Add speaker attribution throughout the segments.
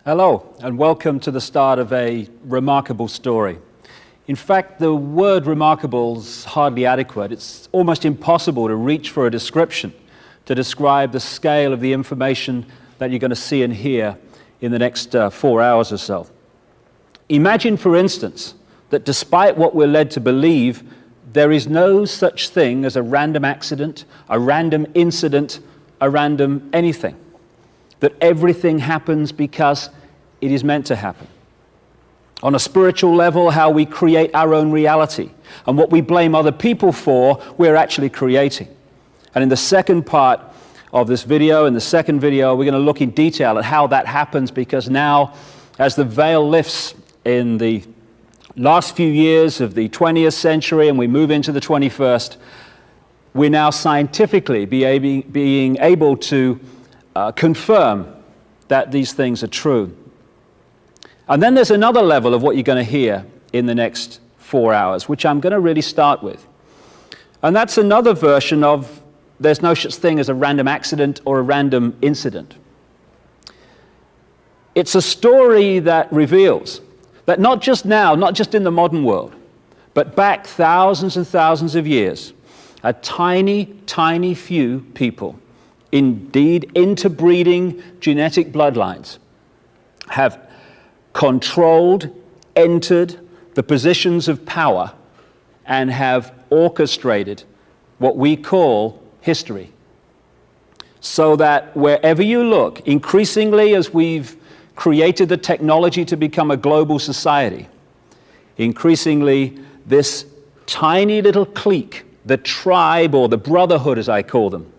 Speaker 1: Hello, and welcome to the start of a remarkable story. In fact, the word remarkable is hardly adequate. It's almost impossible to reach for a description to describe the scale of the information that you're going to see and hear in the next 4 hours or so. Imagine, for instance, that despite what we're led to believe, there is no such thing as a random accident, a random incident, a random anything. That everything happens because it is meant to happen. On a spiritual level, how we create our own reality, and what we blame other people for, we're actually creating. And in the second part of this video, in the second video, we're going to look in detail at how that happens, because now, as the veil lifts in the last few years of the 20th century and we move into the 21st, we're now scientifically being able to confirm that these things are true. And then there's another level of what you're going to hear in the next 4 hours, which I'm going to really start with. And that's another version of there's no such thing as a random accident or a random incident. It's a story that reveals that not just now, not just in the modern world, but back thousands and thousands of years, a tiny, tiny few people, indeed interbreeding genetic bloodlines, have controlled, entered the positions of power and have orchestrated what we call history. So that wherever you look, increasingly as we've created the technology to become a global society, increasingly this tiny little clique, the tribe or the brotherhood as I call them,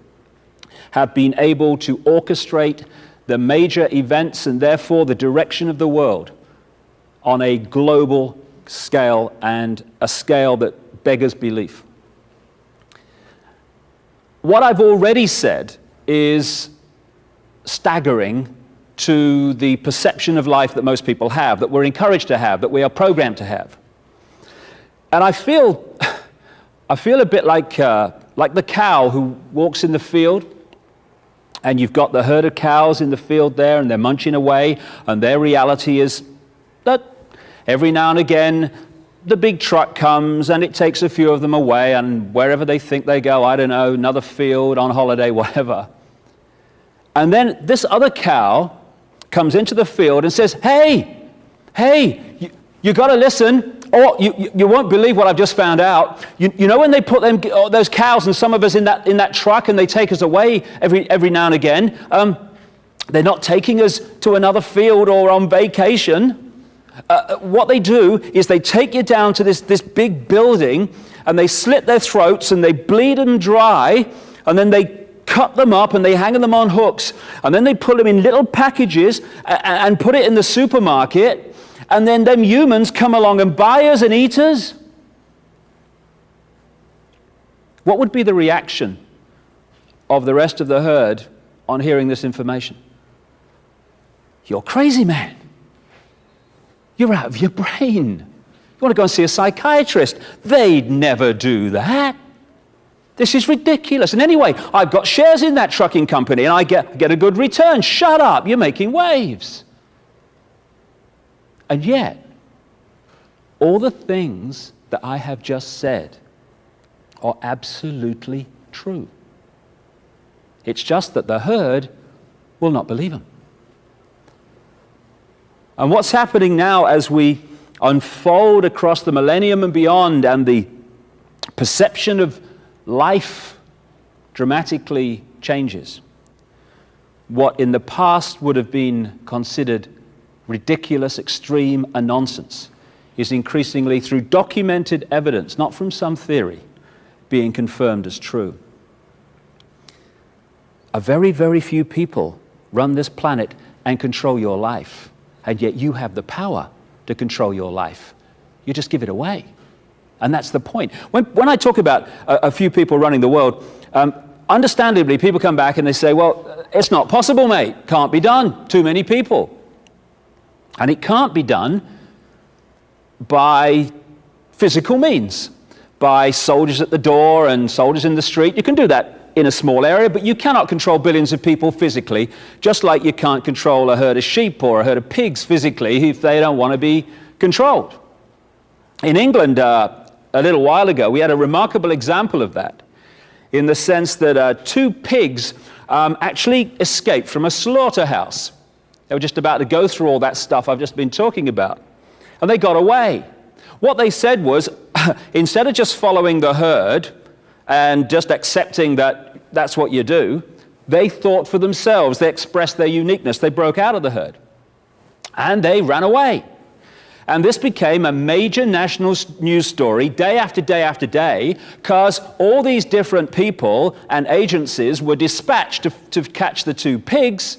Speaker 1: have been able to orchestrate the major events and therefore the direction of the world on a global scale, and a scale that beggars belief. What I've already said is staggering to the perception of life that most people have, that we're encouraged to have, that we are programmed to have. And I feel a bit like the cow who walks in the field, and you've got the herd of cows in the field there, and they're munching away, and their reality is that every now and again, the big truck comes, and it takes a few of them away, and wherever they think they go, I don't know, another field, on holiday, whatever. And then this other cow comes into the field and says, hey, you got to listen. Oh, you won't believe what I've just found out. You know when they put those cows and some of us in that truck and they take us away every now and again, they're not taking us to another field or on vacation. What they do is they take you down to this big building and they slit their throats and they bleed them dry, and then they cut them up and they hang them on hooks, and then they put them in little packages and put it in the supermarket. And then them humans come along and buy us and eat us. What would be the reaction of the rest of the herd on hearing this information? You're crazy, man. You're out of your brain. You want to go and see a psychiatrist. They'd never do that. This is ridiculous. And anyway, I've got shares in that trucking company and I get a good return. Shut up, you're making waves. And yet, all the things that I have just said are absolutely true. It's just that the herd will not believe them. And what's happening now as we unfold across the millennium and beyond, and the perception of life dramatically changes. What in the past would have been considered ridiculous, extreme, and nonsense is increasingly, through documented evidence, not from some theory, being confirmed as true. A very, very few people run this planet and control your life, and yet you have the power to control your life. You just give it away. And that's the point. When I talk about a few people running the world, understandably, people come back and they say, well, it's not possible, mate. Can't be done. Too many people. And it can't be done by physical means, by soldiers at the door and soldiers in the street. You can do that in a small area, but you cannot control billions of people physically, just like you can't control a herd of sheep or a herd of pigs physically if they don't want to be controlled. In England, a little while ago, we had a remarkable example of that, in the sense that 2 pigs actually escaped from a slaughterhouse. They were just about to go through all that stuff I've just been talking about, and they got away. What they said was, instead of just following the herd and just accepting that that's what you do, they thought for themselves. They expressed their uniqueness. They broke out of the herd, and they ran away. And this became a major national news story day after day after day, because all these different people and agencies were dispatched to catch the 2 pigs,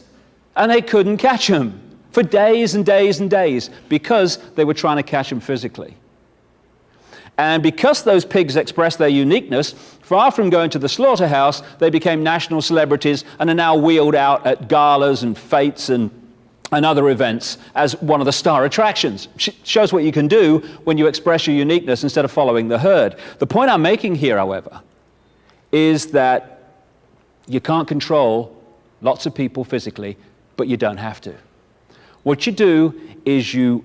Speaker 1: and they couldn't catch them for days and days and days because they were trying to catch them physically. And because those pigs expressed their uniqueness, far from going to the slaughterhouse, they became national celebrities and are now wheeled out at galas and fetes and other events as one of the star attractions. Shows what you can do when you express your uniqueness instead of following the herd. The point I'm making here, however, is that you can't control lots of people physically, but you don't have to. What you do is you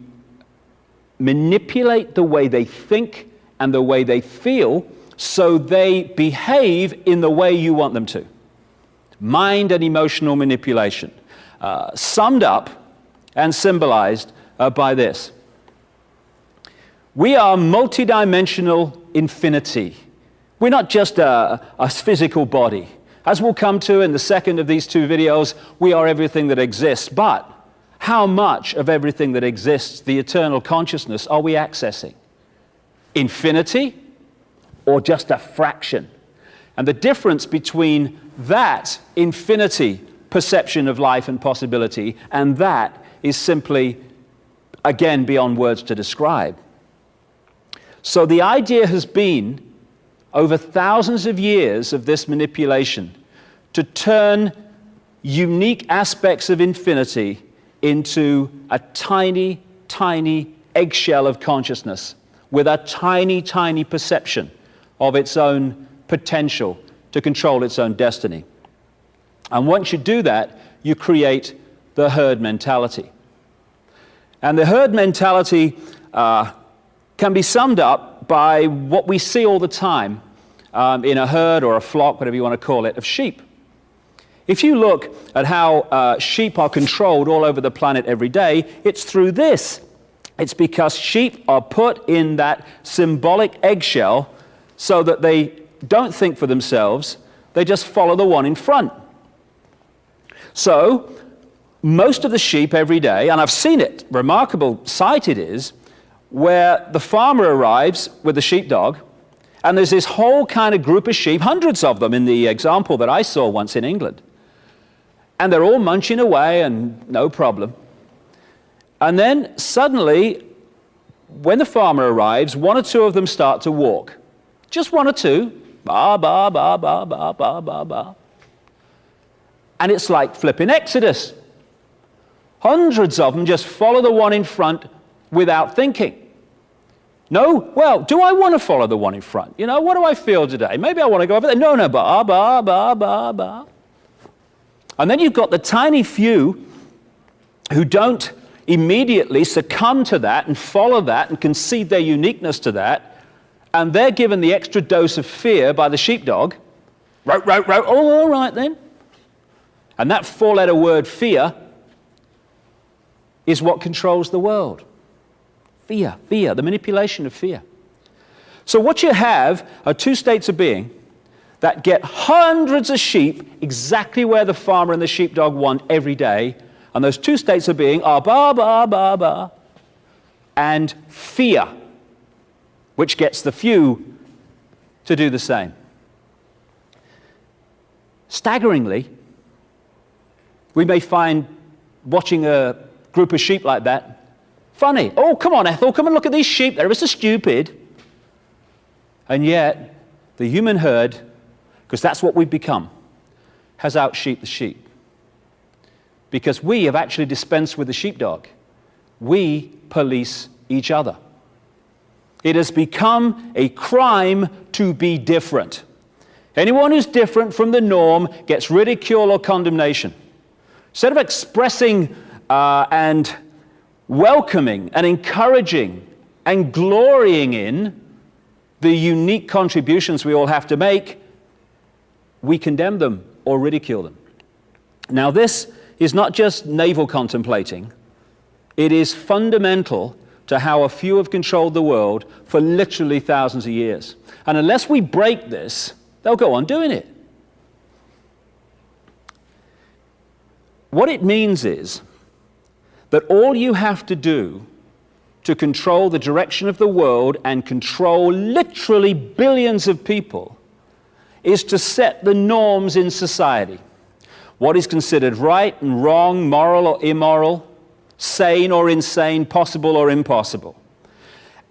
Speaker 1: manipulate the way they think and the way they feel so they behave in the way you want them to. Mind and emotional manipulation. Summed up and symbolized by this. We are multidimensional infinity. We're not just a physical body. As we'll come to in the second of these 2 videos, we are everything that exists. But how much of everything that exists, the eternal consciousness, are we accessing? Infinity or just a fraction? And the difference between that infinity perception of life and possibility and that is simply, again, beyond words to describe. So the idea has been, over thousands of years of this manipulation, to turn unique aspects of infinity into a tiny, tiny eggshell of consciousness with a tiny, tiny perception of its own potential to control its own destiny. And once you do that, you create the herd mentality. And the herd mentality can be summed up by what we see all the time in a herd or a flock, whatever you want to call it, of sheep. If you look at how sheep are controlled all over the planet every day, it's through this. It's because sheep are put in that symbolic eggshell so that they don't think for themselves, they just follow the one in front. So, most of the sheep every day, and I've seen it, remarkable sight it is, where the farmer arrives with the sheepdog, and there's this whole kind of group of sheep, hundreds of them in the example that I saw once in England. And they're all munching away and no problem. And then suddenly, when the farmer arrives, 1 or 2 of them start to walk. Just 1 or 2. Ba, ba, ba, ba, ba, ba, ba, ba. And it's like flipping Exodus. Hundreds of them just follow the one in front without thinking. No, well, do I want to follow the one in front? You know, what do I feel today? Maybe I want to go over there. No, ba, ba, ba, ba, ba. And then you've got the tiny few who don't immediately succumb to that and follow that and concede their uniqueness to that, and they're given the extra dose of fear by the sheepdog. Row, row, row. Oh, all right then. And that 4-letter word, fear, is what controls the world. Fear, fear, the manipulation of fear. So what you have are 2 states of being that get hundreds of sheep exactly where the farmer and the sheepdog want every day. And those 2 states of being are ba, ba, ba, ba, and fear, which gets the few to do the same. Staggeringly, we may find watching a group of sheep like that funny. Oh, come on, Ethel, come and look at these sheep. They're so stupid. And yet, the human herd, because that's what we've become, has out-sheeped the sheep. Because we have actually dispensed with the sheepdog. We police each other. It has become a crime to be different. Anyone who's different from the norm gets ridicule or condemnation. Instead of expressing and welcoming and encouraging and glorying in the unique contributions we all have to make, we condemn them or ridicule them. Now, this is not just navel contemplating. It is fundamental to how a few have controlled the world for literally thousands of years. And unless we break this, they'll go on doing it. What it means is that all you have to do to control the direction of the world and control literally billions of people is to set the norms in society. What is considered right and wrong, moral or immoral, sane or insane, possible or impossible.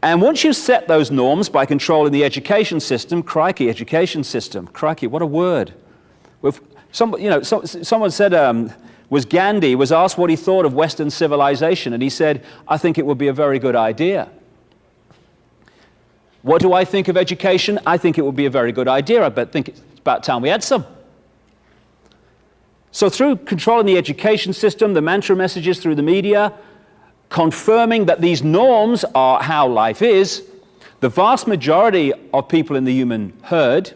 Speaker 1: And once you set those norms by controlling the education system, crikey, education system, crikey, what a word. Someone said, was Gandhi, was asked what he thought of Western civilization, and he said, I think it would be a very good idea. What do I think of education? I think it would be a very good idea. I think it's about time we had some. So through controlling the education system, the mantra messages through the media, confirming that these norms are how life is, the vast majority of people in the human herd,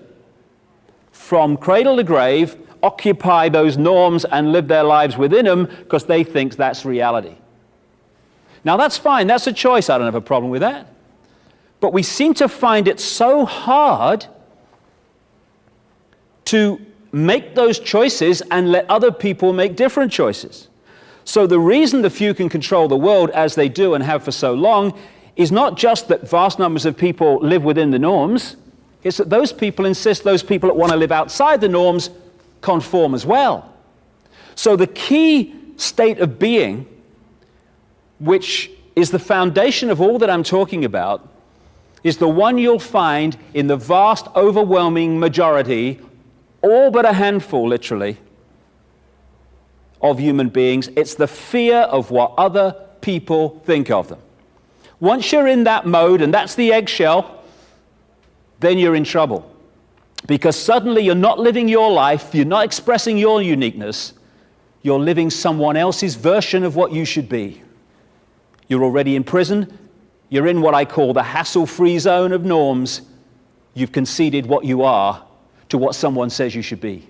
Speaker 1: from cradle to grave, occupy those norms and live their lives within them because they think that's reality. Now that's fine, that's a choice, I don't have a problem with that. But we seem to find it so hard to make those choices and let other people make different choices. So the reason the few can control the world as they do and have for so long is not just that vast numbers of people live within the norms, it's that those people insist those people that want to live outside the norms conform as well. So the key state of being, which is the foundation of all that I'm talking about, is the one you'll find in the vast, overwhelming majority, all but a handful, literally, of human beings. It's the fear of what other people think of them. Once you're in that mode, and that's the eggshell, then you're in trouble. Because suddenly you're not living your life, you're not expressing your uniqueness, you're living someone else's version of what you should be. You're already in prison, you're in what I call the hassle-free zone of norms. You've conceded what you are to what someone says you should be.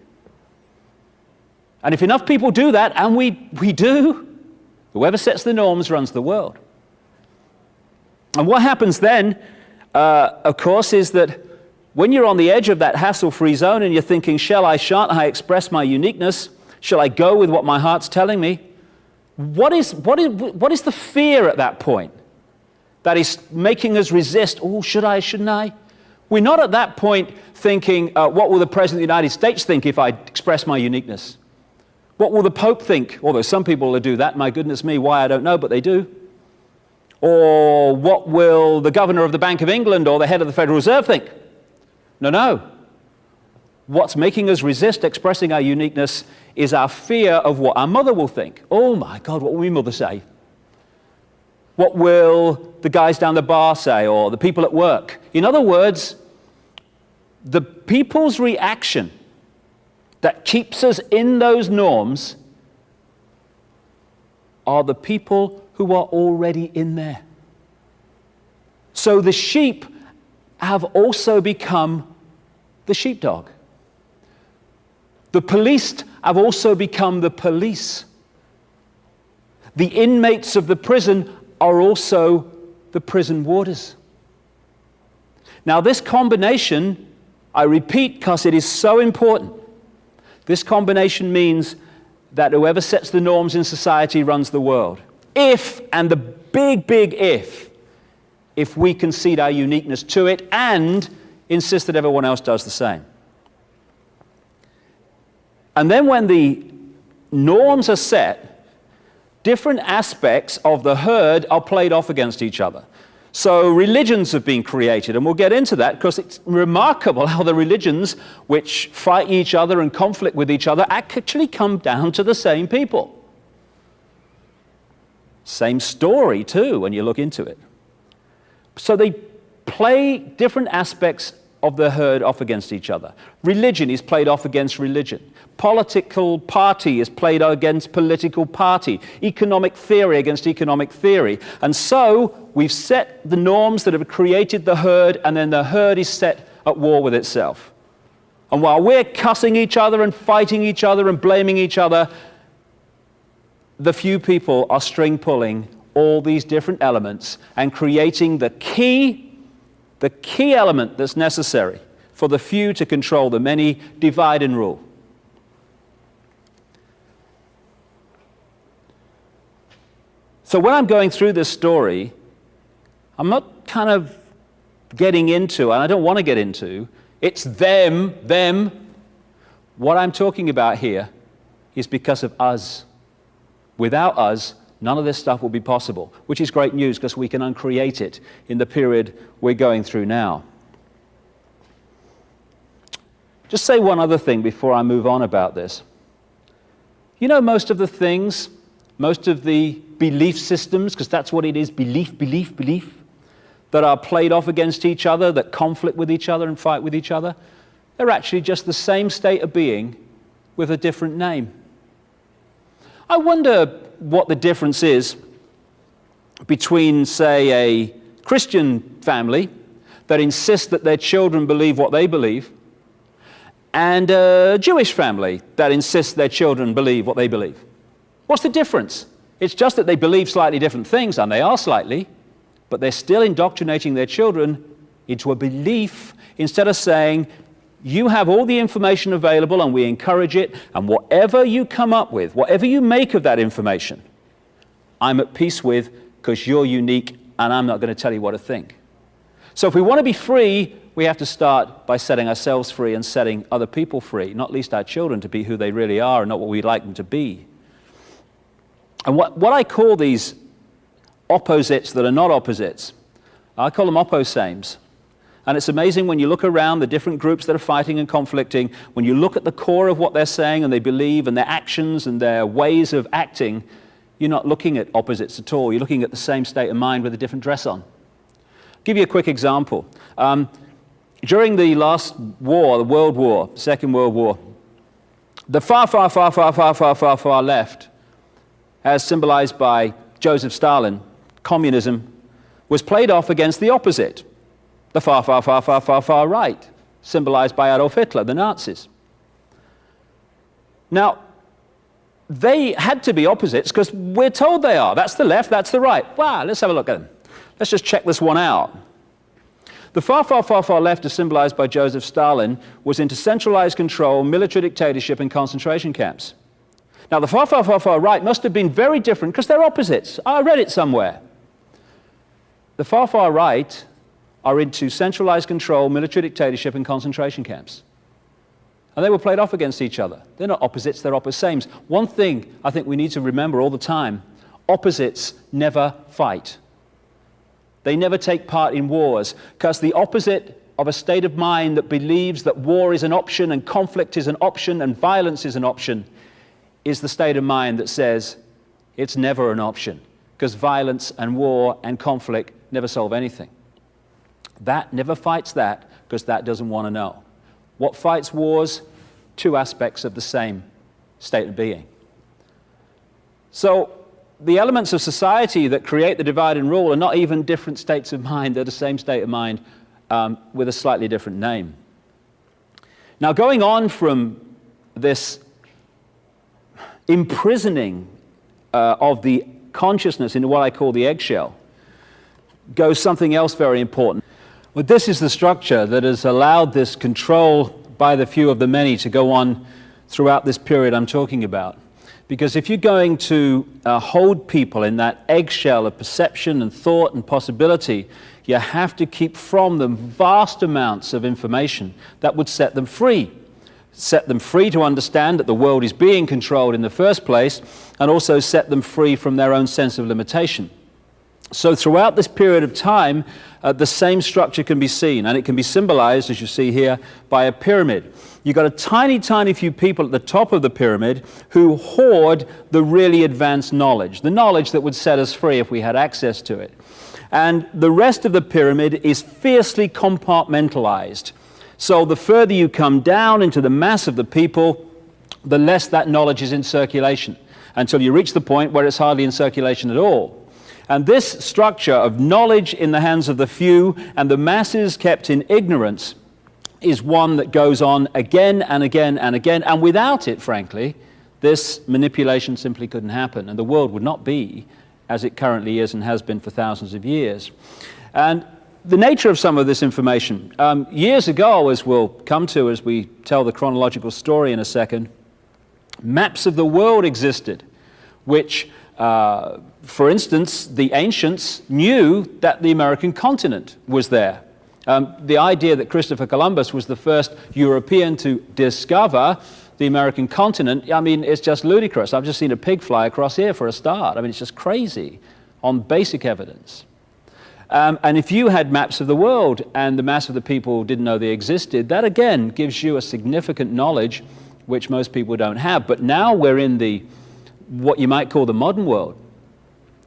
Speaker 1: And if enough people do that, and we do, whoever sets the norms runs the world. And what happens then, of course, is that when you're on the edge of that hassle-free zone and you're thinking, shall I, shan't I express my uniqueness? Shall I go with what my heart's telling me? What is the fear at that point that is making us resist, oh, should I, shouldn't I? We're not at that point thinking, what will the President of the United States think if I express my uniqueness? What will the Pope think? Although some people will do that, my goodness me, why I don't know, but they do. Or what will the Governor of the Bank of England or the head of the Federal Reserve think? No. What's making us resist expressing our uniqueness is our fear of what our mother will think. Oh my God, what will my mother say? What will the guys down the bar say, or the people at work? In other words, the people's reaction that keeps us in those norms are the people who are already in there. So the sheep have also become the sheepdog. The police have also become the police. The inmates of the prison are also the prison warders. Now this combination, I repeat because it is so important, this combination means that whoever sets the norms in society runs the world. If, and the big if we concede our uniqueness to it and insist that everyone else does the same. And then when the norms are set, different aspects of the herd are played off against each other. So religions have been created, and we'll get into that because it's remarkable how the religions which fight each other and conflict with each other actually come down to the same people. Same story too when you look into it. So they play different aspects of the herd off against each other. Religion is played off against religion. Political party is played against political party. Economic theory against economic theory. And so we've set the norms that have created the herd, and then the herd is set at war with itself. And while we're cussing each other and fighting each other and blaming each other, the few people are string pulling all these different elements and creating the key element that's necessary for the few to control the many, divide and rule. So when I'm going through this story, I'm not kind of getting into, and I don't want to get into, it's them. What I'm talking about here is because of us. Without us, none of this stuff will be possible, which is great news because we can uncreate it in the period we're going through now. Just say one other thing before I move on about this. You know, most of the things, most of the belief systems, because that's what it is, belief, that are played off against each other, that conflict with each other and fight with each other, they're actually just the same state of being with a different name. I wonder what the difference is between, say, a Christian family that insists that their children believe what they believe and a Jewish family that insists their children believe what they believe. What's the difference? It's just that they believe slightly different things, and they are slightly, but they're still indoctrinating their children into a belief instead of saying, you have all the information available and we encourage it, and whatever you come up with, whatever you make of that information, I'm at peace with because you're unique and I'm not going to tell you what to think. So if we want to be free, we have to start by setting ourselves free and setting other people free, not least our children, to be who they really are and not what we'd like them to be. And what I call these opposites that are not opposites, I call them opposames. And it's amazing when you look around the different groups that are fighting and conflicting, when you look at the core of what they're saying and they believe and their actions and their ways of acting, you're not looking at opposites at all. You're looking at the same state of mind with a different dress on. I'll give you a quick example. During the last war, the World War, Second World War, the far left, as symbolized by Joseph Stalin, communism, was played off against the opposite, the far right, symbolized by Adolf Hitler, the Nazis. Now, they had to be opposites because we're told they are. That's the left, that's the right. Wow, let's have a look at them. Let's just check this one out. The far left, as symbolized by Joseph Stalin, was into centralized control, military dictatorship, and concentration camps. Now, the far right must have been very different because they're opposites. I read it somewhere. The far right are into centralized control, military dictatorship, and concentration camps. And they were played off against each other. They're not opposites, they're opposames. One thing I think we need to remember all the time, opposites never fight. They never take part in wars, because the opposite of a state of mind that believes that war is an option and conflict is an option and violence is an option is the state of mind that says it's never an option, because violence and war and conflict never solve anything. That never fights that, because that doesn't want to know. What fights wars? Two aspects of the same state of being. So the elements of society that create the divide and rule are not even different states of mind, they're the same state of mind with a slightly different name. Now, going on from this imprisoning of the consciousness into what I call the eggshell, goes something else very important. Well, this is the structure that has allowed this control by the few of the many to go on throughout this period I'm talking about. Because if you're going to hold people in that eggshell of perception and thought and possibility, you have to keep from them vast amounts of information that would set them free. Set them free to understand that the world is being controlled in the first place, and also set them free from their own sense of limitation. So throughout this period of time, the same structure can be seen, and it can be symbolized, as you see here, by a pyramid. You've got a tiny, tiny few people at the top of the pyramid who hoard the really advanced knowledge, the knowledge that would set us free if we had access to it. And the rest of the pyramid is fiercely compartmentalized. So the further you come down into the mass of the people, the less that knowledge is in circulation, until you reach the point where it's hardly in circulation at all. And this structure of knowledge in the hands of the few and the masses kept in ignorance is one that goes on again and again and again. And without it, frankly, this manipulation simply couldn't happen, and the world would not be as it currently is and has been for thousands of years. And the nature of some of this information, years ago, as we'll come to as we tell the chronological story in a second, maps of the world existed, which, for instance, the ancients knew that the American continent was there. The idea that Christopher Columbus was the first European to discover the American continent, I mean, it's just ludicrous. I've just seen a pig fly across here for a start. I mean, it's just crazy on basic evidence. And if you had maps of the world and the mass of the people didn't know they existed, that again gives you a significant knowledge which most people don't have. But now we're in what you might call the modern world.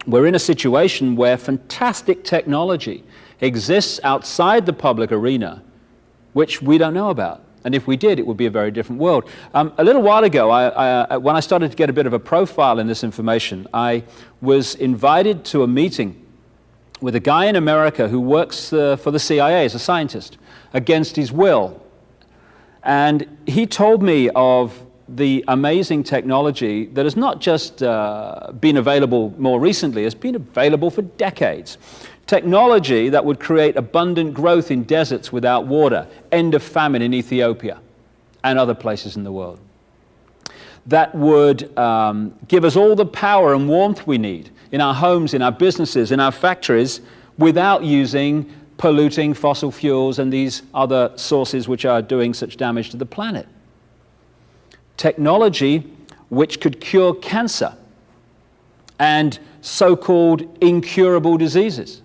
Speaker 1: We're in a situation where fantastic technology exists outside the public arena, which we don't know about. And if we did, it would be a very different world. A little while ago, when I started to get a bit of a profile in this information, I was invited to a meeting with a guy in America who works for the CIA as a scientist, against his will. And he told me of the amazing technology that has not just been available more recently, it's been available for decades. Technology that would create abundant growth in deserts without water, end of famine in Ethiopia and other places in the world. That would give us all the power and warmth we need in our homes, in our businesses, in our factories, without using polluting fossil fuels and these other sources which are doing such damage to the planet. Technology which could cure cancer and so-called incurable diseases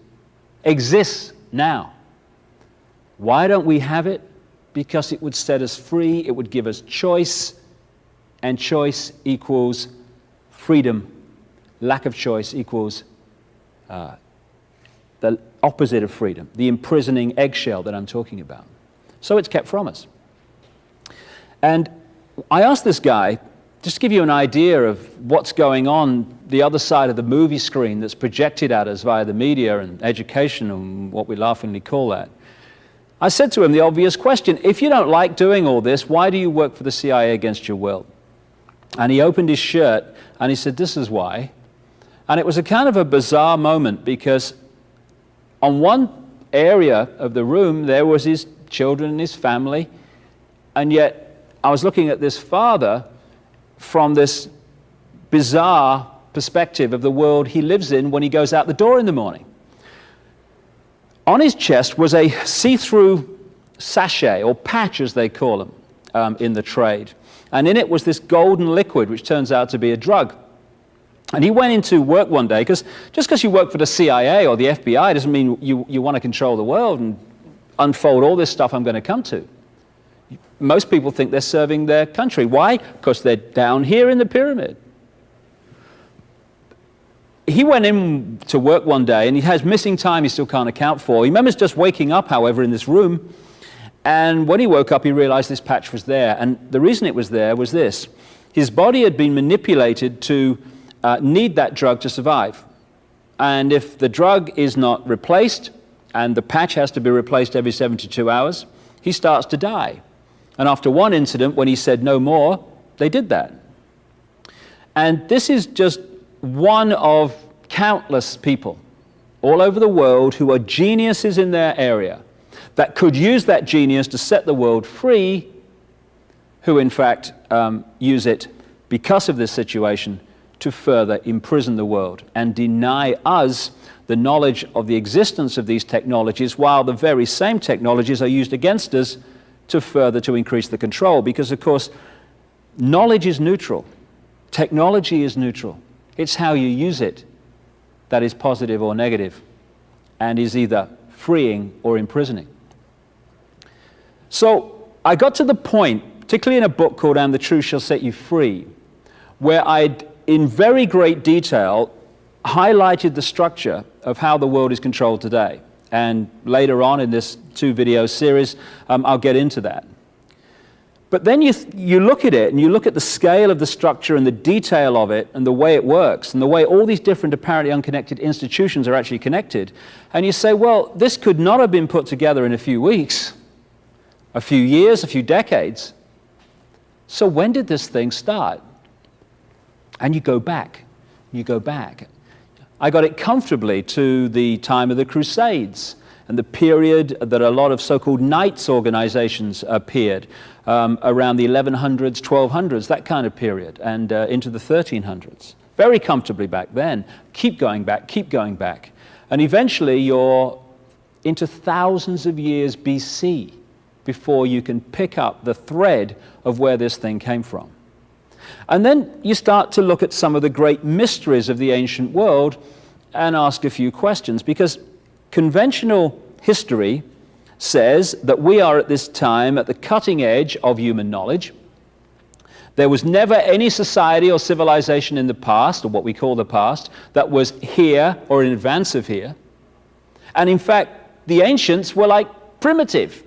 Speaker 1: exists now. Why don't we have it? Because it would set us free, it would give us choice, and choice equals freedom. Lack of choice equals the opposite of freedom, the imprisoning eggshell that I'm talking about. So it's kept from us. And I asked this guy, just to give you an idea of what's going on the other side of the movie screen that's projected at us via the media and education and what we laughingly call that. I said to him the obvious question, if you don't like doing all this, why do you work for the CIA against your will? And he opened his shirt and he said, this is why. And it was a kind of a bizarre moment, because on one area of the room there was his children and his family, and yet I was looking at this father from this bizarre perspective of the world he lives in when he goes out the door in the morning. On his chest was a see-through sachet, or patch as they call them in the trade, and in it was this golden liquid which turns out to be a drug. And he went into work one day, because just because you work for the CIA or the FBI doesn't mean you want to control the world and unfold all this stuff I'm going to come to. Most people think they're serving their country. Why? Because they're down here in the pyramid. He went in to work one day, and he has missing time he still can't account for. He remembers just waking up, however, in this room, and when he woke up, he realized this patch was there. And the reason it was there was this. His body had been manipulated to need that drug to survive. And if the drug is not replaced, and the patch has to be replaced every 72 hours, he starts to die. And after one incident, when he said no more, they did that. And this is just one of countless people all over the world who are geniuses in their area that could use that genius to set the world free, who in fact use it because of this situation to further imprison the world and deny us the knowledge of the existence of these technologies, while the very same technologies are used against us to increase the control. Because of course, knowledge is neutral. Technology is neutral. It's how you use it that is positive or negative, and is either freeing or imprisoning. So I got to the point, particularly in a book called And the Truth Shall Set You Free, where I'd, in very great detail, highlighted the structure of how the world is controlled today. And later on in this 2-video series, I'll get into that. But then you look at it, and you look at the scale of the structure and the detail of it and the way it works and the way all these different apparently unconnected institutions are actually connected. And you say, well, this could not have been put together in a few weeks, a few years, a few decades. So when did this thing start? And you go back. I got it comfortably to the time of the Crusades and the period that a lot of so-called knights organizations appeared, around the 1100s, 1200s, that kind of period, and into the 1300s. Very comfortably back then. Keep going back. And eventually you're into thousands of years BC before you can pick up the thread of where this thing came from. And then you start to look at some of the great mysteries of the ancient world and ask a few questions, because conventional history says that we are at this time at the cutting edge of human knowledge. There was never any society or civilization in the past, or what we call the past, that was here or in advance of here. And in fact, the ancients were like primitive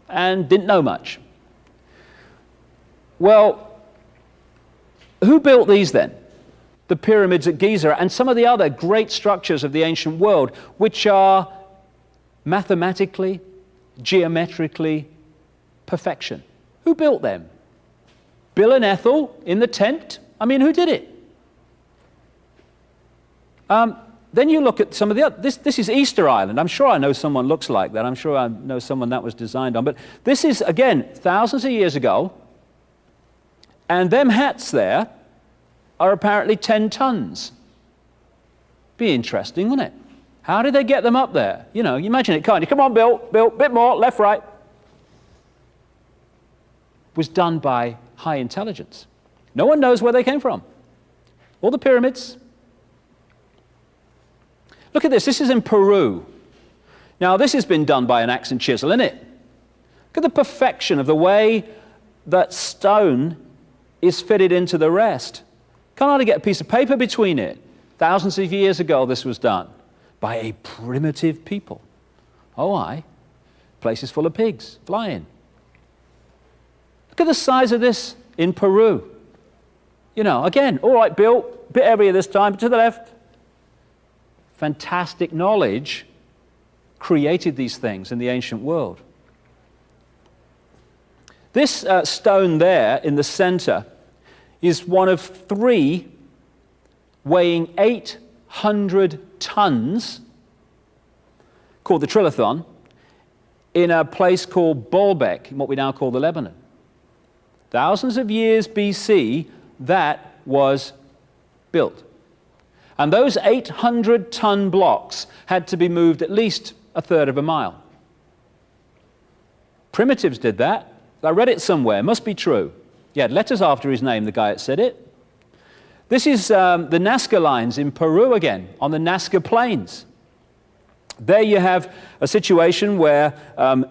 Speaker 1: and didn't know much. Well, who built these then? The pyramids at Giza and some of the other great structures of the ancient world, which are mathematically, geometrically, perfection. Who built them? Bill and Ethel in the tent? I mean, who did it? Then you look at some of the other, this is Easter Island. I'm sure I know someone looks like that. I'm sure I know someone that was designed on. But this is, again, thousands of years ago. And them hats there are apparently 10 tons. Be interesting, wouldn't it? How did they get them up there? You know, you imagine it, can't you? Come on, Bill, bit more, left, right. Was done by high intelligence. No one knows where they came from. All the pyramids. Look at this. This is in Peru. Now, this has been done by an axe and chisel, isn't it? Look at the perfection of the way that stone is fitted into the rest. Can't hardly get a piece of paper between it. Thousands of years ago, this was done by a primitive people. Oh, aye. Places full of pigs flying. Look at the size of this in Peru. You know, again, all right, Bill, bit heavier this time, to the left. Fantastic knowledge created these things in the ancient world. This stone there in the center is one of 3 weighing 800 tons, called the Trilithon, in a place called Baalbek, in what we now call the Lebanon. Thousands of years BC, that was built. And those 800-ton blocks had to be moved at least a third of a mile. Primitives did that. I read it somewhere. It must be true. He had letters after his name, the guy that said it. This is the Nazca lines in Peru again, on the Nazca Plains. There you have a situation where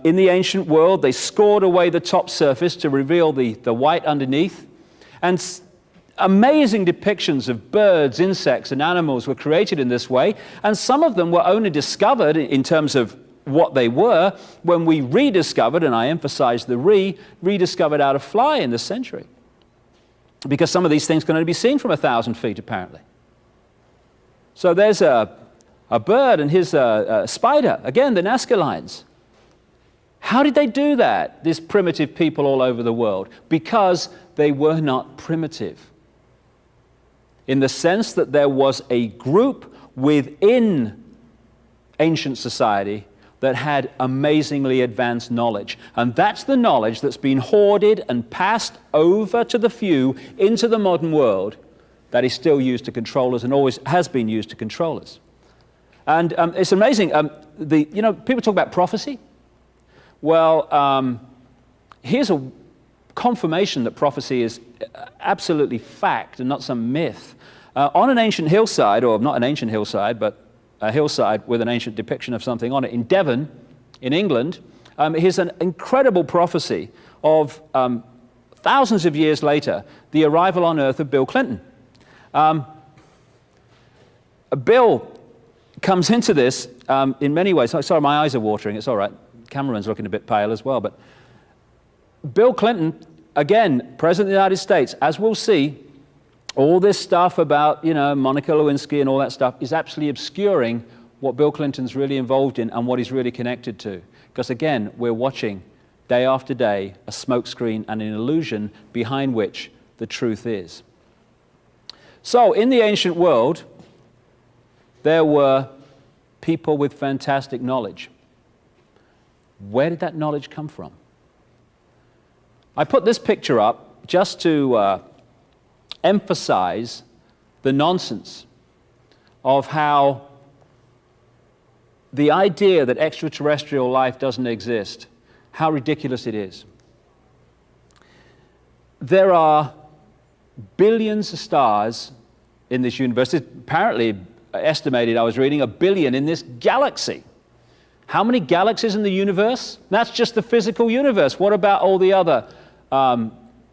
Speaker 1: in the ancient world they scored away the top surface to reveal the white underneath. And amazing depictions of birds, insects, and animals were created in this way. And some of them were only discovered in terms of what they were when we rediscovered, and I emphasize the rediscovered out of fly in this century. Because some of these things can only be seen from 1,000 feet, apparently. So there's a bird and his spider. Again, the Nazca lines. How did they do that, these primitive people all over the world? Because they were not primitive. In the sense that there was a group within ancient society that had amazingly advanced knowledge. And that's the knowledge that's been hoarded and passed over to the few into the modern world that is still used to control us and always has been used to control us. And it's amazing. People talk about prophecy. Well, here's a confirmation that prophecy is absolutely fact and not some myth. On an ancient hillside, or not an ancient hillside, but a hillside with an ancient depiction of something on it in Devon, in England, here's an incredible prophecy of thousands of years later, the arrival on Earth of Bill Clinton. Bill comes into this in many ways. Sorry, my eyes are watering. It's all right. Cameraman's looking a bit pale as well. But Bill Clinton, again, President of the United States, as we'll see, all this stuff about, Monica Lewinsky and all that stuff is absolutely obscuring what Bill Clinton's really involved in and what he's really connected to. Because again, we're watching day after day a smokescreen and an illusion behind which the truth is. So in the ancient world, there were people with fantastic knowledge. Where did that knowledge come from? I put this picture up just to emphasize the nonsense of how the idea that extraterrestrial life doesn't exist, how ridiculous it is. There are billions of stars in this universe. It's apparently estimated, I was reading, 1 billion in this galaxy. How many galaxies in the universe? That's just the physical universe. What about all the other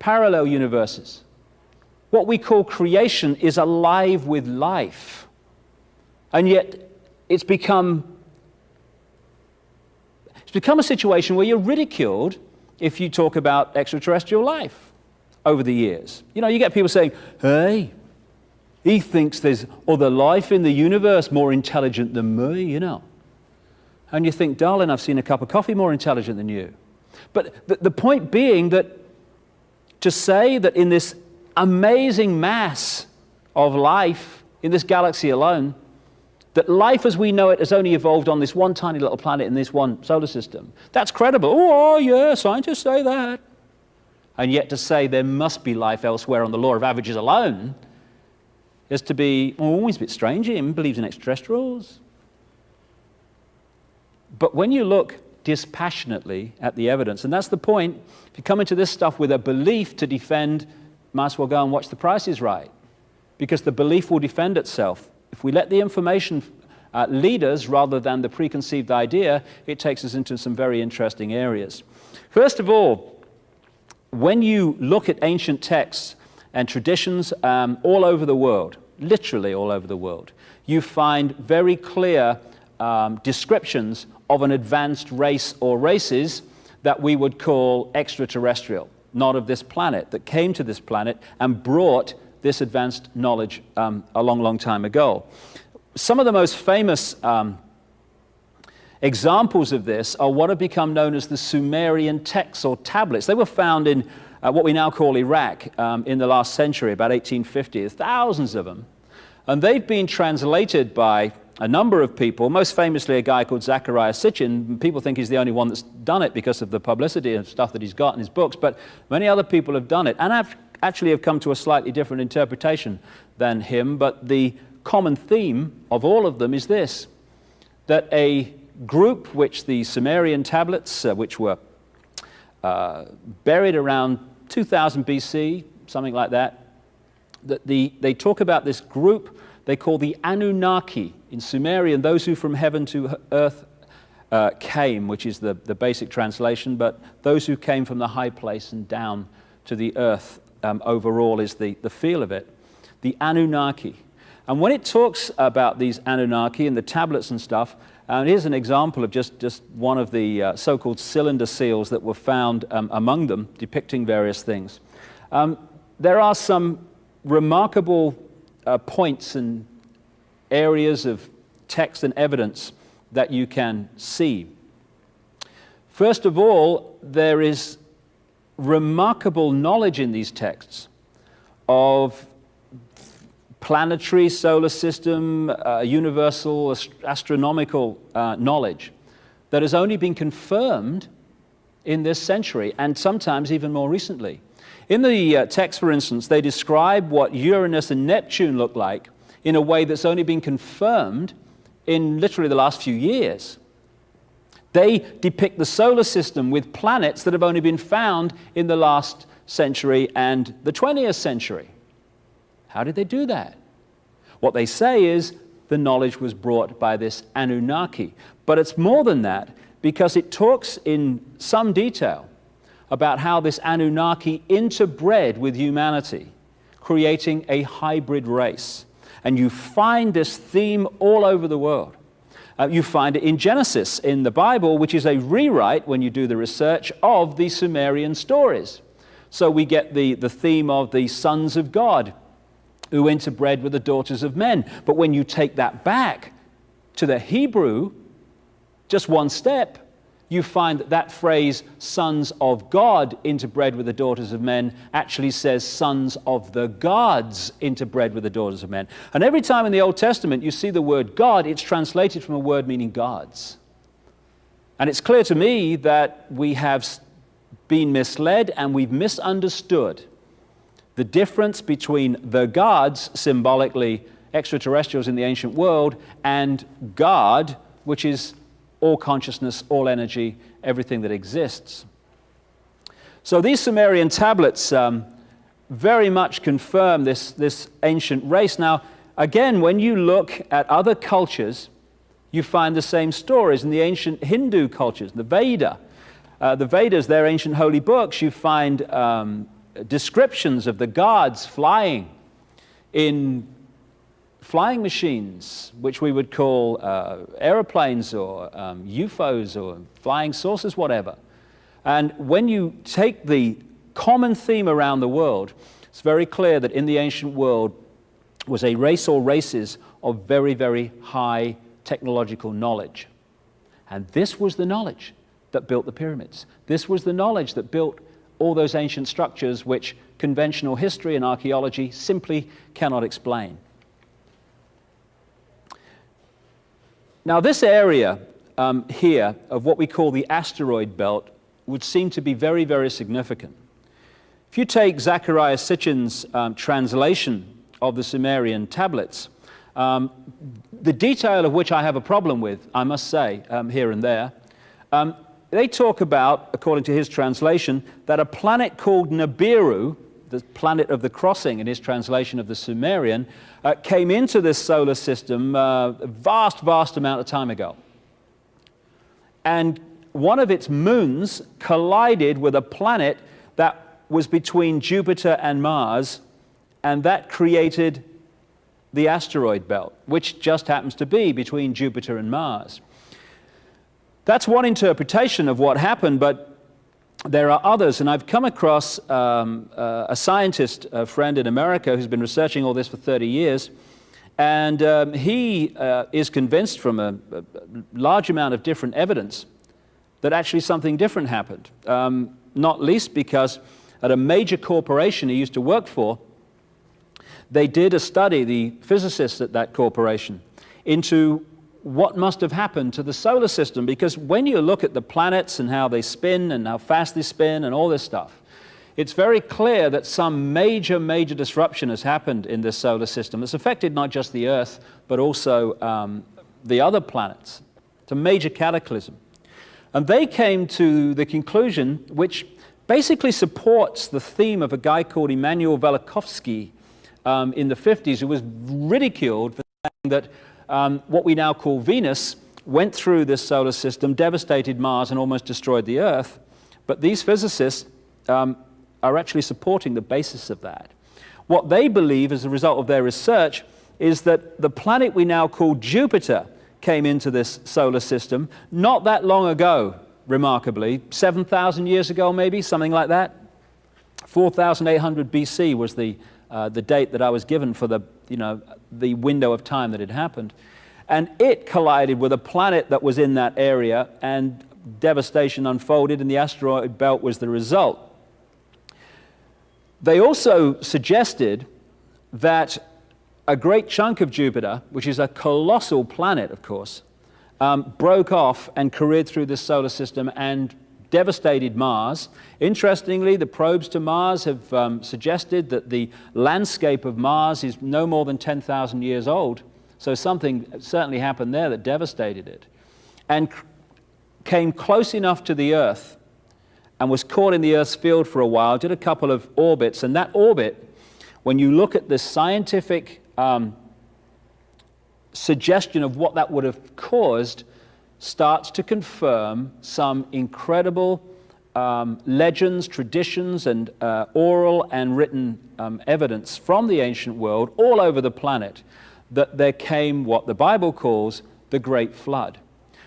Speaker 1: parallel universes? What we call creation is alive with life. And yet it's become a situation where you're ridiculed if you talk about extraterrestrial life over the years. You get people saying, hey, he thinks there's other life in the universe more intelligent than me, And you think, darling, I've seen a cup of coffee more intelligent than you. But the point being that to say that in this amazing mass of life in this galaxy alone, that life as we know it has only evolved on this one tiny little planet in this one solar system, that's credible. Oh, yeah, scientists say that. And yet to say there must be life elsewhere on the law of averages alone is to be, he's a bit strange. He believes in extraterrestrials. But when you look dispassionately at the evidence, and that's the point, if you come into this stuff with a belief to defend, might as well go and watch The Price is Right, because the belief will defend itself. If we let the information lead us rather than the preconceived idea, it takes us into some very interesting areas. First of all, when you look at ancient texts and traditions all over the world, literally all over the world, you find very clear descriptions of an advanced race or races that we would call extraterrestrial, not of this planet, that came to this planet and brought this advanced knowledge a long, long time ago. Some of the most famous examples of this are what have become known as the Sumerian texts or tablets. They were found in what we now call Iraq in the last century, about 1850. There's thousands of them. And they've been translated by a number of people, most famously a guy called Zecharia Sitchin. People think he's the only one that's done it because of the publicity and stuff that he's got in his books, but many other people have done it and actually have come to a slightly different interpretation than him. But the common theme of all of them is this, that a group which the Sumerian tablets, which were buried around 2000 BC, something like that, they talk about this group they call the Anunnaki in Sumerian, those who from heaven to earth came, which is the basic translation, but those who came from the high place and down to the earth overall is the feel of it, the Anunnaki. And when it talks about these Anunnaki and the tablets and stuff, and here's an example of just one of the so-called cylinder seals that were found among them, depicting various things. There are some remarkable points and areas of text and evidence that you can see. First of all, there is remarkable knowledge in these texts of planetary, solar system, universal astronomical knowledge that has only been confirmed in this century and sometimes even more recently. In the text, for instance, they describe what Uranus and Neptune look like in a way that's only been confirmed in literally the last few years. They depict the solar system with planets that have only been found in the last century and the 20th century. How did they do that? What they say is the knowledge was brought by this Anunnaki. But it's more than that, because it talks in some detail about how this Anunnaki interbred with humanity, creating a hybrid race. And you find this theme all over the world. You find it in Genesis in the Bible, which is a rewrite, when you do the research, of the Sumerian stories. So we get the theme of the sons of God who interbred with the daughters of men. But when you take that back to the Hebrew, just one step, you find that that phrase, sons of God interbred with the daughters of men, actually says sons of the gods interbred with the daughters of men. And every time in the Old Testament you see the word God, it's translated from a word meaning gods. And it's clear to me that we have been misled and we've misunderstood the difference between the gods, symbolically extraterrestrials in the ancient world, and God, which is all consciousness, all energy, everything that exists. So these Sumerian tablets very much confirm this ancient race. Now, again, when you look at other cultures, you find the same stories. In the ancient Hindu cultures, the Vedas, their ancient holy books, you find descriptions of the gods flying in flying machines, which we would call aeroplanes or UFOs or flying saucers, whatever. And when you take the common theme around the world, it's very clear that in the ancient world was a race or races of very, very high technological knowledge. And this was the knowledge that built the pyramids. This was the knowledge that built all those ancient structures which conventional history and archaeology simply cannot explain. Now, this area here of what we call the asteroid belt would seem to be very, very significant. If you take Zecharia Sitchin's translation of the Sumerian tablets, the detail of which I have a problem with, I must say, here and there, they talk about, according to his translation, that a planet called Nibiru, the planet of the crossing in his translation of the Sumerian, came into this solar system a vast, vast amount of time ago. And one of its moons collided with a planet that was between Jupiter and Mars, and that created the asteroid belt, which just happens to be between Jupiter and Mars. That's one interpretation of what happened, but there are others, and I've come across a scientist, a friend in America, who's been researching all this for 30 years, and he is convinced from a large amount of different evidence that actually something different happened, not least because at a major corporation he used to work for, they did a study, the physicists at that corporation, into what must have happened to the solar system, because when you look at the planets and how they spin and how fast they spin and all this stuff, it's very clear that some major, major disruption has happened in this solar system. It's affected not just the Earth, but also the other planets. It's a major cataclysm. And they came to the conclusion, which basically supports the theme of a guy called Immanuel Velikovsky in the 50s, who was ridiculed for saying that what we now call Venus went through this solar system, devastated Mars, and almost destroyed the Earth. But these physicists are actually supporting the basis of that. What they believe as a result of their research is that the planet we now call Jupiter came into this solar system not that long ago, remarkably, 7,000 years ago maybe, something like that. 4,800 BC was the date that I was given for the window of time that had happened. And it collided with a planet that was in that area, and devastation unfolded, and the asteroid belt was the result. They also suggested that a great chunk of Jupiter, which is a colossal planet, of course, broke off and careered through this solar system and devastated Mars. Interestingly, the probes to Mars have suggested that the landscape of Mars is no more than 10,000 years old. So something certainly happened there that devastated it. And came close enough to the Earth and was caught in the Earth's field for a while, did a couple of orbits. And that orbit, when you look at the scientific suggestion of what that would have caused, starts to confirm some incredible legends, traditions, and oral and written evidence from the ancient world all over the planet that there came what the Bible calls the Great Flood.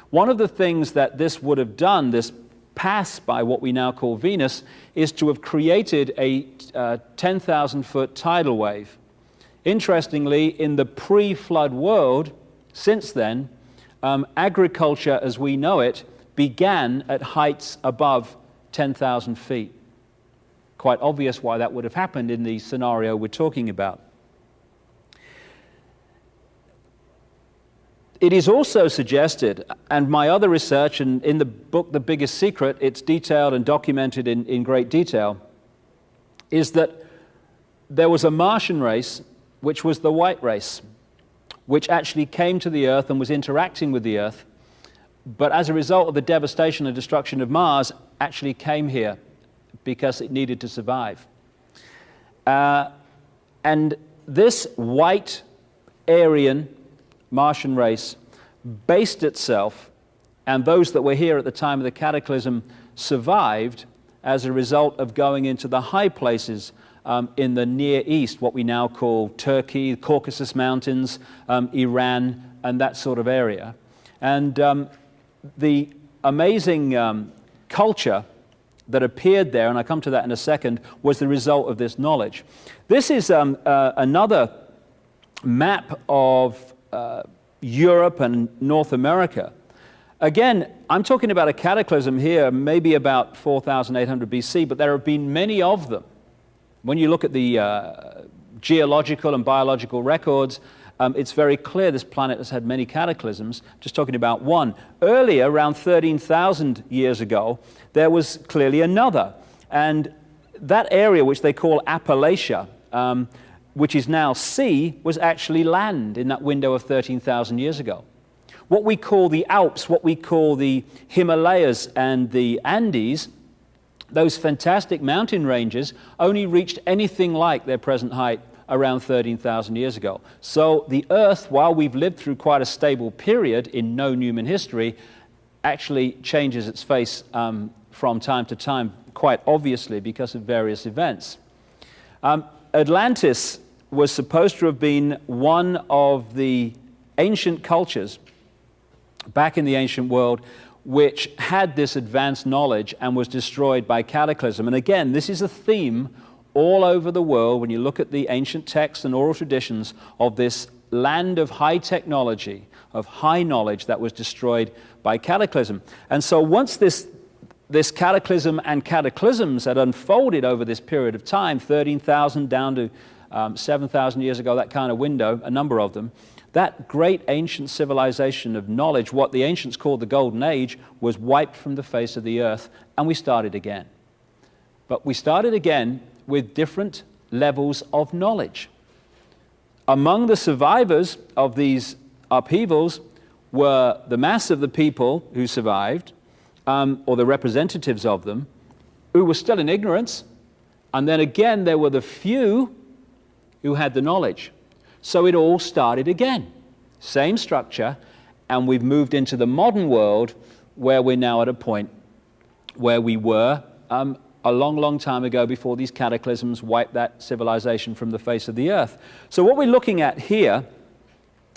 Speaker 1: One of the things that this would have done, this pass by what we now call Venus, is to have created a 10,000-foot tidal wave. Interestingly, in the pre-flood world, since then, agriculture as we know it began at heights above 10,000 feet. Quite obvious why that would have happened in the scenario we're talking about. It is also suggested, and my other research, and in the book The Biggest Secret, it's detailed and documented in great detail, is that there was a Martian race, which was the white race, which actually came to the Earth and was interacting with the Earth, but as a result of the devastation and destruction of Mars, actually came here because it needed to survive. And this white Aryan Martian race based itself, and those that were here at the time of the cataclysm survived as a result of going into the high places in the Near East, what we now call Turkey, Caucasus Mountains, Iran, and that sort of area. And the amazing culture that appeared there, and I'll come to that in a second, was the result of this knowledge. This is another map of Europe and North America. Again, I'm talking about a cataclysm here, maybe about 4,800 BC, but there have been many of them. When you look at the geological and biological records, it's very clear this planet has had many cataclysms. Just talking about one. Earlier, around 13,000 years ago, there was clearly another. And that area, which they call Appalachia, which is now sea, was actually land in that window of 13,000 years ago. What we call the Alps, what we call the Himalayas and the Andes, those fantastic mountain ranges only reached anything like their present height around 13,000 years ago. So the Earth, while we've lived through quite a stable period in known human history, actually changes its face from time to time, quite obviously because of various events. Atlantis was supposed to have been one of the ancient cultures back in the ancient world which had this advanced knowledge and was destroyed by cataclysm. And again, this is a theme all over the world when you look at the ancient texts and oral traditions of this land of high technology, of high knowledge that was destroyed by cataclysm. And so once this cataclysm and cataclysms had unfolded over this period of time, 13,000 down to 7,000 years ago, that kind of window, a number of them, that great ancient civilization of knowledge, what the ancients called the Golden Age, was wiped from the face of the earth, and we started again. But we started again with different levels of knowledge. Among the survivors of these upheavals were the mass of the people who survived, or the representatives of them, who were still in ignorance, and then again there were the few who had the knowledge. So it all started again. Same structure, and we've moved into the modern world where we're now at a point where we were a long, long time ago before these cataclysms wiped that civilization from the face of the earth. So what we're looking at here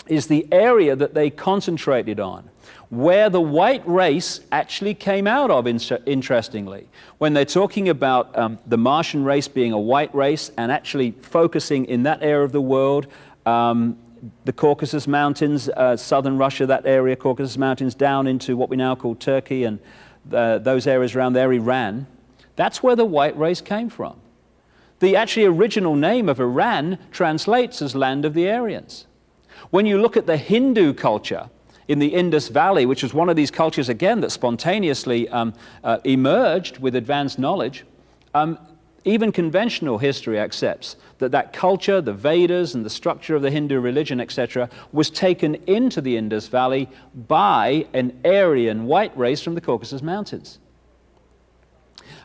Speaker 1: is the area that they concentrated on, where the white race actually came out of, interestingly. When they're talking about the Martian race being a white race and actually focusing in that area of the world, the Caucasus Mountains, southern Russia, that area, Caucasus Mountains, down into what we now call Turkey and those areas around there, Iran, that's where the white race came from. The actually original name of Iran translates as land of the Aryans. When you look at the Hindu culture in the Indus Valley, which was one of these cultures, again, that spontaneously emerged with advanced knowledge, even conventional history accepts that that culture, the Vedas and the structure of the Hindu religion, etc., was taken into the Indus Valley by an Aryan white race from the Caucasus Mountains.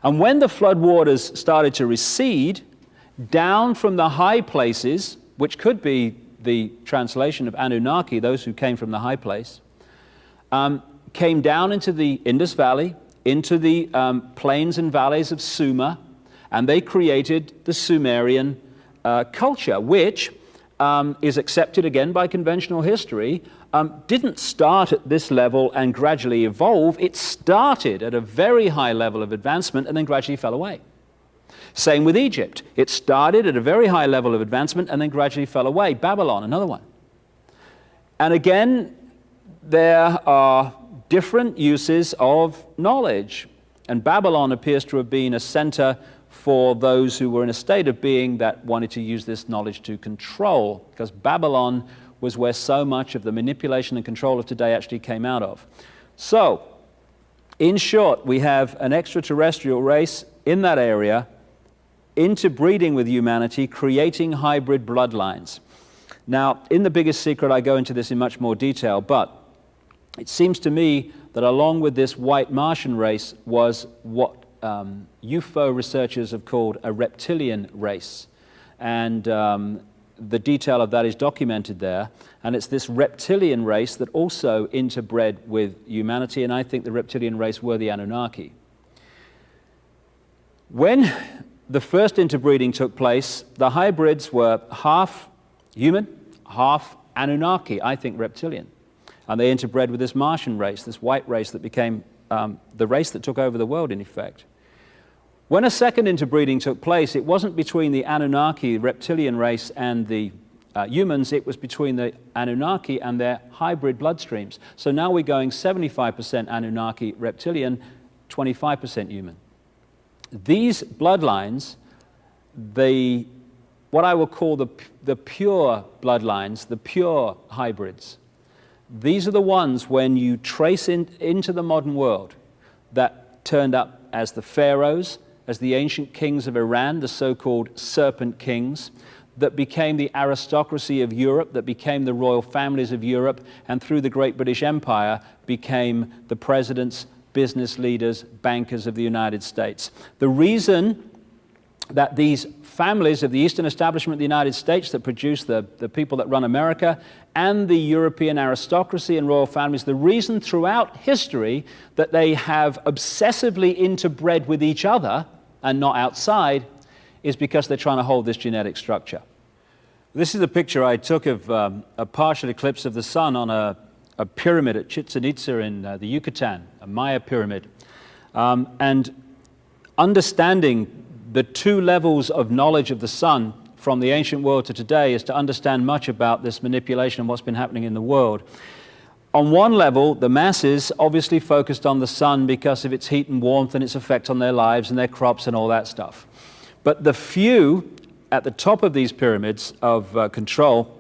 Speaker 1: And when the floodwaters started to recede, down from the high places, which could be the translation of Anunnaki, those who came from the high place, came down into the Indus Valley, into the plains and valleys of Sumer, and they created the Sumerian culture, which is accepted again by conventional history, didn't start at this level and gradually evolve. It started at a very high level of advancement and then gradually fell away. Same with Egypt. It started at a very high level of advancement and then gradually fell away. Babylon, another one. And again, there are different uses of knowledge. And Babylon appears to have been a center for those who were in a state of being that wanted to use this knowledge to control, because Babylon was where so much of the manipulation and control of today actually came out of. So, in short, we have an extraterrestrial race in that area interbreeding with humanity, creating hybrid bloodlines. Now, in The Biggest Secret, I go into this in much more detail, but it seems to me that along with this white Martian race was what UFO researchers have called a reptilian race. And the detail of that is documented there. And it's this reptilian race that also interbred with humanity, and I think the reptilian race were the Anunnaki. When the first interbreeding took place, the hybrids were half human, half Anunnaki, I think reptilian. And they interbred with this Martian race, this white race that became the race that took over the world, in effect. When a second interbreeding took place, it wasn't between the Anunnaki, reptilian race, and the humans, it was between the Anunnaki and their hybrid bloodstreams. So now we're going 75% Anunnaki, reptilian, 25% human. These bloodlines, what I will call the pure bloodlines, the pure hybrids, these are the ones, when you trace into the modern world, that turned up as the pharaohs, as the ancient kings of Iran, the so-called serpent kings, that became the aristocracy of Europe, that became the royal families of Europe, and through the Great British Empire became the presidents, business leaders, bankers of the United States. The reason that these families of the Eastern establishment of the United States that produce the people that run America and the European aristocracy and royal families, the reason throughout history that they have obsessively interbred with each other and not outside is because they're trying to hold this genetic structure. This is a picture I took of a partial eclipse of the sun on a pyramid at Chichen Itza in the Yucatan, a Maya pyramid. And understanding the two levels of knowledge of the sun from the ancient world to today is to understand much about this manipulation and what's been happening in the world. On one level, the masses obviously focused on the sun because of its heat and warmth and its effect on their lives and their crops and all that stuff. But the few at the top of these pyramids of control,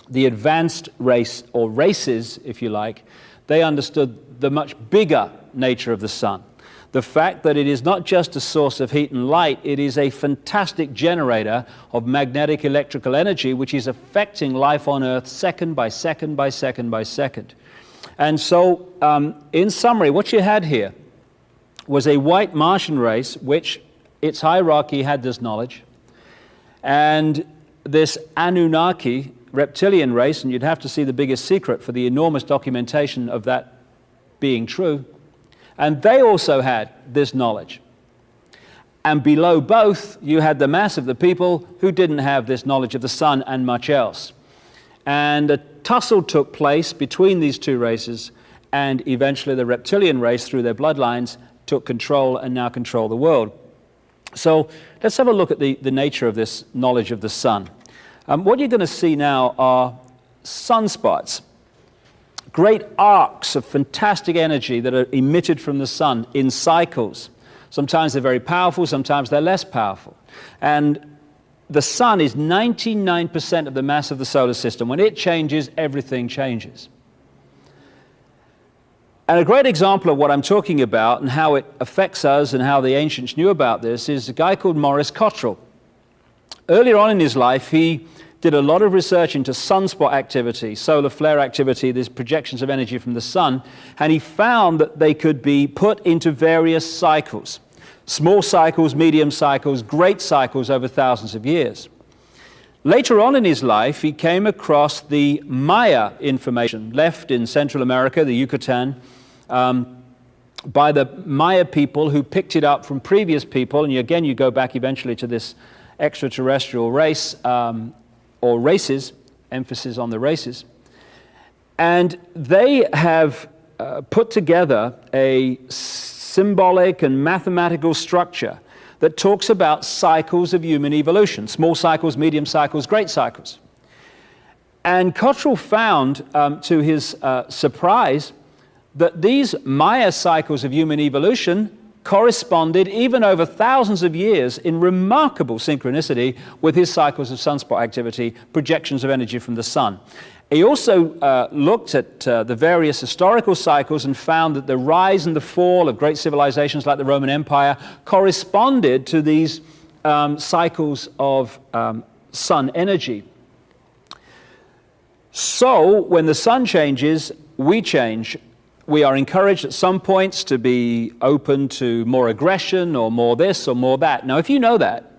Speaker 1: the advanced race, or races, if you like, they understood the much bigger nature of the sun. The fact that it is not just a source of heat and light, it is a fantastic generator of magnetic electrical energy which is affecting life on Earth second by second by second by second. And so, in summary, what you had here was a white Martian race which its hierarchy had this knowledge, and this Anunnaki reptilian race, and you'd have to see The Biggest Secret for the enormous documentation of that being true. And they also had this knowledge. And below both, you had the mass of the people who didn't have this knowledge of the sun and much else. And a tussle took place between these two races, and eventually the reptilian race, through their bloodlines, took control and now control the world. So let's have a look at the nature of this knowledge of the sun. What you're going to see now are sunspots. Great arcs of fantastic energy that are emitted from the sun in cycles. Sometimes they're very powerful, sometimes they're less powerful. And the sun is 99% of the mass of the solar system. When it changes, everything changes. And a great example of what I'm talking about and how it affects us and how the ancients knew about this is a guy called Maurice Cottrell. Earlier on in his life, he did a lot of research into sunspot activity, solar flare activity, these projections of energy from the sun, and he found that they could be put into various cycles. Small cycles, medium cycles, great cycles over thousands of years. Later on in his life, he came across the Maya information left in Central America, the Yucatan, by the Maya people who picked it up from previous people, and again you go back eventually to this extraterrestrial race, or races, emphasis on the races. And they have put together a symbolic and mathematical structure that talks about cycles of human evolution, small cycles, medium cycles, great cycles. And Cottrell found, to his surprise, that these Maya cycles of human evolution corresponded, even over thousands of years, in remarkable synchronicity with his cycles of sunspot activity, projections of energy from the sun. He also looked at the various historical cycles and found that the rise and the fall of great civilizations like the Roman Empire corresponded to these cycles of sun energy. So when the sun changes, we change. We are encouraged at some points to be open to more aggression or more this or more that. Now, if you know that,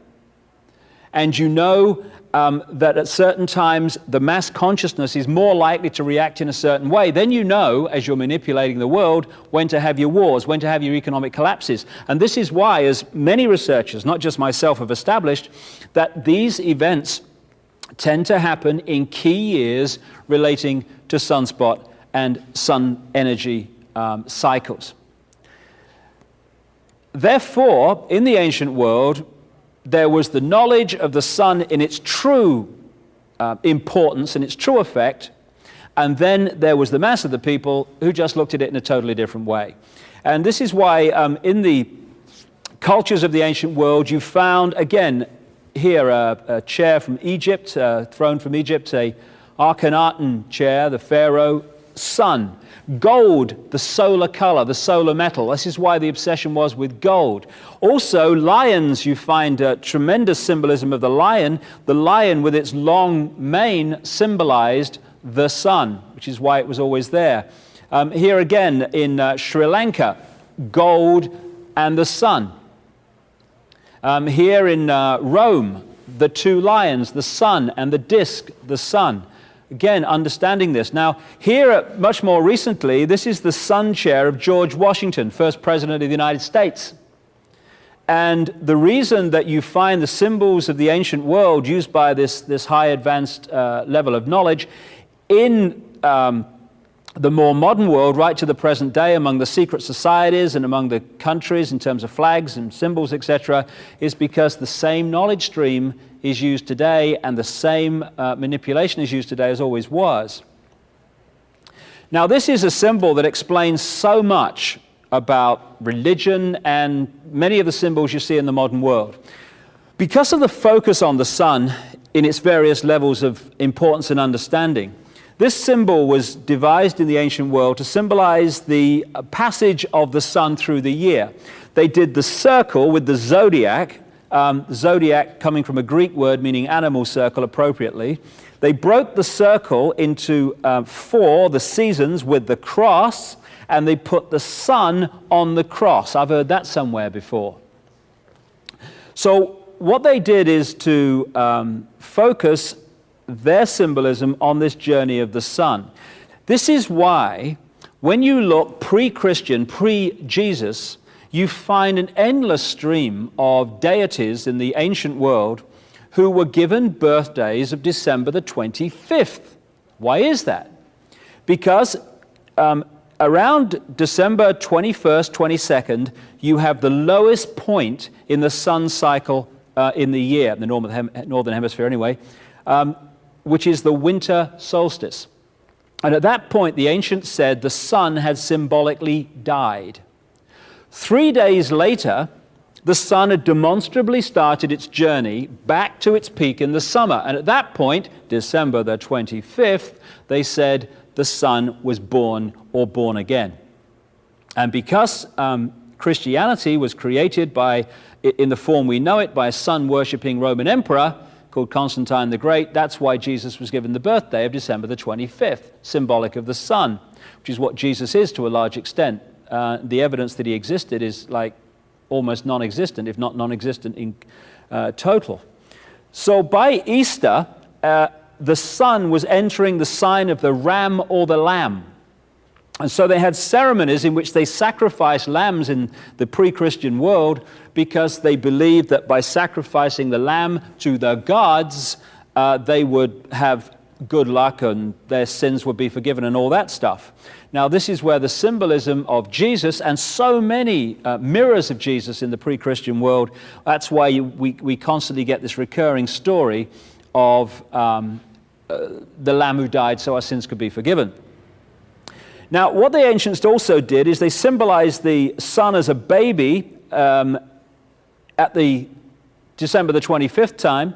Speaker 1: and you know that at certain times the mass consciousness is more likely to react in a certain way, then you know, as you're manipulating the world, when to have your wars, when to have your economic collapses. And this is why, as many researchers, not just myself, have established, that these events tend to happen in key years relating to sunspot and sun energy cycles. Therefore, in the ancient world, there was the knowledge of the sun in its true importance and its true effect, and then there was the mass of the people who just looked at it in a totally different way. And this is why in the cultures of the ancient world, you found, again, here a chair from Egypt, a throne from Egypt, a Akhenaten chair, the pharaoh, sun. Gold, the solar color, the solar metal. This is why the obsession was with gold. Also, lions, you find tremendous symbolism of the lion. The lion with its long mane symbolized the sun, which is why it was always there. Here again in Sri Lanka, gold and the sun. Here in Rome, the two lions, the sun and the disk, the sun. Again, understanding this. Now, here, much more recently, this is the sun chair of George Washington, first president of the United States. And the reason that you find the symbols of the ancient world used by this high advanced level of knowledge in the more modern world, right to the present day, among the secret societies and among the countries in terms of flags and symbols, etc., is because the same knowledge stream is used today and the same manipulation is used today as always was. Now, this is a symbol that explains so much about religion and many of the symbols you see in the modern world. Because of the focus on the sun in its various levels of importance and understanding, this symbol was devised in the ancient world to symbolize the passage of the sun through the year. They did the circle with the zodiac, zodiac coming from a Greek word meaning animal circle appropriately. They broke the circle into 4, the seasons, with the cross, and they put the sun on the cross. I've heard that somewhere before. So what they did is to focus their symbolism on this journey of the sun. This is why when you look pre-Christian, pre-Jesus, you find an endless stream of deities in the ancient world who were given birthdays of December the 25th. Why is that? Because around December 21st, 22nd, you have the lowest point in the sun cycle in the year, in the northern hemisphere anyway, which is the winter solstice. And at that point, the ancients said the sun had symbolically died. 3 days later, the sun had demonstrably started its journey back to its peak in the summer. And at that point, December the 25th, they said the sun was born or born again. And because Christianity was created by, in the form we know it, by a sun-worshipping Roman emperor called Constantine the Great, that's why Jesus was given the birthday of December the 25th, symbolic of the sun, which is what Jesus is to a large extent. The evidence that he existed is like almost non-existent, if not non-existent in total. So by Easter, the sun was entering the sign of the ram or the lamb. And so they had ceremonies in which they sacrificed lambs in the pre-Christian world because they believed that by sacrificing the lamb to the gods, they would have good luck and their sins would be forgiven and all that stuff. Now, this is where the symbolism of Jesus and so many mirrors of Jesus in the pre-Christian world, that's why we constantly get this recurring story of the Lamb who died so our sins could be forgiven. Now, what the ancients also did is they symbolized the Son as a baby at the December the 25th time,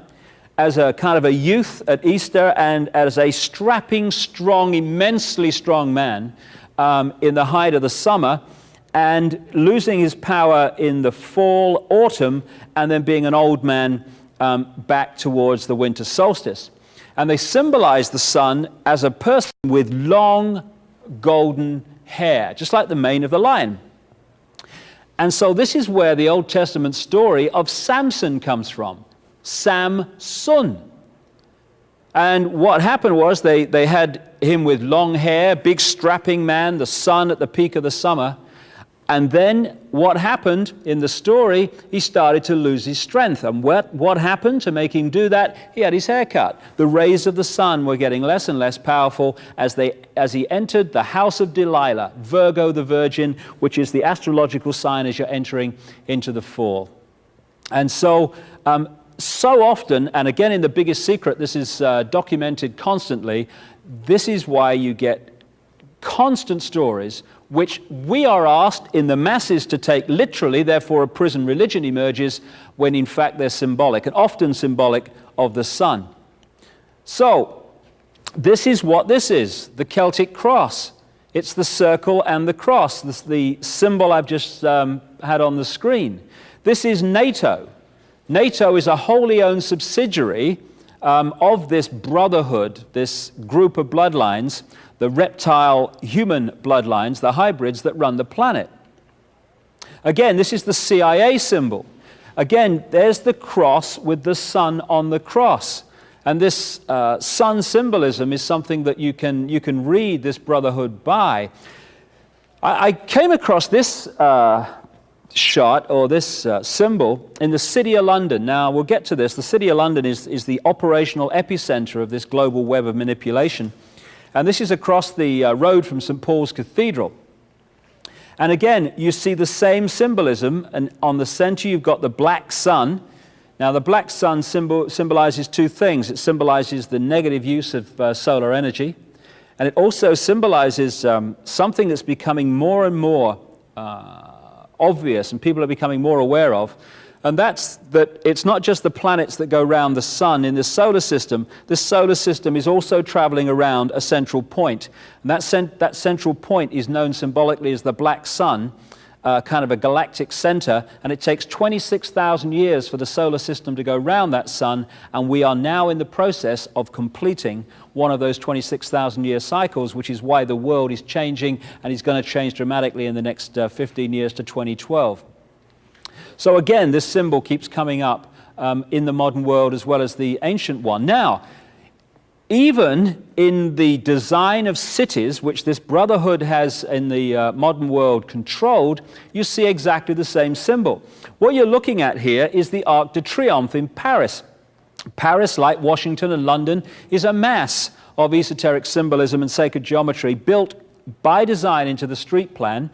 Speaker 1: as a kind of a youth at Easter, and as a strapping, strong, immensely strong man in the height of the summer, and losing his power in the fall, autumn, and then being an old man back towards the winter solstice. And they symbolize the Son as a person with long golden hair, just like the mane of the lion. And so this is where the Old Testament story of Samson comes from. Samson. And what happened was they had him with long hair, big strapping man, the sun at the peak of the summer. And then what happened in the story, he started to lose his strength. And what happened to make him do that? He had his hair cut. The rays of the sun were getting less and less powerful as he entered the house of Delilah, Virgo the Virgin, which is the astrological sign as you're entering into the fall. And so often, and again in The Biggest Secret, this is documented constantly, this is why you get constant stories which we are asked in the masses to take literally, therefore a prison religion emerges, when in fact they're symbolic, and often symbolic of the sun. So, this is what this is, the Celtic cross. It's the circle and the cross, the symbol I've just had on the screen. This is NATO. NATO is a wholly owned subsidiary of this brotherhood, this group of bloodlines, the reptile-human bloodlines, the hybrids that run the planet. Again, this is the CIA symbol. Again, there's the cross with the sun on the cross. And this sun symbolism is something that you can read this brotherhood by. I came across this shot, or this symbol, in the City of London. Now, we'll get to this. The City of London is the operational epicenter of this global web of manipulation. And this is across the road from St. Paul's Cathedral. And again, you see the same symbolism, and on the center you've got the black sun. Now, the black sun symbolizes two things. It symbolizes the negative use of solar energy, and it also symbolizes something that's becoming more and more obvious and people are becoming more aware of, and that's that it's not just the planets that go around the sun in this solar system. This solar system is also traveling around a central point, and that central point is known symbolically as the black sun, kind of a galactic center, and it takes 26,000 years for the solar system to go around that sun, and we are now in the process of completing one of those 26,000 year cycles, which is why the world is changing, and is going to change dramatically in the next 15 years to 2012. So again, this symbol keeps coming up in the modern world as well as the ancient one. Now, even in the design of cities, which this brotherhood has in the modern world controlled, you see exactly the same symbol. What you're looking at here is the Arc de Triomphe in Paris. Paris, like Washington and London, is a mass of esoteric symbolism and sacred geometry built by design into the street plan.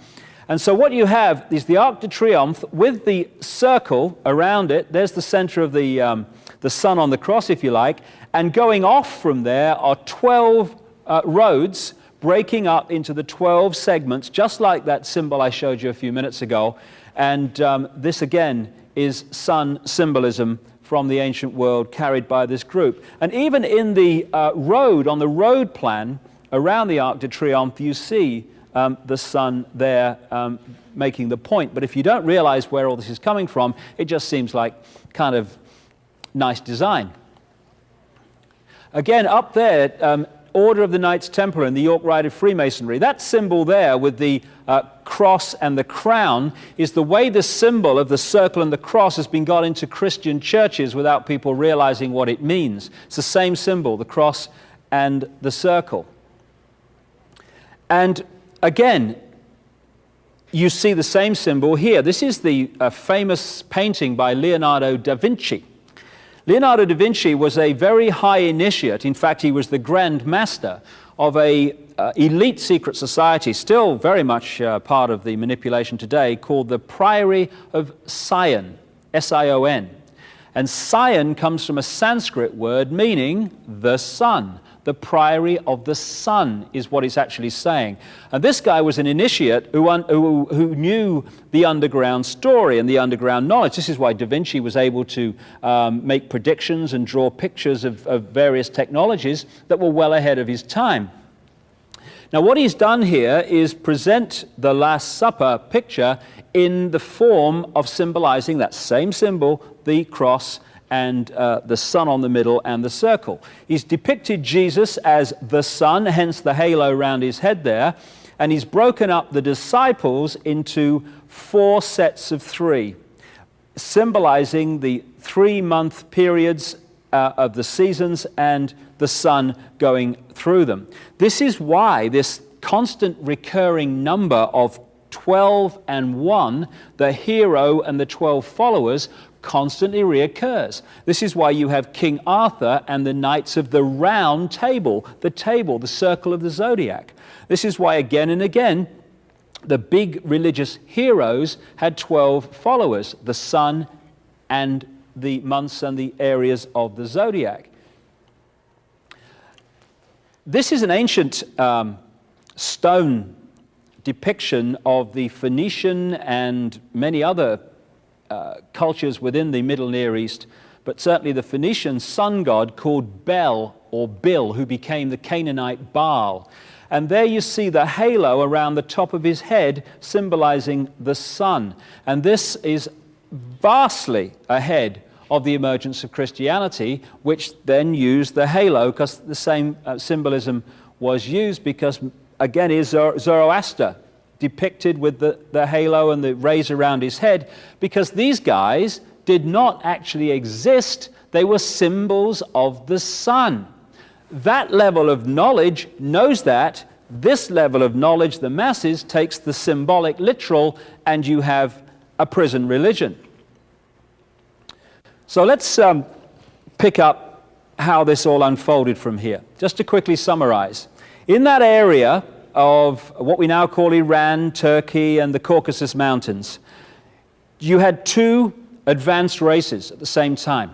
Speaker 1: And so what you have is the Arc de Triomphe with the circle around it. There's the center of the sun on the cross, if you like. And going off from there are 12 roads breaking up into the 12 segments, just like that symbol I showed you a few minutes ago. And this, again, is sun symbolism from the ancient world carried by this group. And even in the road, on the road plan around the Arc de Triomphe, you see the sun there making the point. But if you don't realize where all this is coming from, it just seems like kind of nice design. Again, up there, Order of the Knights Templar in the York Rite of Freemasonry. That symbol there with the cross and the crown is the way the symbol of the circle and the cross has been got into Christian churches without people realizing what it means. It's the same symbol, the cross and the circle. And again, you see the same symbol here. This is the famous painting by Leonardo da Vinci. Leonardo da Vinci was a very high initiate. In fact, he was the Grand Master of a elite secret society, still very much part of the manipulation today, called the Priory of Sion, S-I-O-N. And Sion comes from a Sanskrit word meaning the sun. The Priory of the Sun is what it's actually saying. And this guy was an initiate who knew the underground story and the underground knowledge. This is why Da Vinci was able to make predictions and draw pictures of various technologies that were well ahead of his time. Now, what he's done here is present the Last Supper picture in the form of symbolizing that same symbol, the cross, and the sun on the middle and the circle. He's depicted Jesus as the sun, hence the halo around his head there, and he's broken up the disciples into 4 sets of 3, symbolizing the 3-month periods of the seasons and the sun going through them. This is why this constant recurring number of 12 and 1, the hero and the 12 followers, constantly reoccurs. This is why you have King Arthur and the Knights of the Round Table, the circle of the zodiac. This is why again and again the big religious heroes had 12 followers, the sun and the months and the areas of the zodiac. This is an ancient stone depiction of the Phoenician and many other cultures within the Middle Near East, but certainly the Phoenician sun god called Bel or Bil, who became the Canaanite Baal. And there you see the halo around the top of his head symbolizing the sun. And this is vastly ahead of the emergence of Christianity, which then used the halo, because the same symbolism was used, because again is Zoroaster depicted with the halo and the rays around his head, because these guys did not actually exist. They were symbols of the sun. That level of knowledge knows that. This level of knowledge, the masses, takes the symbolic literal, and you have a prison religion. So let's pick up how this all unfolded from here. Just to quickly summarize. In that area of what we now call Iran, Turkey, and the Caucasus Mountains, you had 2 advanced races at the same time.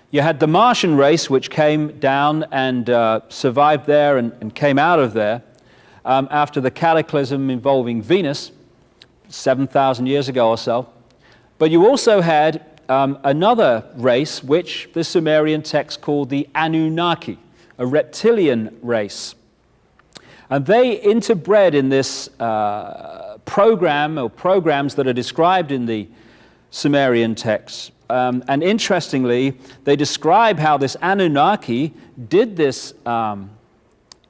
Speaker 1: You had the Martian race, which came down and survived there and came out of there after the cataclysm involving Venus 7,000 years ago or so. But you also had another race, which the Sumerian text called the Anunnaki, a reptilian race. And they interbred in this program or programs that are described in the Sumerian texts. And interestingly, they describe how this Anunnaki did this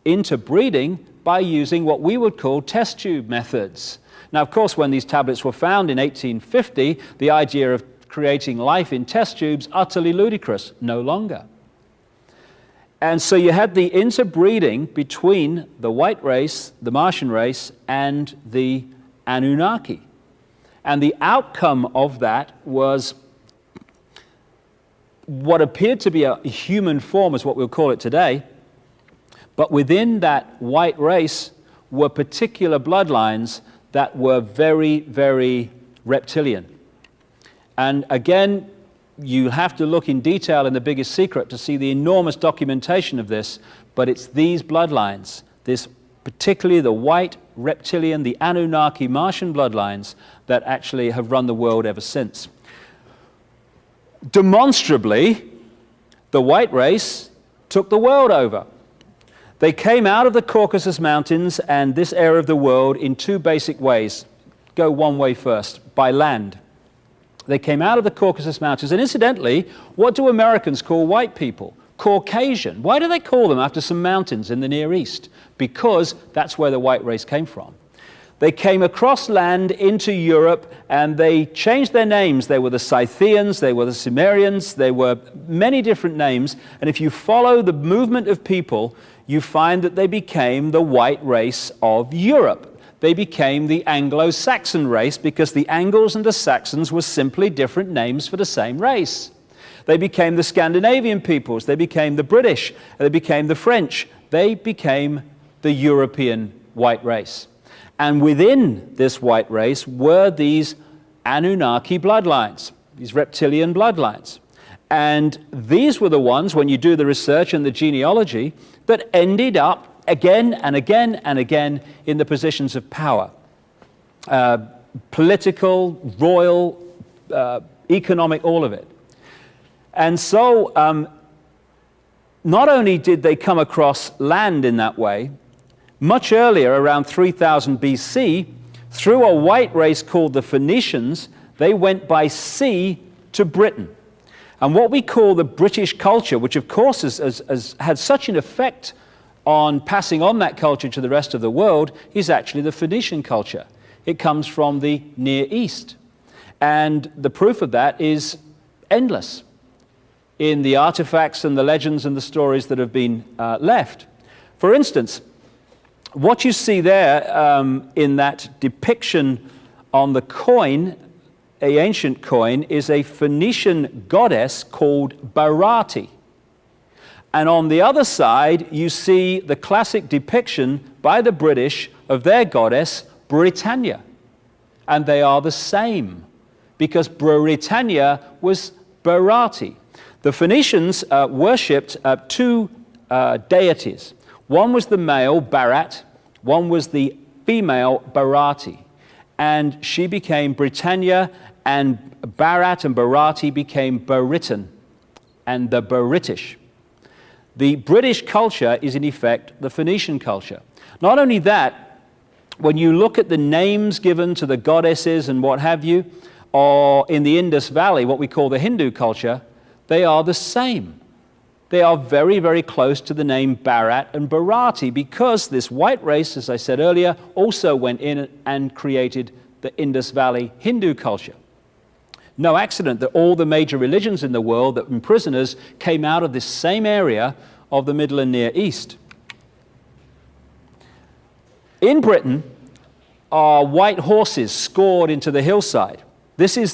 Speaker 1: interbreeding by using what we would call test tube methods. Now, of course, when these tablets were found in 1850, the idea of creating life in test tubes, utterly ludicrous, no longer. And so you had the interbreeding between the white race, the Martian race, and the Anunnaki. And the outcome of that was what appeared to be a human form, is what we'll call it today. But within that white race were particular bloodlines that were very, very reptilian. And again, you have to look in detail in The Biggest Secret to see the enormous documentation of this, but it's these bloodlines, this particularly the white reptilian, the Anunnaki Martian bloodlines, that actually have run the world ever since. Demonstrably, the white race took the world over. They came out of the Caucasus Mountains and this area of the world in 2 basic ways. Go one way first, by land. They came out of the Caucasus Mountains, and incidentally, what do Americans call white people? Caucasian. Why do they call them after some mountains in the Near East? Because that's where the white race came from. They came across land into Europe, and they changed their names. They were the Scythians, they were the Cimmerians, they were many different names, and if you follow the movement of people, you find that they became the white race of Europe. They became the Anglo-Saxon race, because the Angles and the Saxons were simply different names for the same race. They became the Scandinavian peoples. They became the British. They became the French. They became the European white race. And within this white race were these Anunnaki bloodlines, these reptilian bloodlines. And these were the ones, when you do the research and the genealogy, that ended up again and again and again in the positions of power. Political, royal, economic, all of it. And so not only did they come across land in that way, much earlier, around 3000 BC, through a white race called the Phoenicians, they went by sea to Britain. And what we call the British culture, which of course has had such an effect on passing on that culture to the rest of the world, is actually the Phoenician culture. It comes from the Near East. And the proof of that is endless in the artifacts and the legends and the stories that have been left. For instance, what you see there in that depiction on the coin, an ancient coin, is a Phoenician goddess called Barati. And on the other side, you see the classic depiction by the British of their goddess, Britannia. And they are the same, because Britannia was Barati. The Phoenicians worshipped two deities. One was the male, Barat. One was the female, Barati. And she became Britannia, and Barat and Barati became Baritan and the Baritish. The British culture is in effect the Phoenician culture. Not only that, when you look at the names given to the goddesses and what have you, or in the Indus Valley, what we call the Hindu culture, they are the same. They are very, very close to the name Barat and Barati, because this white race, as I said earlier, also went in and created the Indus Valley Hindu culture. No accident that all the major religions in the world that were prisoners came out of this same area of the Middle and Near East. In Britain are white horses scored into the hillside. This is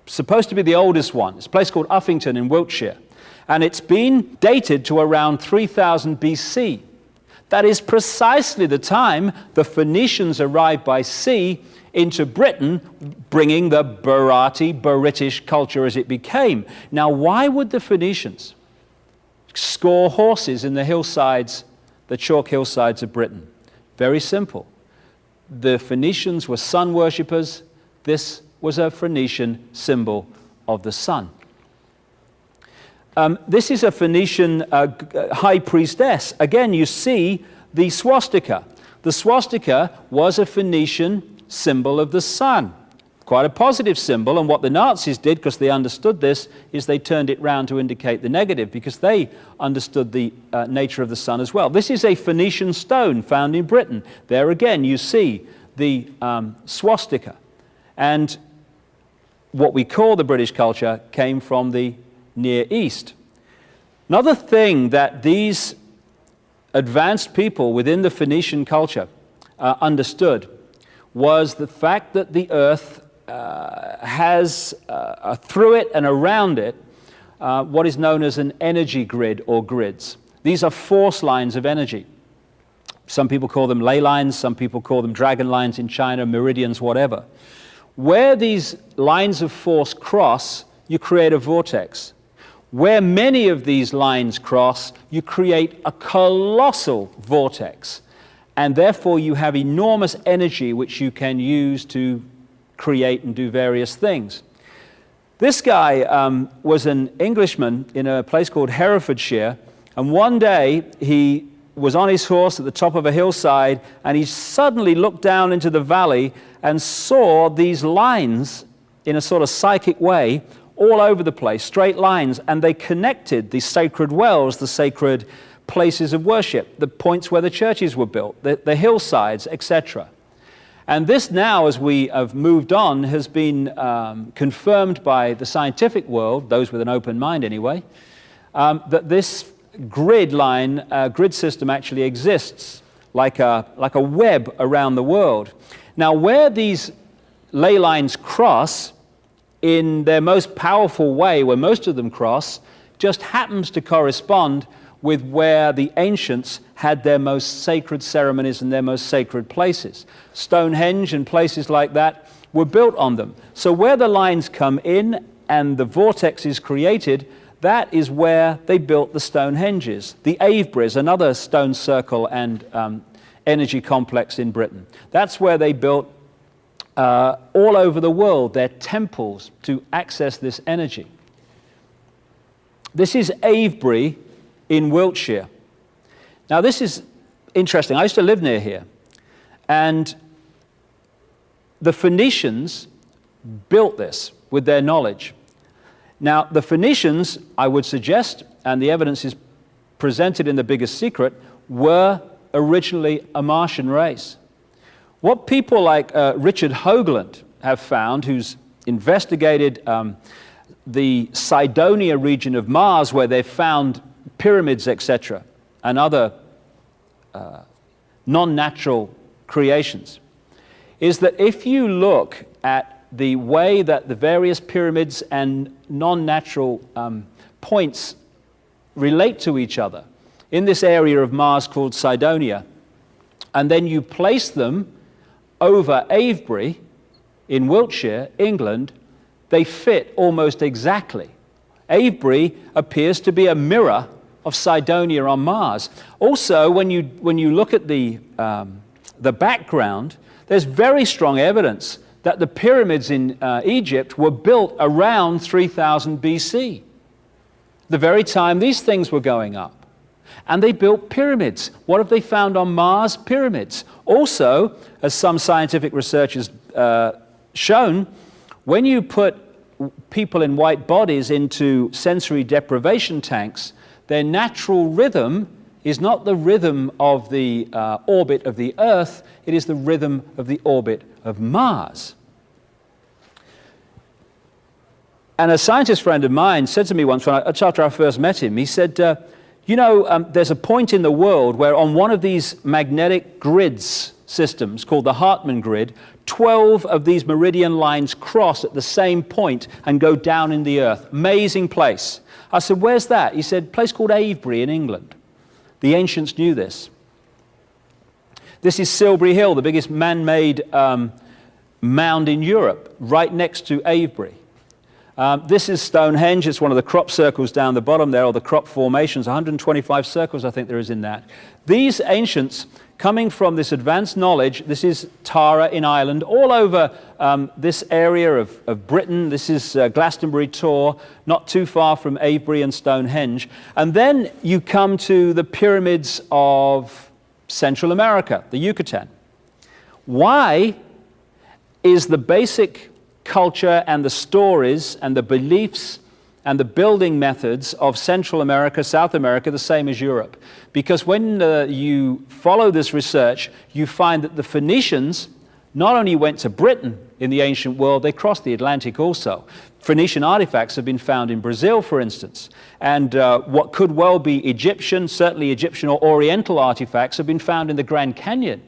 Speaker 1: supposed to be the oldest one. It's a place called Uffington in Wiltshire. And it's been dated to around 3000 BC. That is precisely the time the Phoenicians arrived by sea into Britain, bringing the Barati, Baritish culture as it became. Now, why would the Phoenicians score horses in the hillsides, the chalk hillsides of Britain? Very simple. The Phoenicians were sun worshippers. This was a Phoenician symbol of the sun. This is a Phoenician high priestess. Again, you see the swastika. The swastika was a Phoenician symbol of the sun. Quite a positive symbol, and what the Nazis did, because they understood this, is they turned it round to indicate the negative, because they understood the nature of the sun as well. This is a Phoenician stone found in Britain. There again, you see the swastika. And what we call the British culture came from the Near East. Another thing that these advanced people within the Phoenician culture understood was the fact that the earth has through it and around it what is known as an energy grid or grids. These are force lines of energy. Some people call them ley lines, some people call them dragon lines in China, meridians, whatever. Where these lines of force cross, you create a vortex. Where many of these lines cross, you create a colossal vortex. And therefore you have enormous energy which you can use to create and do various things. This guy was an Englishman in a place called Herefordshire, and one day he was on his horse at the top of a hillside, and he suddenly looked down into the valley and saw these lines in a sort of psychic way all over the place, straight lines, and they connected the sacred wells, the sacred places of worship, the points where the churches were built, the hillsides, etc. And this now, as we have moved on, has been confirmed by the scientific world, those with an open mind anyway, that this grid system actually exists like a web around the world. Now, where these ley lines cross in their most powerful way, where most of them cross, just happens to correspond with where the ancients had their most sacred ceremonies and their most sacred places. Stonehenge and places like that were built on them. So where the lines come in and the vortex is created, that is where they built the Stonehenges. The Aveburys, another stone circle and energy complex in Britain. That's where they built all over the world their temples to access this energy. This is Avebury in Wiltshire. Now this is interesting. I used to live near here, and the Phoenicians built this with their knowledge. Now the Phoenicians, I would suggest, and the evidence is presented in The Biggest Secret, were originally a Martian race. What people like Richard Hoagland have found, who's investigated the Cydonia region of Mars, where they've found pyramids, etc., and other non-natural creations, is that if you look at the way that the various pyramids and non-natural points relate to each other in this area of Mars called Cydonia, and then you place them over Avebury in Wiltshire, England, they fit almost exactly. Avebury appears to be a mirror of Cydonia on Mars. Also, when you look at the background, there's very strong evidence that the pyramids in Egypt were built around 3000 BC, the very time these things were going up. And they built pyramids. What have they found on Mars? Pyramids. Also, as some scientific research has shown, when you put people in white bodies into sensory deprivation tanks, their natural rhythm is not the rhythm of the orbit of the Earth, it is the rhythm of the orbit of Mars. And a scientist friend of mine said to me once, after I first met him, he said, there's a point in the world where on one of these magnetic grids systems called the Hartmann grid, 12 of these meridian lines cross at the same point and go down in the Earth. Amazing place. I said, where's that? He said, a place called Avebury in England. The ancients knew this. This is Silbury Hill, the biggest man-made mound in Europe, right next to Avebury. This is Stonehenge. It's one of the crop circles down the bottom there, or the crop formations, 125 circles I think there is in that. These ancients, coming from this advanced knowledge, this is Tara in Ireland, all over this area of Britain. This is Glastonbury Tor, not too far from Avebury and Stonehenge. And then you come to the pyramids of Central America, the Yucatan. Why is the basic culture and the stories and the beliefs and the building methods of Central America, South America, the same as Europe? Because when you follow this research, you find that the Phoenicians not only went to Britain in the ancient world, they crossed the Atlantic also. Phoenician artifacts have been found in Brazil, for instance, and what could well be Egyptian, certainly Egyptian or Oriental artifacts, have been found in the Grand Canyon.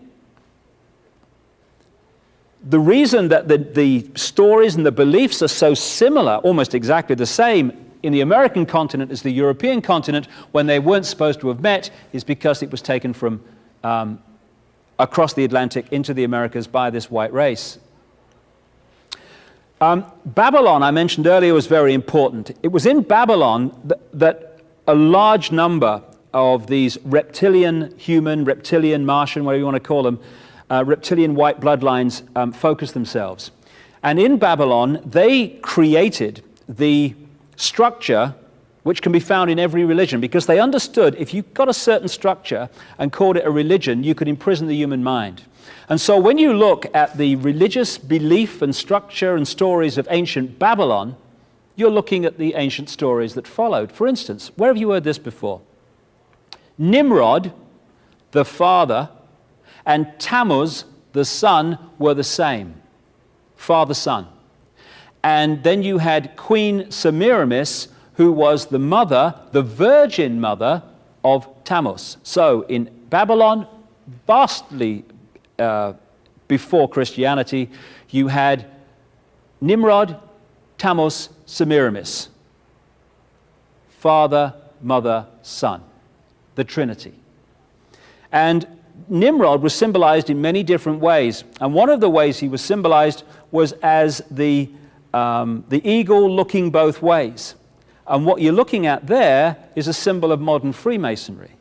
Speaker 1: The reason that the stories and the beliefs are so similar, almost exactly the same, in the American continent as the European continent, when they weren't supposed to have met, is because it was taken from across the Atlantic into the Americas by this white race. Babylon, I mentioned earlier, was very important. It was in Babylon that a large number of these reptilian, human, reptilian, Martian, whatever you want to call them, reptilian white bloodlines focus themselves. And in Babylon, they created the structure which can be found in every religion, because they understood if you got a certain structure and called it a religion, you could imprison the human mind. And so when you look at the religious belief and structure and stories of ancient Babylon, you're looking at the ancient stories that followed. For instance, where have you heard this before? Nimrod, the father, and Tammuz, the son, were the same. Father-son. And then you had Queen Semiramis, who was the mother, the virgin mother of Tammuz. So in Babylon, vastly before Christianity, you had Nimrod, Tammuz, Semiramis. Father, Mother, Son. The Trinity. And Nimrod was symbolized in many different ways. And one of the ways he was symbolized was as the eagle looking both ways. And what you're looking at there is a symbol of modern Freemasonry.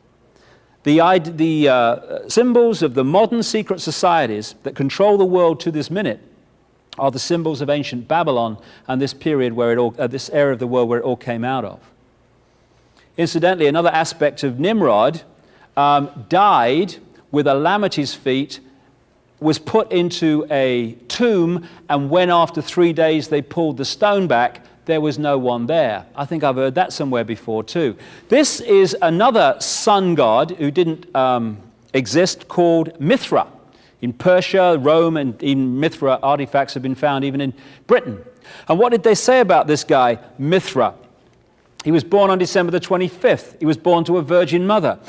Speaker 1: The symbols of the modern secret societies that control the world to this minute are the symbols of ancient Babylon and this period where it all, this area of the world where it all came out of. Incidentally, another aspect of Nimrod died with a lamb at his feet, was put into a tomb, and when after 3 days they pulled the stone back, there was no one there. I think I've heard that somewhere before too. This is another sun god who didn't exist, called Mithra. In Persia, Rome, and in Mithra, artifacts have been found even in Britain. And what did they say about this guy, Mithra? He was born on December the 25th. He was born to a virgin mother.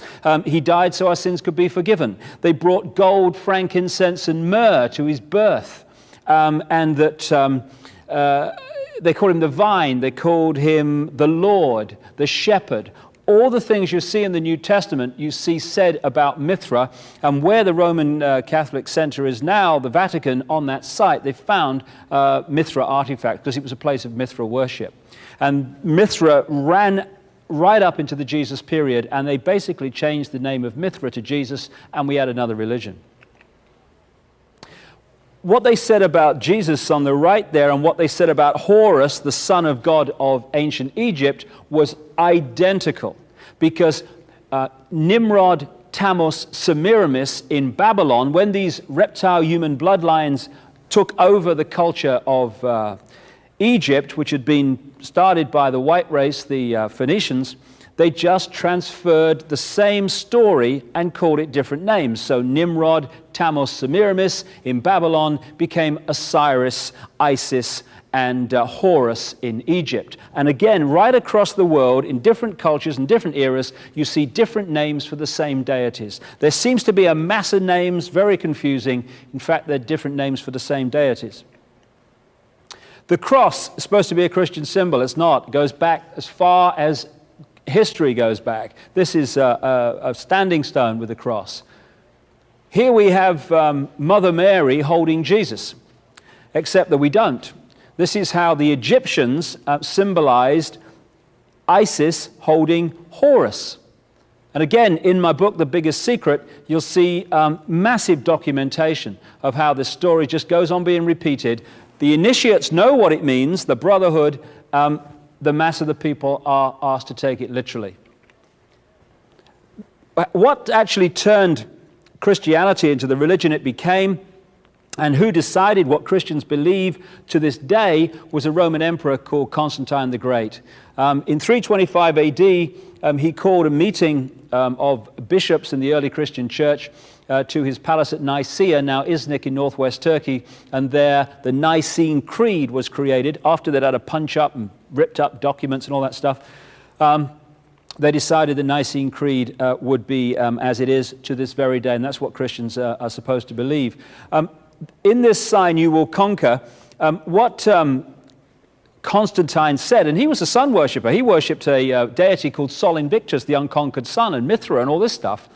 Speaker 1: He died so our sins could be forgiven. They brought gold, frankincense, and myrrh to his birth. And that they called him the vine. They called him the Lord, the shepherd. All the things you see in the New Testament, you see said about Mithra. And where the Roman Catholic Center is now, the Vatican, on that site, they found Mithra artifacts because it was a place of Mithra worship. And Mithra ran right up into the Jesus period, and they basically changed the name of Mithra to Jesus, and we had another religion. What they said about Jesus on the right there and what they said about Horus, the son of God of ancient Egypt, was identical, because Nimrod, Tammuz, Semiramis in Babylon, when these reptile human bloodlines took over the culture of Egypt, which had been started by the white race, the Phoenicians, they just transferred the same story and called it different names. So Nimrod, Tammuz, Semiramis in Babylon became Osiris, Isis, and Horus in Egypt. And again, right across the world, in different cultures and different eras, you see different names for the same deities. There seems to be a mass of names, very confusing. In fact, they're different names for the same deities. The cross is supposed to be a Christian symbol. It's not. It goes back as far as history goes back. This is a standing stone with a cross. Here we have Mother Mary holding Jesus, except that we don't. This is how the Egyptians symbolized Isis holding Horus. And again, in my book, The Biggest Secret, you'll see massive documentation of how this story just goes on being repeated. The initiates know what it means, the brotherhood, the mass of the people are asked to take it literally. What actually turned Christianity into the religion it became, and who decided what Christians believe to this day, was a Roman emperor called Constantine the Great. In 325 AD, he called a meeting of bishops in the early Christian church to his palace at Nicaea, now Iznik in northwest Turkey, and there the Nicene Creed was created. After they'd had a punch up and ripped up documents and all that stuff, they decided the Nicene Creed would be as it is to this very day, and that's what Christians are supposed to believe. In this sign you will conquer, what Constantine said, and he was a sun worshipper. He worshipped a deity called Sol Invictus, the unconquered sun, and Mithra and all this stuff.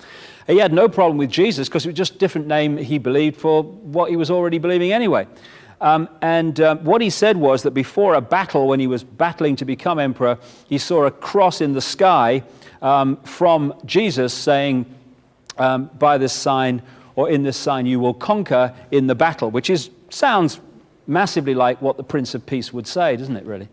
Speaker 1: He had no problem with Jesus because it was just a different name he believed for what he was already believing anyway. What he said was that before a battle, when he was battling to become emperor, he saw a cross in the sky from Jesus saying, by this sign, or in this sign you will conquer in the battle, which sounds massively like what the Prince of Peace would say, doesn't it, really?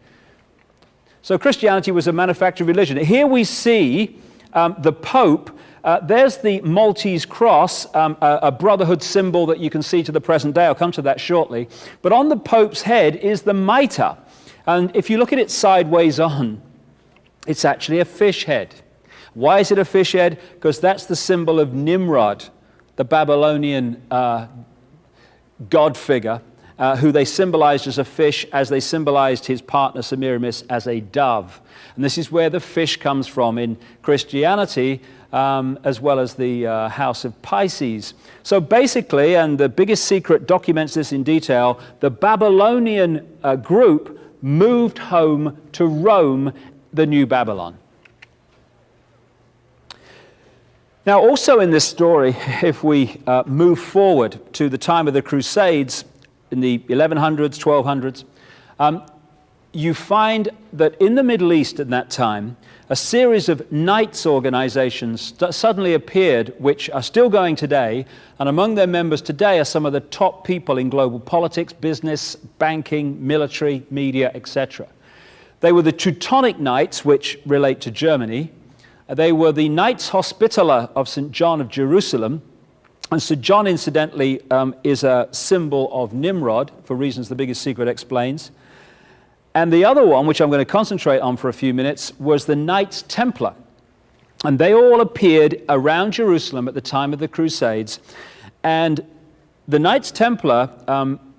Speaker 1: So Christianity was a manufactured religion. Here we see the Pope. There's the Maltese cross, a brotherhood symbol that you can see to the present day. I'll come to that shortly. But on the Pope's head is the mitre. And if you look at it sideways on, it's actually a fish head. Why is it a fish head? Because that's the symbol of Nimrod, the Babylonian god figure, who they symbolized as a fish, as they symbolized his partner Semiramis as a dove. And this is where the fish comes from in Christianity, as well as the House of Pisces. So basically, and The Biggest Secret documents this in detail, the Babylonian group moved home to Rome, the New Babylon. Now, also in this story, if we move forward to the time of the Crusades in the 1100s, 1200s, you find that in the Middle East at that time, a series of knights organizations suddenly appeared, which are still going today, and among their members today are some of the top people in global politics, business, banking, military, media, etc. They were the Teutonic Knights, which relate to Germany. They were the Knights Hospitaller of St. John of Jerusalem, and St. John, incidentally, is a symbol of Nimrod, for reasons the Biggest Secret explains. And the other one, which I'm going to concentrate on for a few minutes, was the Knights Templar. And they all appeared around Jerusalem at the time of the Crusades. And the Knights Templar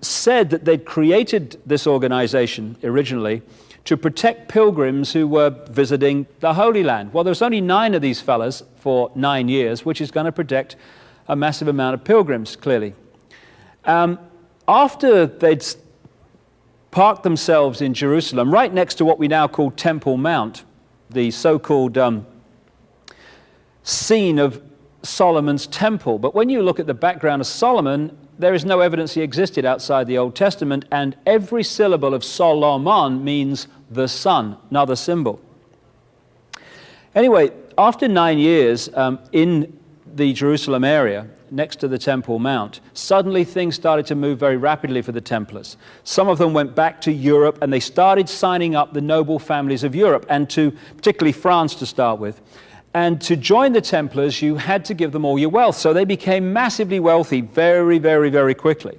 Speaker 1: said that they'd created this organization originally to protect pilgrims who were visiting the Holy Land. Well, there was only 9 of these fellas for 9 years, which is going to protect a massive amount of pilgrims, clearly. After they'd parked themselves in Jerusalem, right next to what we now call Temple Mount, the so-called scene of Solomon's temple. But when you look at the background of Solomon, there is no evidence he existed outside the Old Testament, and every syllable of Solomon means the sun, another symbol. Anyway, after 9 years in the Jerusalem area, next to the Temple Mount, suddenly things started to move very rapidly for the Templars. Some of them went back to Europe, and they started signing up the noble families of Europe, and to particularly France to start with. And to join the Templars, you had to give them all your wealth. So they became massively wealthy very, very, very quickly.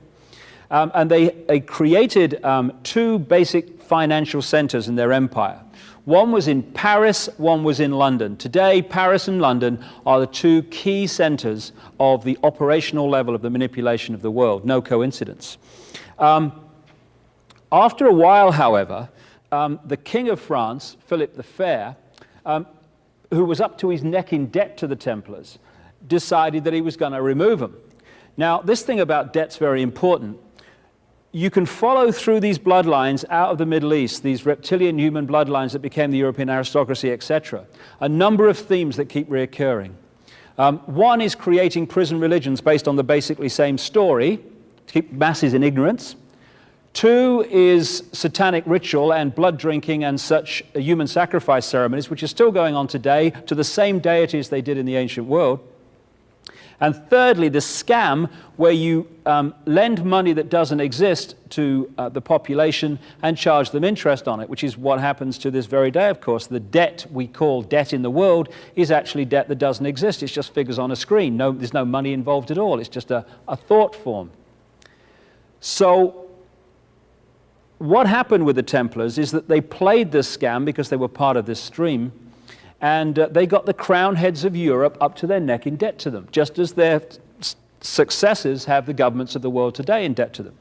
Speaker 1: And they created 2 basic financial centers in their empire. One was in Paris, one was in London. Today, Paris and London are the 2 key centers of the operational level of the manipulation of the world. No coincidence. After a while, however, the King of France, Philip the Fair, who was up to his neck in debt to the Templars, decided that he was going to remove them. Now, this thing about debt's very important. You can follow through these bloodlines out of the Middle East, these reptilian human bloodlines that became the European aristocracy, etc. A number of themes that keep reoccurring. One is creating prison religions based on the basically same story, to keep masses in ignorance. 2 is satanic ritual and blood drinking and such human sacrifice ceremonies, which are still going on today to the same deities they did in the ancient world. And thirdly, the scam, where you lend money that doesn't exist to the population and charge them interest on it, which is what happens to this very day, of course. The debt we call debt in the world is actually debt that doesn't exist. It's just figures on a screen. There's no money involved at all. It's just a thought form. So what happened with the Templars is that they played this scam because they were part of this stream, and they got the crown heads of Europe up to their neck in debt to them, just as their successors have the governments of the world today in debt to them.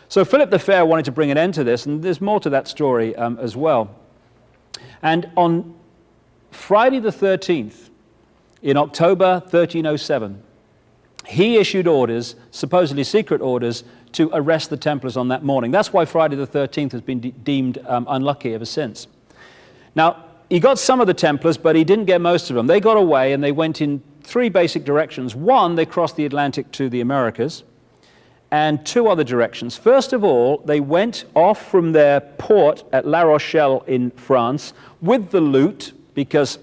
Speaker 1: So Philip the Fair wanted to bring an end to this, and there's more to that story as well. And on Friday the 13th, in October 1307, he issued orders, supposedly secret orders, to arrest the Templars on that morning. That's why Friday the 13th has been deemed unlucky ever since. Now, he got some of the Templars, but he didn't get most of them. They got away, and they went in 3 basic directions. One, they crossed the Atlantic to the Americas, and 2 other directions. First of all, they went off from their port at La Rochelle in France with the loot, because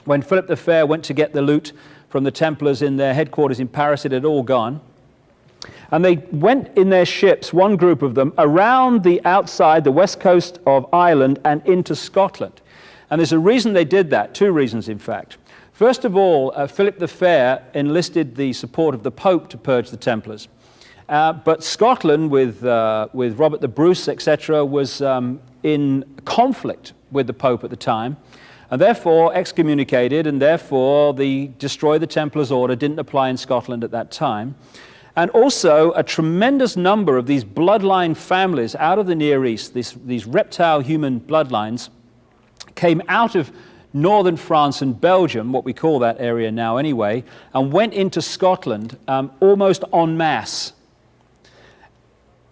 Speaker 1: when Philip the Fair went to get the loot from the Templars in their headquarters in Paris, it had all gone. And they went in their ships, one group of them, around the outside, the west coast of Ireland and into Scotland. And there's a reason they did that, 2 reasons in fact. First of all, Philip the Fair enlisted the support of the Pope to purge the Templars. But Scotland, with Robert the Bruce, etc., was in conflict with the Pope at the time, and therefore excommunicated, and therefore the Destroy the Templars order didn't apply in Scotland at that time. And also, a tremendous number of these bloodline families out of the Near East, these reptile human bloodlines, came out of northern France and Belgium, what we call that area now anyway, and went into Scotland almost en masse.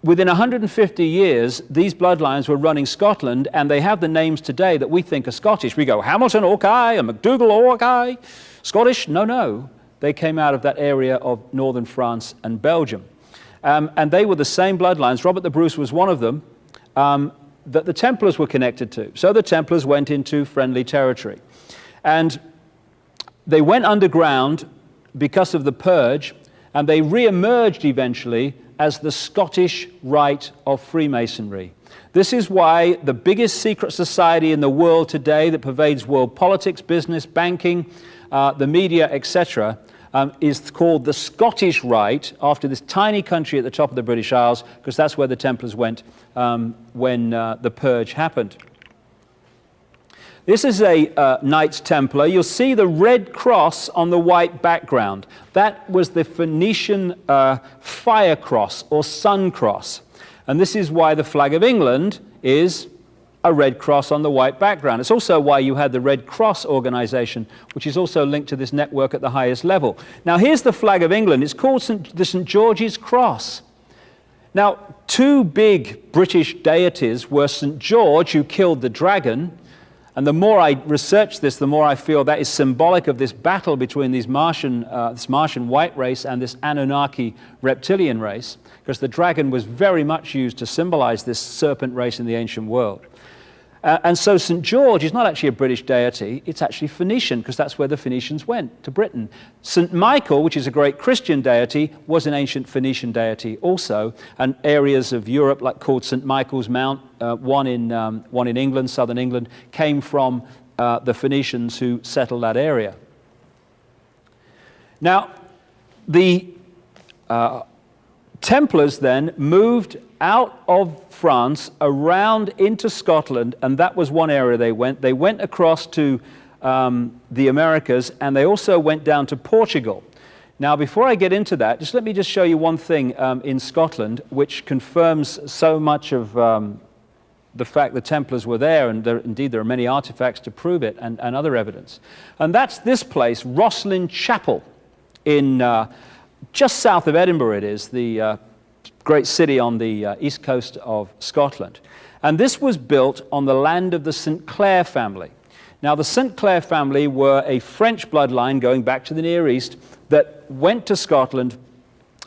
Speaker 1: within 150 years, these bloodlines were running Scotland, and they have the names today that we think are Scottish. We go, Hamilton, Orkney, and MacDougall, Orkney. Scottish? No, no. They came out of that area of northern France and Belgium. And they were the same bloodlines. Robert the Bruce was one of them that the Templars were connected to. So the Templars went into friendly territory. And they went underground because of the purge, and they re-emerged eventually as the Scottish Rite of Freemasonry. This is why the biggest secret society in the world today that pervades world politics, business, banking, the media, etc., is called the Scottish Rite, after this tiny country at the top of the British Isles, because that's where the Templars went when the purge happened. This is a Knights Templar. You'll see the red cross on the white background. That was the Phoenician fire cross or sun cross. And this is why the flag of England is a red cross on the white background. It's also why you had the Red Cross organization, which is also linked to this network at the highest level. Now, here's the flag of England. It's called the St. George's Cross. Now, two big British deities were St. George, who killed the dragon, and the more I research this, the more I feel that is symbolic of this battle between this Martian white race and this Anunnaki reptilian race, because the dragon was very much used to symbolize this serpent race in the ancient world. And so St. George is not actually a British deity, it's actually Phoenician, because that's where the Phoenicians went, to Britain. St. Michael, which is a great Christian deity, was an ancient Phoenician deity also, and areas of Europe, like called St. Michael's Mount, one in England, southern England, came from the Phoenicians who settled that area. Now, the Templars then moved out of France around into Scotland, and that was one area they went. They went across to the Americas, and they also went down to Portugal. Now, before I get into that, let me show you one thing in Scotland, which confirms so much of the fact the Templars were there, and indeed there are many artifacts to prove it, and other evidence. And that's this place, Rosslyn Chapel, in just south of Edinburgh. It is the great city on the east coast of Scotland. And this was built on the land of the St. Clair family. Now, the St. Clair family were a French bloodline going back to the Near East that went to Scotland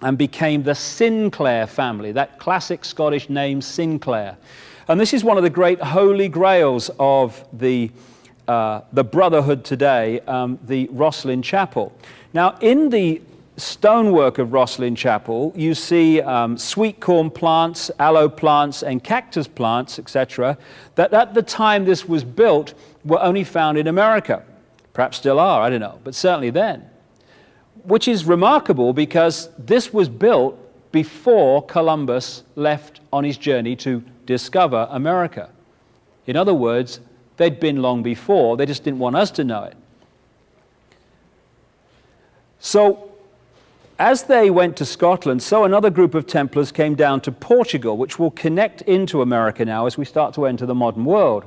Speaker 1: and became the Sinclair family, that classic Scottish name, Sinclair. And this is one of the great holy grails of the brotherhood today, the Rosslyn Chapel. Now, in the stonework of Rosslyn Chapel, you see sweet corn plants, aloe plants, and cactus plants, etc., that at the time this was built were only found in America. Perhaps still are, I don't know, but certainly then. Which is remarkable because this was built before Columbus left on his journey to discover America. In other words, they'd been long before, they just didn't want us to know it. So, as they went to Scotland, so another group of Templars came down to Portugal, which will connect into America now as we start to enter the modern world.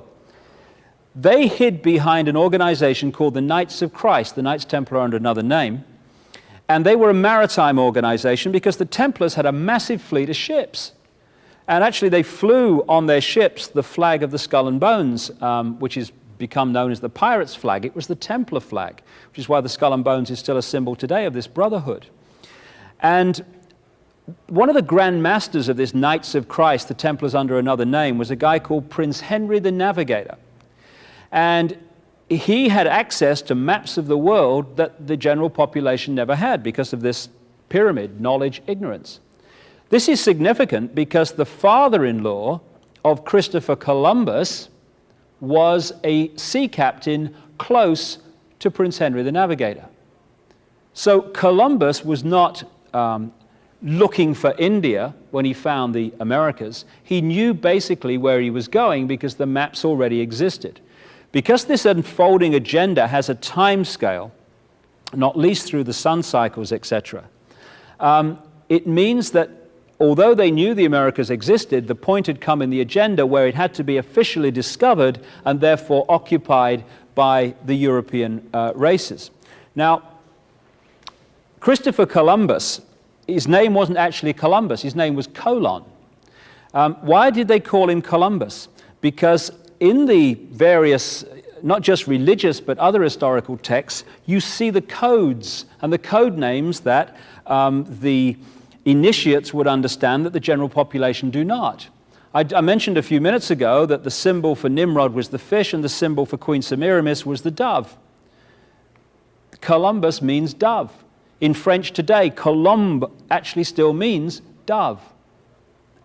Speaker 1: They hid behind an organization called the Knights of Christ, the Knights Templar under another name, and they were a maritime organization because the Templars had a massive fleet of ships. And actually they flew on their ships the flag of the Skull and Bones, which has become known as the pirate's flag. It was the Templar flag, which is why the Skull and Bones is still a symbol today of this brotherhood. And one of the Grand Masters of this Knights of Christ, the Templars under another name, was a guy called Prince Henry the Navigator. And he had access to maps of the world that the general population never had because of this pyramid, knowledge, ignorance. This is significant because the father-in-law of Christopher Columbus was a sea captain close to Prince Henry the Navigator. So Columbus was not looking for India when he found the Americas. He knew basically where he was going because the maps already existed. Because this unfolding agenda has a time scale, not least through the sun cycles, etc., it means that although they knew the Americas existed, the point had come in the agenda where it had to be officially discovered and therefore occupied by the European races. Now, Christopher Columbus, his name wasn't actually Columbus, his name was Colon. Why did they call him Columbus? Because in the various, not just religious, but other historical texts, you see the codes and the code names that the initiates would understand that the general population do not. I mentioned a few minutes ago that the symbol for Nimrod was the fish and the symbol for Queen Semiramis was the dove. Columbus means dove. In French today, colombe actually still means dove.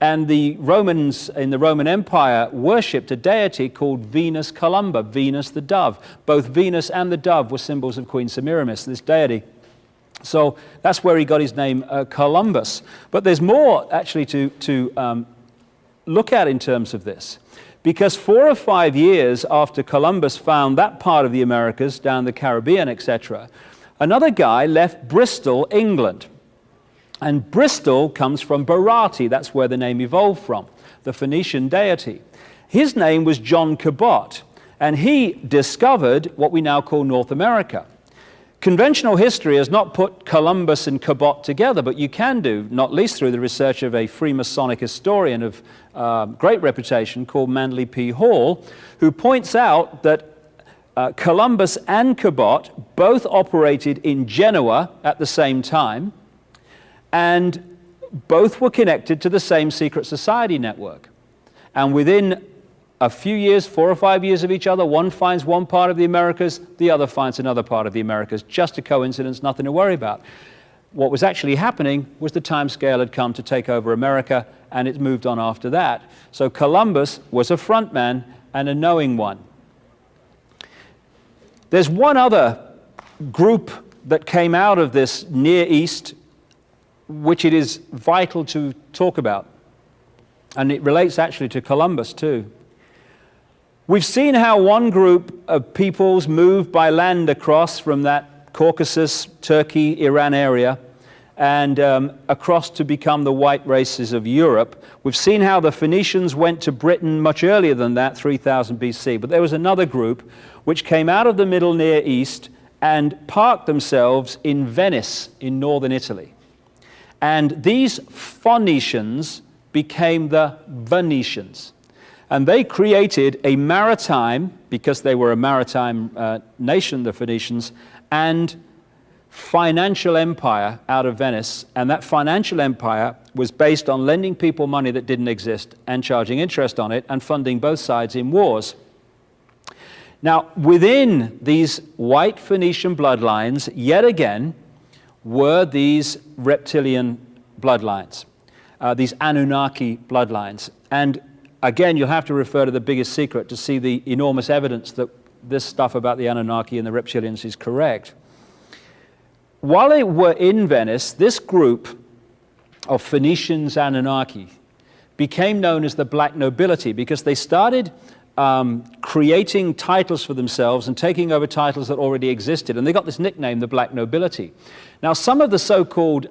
Speaker 1: And the Romans in the Roman Empire worshipped a deity called Venus Columba, Venus the dove. Both Venus and the dove were symbols of Queen Semiramis, this deity. So that's where he got his name, Columbus. But there's more actually to look at in terms of this. Because 4 or 5 years after Columbus found that part of the Americas, down the Caribbean, etc., another guy left Bristol, England. And Bristol comes from Barati, that's where the name evolved from, the Phoenician deity. His name was John Cabot, and he discovered what we now call North America. Conventional history has not put Columbus and Cabot together, but you can do, not least through the research of a Freemasonic historian of great reputation called Manly P. Hall, who points out that Columbus and Cabot both operated in Genoa at the same time, and both were connected to the same secret society network. And within a few years, 4 or 5 years of each other, one finds one part of the Americas, the other finds another part of the Americas. Just a coincidence, nothing to worry about. What was actually happening was the time scale had come to take over America, and it moved on after that. So Columbus was a front man and a knowing one. There's one other group that came out of this Near East which it is vital to talk about, and it relates actually to Columbus too. We've seen how one group of peoples moved by land across from that Caucasus, Turkey, Iran area, and across to become the white races of Europe. We've seen how the Phoenicians went to Britain much earlier than that, 3000 BC, but there was another group which came out of the Middle Near East and parked themselves in Venice in northern Italy. And these Phoenicians became the Venetians. And they created a maritime, because they were a maritime nation, the Phoenicians, and financial empire out of Venice. And that financial empire was based on lending people money that didn't exist and charging interest on it and funding both sides in wars. Now, within these white Phoenician bloodlines, yet again, were these reptilian bloodlines, these Anunnaki bloodlines. And again, you'll have to refer to The Biggest Secret to see the enormous evidence that this stuff about the Anunnaki and the reptilians is correct. While they were in Venice, this group of Phoenicians Anunnaki became known as the Black Nobility because they started creating titles for themselves and taking over titles that already existed. And they got this nickname, the Black Nobility. Now, some of the so-called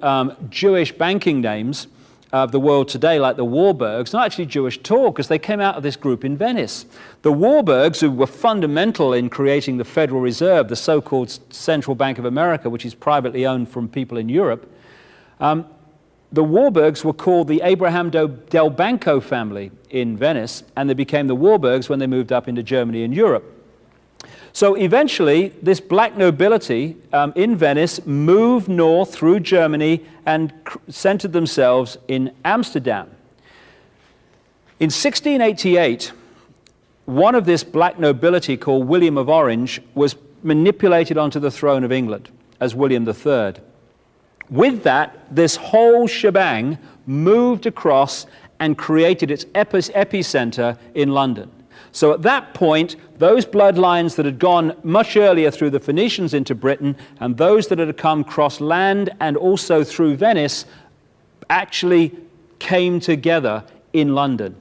Speaker 1: Jewish banking names of the world today, like the Warburgs, not actually Jewish at all, because they came out of this group in Venice. The Warburgs, who were fundamental in creating the Federal Reserve, the so-called Central Bank of America, which is privately owned from people in Europe, the Warburgs were called the Abraham del Banco family in Venice, and they became the Warburgs when they moved up into Germany and Europe. So eventually, this black nobility in Venice moved north through Germany and centered themselves in Amsterdam. In 1688, one of this black nobility called William of Orange was manipulated onto the throne of England as William III. With that, this whole shebang moved across and created its epicenter in London. So at that point, those bloodlines that had gone much earlier through the Phoenicians into Britain and those that had come cross land and also through Venice actually came together in London.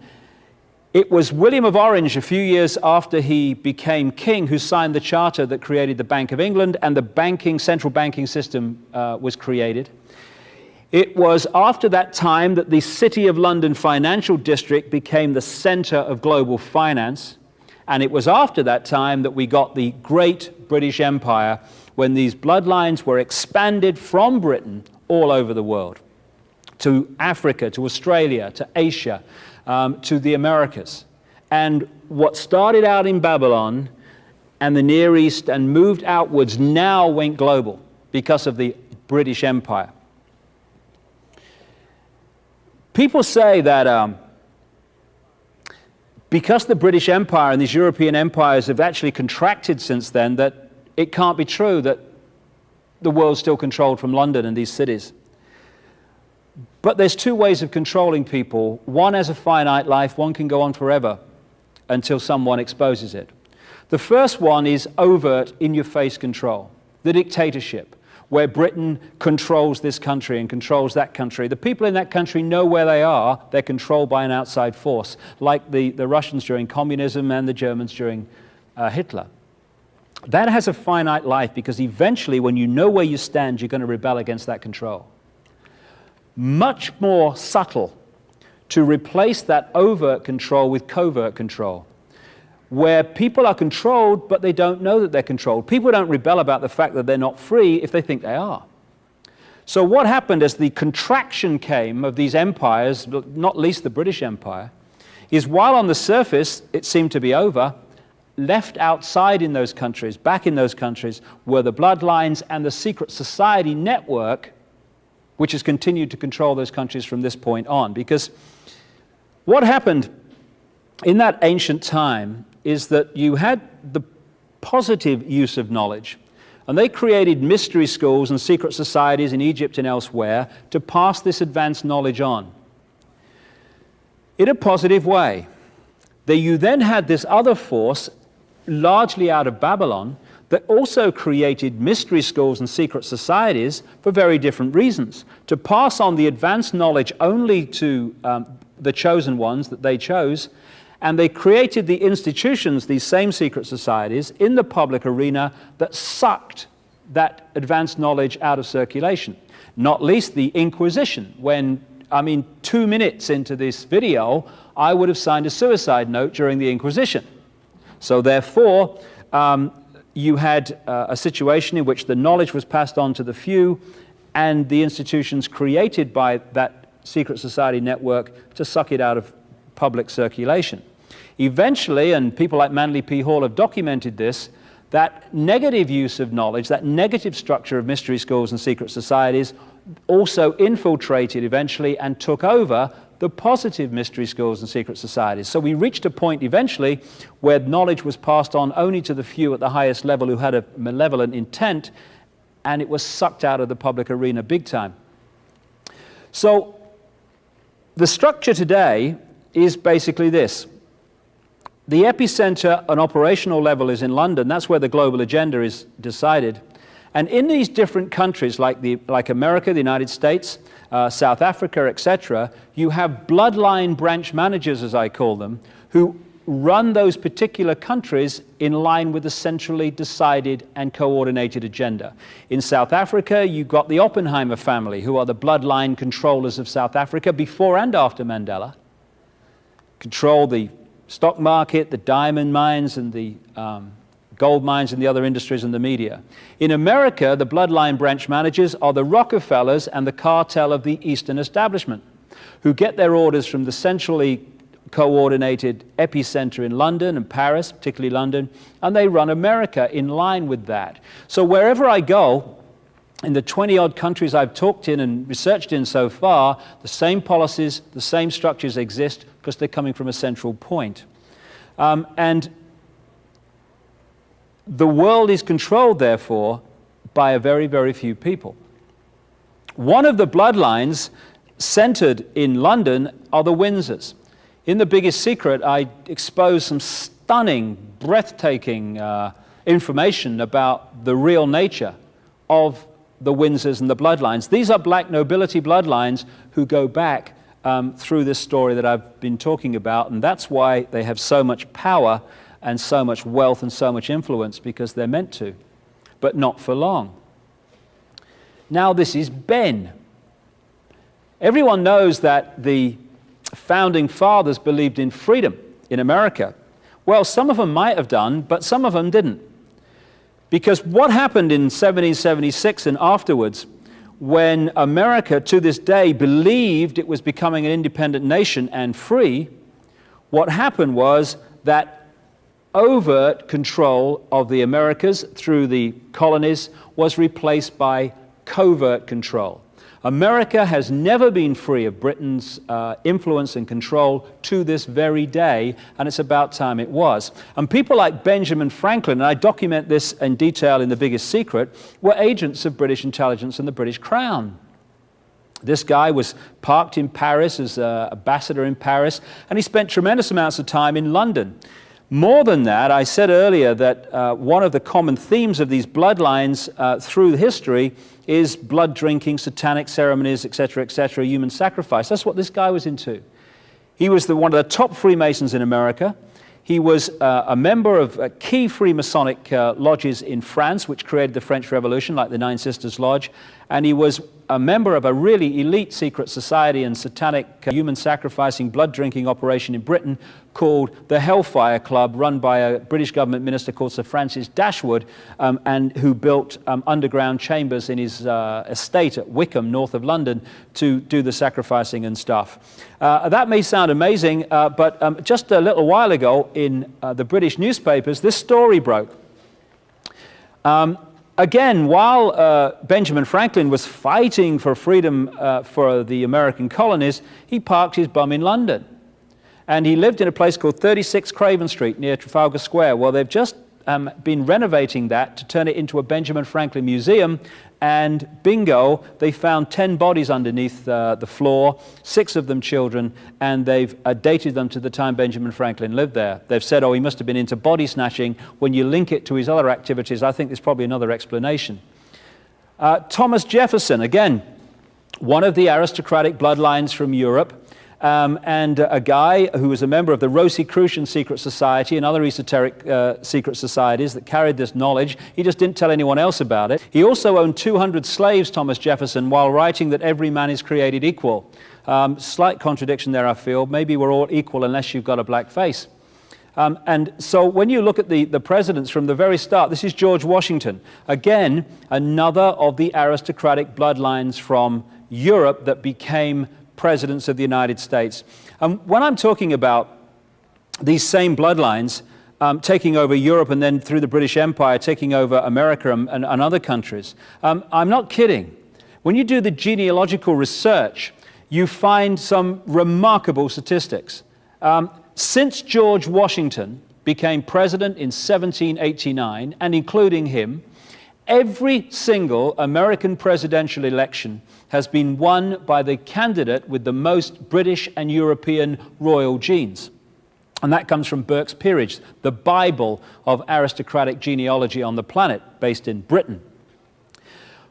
Speaker 1: It was William of Orange, a few years after he became king, who signed the charter that created the Bank of England, and the central banking system was created. It was after that time that the City of London financial district became the center of global finance. And it was after that time that we got the great British Empire, when these bloodlines were expanded from Britain all over the world, to Africa, to Australia, to Asia, to the Americas. And what started out in Babylon and the Near East and moved outwards now went global because of the British Empire. People say that because the British Empire and these European empires have actually contracted since then, that it can't be true that the world's still controlled from London and these cities. But there's two ways of controlling people. One has a finite life, one can go on forever until someone exposes it. The first one is overt, in-your-face control, the dictatorship, where Britain controls this country and controls that country. The people in that country know where they are. They're controlled by an outside force, like the Russians during communism and the Germans during Hitler. That has a finite life because eventually, when you know where you stand, you're going to rebel against that control. Much more subtle to replace that overt control with covert control, where people are controlled, but they don't know that they're controlled. People don't rebel about the fact that they're not free if they think they are. So what happened as the contraction came of these empires, not least the British Empire, is while on the surface it seemed to be over, left outside in those countries, back in those countries, were the bloodlines and the secret society network, which has continued to control those countries from this point on. Because what happened in that ancient time is that you had the positive use of knowledge, and they created mystery schools and secret societies in Egypt and elsewhere to pass this advanced knowledge on in a positive way. You then had this other force, largely out of Babylon, that also created mystery schools and secret societies for very different reasons, to pass on the advanced knowledge only to the chosen ones that they chose. And they created the institutions, these same secret societies, in the public arena that sucked that advanced knowledge out of circulation. Not least the Inquisition, when, 2 minutes into this video, I would have signed a suicide note during the Inquisition. So therefore, you had a situation in which the knowledge was passed on to the few, and the institutions created by that secret society network to suck it out of public circulation. Eventually, and people like Manly P. Hall have documented this, that negative use of knowledge, that negative structure of mystery schools and secret societies also infiltrated eventually and took over the positive mystery schools and secret societies. So we reached a point eventually where knowledge was passed on only to the few at the highest level who had a malevolent intent, and it was sucked out of the public arena big time. So the structure today is basically this. The epicenter on operational level is in London. That's where the global agenda is decided. And in these different countries, like America, the United States, South Africa, etc., you have bloodline branch managers, as I call them, who run those particular countries in line with a centrally decided and coordinated agenda. In South Africa, you've got the Oppenheimer family, who are the bloodline controllers of South Africa before and after Mandela, control the stock market, the diamond mines, and the gold mines and the other industries and the media. In America, the bloodline branch managers are the Rockefellers and the cartel of the Eastern establishment, who get their orders from the centrally coordinated epicenter in London and Paris, particularly London, and they run America in line with that. So wherever I go, in the 20-odd countries I've talked in and researched in so far, the same policies, the same structures exist because they're coming from a central point. And the world is controlled, therefore, by a very, very few people. One of the bloodlines centered in London are the Windsors. In The Biggest Secret, I expose some stunning, breathtaking information about the real nature of the Windsors and the bloodlines. These are black nobility bloodlines who go back through this story that I've been talking about, and that's why they have so much power and so much wealth and so much influence, because they're meant to, but not for long. Now this is Ben. Everyone knows that the founding fathers believed in freedom in America. Well, some of them might have done, but some of them didn't. Because what happened in 1776 and afterwards when America, to this day, believed it was becoming an independent nation and free, what happened was that overt control of the Americas through the colonies was replaced by covert control. America has never been free of Britain's influence and control to this very day, and it's about time it was. And people like Benjamin Franklin, and I document this in detail in The Biggest Secret, were agents of British intelligence and the British Crown. This guy was parked in Paris as an ambassador in Paris, and he spent tremendous amounts of time in London. More than that, I said earlier that one of the common themes of these bloodlines through history is blood drinking, satanic ceremonies, etc., human sacrifice. That's what this guy was into. He was one of the top Freemasons in America. He was a member of key Freemasonic lodges in France, which created the French Revolution, like the Nine Sisters Lodge. And he was a member of a really elite secret society and satanic human sacrificing, blood drinking operation in Britain called the Hellfire Club, run by a British government minister called Sir Francis Dashwood, and who built underground chambers in his estate at Wickham, north of London, to do the sacrificing and stuff. That may sound amazing, but just a little while ago in the British newspapers, this story broke. Again, while Benjamin Franklin was fighting for freedom for the American colonies, he parked his bum in London. And he lived in a place called 36 Craven Street near Trafalgar Square. Well, they've just been renovating that to turn it into a Benjamin Franklin museum. And bingo, they found 10 bodies underneath the floor, 6 of them children, and they've dated them to the time Benjamin Franklin lived there. They've said, oh, he must have been into body snatching. When you link it to his other activities, I think there's probably another explanation. Thomas Jefferson, again, one of the aristocratic bloodlines from Europe, and a guy who was a member of the Rosicrucian secret society and other esoteric secret societies that carried this knowledge. He just didn't tell anyone else about it. He also owned 200 slaves, Thomas Jefferson, while writing that every man is created equal. Slight contradiction there, I feel. Maybe we're all equal unless you've got a black face. And so when you look at the presidents from the very start, this is George Washington. Again, another of the aristocratic bloodlines from Europe that became presidents of the United States. When I'm talking about these same bloodlines taking over Europe and then through the British Empire taking over America and other countries, I'm not kidding. When you do the genealogical research, you find some remarkable statistics. Since George Washington became president in 1789, and including him, every single American presidential election has been won by the candidate with the most British and European royal genes. And that comes from Burke's Peerage, the Bible of aristocratic genealogy on the planet, based in Britain.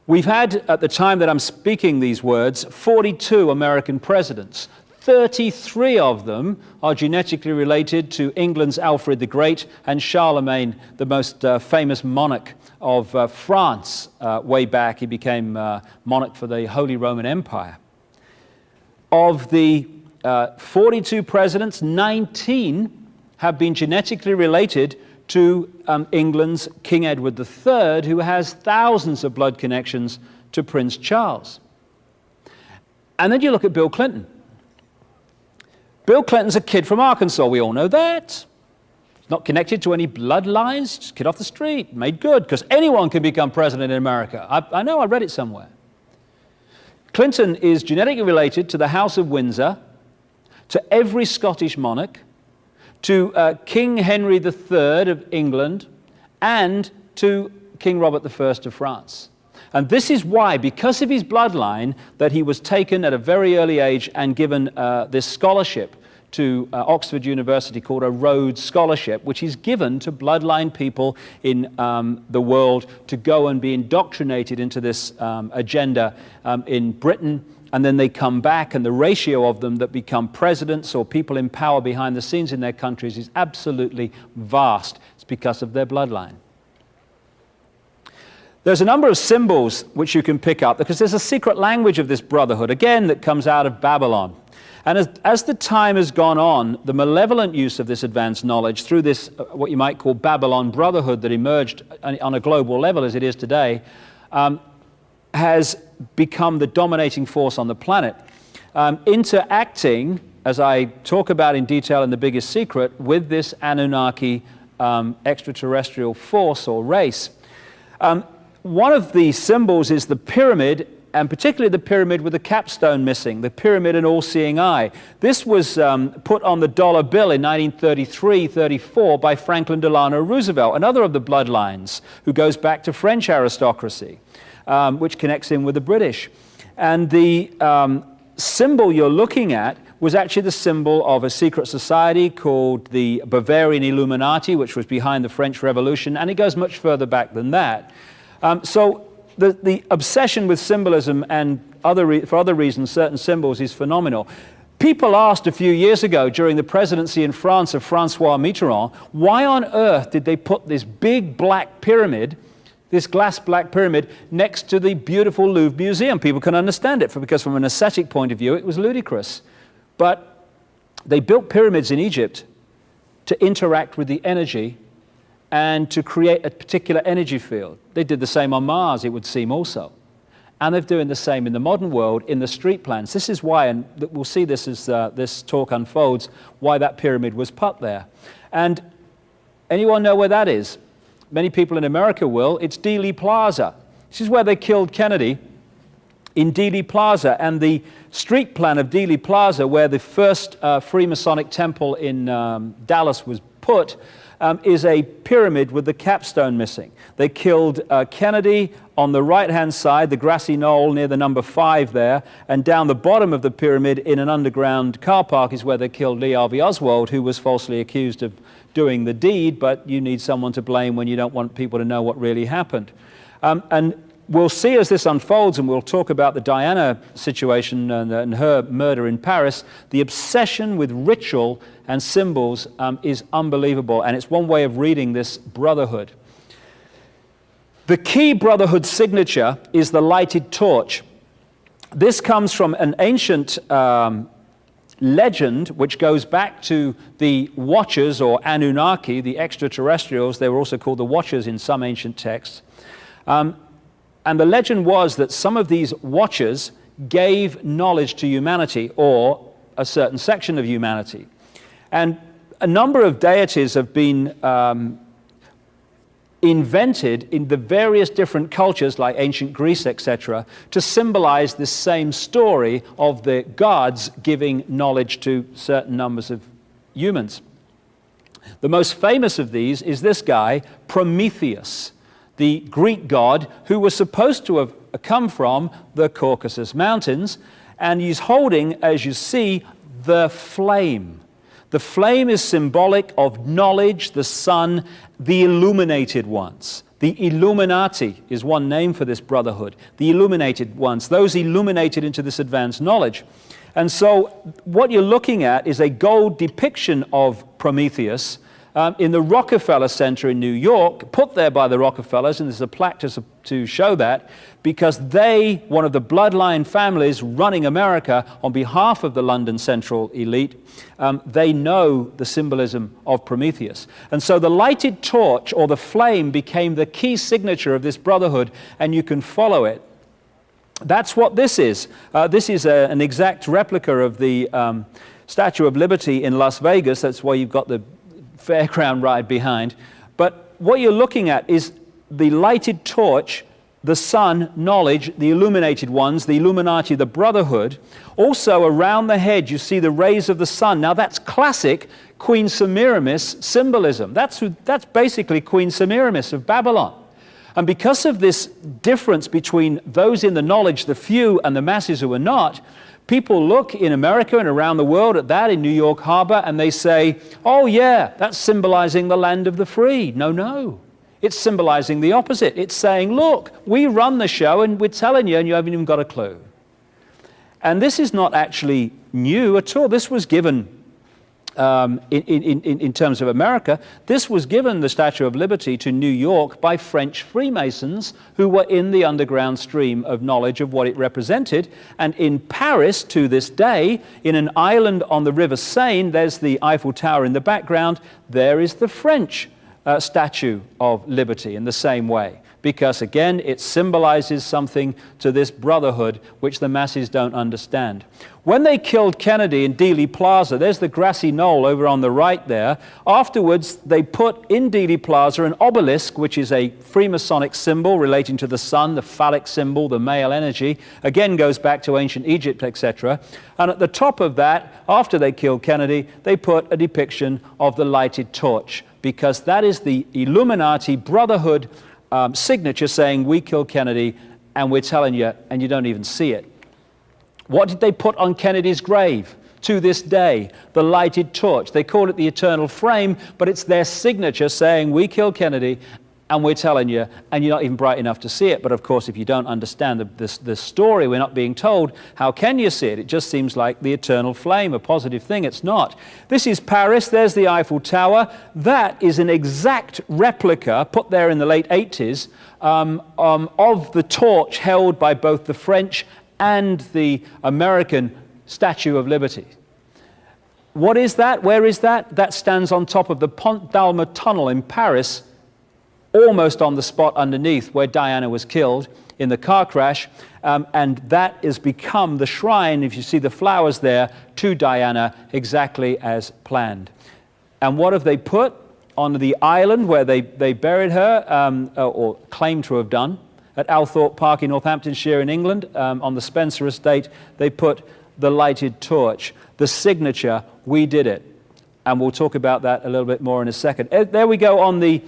Speaker 1: We've had, at the time that I'm speaking these words, 42 American presidents. 33 of them are genetically related to England's Alfred the Great and Charlemagne, the most famous monarch of France. Way back, he became monarch for the Holy Roman Empire. Of the 42 presidents, 19 have been genetically related to England's King Edward III, who has thousands of blood connections to Prince Charles. And then you look at Bill Clinton. Bill Clinton's a kid from Arkansas, we all know that. He's not connected to any bloodlines, just a kid off the street, made good, because anyone can become president in America. I know, I read it somewhere. Clinton is genetically related to the House of Windsor, to every Scottish monarch, to King Henry III of England, and to King Robert I of France. And this is why, because of his bloodline, that he was taken at a very early age and given this scholarship to Oxford University called a Rhodes Scholarship, which is given to bloodline people in the world to go and be indoctrinated into this agenda in Britain, and then they come back, and the ratio of them that become presidents or people in power behind the scenes in their countries is absolutely vast. It's because of their bloodline. There's a number of symbols which you can pick up because there's a secret language of this brotherhood, again, that comes out of Babylon. And as the time has gone on, the malevolent use of this advanced knowledge through this, what you might call Babylon Brotherhood that emerged on a global level as it is today, has become the dominating force on the planet, interacting, as I talk about in detail in The Biggest Secret, with this Anunnaki extraterrestrial force or race. One of the symbols is the pyramid, and particularly the pyramid with the capstone missing, the pyramid and all-seeing eye. This was put on the dollar bill in 1933-34 by Franklin Delano Roosevelt, another of the bloodlines, who goes back to French aristocracy, which connects in with the British. And the symbol you're looking at was actually the symbol of a secret society called the Bavarian Illuminati, which was behind the French Revolution, and it goes much further back than that. So the obsession with symbolism and for other reasons, certain symbols, is phenomenal. People asked a few years ago during the presidency in France of François Mitterrand, why on earth did they put this big black pyramid, this glass black pyramid, next to the beautiful Louvre Museum? People can understand it, because from an aesthetic point of view, it was ludicrous. But they built pyramids in Egypt to interact with the energy and to create a particular energy field. They did the same on Mars, it would seem, also. And they're doing the same in the modern world in the street plans. This is why, and we'll see this as this talk unfolds, why that pyramid was put there. And anyone know where that is? Many people in America will. It's Dealey Plaza. This is where they killed Kennedy, in Dealey Plaza. And the street plan of Dealey Plaza, where the first Freemasonic temple in Dallas was put, is a pyramid with the capstone missing. They killed Kennedy on the right-hand side, the grassy knoll near the number 5 there, and down the bottom of the pyramid in an underground car park is where they killed Lee Harvey Oswald, who was falsely accused of doing the deed, but you need someone to blame when you don't want people to know what really happened. And we'll see as this unfolds, and we'll talk about the Diana situation and her murder in Paris, the obsession with ritual and symbols is unbelievable, and it's one way of reading this brotherhood. The key brotherhood signature is the lighted torch. This comes from an ancient legend which goes back to the Watchers, or Anunnaki, the extraterrestrials. They were also called the Watchers in some ancient texts. And the legend was that some of these Watchers gave knowledge to humanity, or a certain section of humanity. And a number of deities have been invented in the various different cultures, like ancient Greece, etc., to symbolize this same story of the gods giving knowledge to certain numbers of humans. The most famous of these is this guy, Prometheus, the Greek god who was supposed to have come from the Caucasus Mountains, and he's holding, as you see, the flame. The flame is symbolic of knowledge, the sun, the illuminated ones. The Illuminati is one name for this brotherhood. The illuminated ones, those illuminated into this advanced knowledge. And so what you're looking at is a gold depiction of Prometheus in the Rockefeller Center in New York, put there by the Rockefellers, and there's a plaque to show that, because they, one of the bloodline families running America on behalf of the London Central elite, they know the symbolism of Prometheus. And so the lighted torch, or the flame, became the key signature of this brotherhood, and you can follow it. That's what this is. This is an exact replica of the Statue of Liberty in Las Vegas. That's why you've got the fairground ride behind. But what you're looking at is the lighted torch, the sun, knowledge, the illuminated ones, the Illuminati, the brotherhood. Also around the head you see the rays of the sun. Now that's classic Queen Semiramis symbolism. That's basically Queen Semiramis of Babylon. And because of this difference between those in the knowledge, the few, and the masses who are not, people look in America and around the world at that in New York Harbor, and they say, oh yeah, that's symbolizing the land of the free. No. It's symbolizing the opposite. It's saying, look, we run the show and we're telling you, and you haven't even got a clue. And this is not actually new at all. This was given, in terms of America, this was given, the Statue of Liberty, to New York by French Freemasons who were in the underground stream of knowledge of what it represented. And in Paris, to this day, in an island on the River Seine, there's the Eiffel Tower in the background, there is the French Statue of Liberty in the same way. because, again, it symbolizes something to this brotherhood which the masses don't understand. When they killed Kennedy in Dealey Plaza, there's the grassy knoll over on the right there. Afterwards, they put in Dealey Plaza an obelisk, which is a Freemasonic symbol relating to the sun, the phallic symbol, the male energy. Again, goes back to ancient Egypt, etc. And at the top of that, after they killed Kennedy, they put a depiction of the lighted torch, because that is the Illuminati Brotherhood signature saying, we killed Kennedy, and we're telling you, and you don't even see it. What did they put on Kennedy's grave? To this day, the lighted torch. They call it the eternal flame, but it's their signature saying, we killed Kennedy, and we're telling you, and you're not even bright enough to see it. But of course, if you don't understand the story we're not being told, how can you see it? It just seems like the eternal flame, a positive thing. It's not. This is Paris. There's the Eiffel Tower. That is an exact replica, put there in the late 80s, of the torch held by both the French and the American Statue of Liberty. What is that? Where is that? That stands on top of the Pont d'Alma tunnel in Paris, almost on the spot underneath where Diana was killed in the car crash. And that has become the shrine, if you see the flowers there, to Diana, exactly as planned. And what have they put on the island where they buried her, or claimed to have done? At Althorpe Park in Northamptonshire in England, on the Spencer estate, they put the lighted torch, the signature, we did it. And we'll talk about that a little bit more in a second. There we go on the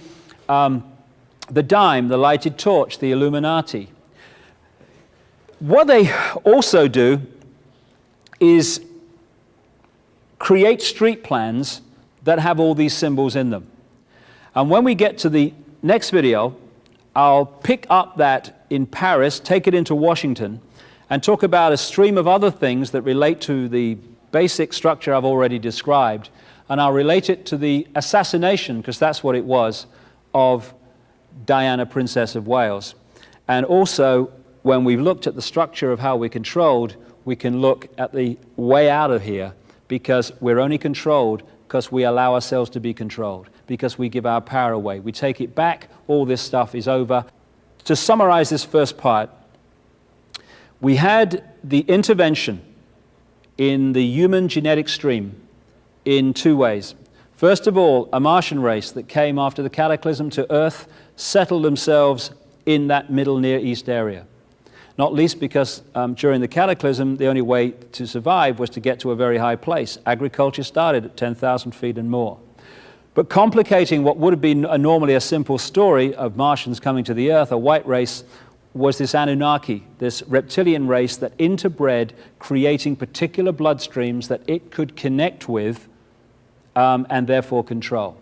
Speaker 1: dime, the lighted torch, the Illuminati. What they also do is create street plans that have all these symbols in them. And when we get to the next video, I'll pick up that in Paris, take it into Washington, and talk about a stream of other things that relate to the basic structure I've already described. And I'll relate it to the assassination, because that's what it was, of Diana, Princess of Wales. And also, when we've looked at the structure of how we're controlled, we can look at the way out of here, because we're only controlled because we allow ourselves to be controlled, because we give our power away. We take it back, all this stuff is over. To summarize this first part, we had the intervention in the human genetic stream in two ways. First of all, a Martian race that came after the cataclysm to Earth settled themselves in that Middle Near East area. Not least because during the cataclysm, the only way to survive was to get to a very high place. Agriculture started at 10,000 feet and more. But complicating what would have been normally a simple story of Martians coming to the Earth, a white race, was this Anunnaki, this reptilian race that interbred, creating particular bloodstreams that it could connect with and therefore control.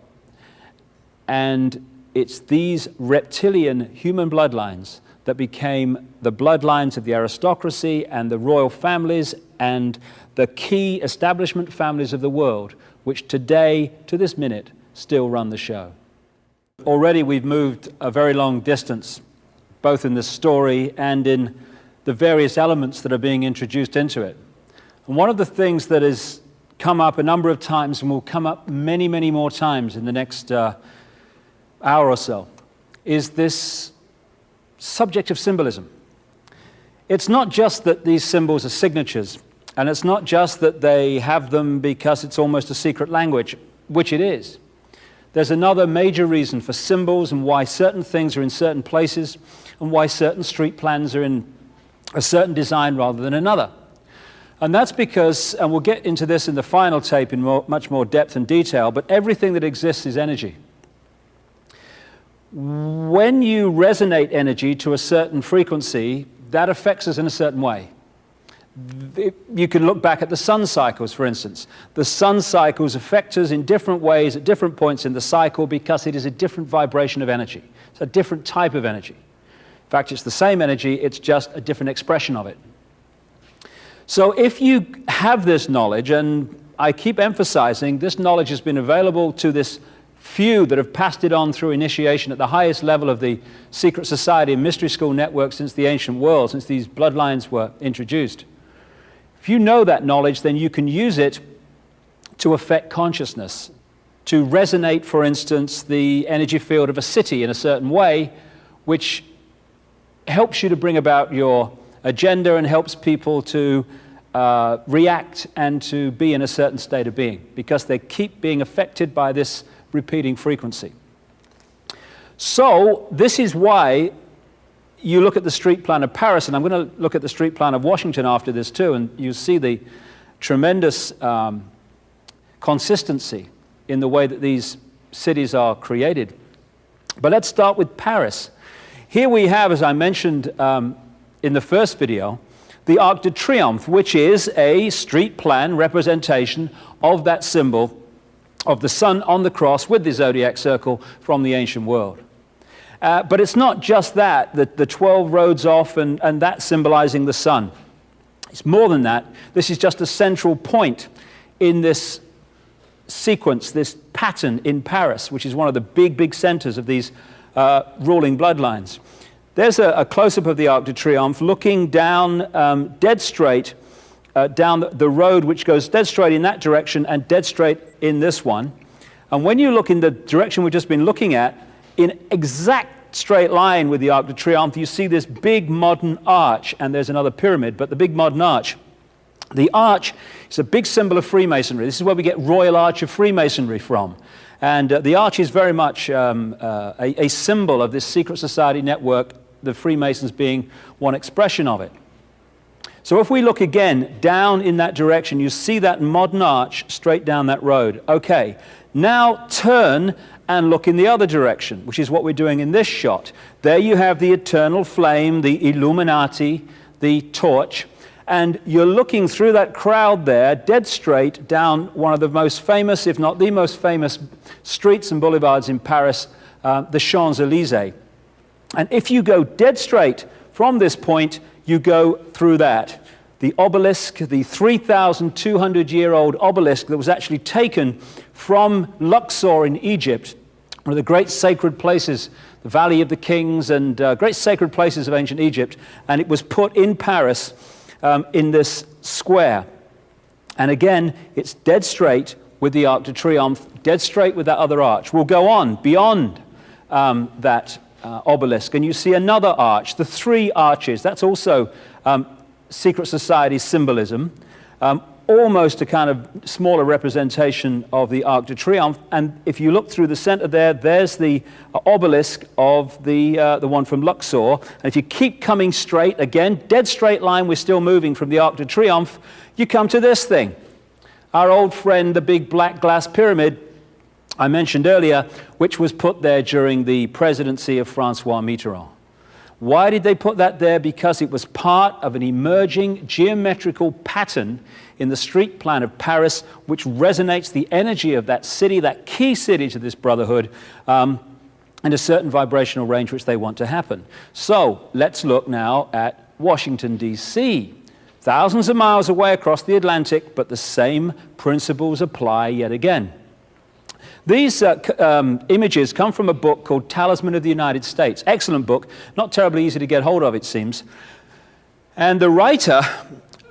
Speaker 1: And it's these reptilian human bloodlines that became the bloodlines of the aristocracy and the royal families and the key establishment families of the world, which today, to this minute, still run the show. Already we've moved a very long distance, both in the story and in the various elements that are being introduced into it. And one of the things that has come up a number of times and will come up many, many more times in the next hour or so is this subject of symbolism. It's not just that these symbols are signatures, and it's not just that they have them because it's almost a secret language, which it is. There's another major reason for symbols and why certain things are in certain places and why certain street plans are in a certain design rather than another. And that's because, and we'll get into this in the final tape in much more depth and detail, but everything that exists is energy. When you resonate energy to a certain frequency, that affects us in a certain way. You can look back at the sun cycles, for instance. The sun cycles affect us in different ways at different points in the cycle because it is a different vibration of energy. It's a different type of energy. In fact, it's the same energy, it's just a different expression of it. So if you have this knowledge, and I keep emphasizing this knowledge has been available to this few that have passed it on through initiation at the highest level of the secret society and mystery school network since the ancient world, since these bloodlines were introduced. If you know that knowledge, then you can use it to affect consciousness, to resonate, for instance, the energy field of a city in a certain way, which helps you to bring about your agenda and helps people to react and to be in a certain state of being, because they keep being affected by this repeating frequency. So this is why you look at the street plan of Paris, and I'm going to look at the street plan of Washington after this too, and you see the tremendous consistency in the way that these cities are created. But let's start with Paris. Here we have, as I mentioned in the first video, the Arc de Triomphe, which is a street plan representation of that symbol of the sun on the cross with the zodiac circle from the ancient world. But it's not just that, the 12 roads off and that symbolizing the sun. It's more than that. This is just a central point in this sequence, this pattern in Paris, which is one of the big centers of these ruling bloodlines. There's a close-up of the Arc de Triomphe looking down dead straight down the road, which goes dead straight in that direction and dead straight in this one. And when you look in the direction we've just been looking at, in exact straight line with the Arc de Triomphe, you see this big modern arch, and there's another pyramid, but the big modern arch. The arch is a big symbol of Freemasonry. This is where we get Royal Arch of Freemasonry from. And the arch is very much a symbol of this secret society network, the Freemasons being one expression of it. So if we look again down in that direction, you see that modern arch straight down that road. Okay, now turn and look in the other direction, which is what we're doing in this shot. There you have the eternal flame, the Illuminati, the torch, and you're looking through that crowd there, dead straight down one of the most famous, if not the most famous, streets and boulevards in Paris, the Champs-Élysées. And if you go dead straight from this point, you go through that. The obelisk, the 3,200-year-old obelisk that was actually taken from Luxor in Egypt, one of the great sacred places, the Valley of the Kings and great sacred places of ancient Egypt, and it was put in Paris in this square. And again, it's dead straight with the Arc de Triomphe, dead straight with that other arch. We'll go on beyond that obelisk, and you see another arch, the three arches. That's also secret society symbolism, almost a kind of smaller representation of the Arc de Triomphe. And if you look through the center there, there's the obelisk of the one from Luxor. And if you keep coming straight, again, dead straight line, we're still moving from the Arc de Triomphe, you come to this thing. Our old friend, the big black glass pyramid I mentioned earlier, which was put there during the presidency of Francois Mitterrand. Why did they put that there? Because it was part of an emerging geometrical pattern in the street plan of Paris, which resonates the energy of that city, that key city to this brotherhood, and a certain vibrational range which they want to happen. So let's look now at Washington, D.C. Thousands of miles away across the Atlantic, but the same principles apply yet again. These images come from a book called Talisman of the United States. Excellent book, not terribly easy to get hold of, it seems. And the writer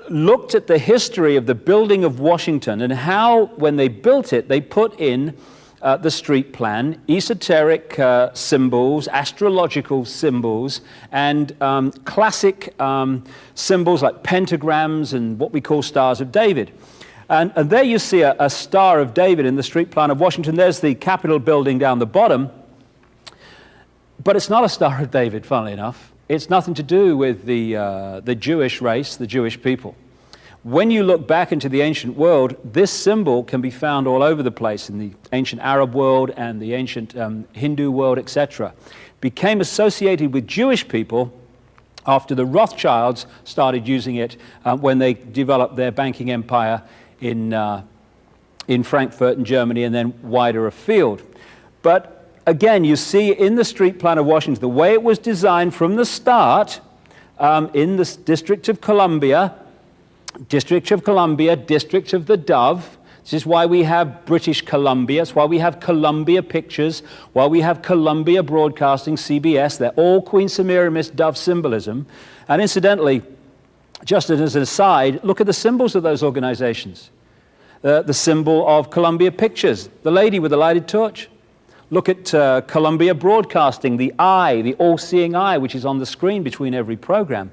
Speaker 1: looked at the history of the building of Washington and how, when they built it, they put in the street plan, esoteric symbols, astrological symbols, and classic symbols like pentagrams and what we call Stars of David. And there you see a Star of David in the street plan of Washington. There's the Capitol building down the bottom. But it's not a Star of David, funnily enough. It's nothing to do with the Jewish race, the Jewish people. When you look back into the ancient world, this symbol can be found all over the place in the ancient Arab world and the ancient Hindu world, etc. Became associated with Jewish people after the Rothschilds started using it when they developed their banking empire in Frankfurt in Germany and then wider afield. But again, you see in the street plan of Washington, the way it was designed from the start in the District of Columbia, District of the Dove. This is why we have British Columbia. It's why we have Columbia Pictures, why we have Columbia Broadcasting, CBS. They're all Queen Semiramis dove symbolism. And incidentally, just as an aside, look at the symbols of those organizations. The symbol of Columbia Pictures, the lady with the lighted torch. Look at Columbia Broadcasting, the eye, the all-seeing eye, which is on the screen between every program.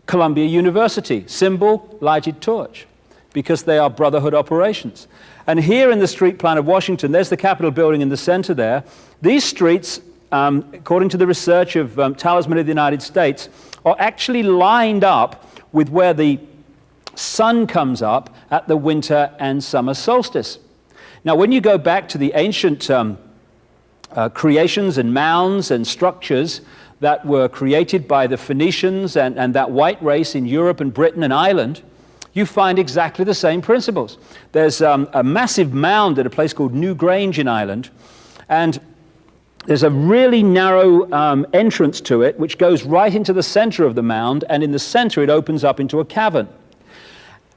Speaker 1: Columbia University, symbol, lighted torch, because they are brotherhood operations. And here in the street plan of Washington, there's the Capitol building in the center there. These streets, according to the research of Talisman of the United States, are actually lined up with where the sun comes up at the winter and summer solstice. Now, when you go back to the ancient creations and mounds and structures that were created by the Phoenicians and that white race in Europe and Britain and Ireland, you find exactly the same principles. There's a massive mound at a place called New Grange in Ireland, and there's a really narrow entrance to it, which goes right into the center of the mound, and in the center it opens up into a cavern.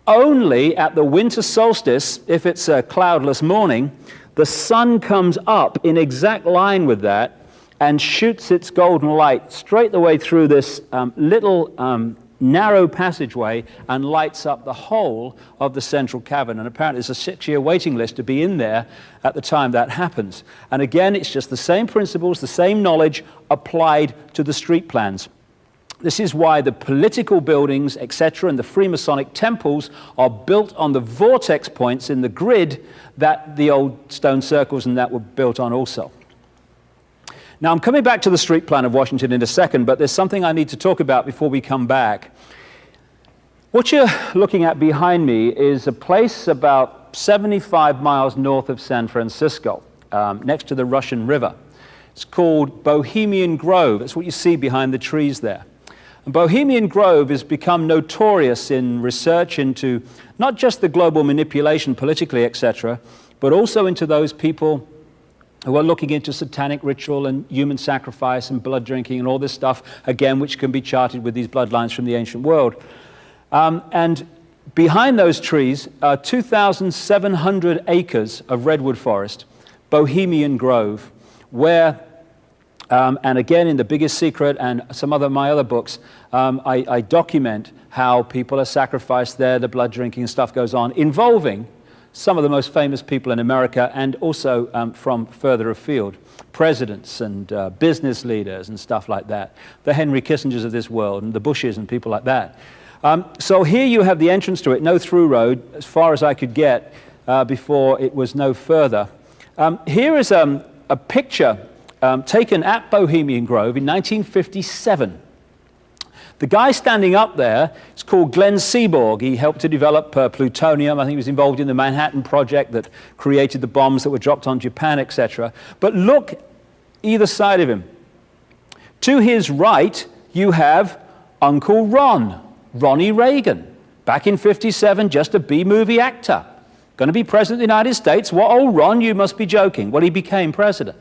Speaker 1: Only at the winter solstice, if it's a cloudless morning, the sun comes up in exact line with that and shoots its golden light straight the way through this little narrow passageway and lights up the whole of the central cavern. And apparently there's a 6-year waiting list to be in there at the time that happens. And again, it's just the same principles, the same knowledge applied to the street plans. This is why the political buildings, etc., and the Freemasonic temples are built on the vortex points in the grid that the old stone circles and that were built on also. Now, I'm coming back to the street plan of Washington in a second, but there's something I need to talk about before we come back. What you're looking at behind me is a place about 75 miles north of San Francisco, next to the Russian River. It's called Bohemian Grove. That's what you see behind the trees there. And Bohemian Grove has become notorious in research into not just the global manipulation politically, etc., but also into those people who are looking into satanic ritual and human sacrifice and blood drinking and all this stuff, again, which can be charted with these bloodlines from the ancient world. And behind those trees are 2,700 acres of redwood forest, Bohemian Grove, where and again, in The Biggest Secret and some of my other books, I document how people are sacrificed there, the blood drinking and stuff goes on, involving some of the most famous people in America and also from further afield, presidents and business leaders and stuff like that, the Henry Kissingers of this world and the Bushes and people like that. So here you have the entrance to it, no through road, as far as I could get before it was no further. Here is a picture taken at Bohemian Grove in 1957. The guy standing up there is called Glenn Seaborg. He helped to develop plutonium. I think he was involved in the Manhattan Project that created the bombs that were dropped on Japan, etc. But look either side of him. To his right, you have Uncle Ron, Ronnie Reagan. Back in '57, just a B-movie actor. Going to be president of the United States. What, old Ron, you must be joking. Well, he became president.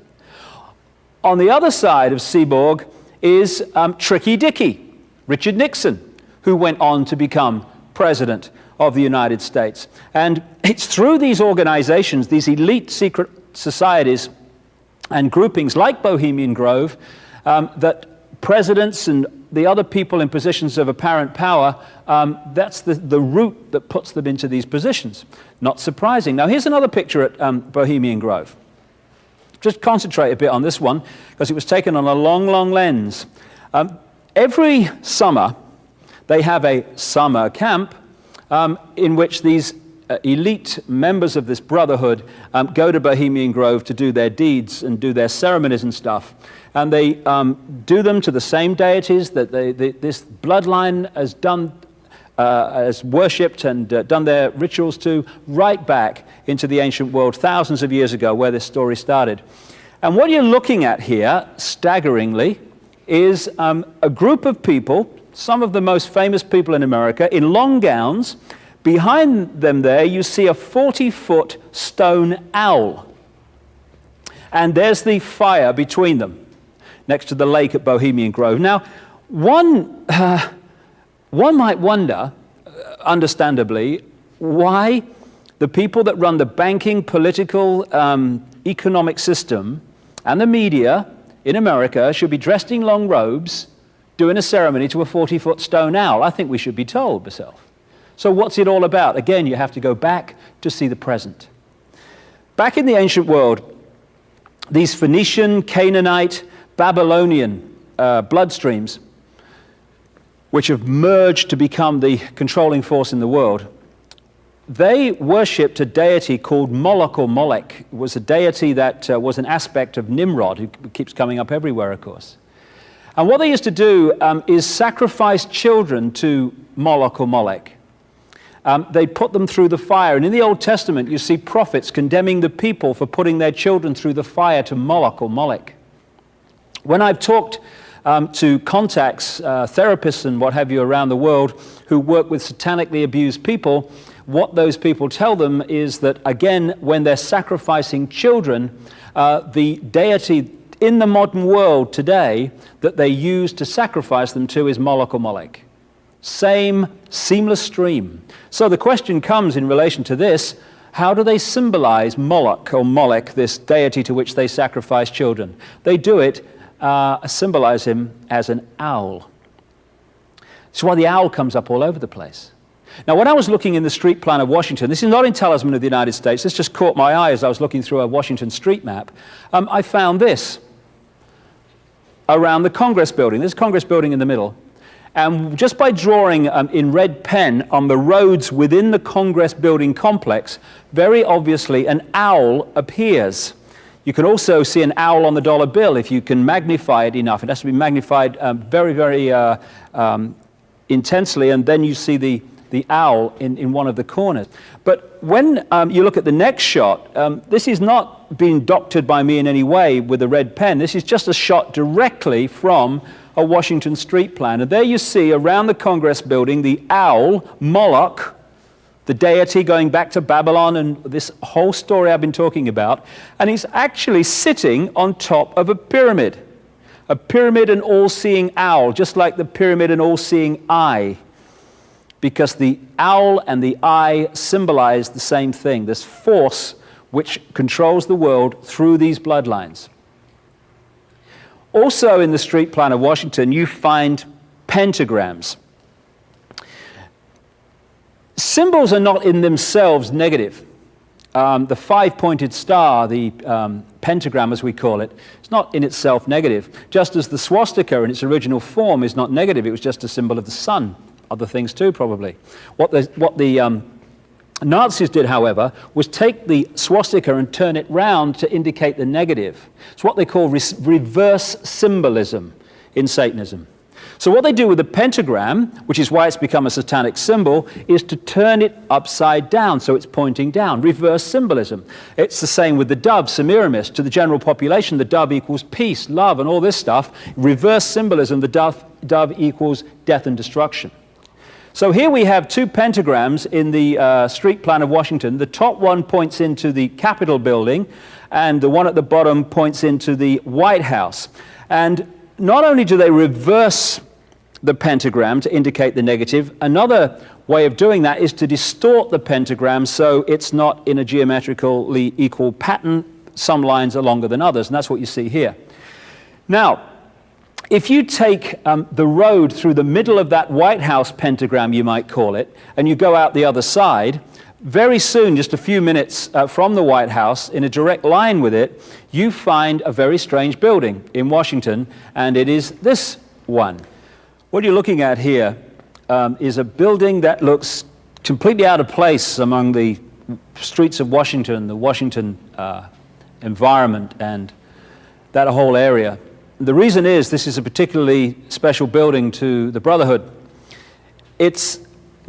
Speaker 1: On the other side of Seaborg is Tricky Dicky, Richard Nixon, who went on to become president of the United States. And it's through these organizations, these elite secret societies and groupings like Bohemian Grove, that presidents and the other people in positions of apparent power, that's the route that puts them into these positions. Not surprising. Now, here's another picture at Bohemian Grove. Just concentrate a bit on this one, because it was taken on a long, long lens. Every summer, they have a summer camp in which these elite members of this brotherhood go to Bohemian Grove to do their deeds and do their ceremonies and stuff. And they do them to the same deities that this bloodline has done, has worshipped and done their rituals to, right back into the ancient world thousands of years ago, where this story started. And what you're looking at here, staggeringly, is a group of people, some of the most famous people in America, in long gowns. Behind them there, you see a 40-foot stone owl. And there's the fire between them, next to the lake at Bohemian Grove. Now, one might wonder, understandably, why the people that run the banking, political, economic system and the media in America should be dressed in long robes doing a ceremony to a 40-foot stone owl. I think we should be told myself. So what's it all about? Again, you have to go back to see the present. Back in the ancient world, these Phoenician, Canaanite, Babylonian bloodstreams, which have merged to become the controlling force in the world, they worshipped a deity called Moloch or Molech. It was a deity that was an aspect of Nimrod, who keeps coming up everywhere, of course. And what they used to do is sacrifice children to Moloch or Molech. They put them through the fire. And in the Old Testament, you see prophets condemning the people for putting their children through the fire to Moloch or Molech. When I've talked to contacts, therapists and what have you around the world who work with satanically abused people, what those people tell them is that, again, when they're sacrificing children, the deity in the modern world today that they use to sacrifice them to is Moloch or Molech. Same seamless stream. So the question comes in relation to this: how do they symbolize Moloch or Molech, this deity to which they sacrifice children? They do it, symbolize him as an owl. That's why the owl comes up all over the place. Now, when I was looking in the street plan of Washington, this is not in Talisman of the United States, this just caught my eye as I was looking through a Washington street map. I found this around the Congress building. There's a Congress building in the middle. And just by drawing in red pen on the roads within the Congress building complex, very obviously an owl appears. You can also see an owl on the dollar bill if you can magnify it enough. It has to be magnified very, very intensely, and then you see the owl in one of the corners. But when you look at the next shot, this is not being doctored by me in any way with a red pen. This is just a shot directly from a Washington street plan. And there you see around the Congress building the owl, Moloch, the deity going back to Babylon and this whole story I've been talking about. And he's actually sitting on top of a pyramid and all-seeing owl, just like the pyramid and all-seeing eye. Because the owl and the eye symbolize the same thing, this force which controls the world through these bloodlines. Also in the street plan of Washington, you find pentagrams. Symbols are not in themselves negative. The five-pointed star, the pentagram as we call it, is not in itself negative. Just as the swastika in its original form is not negative, it was just a symbol of the sun. Other things too, probably. What the Nazis did, however, was take the swastika and turn it round to indicate the negative. It's what they call reverse symbolism in Satanism. So what they do with the pentagram, which is why it's become a satanic symbol, is to turn it upside down, so it's pointing down. Reverse symbolism. It's the same with the dove, Semiramis. To the general population, the dove equals peace, love, and all this stuff. Reverse symbolism, the dove equals death and destruction. So here we have two pentagrams in the street plan of Washington. The top one points into the Capitol building, and the one at the bottom points into the White House. And not only do they reverse the pentagram to indicate the negative, another way of doing that is to distort the pentagram so it's not in a geometrically equal pattern. Some lines are longer than others, and that's what you see here. Now, if you take the road through the middle of that White House pentagram, you might call it, and you go out the other side, very soon, just a few minutes from the White House, in a direct line with it, you find a very strange building in Washington, and it is this one. What you're looking at here is a building that looks completely out of place among the streets of Washington, the Washington environment, and that whole area. The reason is this is a particularly special building to the Brotherhood. It's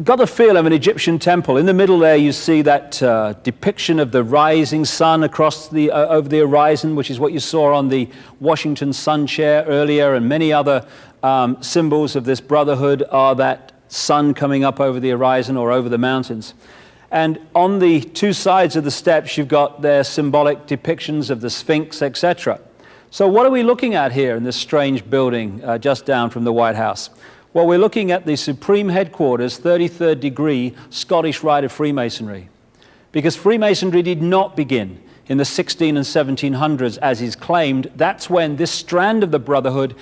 Speaker 1: got the feel of an Egyptian temple. In the middle there you see that depiction of the rising sun across over the horizon, which is what you saw on the Washington sun chair earlier, and many other symbols of this Brotherhood are that sun coming up over the horizon or over the mountains. And on the two sides of the steps you've got their symbolic depictions of the Sphinx, etc. So what are we looking at here in this strange building just down from the White House? Well, we're looking at the Supreme Headquarters, 33rd degree Scottish Rite of Freemasonry. Because Freemasonry did not begin in the 16 and 1700s as is claimed. That's when this strand of the Brotherhood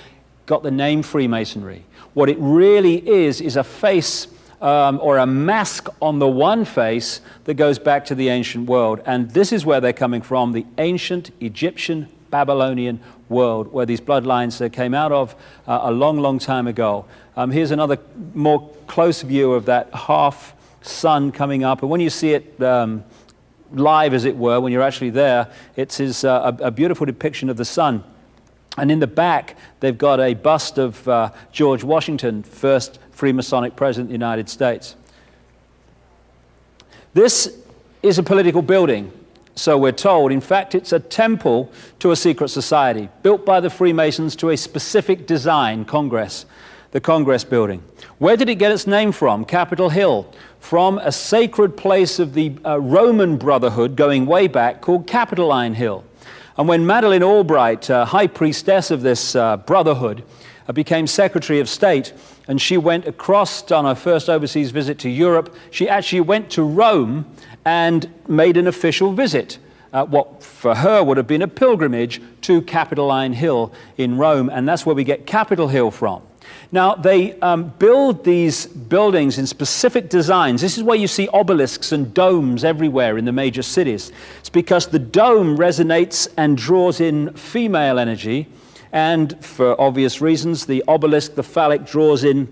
Speaker 1: got the name Freemasonry. What it really is a face or a mask on the one face that goes back to the ancient world. And this is where they're coming from, the ancient Egyptian Babylonian world where these bloodlines came out of a long, long time ago. Here's another more close view of that half sun coming up. And when you see it live, as it were, when you're actually there, it is a beautiful depiction of the sun. And in the back, they've got a bust of George Washington, first Freemasonic president of the United States. This is a political building, so we're told. In fact, it's a temple to a secret society, built by the Freemasons to a specific design, Congress, the Congress building. Where did it get its name from? Capitol Hill, from a sacred place of the Roman Brotherhood going way back called Capitoline Hill. And when Madeleine Albright, high priestess of this brotherhood, became Secretary of State, and she went across on her first overseas visit to Europe, she actually went to Rome and made an official visit, what for her would have been a pilgrimage to Capitoline Hill in Rome, and that's where we get Capitol Hill from. Now, they build these buildings in specific designs. This is where you see obelisks and domes everywhere in the major cities. It's because the dome resonates and draws in female energy, and for obvious reasons, the obelisk, the phallic, draws in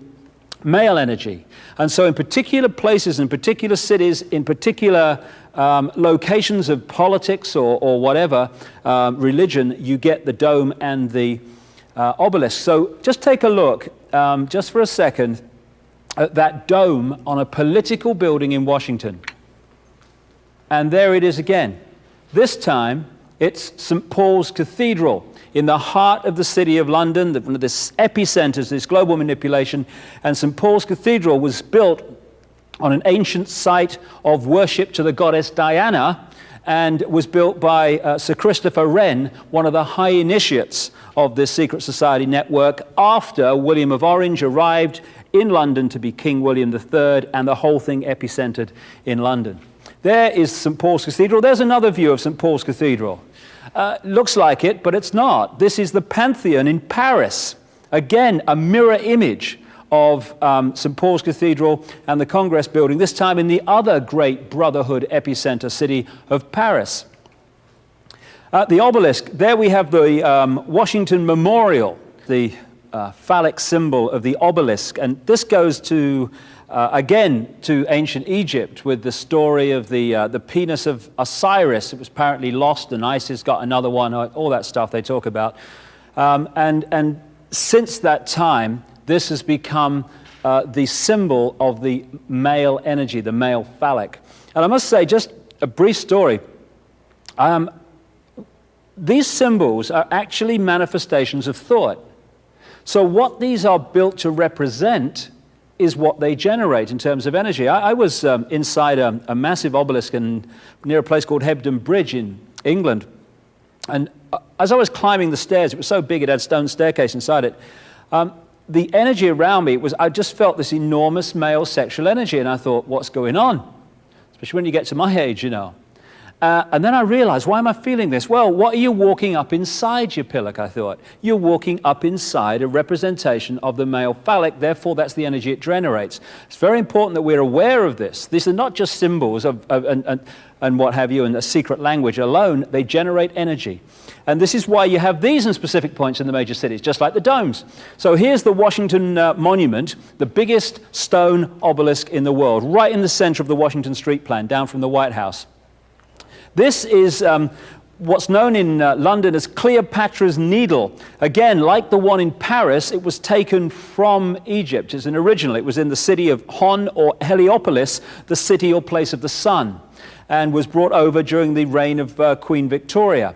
Speaker 1: male energy. And so in particular places, in particular cities, in particular locations of politics or whatever, religion, you get the dome and the obelisk. So just take a look, just for a second, at that dome on a political building in Washington. And there it is again. This time, it's St. Paul's Cathedral in the heart of the city of London, one of the epicenters of this global manipulation. And St. Paul's Cathedral was built on an ancient site of worship to the goddess Diana, and was built by Sir Christopher Wren, one of the high initiates of this secret society network, after William of Orange arrived in London to be King William III, and the whole thing epicentered in London. There is St. Paul's Cathedral. There's another view of St. Paul's Cathedral. Looks like it, but it's not. This is the Pantheon in Paris. Again, a mirror image of St. Paul's Cathedral and the Congress building, this time in the other great Brotherhood epicenter city of Paris. The obelisk, there we have the Washington Memorial, the phallic symbol of the obelisk. And this goes to, again, to ancient Egypt with the story of the penis of Osiris. It was apparently lost, and Isis got another one, all that stuff they talk about. And since that time, this has become the symbol of the male energy, the male phallic. And I must say, just a brief story. These symbols are actually manifestations of thought. So what these are built to represent is what they generate in terms of energy. I was inside a massive obelisk near a place called Hebden Bridge in England. And as I was climbing the stairs, it was so big it had a stone staircase inside it. The energy around me I just felt this enormous male sexual energy, and I thought, what's going on? Especially when you get to my age, you know. And then I realized, why am I feeling this? Well, what are you walking up inside, you pillock, I thought. You're walking up inside a representation of the male phallic, therefore that's the energy it generates. It's very important that we're aware of this. These are not just symbols and what have you, in a secret language alone, they generate energy. And this is why you have these in specific points in the major cities, just like the domes. So here's the Washington Monument, the biggest stone obelisk in the world, right in the center of the Washington Street Plan, down from the White House. This is what's known in London as Cleopatra's Needle. Again, like the one in Paris, it was taken from Egypt. It's an original. It was in the city of Hon or Heliopolis, the city or place of the sun, and was brought over during the reign of Queen Victoria.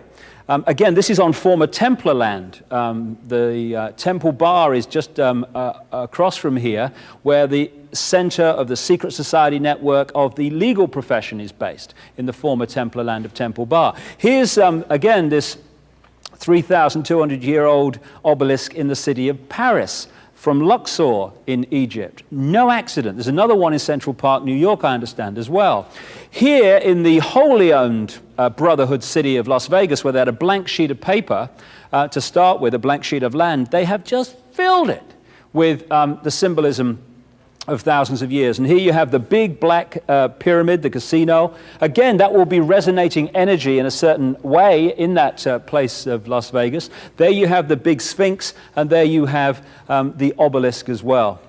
Speaker 1: Again, this is on former Templar land. The Temple Bar is just across from here, where the center of the secret society network of the legal profession is based, in the former Templar land of Temple Bar. Here's, again, this 3,200-year-old obelisk in the city of Paris, from Luxor in Egypt. No accident. There's another one in Central Park, New York, I understand, as well. Here in the wholly owned Brotherhood city of Las Vegas, where they had a blank sheet of paper to start with, a blank sheet of land, they have just filled it with the symbolism of thousands of years. And here you have the big black pyramid, the casino. Again, that will be resonating energy in a certain way in that place of Las Vegas. There you have the big Sphinx, and there you have the obelisk as well.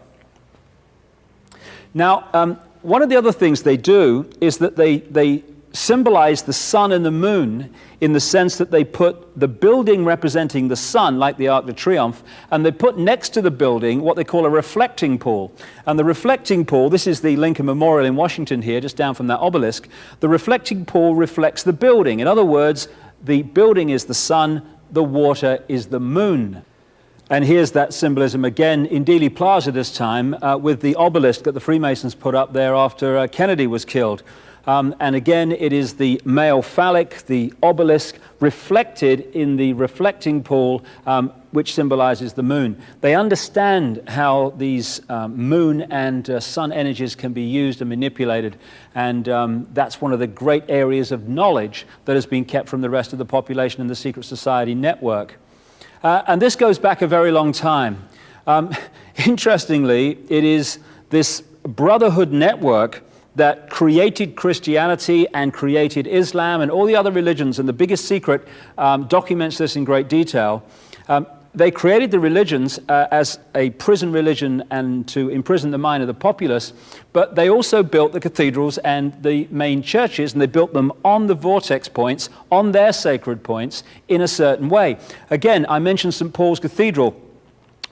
Speaker 1: Now, one of the other things they do is that they symbolize the sun and the moon in the sense that they put the building representing the sun, like the Arc de Triomphe, and they put next to the building what they call a reflecting pool. And the reflecting pool, this is the Lincoln Memorial in Washington here, just down from that obelisk, the reflecting pool reflects the building. In other words, the building is the sun, the water is the moon. And here's that symbolism again in Dealey Plaza this time with the obelisk that the Freemasons put up there after Kennedy was killed. And again, it is the male phallic, the obelisk, reflected in the reflecting pool, which symbolizes the moon. They understand how these moon and sun energies can be used and manipulated, and that's one of the great areas of knowledge that has been kept from the rest of the population in the secret society network. And this goes back a very long time. Interestingly, it is this brotherhood network that created Christianity and created Islam and all the other religions, and the biggest secret documents this in great detail. They created the religions as a prison religion and to imprison the mind of the populace, but they also built the cathedrals and the main churches, and they built them on the vortex points, on their sacred points, in a certain way. Again, I mentioned St. Paul's Cathedral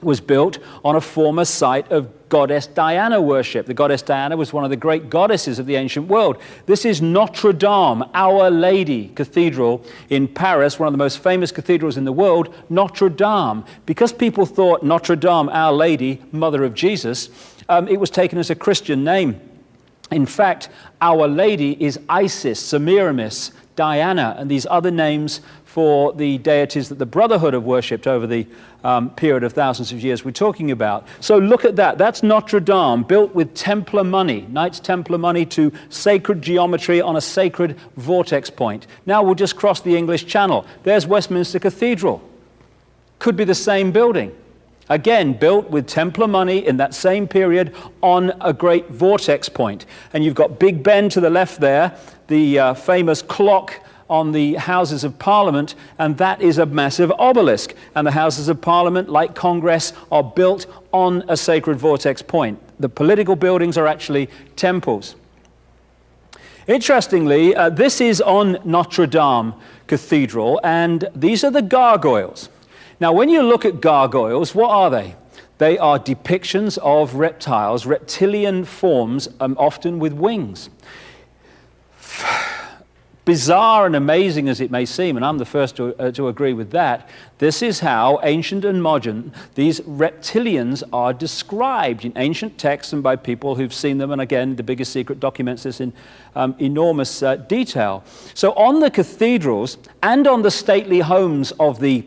Speaker 1: was built on a former site of goddess Diana worship. The goddess Diana was one of the great goddesses of the ancient world. This is Notre Dame, Our Lady Cathedral in Paris, one of the most famous cathedrals in the world, Notre Dame. Because people thought Notre Dame, Our Lady, Mother of Jesus, it was taken as a Christian name. In fact, Our Lady is Isis, Semiramis, Diana, and these other names for the deities that the Brotherhood have worshipped over the period of thousands of years we're talking about. So look at that. That's Notre Dame, built with Templar money, Knights Templar money, to sacred geometry on a sacred vortex point. Now we'll just cross the English Channel. There's Westminster Cathedral. Could be the same building. Again, built with Templar money in that same period on a great vortex point. And you've got Big Ben to the left there, the famous clock on the Houses of Parliament, and that is a massive obelisk. And the Houses of Parliament, like Congress, are built on a sacred vortex point. The political buildings are actually temples. Interestingly, this is on Notre Dame Cathedral, and these are the gargoyles. Now, when you look at gargoyles, what are they? They are depictions of reptiles, reptilian forms, often with wings. Bizarre and amazing as it may seem, and I'm the first to agree with that, this is how ancient and modern these reptilians are described in ancient texts and by people who've seen them, and again, the biggest secret documents this in enormous detail. So on the cathedrals and on the stately homes of the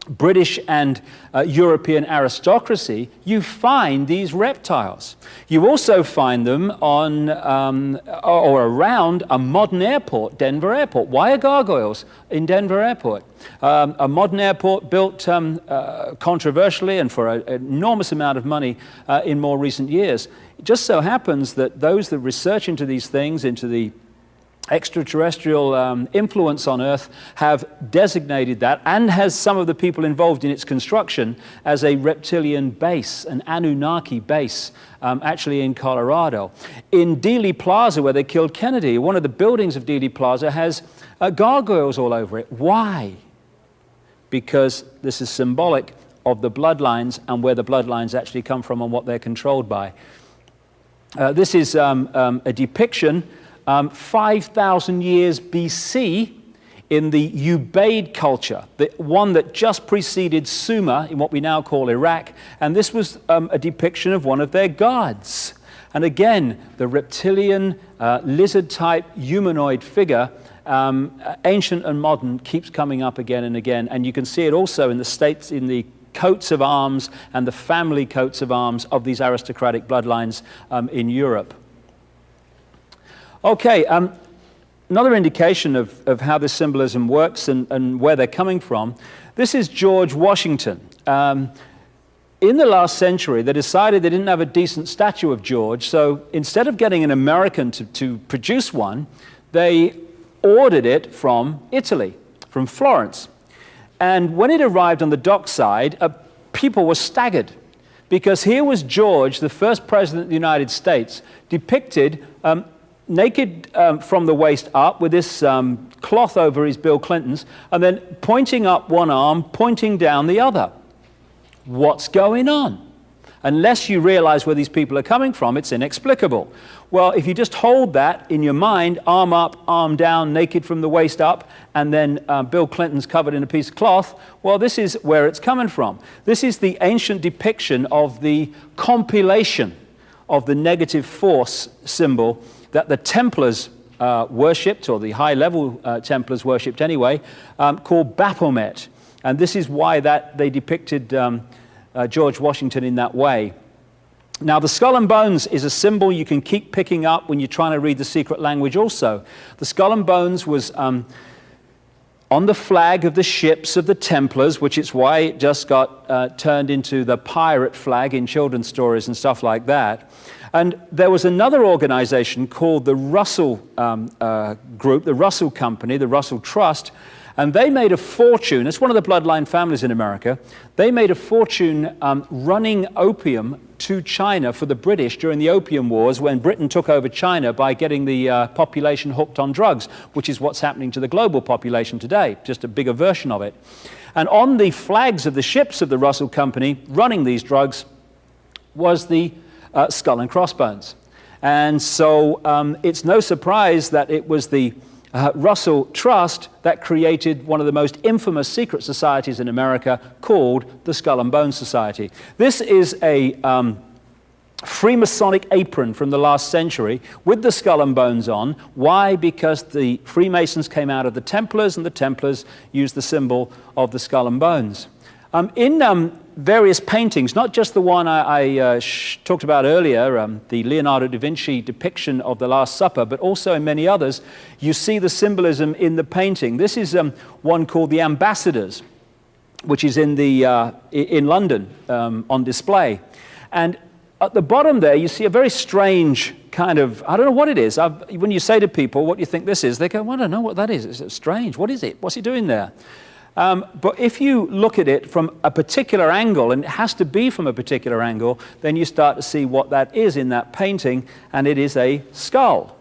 Speaker 1: British and European aristocracy, you find these reptiles. You also find them on or around a modern airport, Denver Airport. Why are gargoyles in Denver Airport? A modern airport built controversially and for an enormous amount of money in more recent years. It just so happens that those that research into these things, into the extraterrestrial influence on Earth, have designated that, and has some of the people involved in its construction, as a reptilian base, an Anunnaki base, actually in Colorado. In Dealey Plaza, where they killed Kennedy, one of the buildings of Dealey Plaza has gargoyles all over it. Why? Because this is symbolic of the bloodlines and where the bloodlines actually come from and what they're controlled by. This is a depiction 5,000 years BC in the Ubaid culture, the one that just preceded Sumer in what we now call Iraq, and this was a depiction of one of their gods. And again, the reptilian, lizard-type humanoid figure, ancient and modern, keeps coming up again and again, and you can see it also in the states, in the coats of arms and the family coats of arms of these aristocratic bloodlines in Europe. Okay, another indication of how this symbolism works and where they're coming from. This is George Washington. in the last century, they decided they didn't have a decent statue of George, so instead of getting an American to produce one, they ordered it from Italy, from Florence. And when it arrived on the dockside, people were staggered, because here was George, the first president of the United States, depicted naked from the waist up with this cloth over his Bill Clinton's, and then pointing up one arm, pointing down the other. What's going on? Unless you realize where these people are coming from, it's inexplicable. Well, if you just hold that in your mind, arm up, arm down, naked from the waist up, and then Bill Clinton's covered in a piece of cloth, well, this is where it's coming from. This is the ancient depiction of the compilation of the negative force symbol that the Templars worshipped, or the high-level Templars worshipped anyway, called Baphomet. And this is why they depicted George Washington in that way. Now, the skull and bones is a symbol you can keep picking up when you're trying to read the secret language also. The skull and bones was on the flag of the ships of the Templars, which is why it just got turned into the pirate flag in children's stories and stuff like that. And there was another organization called the Russell Group, the Russell Company, the Russell Trust, and they made a fortune. It's one of the bloodline families in America. They made a fortune running opium to China for the British during the Opium Wars, when Britain took over China by getting the population hooked on drugs, which is what's happening to the global population today, just a bigger version of it. And on the flags of the ships of the Russell Company running these drugs was the skull and crossbones. And so it's no surprise that it was the Russell Trust that created one of the most infamous secret societies in America, called the Skull and Bones Society. This is a Freemasonic apron from the last century with the skull and bones on. Why? Because the Freemasons came out of the Templars, and the Templars used the symbol of the skull and bones. In various paintings, not just the one I talked about earlier, the Leonardo da Vinci depiction of the Last Supper, but also in many others, you see the symbolism in the painting. This is one called The Ambassadors, which is in London on display. And at the bottom there, you see a very strange kind of, I don't know what it is. When you say to people, what do you think this is? They go, well, I don't know what that is. It's strange. What is it? What's he doing there? But if you look at it from a particular angle, and it has to be from a particular angle, then you start to see what that is in that painting, and it is a skull.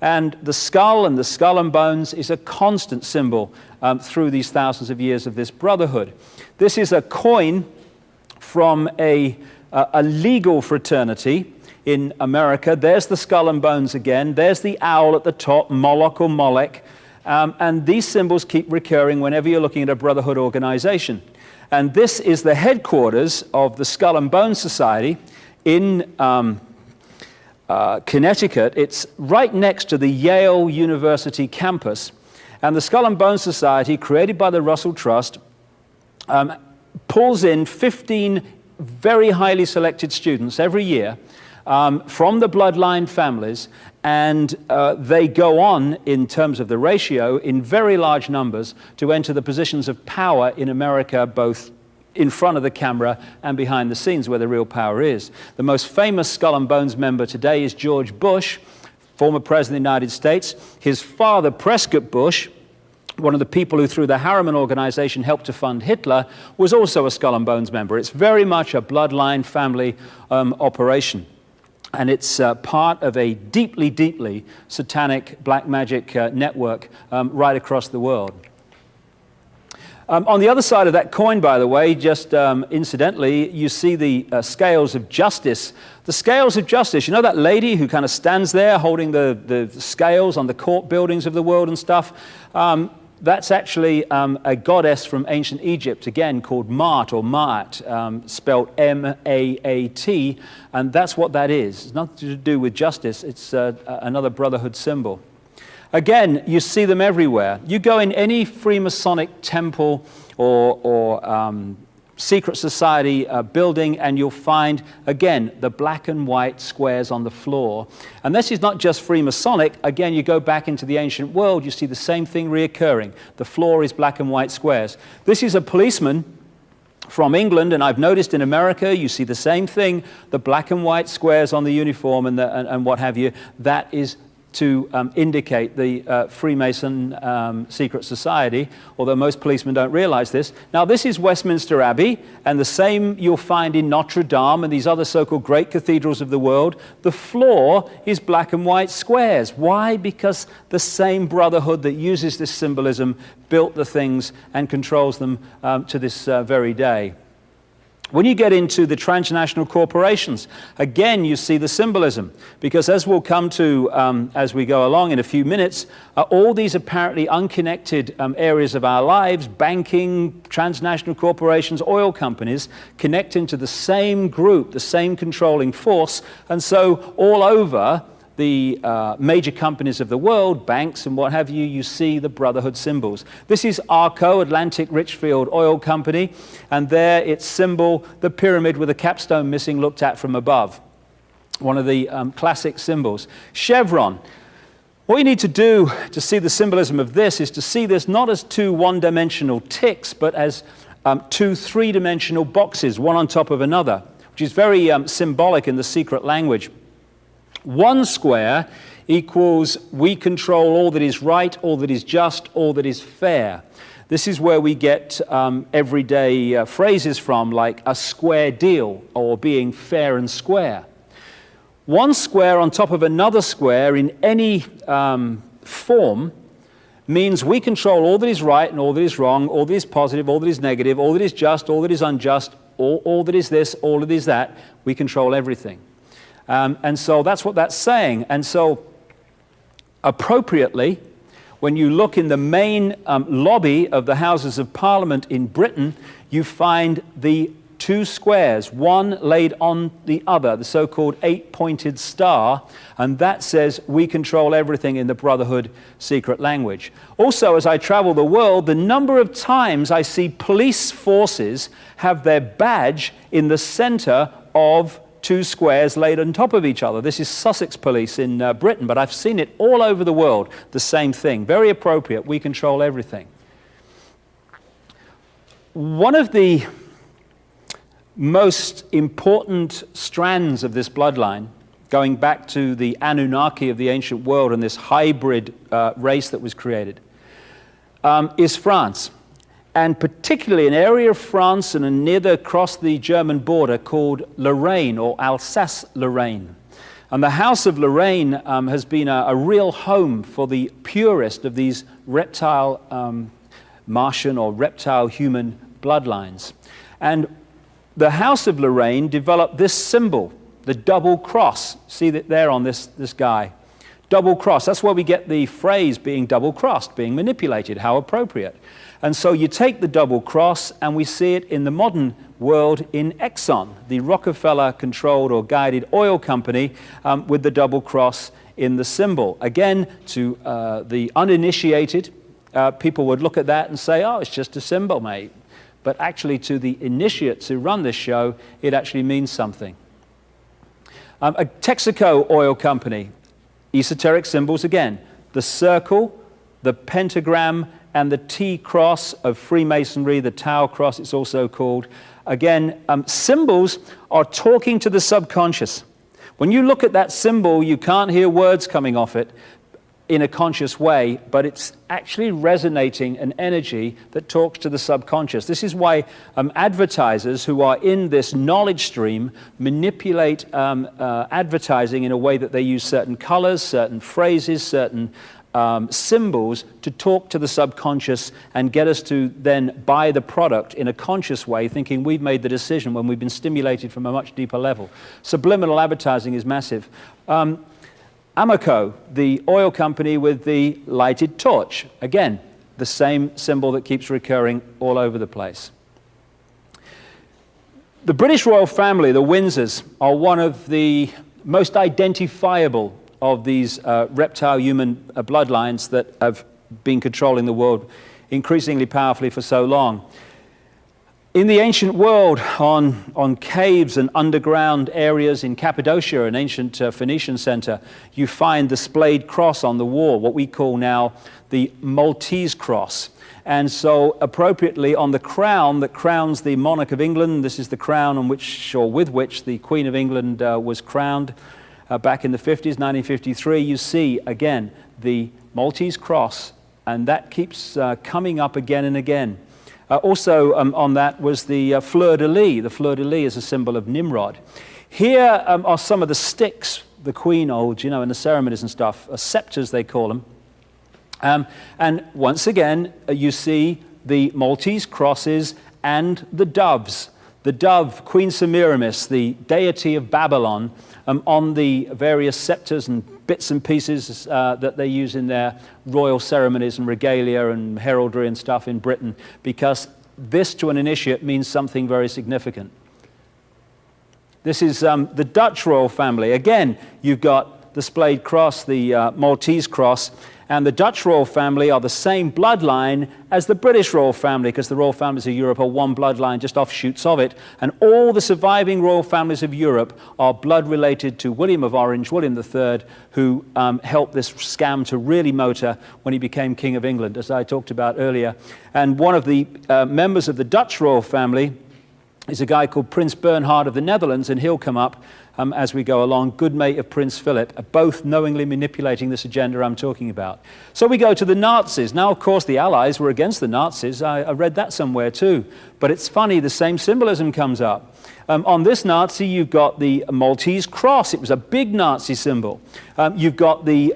Speaker 1: And the skull and bones is a constant symbol through these thousands of years of this brotherhood. This is a coin from a legal fraternity in America. There's the skull and bones again. There's the owl at the top, Moloch or Molech. And these symbols keep recurring whenever you're looking at a brotherhood organization. And this is the headquarters of the Skull and Bones Society in Connecticut. It's right next to the Yale University campus. And the Skull and Bones Society, created by the Russell Trust, pulls in 15 very highly selected students every year from the bloodline families, and they go on, in terms of the ratio, in very large numbers to enter the positions of power in America, both in front of the camera and behind the scenes where the real power is. The most famous Skull and Bones member today is George Bush, former president of the United States. His father, Prescott Bush, one of the people who through the Harriman organization helped to fund Hitler, was also a Skull and Bones member. It's very much a bloodline family operation. And it's part of a deeply, deeply satanic black magic network right across the world. On the other side of that coin, by the way, just incidentally, you see the scales of justice. The scales of justice, you know that lady who kind of stands there holding the scales on the court buildings of the world and stuff? That's actually a goddess from ancient Egypt, again, called Maat, or Maat, spelled M-A-A-T, and that's what that is. It's nothing to do with justice. It's another brotherhood symbol. Again, you see them everywhere. You go in any Freemasonic temple or secret society building, and you'll find, again, the black and white squares on the floor. And this is not just Freemasonic. Again, you go back into the ancient world, you see the same thing reoccurring. The floor is black and white squares. This is a policeman from England, and I've noticed in America, you see the same thing, the black and white squares on the uniform and what have you. That is to indicate the Freemason secret society, although most policemen don't realize this. Now, this is Westminster Abbey, and the same you'll find in Notre Dame and these other so-called great cathedrals of the world. The floor is black and white squares. Why? Because the same brotherhood that uses this symbolism built the things and controls them to this very day. When you get into the transnational corporations, again, you see the symbolism, because as we'll come to as we go along in a few minutes, all these apparently unconnected areas of our lives, banking, transnational corporations, oil companies, connect into the same group, the same controlling force, and so all over the major companies of the world, banks and what have you, you see the brotherhood symbols. This is Arco, Atlantic Richfield Oil Company, and there its symbol, the pyramid with a capstone missing, looked at from above. One of the classic symbols. Chevron. What you need to do to see the symbolism of this is to see this not as two one-dimensional ticks, but as two three-dimensional boxes, one on top of another, which is very symbolic in the secret language. One square equals we control all that is right, all that is just, all that is fair. This is where we get everyday phrases from, like a square deal or being fair and square. One square on top of another square in any form means we control all that is right and all that is wrong, all that is positive, all that is negative, all that is just, all that is unjust, all that is this, all that is that. We control everything. And so that's what that's saying. And so appropriately, when you look in the main lobby of the Houses of Parliament in Britain, you find the two squares, one laid on the other, the so-called eight-pointed star, and that says we control everything in the Brotherhood secret language. Also, as I travel the world, the number of times I see police forces have their badge in the center of two squares laid on top of each other. This is Sussex Police in Britain, but I've seen it all over the world, the same thing. Very appropriate. We control everything. One of the most important strands of this bloodline, going back to the Anunnaki of the ancient world and this hybrid race that was created, is France. And particularly an area of France and near across the German border called Lorraine, or Alsace-Lorraine. And the House of Lorraine has been a real home for the purest of these reptile Martian or reptile human bloodlines. And the House of Lorraine developed this symbol, the double cross. See that there on this guy. Double cross. That's where we get the phrase being double crossed, being manipulated. How appropriate. And so you take the double cross, and we see it in the modern world in Exxon, the Rockefeller-controlled or guided oil company, with the double cross in the symbol. Again, to the uninitiated, people would look at that and say, oh, it's just a symbol, mate. But actually, to the initiates who run this show, it actually means something. A Texaco oil company, esoteric symbols again. The circle, the pentagram, and the T-cross of Freemasonry, the Tau cross it's also called. Again, symbols are talking to the subconscious. When you look at that symbol, you can't hear words coming off it in a conscious way, but it's actually resonating an energy that talks to the subconscious. This is why advertisers who are in this knowledge stream manipulate advertising in a way that they use certain colors, certain phrases, certain symbols to talk to the subconscious and get us to then buy the product in a conscious way, thinking we've made the decision when we've been stimulated from a much deeper level. Subliminal advertising is massive. Amoco, the oil company with the lighted torch. Again, the same symbol that keeps recurring all over the place. The British royal family, the Windsors, are one of the most identifiable of these reptile human bloodlines that have been controlling the world increasingly powerfully for so long. In the ancient world, on caves and underground areas in Cappadocia, an ancient Phoenician center, you find the splayed cross on the wall, what we call now the Maltese cross. And so appropriately on the crown that crowns the monarch of England, this is the crown on which, or with which, the Queen of England was crowned back in the 50s, 1953, you see again the Maltese cross, and that keeps coming up again and again. Also on that was the fleur-de-lis. The fleur-de-lis is a symbol of Nimrod. Here are some of the sticks the Queen holds, you know, in the ceremonies and stuff, scepters they call them. And once again, you see the Maltese crosses and the doves. The dove, Queen Semiramis, the deity of Babylon, on the various scepters and bits and pieces that they use in their royal ceremonies and regalia and heraldry and stuff in Britain, because this to an initiate means something very significant. This is the Dutch royal family. Again, you've got the splayed cross, the Maltese cross, and the Dutch royal family are the same bloodline as the British royal family, because the royal families of Europe are one bloodline, just offshoots of it. And all the surviving royal families of Europe are blood related to William of Orange, William III, who helped this scam to really motor when he became King of England, as I talked about earlier. And one of the members of the Dutch royal family is a guy called Prince Bernhard of the Netherlands, and he'll come up as we go along, good mate of Prince Philip, both knowingly manipulating this agenda I'm talking about. So we go to the Nazis. Now, of course, the Allies were against the Nazis. I read that somewhere too. But it's funny, the same symbolism comes up. On this Nazi, you've got the Maltese cross. It was a big Nazi symbol. You've got the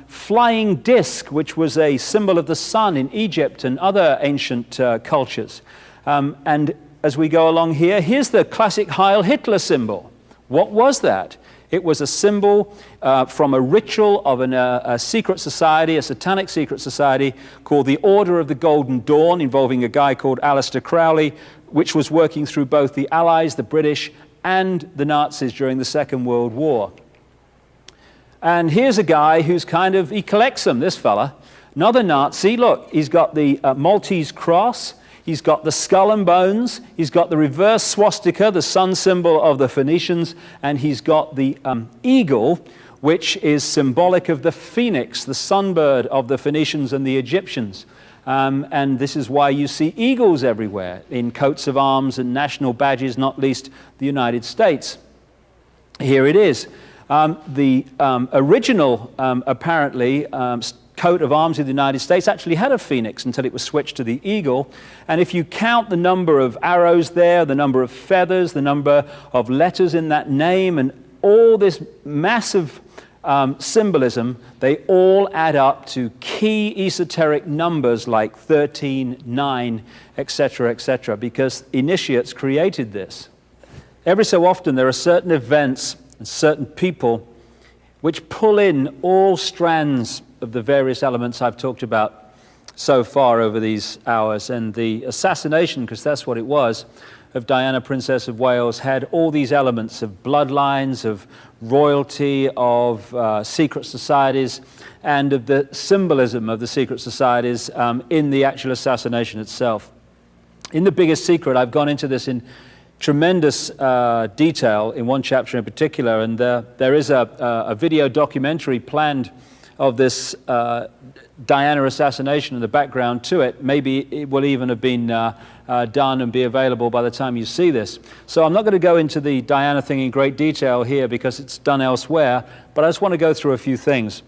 Speaker 1: flying disc, which was a symbol of the sun in Egypt and other ancient cultures. And as we go along here, here's the classic Heil Hitler symbol. What was that? It was a symbol from a ritual of a secret society, a satanic secret society called the Order of the Golden Dawn, involving a guy called Aleister Crowley, which was working through both the Allies, the British, and the Nazis during the Second World War. And here's a guy who's he collects them, this fella. Another Nazi, look, he's got the Maltese cross. He's got the skull and bones, he's got the reverse swastika, the sun symbol of the Phoenicians, and he's got the eagle, which is symbolic of the phoenix, the sunbird of the Phoenicians and the Egyptians. And this is why you see eagles everywhere in coats of arms and national badges, not least the United States. Here it is. The original, apparently, coat of arms of the United States actually had a phoenix until it was switched to the eagle. And if you count the number of arrows there, the number of feathers, the number of letters in that name, and all this massive symbolism, they all add up to key esoteric numbers like 13, 9, etc., because initiates created this. Every so often there are certain events and certain people which pull in all strands of the various elements I've talked about so far over these hours. And the assassination, because that's what it was, of Diana, Princess of Wales, had all these elements of bloodlines, of royalty, of secret societies, and of the symbolism of the secret societies in the actual assassination itself. In The Biggest Secret, I've gone into this in tremendous detail in one chapter in particular, and there is a video documentary planned of this Diana assassination and the background to it. Maybe it will even have been done and be available by the time you see this. So I'm not going to go into the Diana thing in great detail here because it's done elsewhere, but I just want to go through a few things.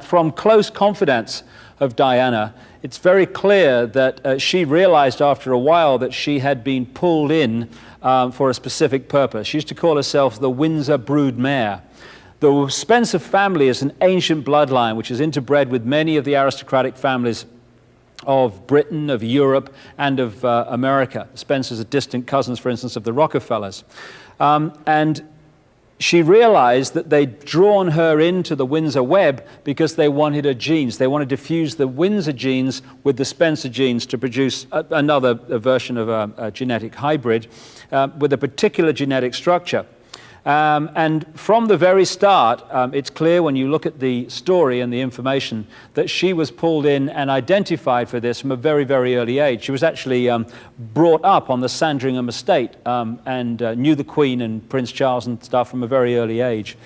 Speaker 1: From close confidence of Diana, it's very clear that she realized after a while that she had been pulled in for a specific purpose. She used to call herself the Windsor broodmare. The Spencer family is an ancient bloodline which is interbred with many of the aristocratic families of Britain, of Europe, and of America. Spencers are distant cousins, for instance, of the Rockefellers. And she realized that they'd drawn her into the Windsor web because they wanted her genes. They wanted to fuse the Windsor genes with the Spencer genes to produce another version of a genetic hybrid with a particular genetic structure. And from the very start, it's clear when you look at the story and the information that she was pulled in and identified for this from a very, very early age. She was actually brought up on the Sandringham estate and knew the Queen and Prince Charles and stuff from a very early age.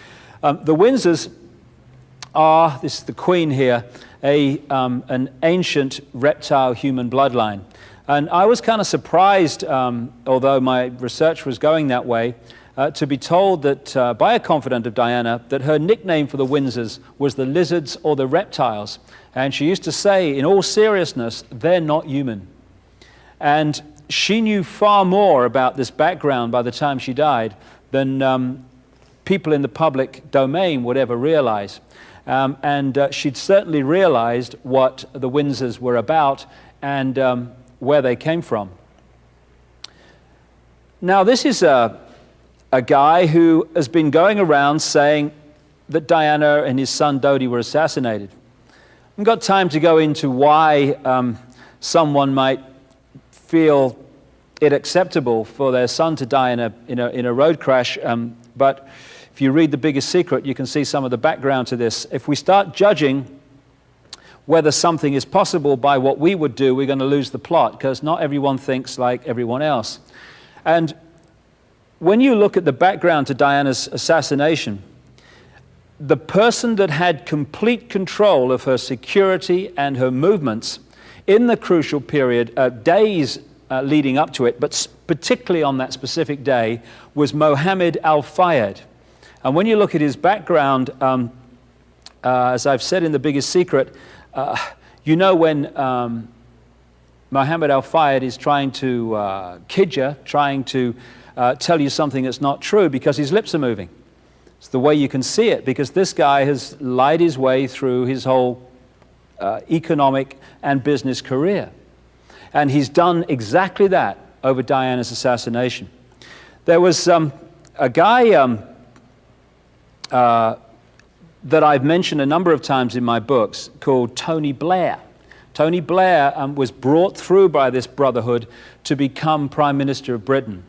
Speaker 1: The Windsors are, this is the Queen here, an ancient reptile human bloodline. And I was kind of surprised, although my research was going that way, to be told that by a confidant of Diana that her nickname for the Windsors was the lizards or the reptiles. And she used to say, in all seriousness, they're not human. And she knew far more about this background by the time she died than people in the public domain would ever realize. She'd certainly realized what the Windsors were about and where they came from. Now, this is a guy who has been going around saying that Diana and his son Dodi were assassinated. I haven't got time to go into why someone might feel it acceptable for their son to die in a road crash, but if you read The Biggest Secret, you can see some of the background to this. If we start judging whether something is possible by what we would do, we're going to lose the plot, because not everyone thinks like everyone else. And when you look at the background to Diana's assassination, the person that had complete control of her security and her movements in the crucial period, days leading up to it, but particularly on that specific day, was Mohammed al-Fayed. And when you look at his background, as I've said in The Biggest Secret, you know when Mohammed al-Fayed is trying to kid you, trying to tell you something that's not true because his lips are moving. It's the way you can see it, because this guy has lied his way through his whole economic and business career. And he's done exactly that over Diana's assassination. There was a guy that I've mentioned a number of times in my books called Tony Blair. Tony Blair was brought through by this brotherhood to become Prime Minister of Britain.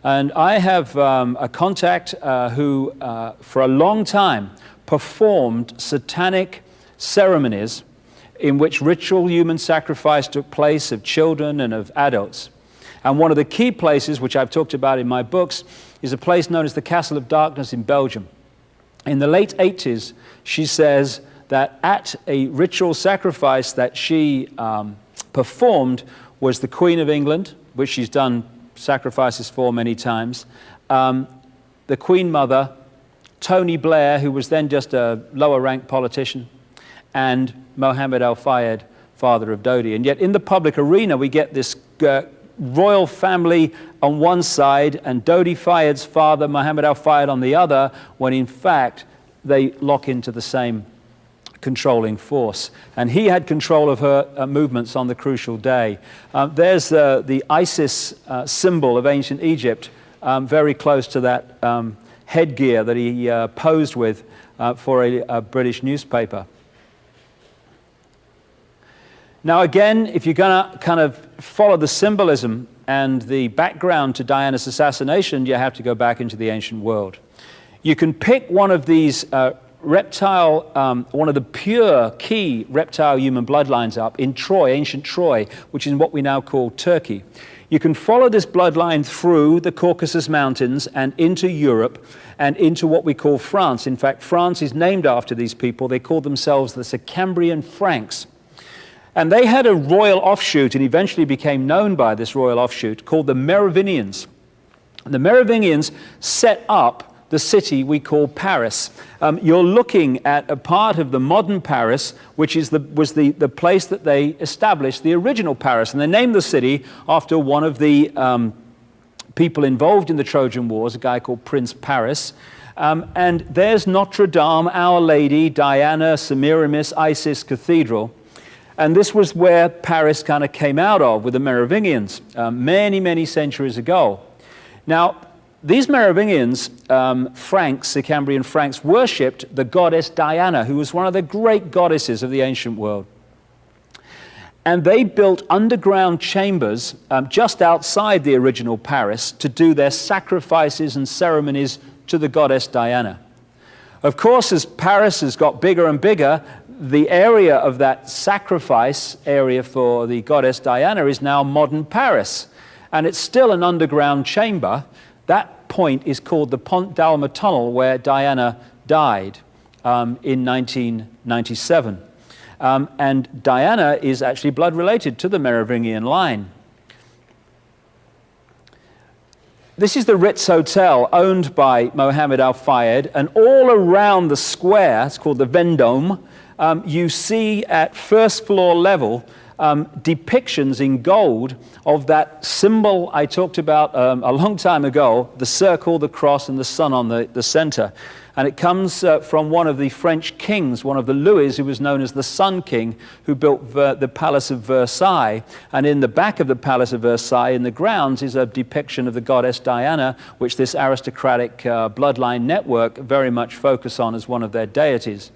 Speaker 1: And I have a contact who, for a long time, performed satanic ceremonies in which ritual human sacrifice took place of children and of adults. And one of the key places, which I've talked about in my books, is a place known as the Castle of Darkness in Belgium. In the late 80s, she says that at a ritual sacrifice that she performed was the Queen of England, which she's done sacrifices for many times, the Queen Mother, Tony Blair, who was then just a lower-ranked politician, and Mohammed al-Fayed, father of Dodi. And yet in the public arena, we get this royal family on one side and Dodi Fayed's father, Mohammed al-Fayed, on the other, when in fact they lock into the same controlling force. And he had control of her movements on the crucial day. There's the Isis symbol of ancient Egypt, very close to that headgear that he posed with for a British newspaper. Now again, if you're going to kind of follow the symbolism and the background to Diana's assassination, you have to go back into the ancient world. You can pick one of these one of the pure key reptile human bloodlines up in Troy, ancient Troy, which is what we now call Turkey. You can follow this bloodline through the Caucasus Mountains and into Europe and into what we call France. In fact, France is named after these people. They call themselves the Sicambrian Franks. And they had a royal offshoot, and eventually became known by this royal offshoot, called the Merovingians. The Merovingians set up the city we call Paris. You're looking at a part of the modern Paris, which was the place that they established the original Paris. And they named the city after one of the people involved in the Trojan Wars, a guy called Prince Paris. And there's Notre Dame, Our Lady, Diana, Semiramis, Isis Cathedral. And this was where Paris kind of came out of with the Merovingians many, many centuries ago. Now, these Merovingians, Franks, Sicambrian Franks, worshipped the goddess Diana, who was one of the great goddesses of the ancient world. And they built underground chambers just outside the original Paris to do their sacrifices and ceremonies to the goddess Diana. Of course, as Paris has got bigger and bigger, the area of that sacrifice area for the goddess Diana is now modern Paris. And it's still an underground chamber. That point is called the Pont d'Alma Tunnel, where Diana died in 1997. And Diana is actually blood related to the Merovingian line. This is the Ritz Hotel, owned by Mohammed Al Fayed, and all around the square, it's called the Vendôme, you see at first floor level depictions in gold of that symbol I talked about a long time ago, the circle, the cross, and the sun on the center. And it comes from one of the French kings, one of the Louis, who was known as the Sun King, who built the Palace of Versailles. And in the back of the Palace of Versailles, in the grounds, is a depiction of the goddess Diana, which this aristocratic bloodline network very much focus on as one of their deities.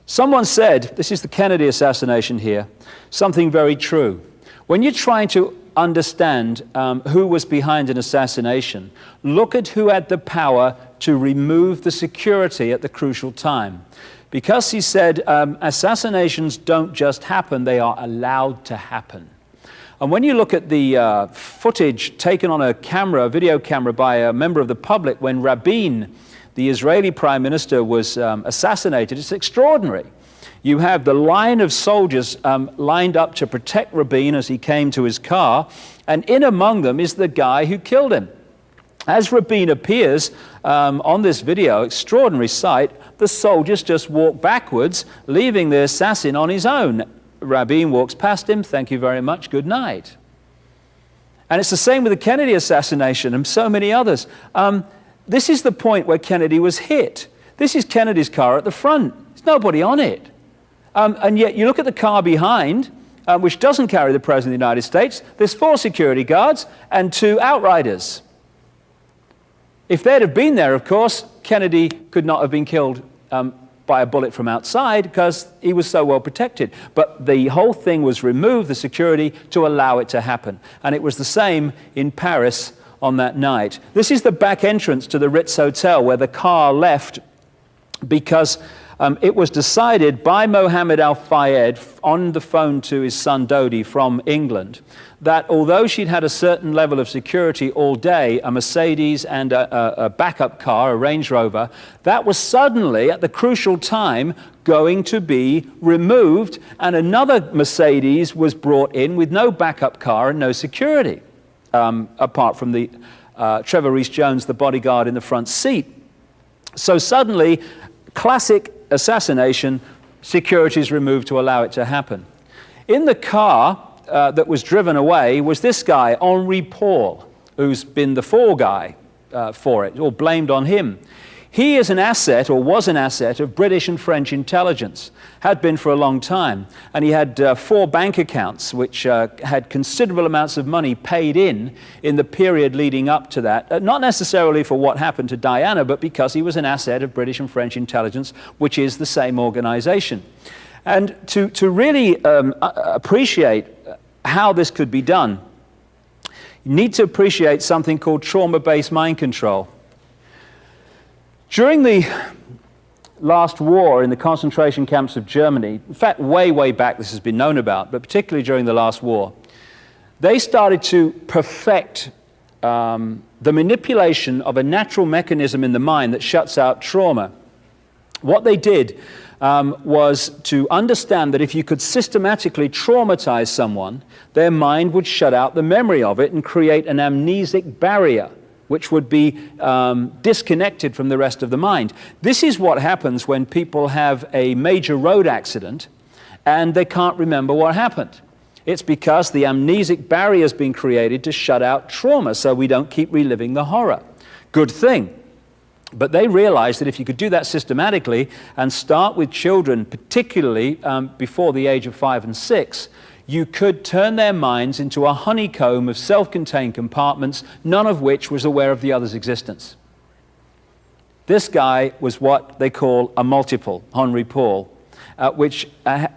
Speaker 1: Someone said, this is the Kennedy assassination here, something very true. When you're trying to understand who was behind an assassination, look at who had the power to remove the security at the crucial time. Because he said assassinations don't just happen, they are allowed to happen. And when you look at the footage taken on a camera, a video camera by a member of the public when Rabin, the Israeli prime minister, was assassinated, it's extraordinary. You have the line of soldiers lined up to protect Rabin as he came to his car, and in among them is the guy who killed him. As Rabin appears on this video, extraordinary sight, the soldiers just walk backwards, leaving the assassin on his own. Rabin walks past him, thank you very much, good night. And it's the same with the Kennedy assassination and so many others. This is the point where Kennedy was hit. This is Kennedy's car at the front. There's nobody on it. And yet you look at the car behind, which doesn't carry the President of the United States, there's 4 security guards and 2 outriders. If they'd have been there, of course, Kennedy could not have been killed by a bullet from outside because he was so well protected. But the whole thing was removed, the security, to allow it to happen. And it was the same in Paris on that night. This is the back entrance to the Ritz Hotel where the car left because it was decided by Mohammed Al Fayed on the phone to his son Dodi from England that although she'd had a certain level of security all day, a Mercedes and a backup car, a Range Rover, that was suddenly at the crucial time going to be removed, and another Mercedes was brought in with no backup car and no security, apart from the Trevor Rees-Jones, the bodyguard in the front seat. So suddenly, classic assassination, security is removed to allow it to happen. In the car that was driven away was this guy, Henri Paul, who's been the fall guy for it, or blamed on him. He is an asset, or was an asset, of British and French intelligence, had been for a long time. And he had 4 bank accounts which had considerable amounts of money paid in the period leading up to that, not necessarily for what happened to Diana, but because he was an asset of British and French intelligence, which is the same organization. And to really appreciate how this could be done, you need to appreciate something called trauma-based mind control. During the last war in the concentration camps of Germany, in fact, way back this has been known about, but particularly during the last war, they started to perfect the manipulation of a natural mechanism in the mind that shuts out trauma. What they did was to understand that if you could systematically traumatize someone, their mind would shut out the memory of it and create an amnesic barrier, which would be disconnected from the rest of the mind. This is what happens when people have a major road accident and they can't remember what happened. It's because the amnesic barrier has been created to shut out trauma so we don't keep reliving the horror. Good thing. But they realized that if you could do that systematically and start with children, particularly before the age of 5 and 6, you could turn their minds into a honeycomb of self-contained compartments, none of which was aware of the other's existence. This guy was what they call a multiple, Henri Paul. which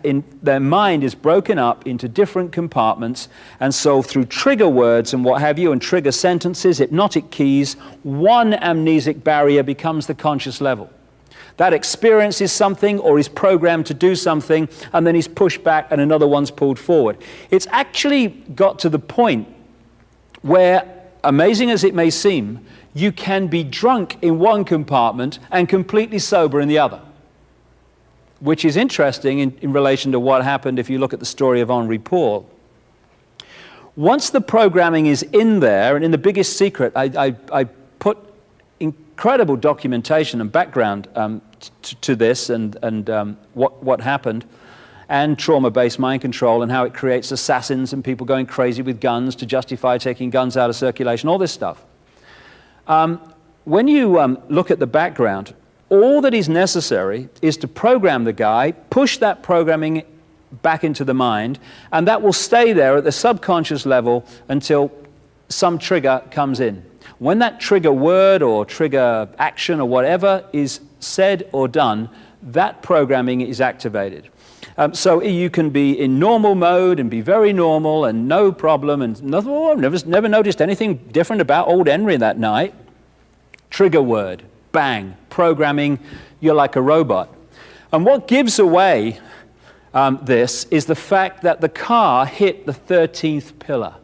Speaker 1: in their mind is broken up into different compartments, and so through trigger words and what have you, and trigger sentences, hypnotic keys, one amnesic barrier becomes the conscious level. That experiences something or is programmed to do something, and then he's pushed back and another one's pulled forward. It's actually got to the point where, amazing as it may seem, you can be drunk in one compartment and completely sober in the other, which is interesting in relation to what happened if you look at the story of Henri Paul. Once the programming is in there, and in The Biggest Secret, I put incredible documentation and background to this and what happened, and trauma-based mind control and how it creates assassins and people going crazy with guns to justify taking guns out of circulation, all this stuff. When you look at the background, all that is necessary is to program the guy, push that programming back into the mind, and that will stay there at the subconscious level until some trigger comes in. When that trigger word or trigger action or whatever is said or done, that programming is activated. So you can be in normal mode and be very normal and no problem and nothing, oh, I've never noticed anything different about old Henry that night. Trigger word, bang, programming, you're like a robot. And what gives away this is the fact that the car hit the 13th pillar.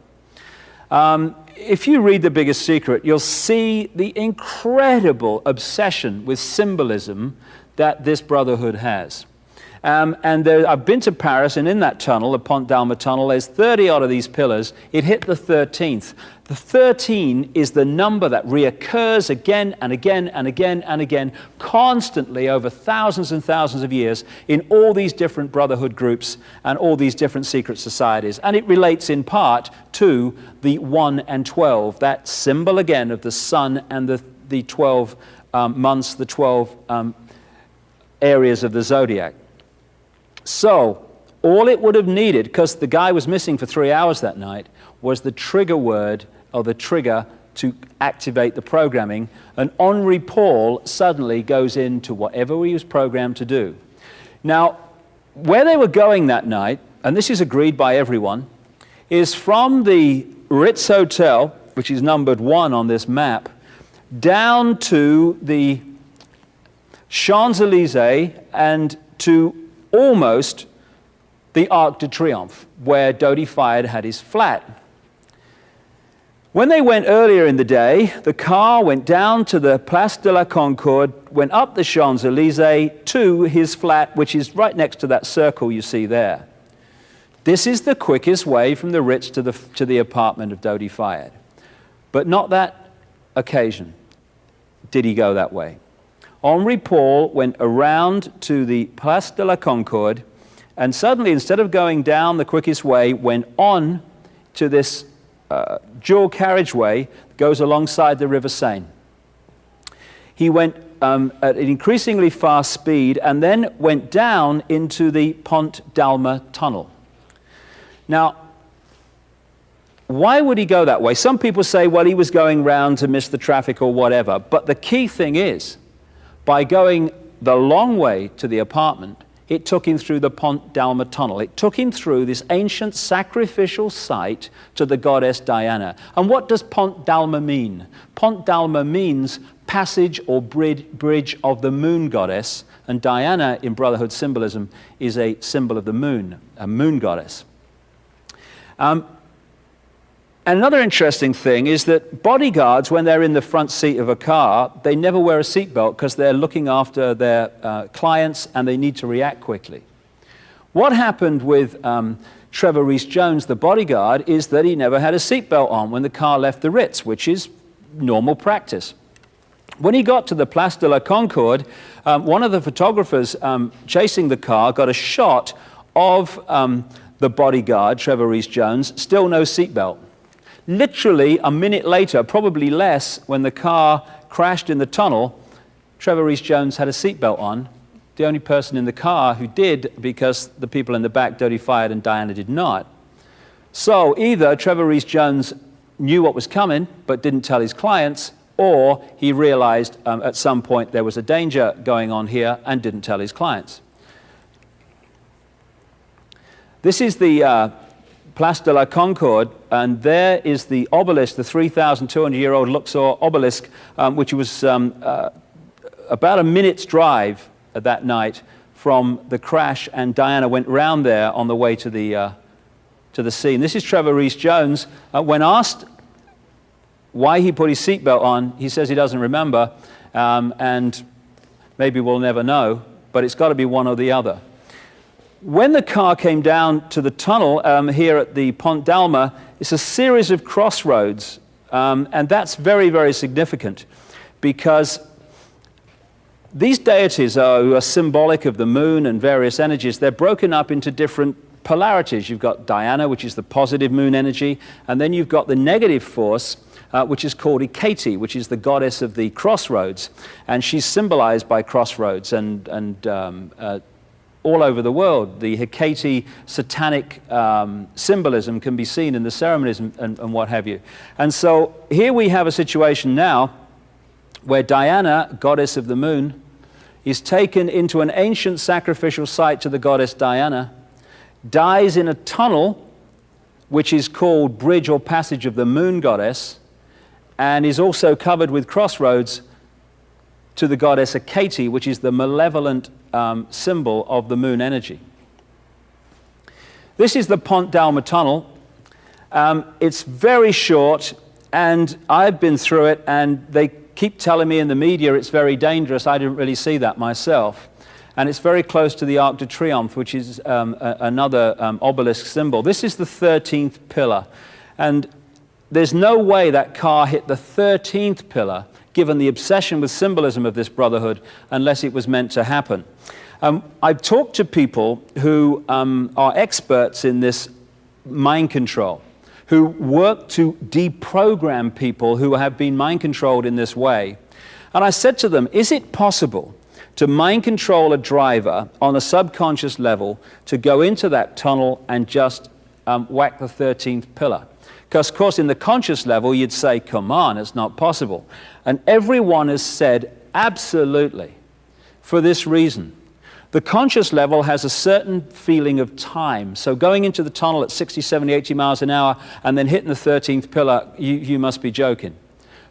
Speaker 1: If you read The Biggest Secret, you'll see the incredible obsession with symbolism that this brotherhood has. I've been to Paris, and in that tunnel, the Pont d'Alma tunnel, there's 30 odd of these pillars. It hit the 13th. The 13 is the number that reoccurs again and again and again and again, constantly over thousands and thousands of years in all these different brotherhood groups and all these different secret societies. And it relates in part to the 1 and 12, that symbol again of the sun and the 12 months, the 12 areas of the zodiac. So, all it would have needed, because the guy was missing for 3 hours that night, was the trigger word or the trigger to activate the programming, and Henri Paul suddenly goes into whatever he was programmed to do. Now, where they were going that night, and this is agreed by everyone, is from the Ritz Hotel, which is numbered 1 on this map, down to the Champs-Élysées and to almost the Arc de Triomphe, where Dodi Fayed had his flat. When they went earlier in the day, the car went down to the Place de la Concorde, went up the Champs-Élysées to his flat, which is right next to that circle you see there. This is the quickest way from the Ritz to the apartment of Dodi Fayed. But not that occasion did he go that way. Henri Paul went around to the Place de la Concorde, and suddenly, instead of going down the quickest way, went on to this dual carriageway that goes alongside the River Seine. He went at an increasingly fast speed and then went down into the Pont d'Alma tunnel. Now, why would he go that way? Some people say, well, he was going round to miss the traffic or whatever, but the key thing is, by going the long way to the apartment, it took him through the Pont d'Alma tunnel. It took him through this ancient sacrificial site to the goddess Diana. And what does Pont d'Alma mean? Pont d'Alma means passage or bridge of the moon goddess, and Diana in Brotherhood symbolism is a symbol of the moon, a moon goddess. Another interesting thing is that bodyguards, when they're in the front seat of a car, they never wear a seatbelt because they're looking after their clients and they need to react quickly. What happened with Trevor Rees-Jones, the bodyguard, is that he never had a seatbelt on when the car left the Ritz, which is normal practice. When he got to the Place de la Concorde, one of the photographers chasing the car got a shot of the bodyguard, Trevor Rees-Jones, still no seatbelt. Literally a minute later, probably less, when the car crashed in the tunnel, Trevor Rees-Jones had a seatbelt on. The only person in the car who did, because the people in the back, Dodi Fayed and Diana, did not. So either Trevor Rees-Jones knew what was coming but didn't tell his clients, or he realized at some point there was a danger going on here and didn't tell his clients. This is the Place de la Concorde, and there is the obelisk, the 3,200-year-old Luxor obelisk, which was about a minute's drive that night from the crash, and Diana went round there on the way to the scene. This is Trevor Rees-Jones. When asked why he put his seatbelt on, he says he doesn't remember, and maybe we'll never know, but it's got to be one or the other. When the car came down to the tunnel here at the Pont d'Alma, it's a series of crossroads, and that's very, very significant, because these deities who are symbolic of the moon and various energies, they're broken up into different polarities. You've got Diana, which is the positive moon energy, and then you've got the negative force, which is called Icke, which is the goddess of the crossroads, and she's symbolized by crossroads and all over the world. The Hecate satanic symbolism can be seen in the ceremonies and what have you. And so here we have a situation now where Diana, goddess of the moon, is taken into an ancient sacrificial site to the goddess Diana, dies in a tunnel which is called Bridge or Passage of the Moon Goddess, and is also covered with crossroads to the goddess Hecate, which is the malevolent symbol of the moon energy. This is the Pont d'Alma tunnel. It's very short, and I've been through it, and they keep telling me in the media it's very dangerous. I didn't really see that myself. And it's very close to the Arc de Triomphe, which is another obelisk symbol. This is the 13th pillar, and there's no way that car hit the 13th pillar, given the obsession with symbolism of this brotherhood, unless it was meant to happen. I've talked to people who are experts in this mind control, who work to deprogram people who have been mind controlled in this way. And I said to them, is it possible to mind control a driver on a subconscious level to go into that tunnel and just whack the 13th pillar? Because, of course, in the conscious level, you'd say, come on, it's not possible. And everyone has said, absolutely, for this reason. The conscious level has a certain feeling of time. So going into the tunnel at 60, 70, 80 miles an hour and then hitting the 13th pillar, you must be joking.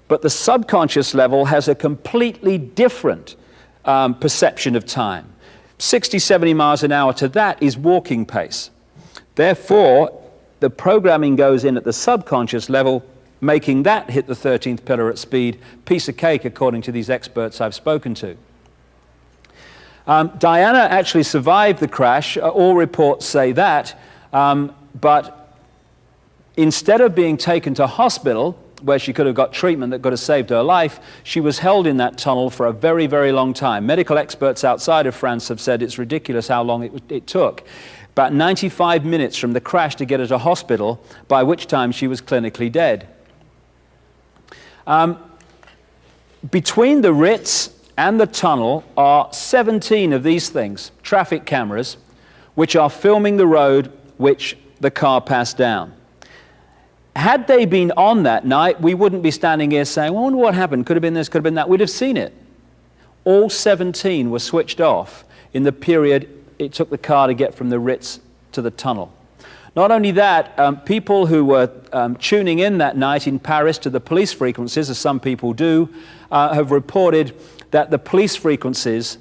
Speaker 1: But the subconscious level has a completely different perception of time. 60, 70 miles an hour to that is walking pace. Therefore, the programming goes in at the subconscious level, making that hit the 13th pillar at speed. Piece of cake, according to these experts I've spoken to. Diana actually survived the crash. All reports say that. But instead of being taken to hospital, where she could have got treatment that could have saved her life, she was held in that tunnel for a very, very long time. Medical experts outside of France have said it's ridiculous how long it took. About 95 minutes from the crash to get her to hospital, by which time she was clinically dead. Between the Ritz and the tunnel are 17 of these things, traffic cameras, which are filming the road which the car passed down. Had they been on that night, we wouldn't be standing here saying, well, I wonder what happened, could have been this, could have been that. We'd have seen it. All 17 were switched off in the period it took the car to get from the Ritz to the tunnel. Not only that, people who were tuning in that night in Paris to the police frequencies, as some people do, have reported that the police frequencies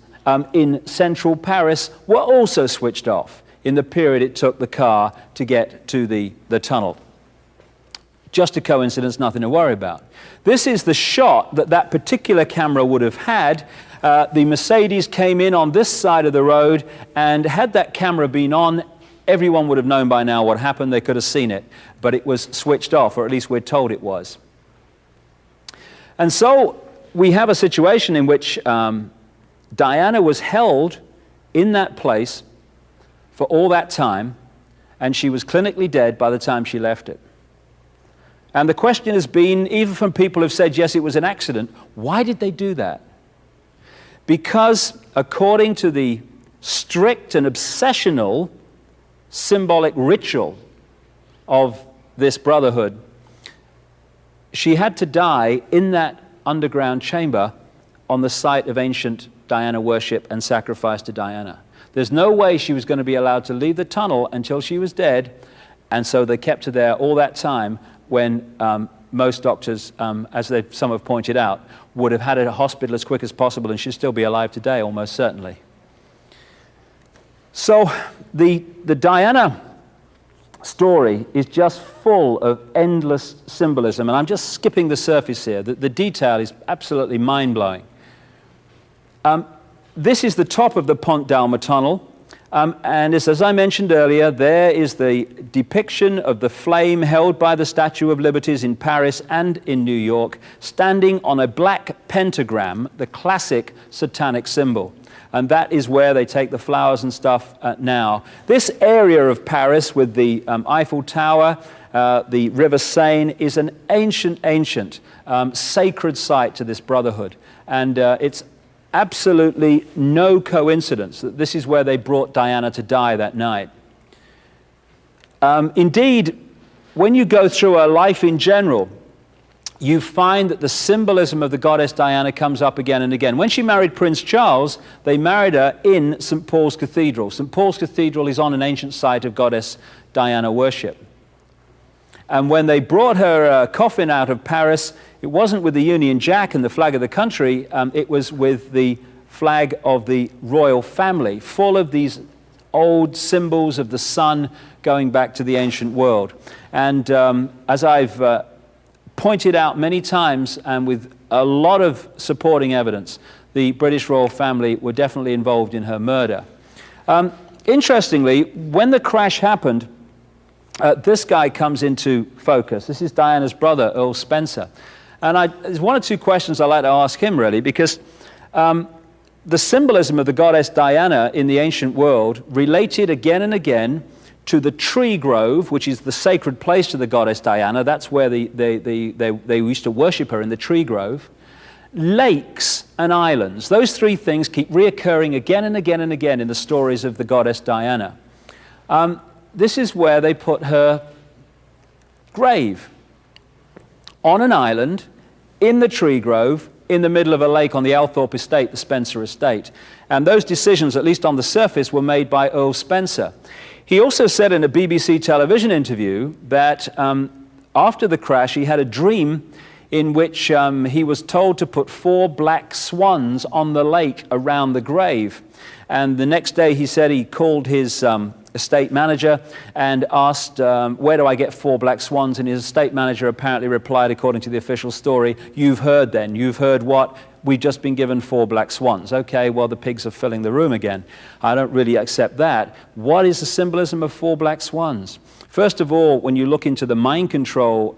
Speaker 1: in central Paris were also switched off in the period it took the car to get to the tunnel. Just a coincidence, nothing to worry about. This is the shot that particular camera would have had. The Mercedes came in on this side of the road, and had that camera been on, everyone would have known by now what happened. They could have seen it, but it was switched off, or at least we're told it was. And so we have a situation in which Diana was held in that place for all that time, and she was clinically dead by the time she left it. And the question has been, even from people who've said, yes, it was an accident, why did they do that? Because according to the strict and obsessional symbolic ritual of this brotherhood, she had to die in that underground chamber on the site of ancient Diana worship and sacrifice to Diana. There's no way she was going to be allowed to leave the tunnel until she was dead, and so they kept her there all that time when most doctors, as some have pointed out, would have had her at a hospital as quick as possible, and she'd still be alive today, almost certainly. So the Diana story is just full of endless symbolism, and I'm just skipping the surface here. The detail is absolutely mind-blowing. This is the top of the Pont d'Alma tunnel, and as I mentioned earlier, there is the depiction of the flame held by the Statue of Liberties in Paris and in New York, standing on a black pentagram, the classic satanic symbol. And that is where they take the flowers and stuff now. This area of Paris with the Eiffel Tower, the River Seine, is an ancient sacred site to this brotherhood. And it's absolutely no coincidence that this is where they brought Diana to die that night. Indeed, when you go through her life in general, you find that the symbolism of the goddess Diana comes up again and again. When she married Prince Charles, they married her in St. Paul's Cathedral. St. Paul's Cathedral is on an ancient site of goddess Diana worship. And when they brought her coffin out of Paris, it wasn't with the Union Jack and the flag of the country, it was with the flag of the royal family, full of these old symbols of the sun going back to the ancient world. And as I've pointed out many times, and with a lot of supporting evidence, the British royal family were definitely involved in her murder. Interestingly, when the crash happened, this guy comes into focus. This is Diana's brother, Earl Spencer. And there's one or two questions I'd like to ask him, really, because the symbolism of the goddess Diana in the ancient world related again and again to the tree grove, which is the sacred place to the goddess Diana. That's where they used to worship her, in the tree grove. Lakes and islands. Those three things keep reoccurring again and again and again in the stories of the goddess Diana. This is where they put her grave, on an island, in the tree grove, in the middle of a lake on the Althorpe estate, the Spencer estate. And those decisions, at least on the surface, were made by Earl Spencer. He also said in a BBC television interview that after the crash he had a dream in which he was told to put 4 black swans on the lake around the grave. And the next day he said he called his estate manager and asked, where do I get 4 black swans? And his estate manager apparently replied, according to the official story, "You've heard then. You've heard what? We've just been given 4 black swans." Okay, well, the pigs are filling the room again. I don't really accept that. What is the symbolism of 4 black swans? First of all, when you look into the mind control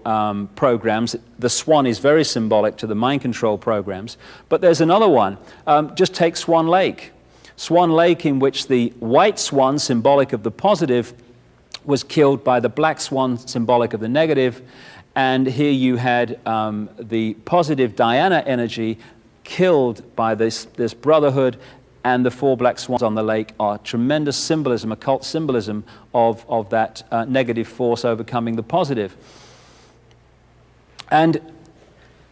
Speaker 1: programs, the swan is very symbolic to the mind control programs. But there's another one. Just take Swan Lake. Swan Lake, in which the white swan, symbolic of the positive, was killed by the black swan, symbolic of the negative. And here you had the positive Diana energy killed by this brotherhood, and the 4 black swans on the lake are tremendous symbolism, occult symbolism of that negative force overcoming the positive. And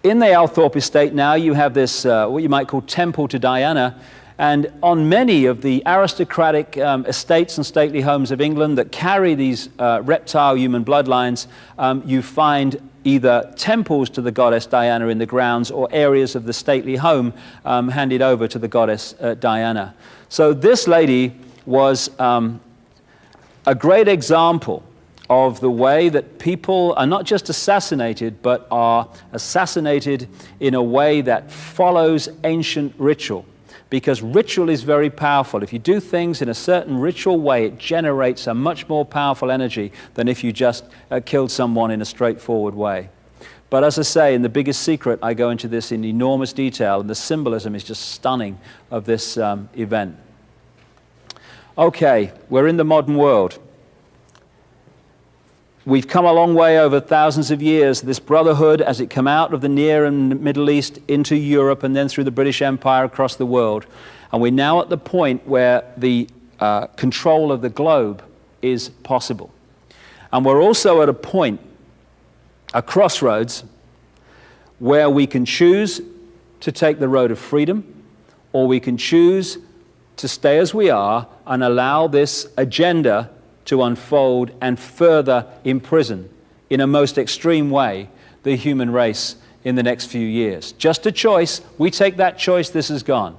Speaker 1: in the Althorpe estate now you have this, what you might call temple to Diana, and on many of the aristocratic estates and stately homes of England that carry these reptile human bloodlines, you find either temples to the goddess Diana in the grounds or areas of the stately home handed over to the goddess Diana. So this lady was a great example of the way that people are not just assassinated, but are assassinated in a way that follows ancient ritual. Because ritual is very powerful. If you do things in a certain ritual way, it generates a much more powerful energy than if you just killed someone in a straightforward way. But as I say, in The Biggest Secret, I go into this in enormous detail, and the symbolism is just stunning of this event. Okay, we're in the modern world. We've come a long way over thousands of years. This brotherhood, as it came out of the Near and Middle East into Europe and then through the British Empire across the world. And we're now at the point where the control of the globe is possible. And we're also at a point, a crossroads, where we can choose to take the road of freedom, or we can choose to stay as we are and allow this agenda to unfold and further imprison, in a most extreme way, the human race in the next few years. Just a choice. We take that choice, this is gone.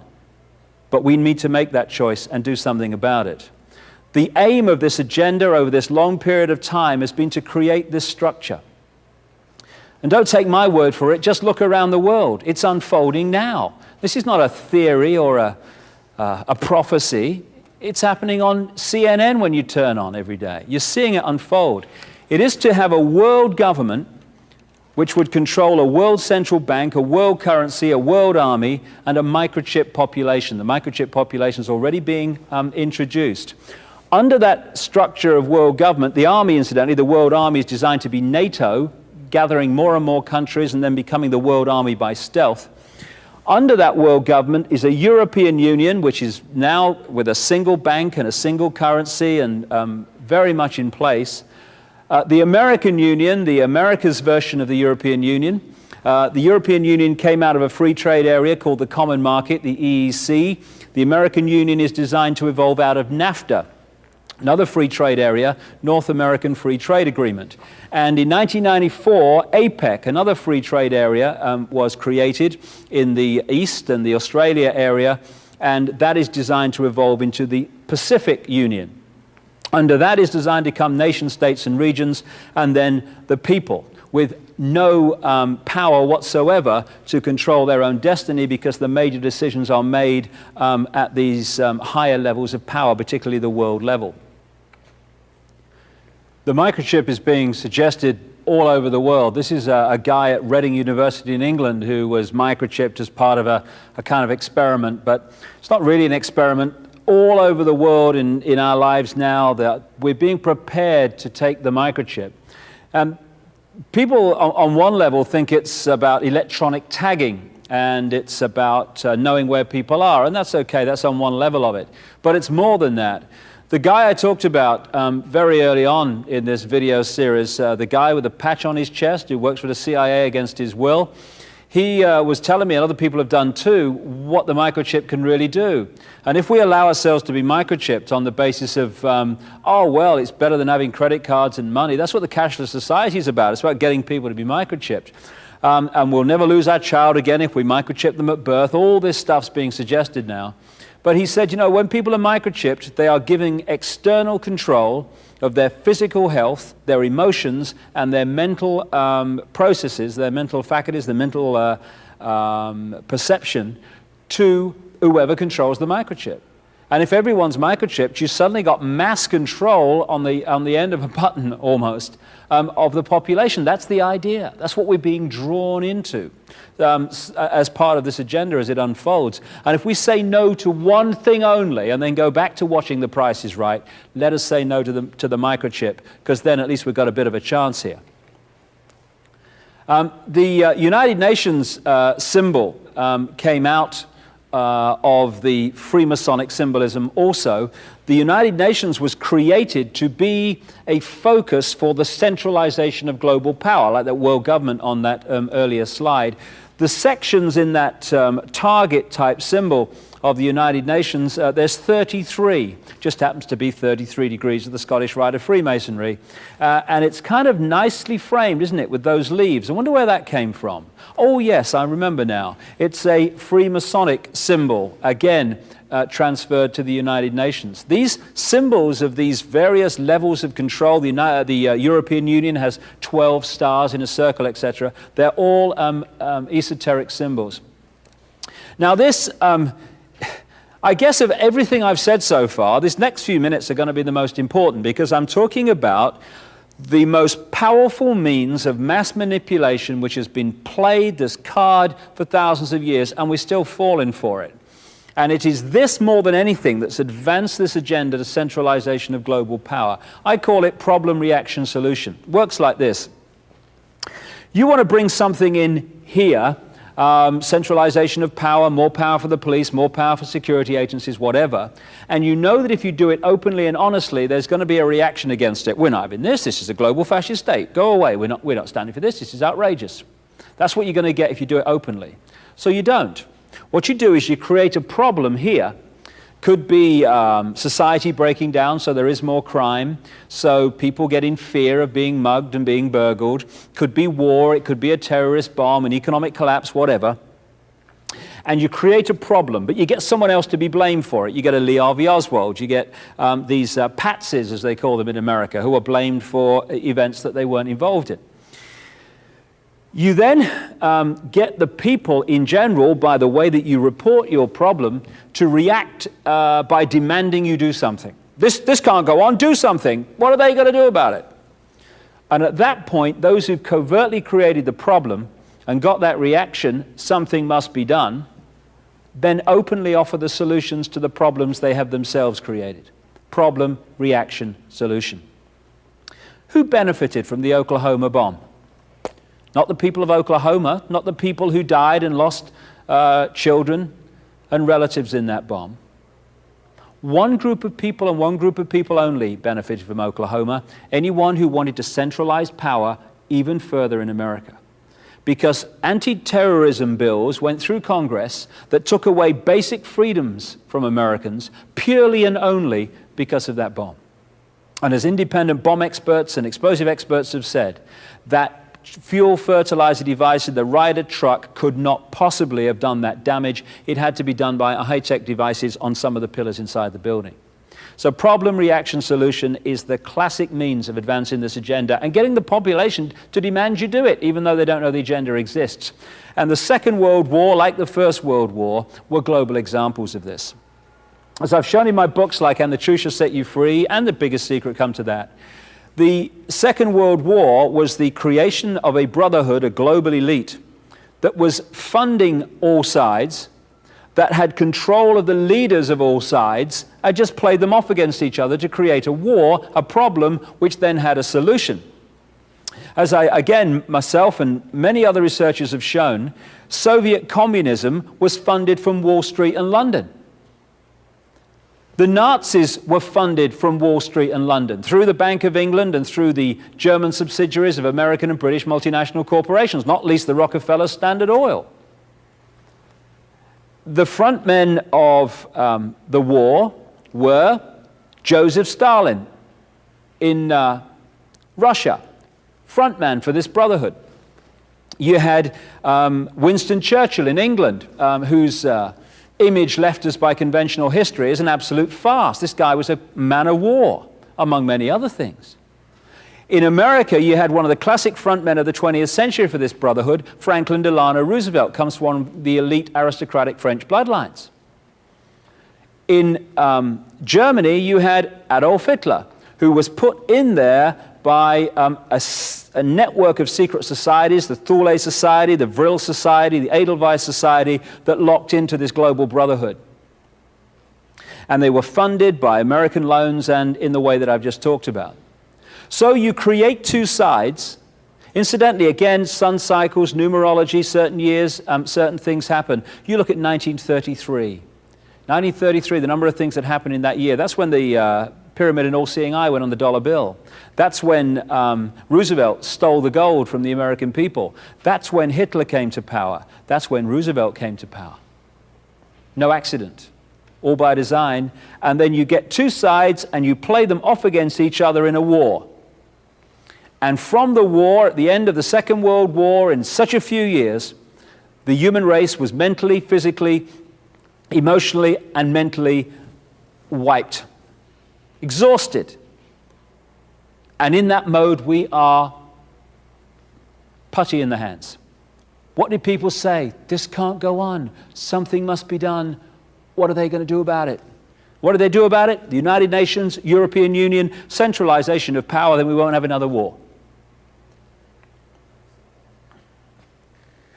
Speaker 1: But we need to make that choice and do something about it. The aim of this agenda over this long period of time has been to create this structure. And don't take my word for it, just look around the world. It's unfolding now. This is not a theory or a prophecy. It's happening on CNN when you turn on every day. You're seeing it unfold. It is to have a world government which would control a world central bank, a world currency, a world army, and a microchip population. The microchip population is already being introduced. Under that structure of world government, the army, incidentally, the world army is designed to be NATO, gathering more and more countries and then becoming the world army by stealth. Under that world government is a European Union, which is now with a single bank and a single currency and very much in place. The American Union, the America's version of the European Union. The European Union came out of a free trade area called the Common Market, the EEC. The American Union is designed to evolve out of NAFTA, another free trade area, North American Free Trade Agreement. And in 1994, APEC, another free trade area, was created in the East and the Australia area, and that is designed to evolve into the Pacific Union. Under that is designed to come nation states and regions, and then the people with no power whatsoever to control their own destiny, because the major decisions are made at these higher levels of power, particularly the world level. The microchip is being suggested all over the world. This is a guy at Reading University in England who was microchipped as part of a kind of experiment, but it's not really an experiment. All over the world in our lives now, that we're being prepared to take the microchip. People on one level think it's about electronic tagging and it's about knowing where people are, and that's okay, that's on one level of it. But it's more than that. The guy I talked about very early on in this video series, the guy with the patch on his chest who works for the CIA against his will, he was telling me, and other people have done too, what the microchip can really do. And if we allow ourselves to be microchipped on the basis of, oh, well, it's better than having credit cards and money, that's what the cashless society is about. It's about getting people to be microchipped. And we'll never lose our child again if we microchip them at birth. All this stuff's being suggested now. But he said, you know, when people are microchipped, they are giving external control of their physical health, their emotions, and their mental processes, their mental faculties, their mental perception to whoever controls the microchip. And if everyone's microchipped, you suddenly got mass control on the end of a button almost of the population. That's the idea. That's what we're being drawn into as part of this agenda as it unfolds. And if we say no to one thing only and then go back to watching The Price is Right, let us say no to the microchip, because then at least we've got a bit of a chance here. The United Nations symbol came out of the Freemasonic symbolism also. The United Nations was created to be a focus for the centralization of global power, like that world government on that earlier slide. The sections in that target type symbol of the United Nations, there's 33. Just happens to be 33 degrees of the Scottish Rite of Freemasonry. And it's kind of nicely framed, isn't it, with those leaves. I wonder where that came from. Oh yes, I remember now. It's a Freemasonic symbol, again, transferred to the United Nations. These symbols of these various levels of control, the European Union has 12 stars in a circle, etc. They're all esoteric symbols. Now this, I guess of everything I've said so far, these next few minutes are going to be the most important, because I'm talking about the most powerful means of mass manipulation which has been played, this card, for thousands of years, and we're still falling for it. And it is this more than anything that's advanced this agenda to centralization of global power. I call it problem, reaction, solution. It works like this. You want to bring something in here, centralization of power, more power for the police, more power for security agencies, whatever, and you know that if you do it openly and honestly, there's going to be a reaction against it. We're not having this. This is a global fascist state. Go away. We're not standing for this. This is outrageous. That's what you're going to get if you do it openly. So you don't. What you do is you create a problem here Could be society breaking down, so there is more crime, so people get in fear of being mugged and being burgled. Could be war, it could be a terrorist bomb, an economic collapse, whatever. And you create a problem, but you get someone else to be blamed for it. You get a Lee Harvey Oswald, you get these patsies, as they call them in America, who are blamed for events that they weren't involved in. You then get the people in general, by the way that you report your problem, to react by demanding you do something. This can't go on, do something. What are they going to do about it? And at that point, those who've covertly created the problem and got that reaction, something must be done, then openly offer the solutions to the problems they have themselves created. Problem, reaction, solution. Who benefited from the Oklahoma bomb? Not the people of Oklahoma, not the people who died and lost children and relatives in that bomb. One group of people and one group of people only benefited from Oklahoma, anyone who wanted to centralize power even further in America. Because anti-terrorism bills went through Congress that took away basic freedoms from Americans purely and only because of that bomb. And as independent bomb experts and explosive experts have said, that fuel fertilizer device in the Ryder truck could not possibly have done that damage. It had to be done by high-tech devices on some of the pillars inside the building. So problem, reaction, solution is the classic means of advancing this agenda and getting the population to demand you do it, even though they don't know the agenda exists. And the Second World War, like the First World War, were global examples of this. As I've shown in my books like And the Truth Shall Set You Free and The Biggest Secret, come to that, the Second World War was the creation of a brotherhood, a global elite, that was funding all sides, that had control of the leaders of all sides, and just played them off against each other to create a war, a problem, which then had a solution. As again, myself and many other researchers have shown, Soviet communism was funded from Wall Street and London. The Nazis were funded from Wall Street and London, through the Bank of England and through the German subsidiaries of American and British multinational corporations, not least the Rockefeller Standard Oil. The front men of the war were Joseph Stalin in Russia, frontman for this brotherhood. You had Winston Churchill in England, whose image left us by conventional history is an absolute farce. This guy was a man of war, among many other things. In America, you had one of the classic frontmen of the 20th century for this brotherhood, Franklin Delano Roosevelt, comes from one of the elite aristocratic French bloodlines. In Germany, you had Adolf Hitler, who was put in there by a network of secret societies, the Thule Society, the Vril Society, the Edelweiss Society, that locked into this global brotherhood. And they were funded by American loans and in the way that I've just talked about. So you create two sides. Incidentally, again, sun cycles, numerology, certain years, certain things happen. You look at 1933. 1933, the number of things that happened in that year. That's when the pyramid and all-seeing eye went on the dollar bill. That's when Roosevelt stole the gold from the American people. That's when Hitler came to power. That's when Roosevelt came to power. No accident, all by design. And then you get two sides and you play them off against each other in a war. And from the war, at the end of the Second World War, in such a few years, the human race was mentally, physically, emotionally, and mentally wiped, exhausted. And in that mode, we are putty in the hands. What did people say? This can't go on. Something must be done. What are they going to do about it? What do they do about it? The United Nations, European Union, centralization of power, then we won't have another war.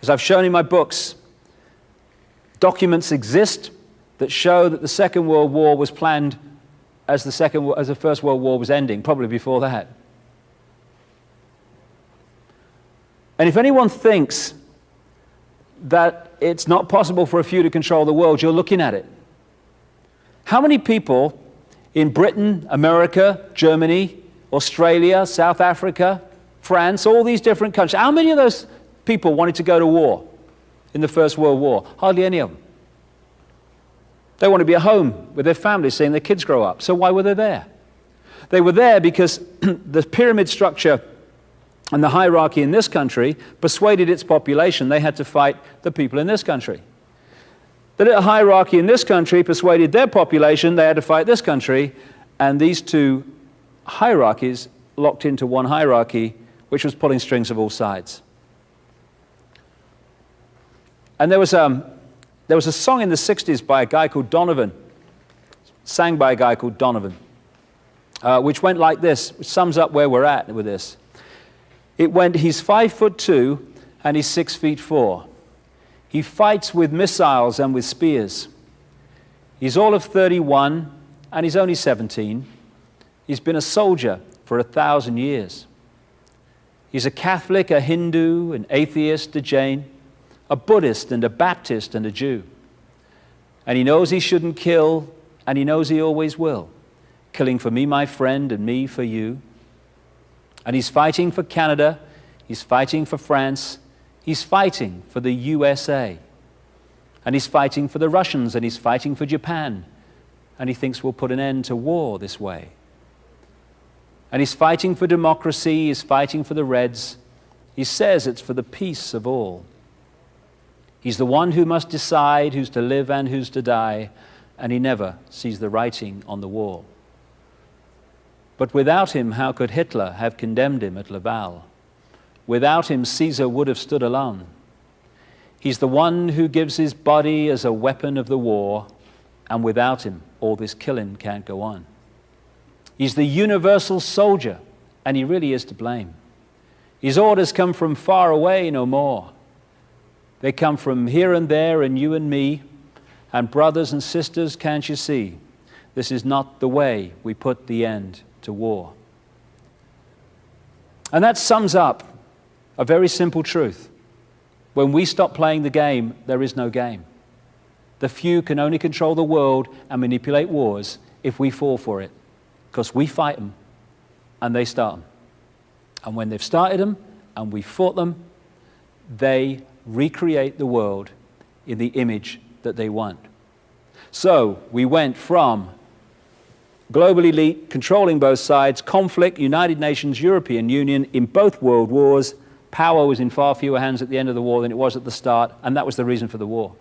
Speaker 1: As I've shown in my books, documents exist that show that the Second World War was planned as the First World War was ending, probably before that. And if anyone thinks that it's not possible for a few to control the world, you're looking at it. How many people in Britain, America, Germany, Australia, South Africa, France, all these different countries, how many of those people wanted to go to war in the First World War? Hardly any of them. They want to be at home with their families, seeing their kids grow up. So why were they there? They were there because the pyramid structure and the hierarchy in this country persuaded its population they had to fight the people in this country. The little hierarchy in this country persuaded their population they had to fight this country, and these two hierarchies locked into one hierarchy, which was pulling strings of all sides. And there was a song in the 60s by a guy called Donovan, sang by a guy called Donovan, which went like this, which sums up where we're at with this. It went, he's 5'2" and he's 6'4". He fights with missiles and with spears. He's all of 31 and he's only 17. He's been a soldier for 1,000 years. He's a Catholic, a Hindu, an atheist, a Jain, a Buddhist and a Baptist and a Jew. And he knows he shouldn't kill, and he knows he always will. Killing for me, my friend, and me for you. And he's fighting for Canada, he's fighting for France, he's fighting for the USA. And he's fighting for the Russians, and he's fighting for Japan. And he thinks we'll put an end to war this way. And he's fighting for democracy, he's fighting for the Reds. He says it's for the peace of all. He's the one who must decide who's to live and who's to die, and he never sees the writing on the wall. But without him, how could Hitler have condemned him at Laval? Without him, Caesar would have stood alone. He's the one who gives his body as a weapon of the war, and without him, all this killing can't go on. He's the universal soldier, and he really is to blame. His orders come from far away no more. They come from here and there and you and me, and brothers and sisters, can't you see? This is not the way we put the end to war. And that sums up a very simple truth. When we stop playing the game, there is no game. The few can only control the world and manipulate wars if we fall for it, because we fight them and they start them. And when they've started them and we fought them, they recreate the world in the image that they want. So we went from global elite controlling both sides, conflict, United Nations, European Union, in both world wars. Power was in far fewer hands at the end of the war than it was at the start, and that was the reason for the war.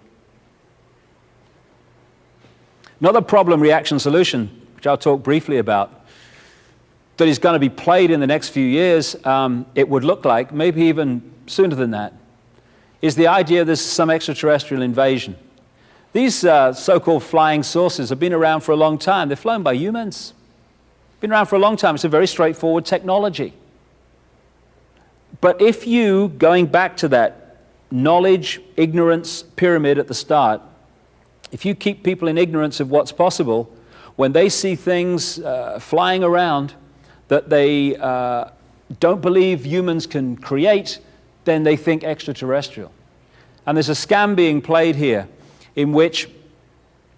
Speaker 1: Another problem, reaction, solution, which I'll talk briefly about, that is going to be played in the next few years, it would look like, maybe even sooner than that, is the idea there's some extraterrestrial invasion. These so-called flying saucers have been around for a long time. They're flown by humans. Been around for a long time. It's a very straightforward technology. But if you, going back to that knowledge, ignorance pyramid at the start, if you keep people in ignorance of what's possible, when they see things flying around that they don't believe humans can create, then they think extraterrestrial. And there's a scam being played here in which,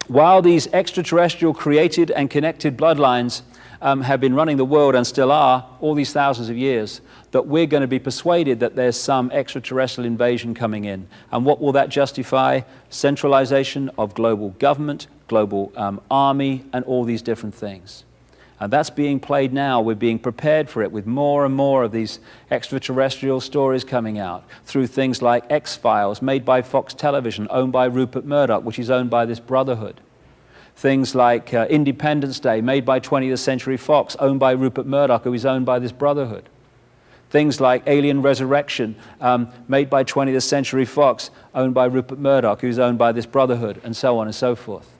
Speaker 1: while these extraterrestrial created and connected bloodlines have been running the world and still are all these thousands of years, that we're going to be persuaded that there's some extraterrestrial invasion coming in. And what will that justify? Centralization of global government, global army, and all these different things. And that's being played now. We're being prepared for it with more and more of these extraterrestrial stories coming out through things like X-Files, made by Fox Television, owned by Rupert Murdoch, which is owned by this Brotherhood. Things like Independence Day, made by 20th Century Fox, owned by Rupert Murdoch, who is owned by this Brotherhood. Things like Alien Resurrection, made by 20th Century Fox, owned by Rupert Murdoch, who's owned by this Brotherhood, and so on and so forth.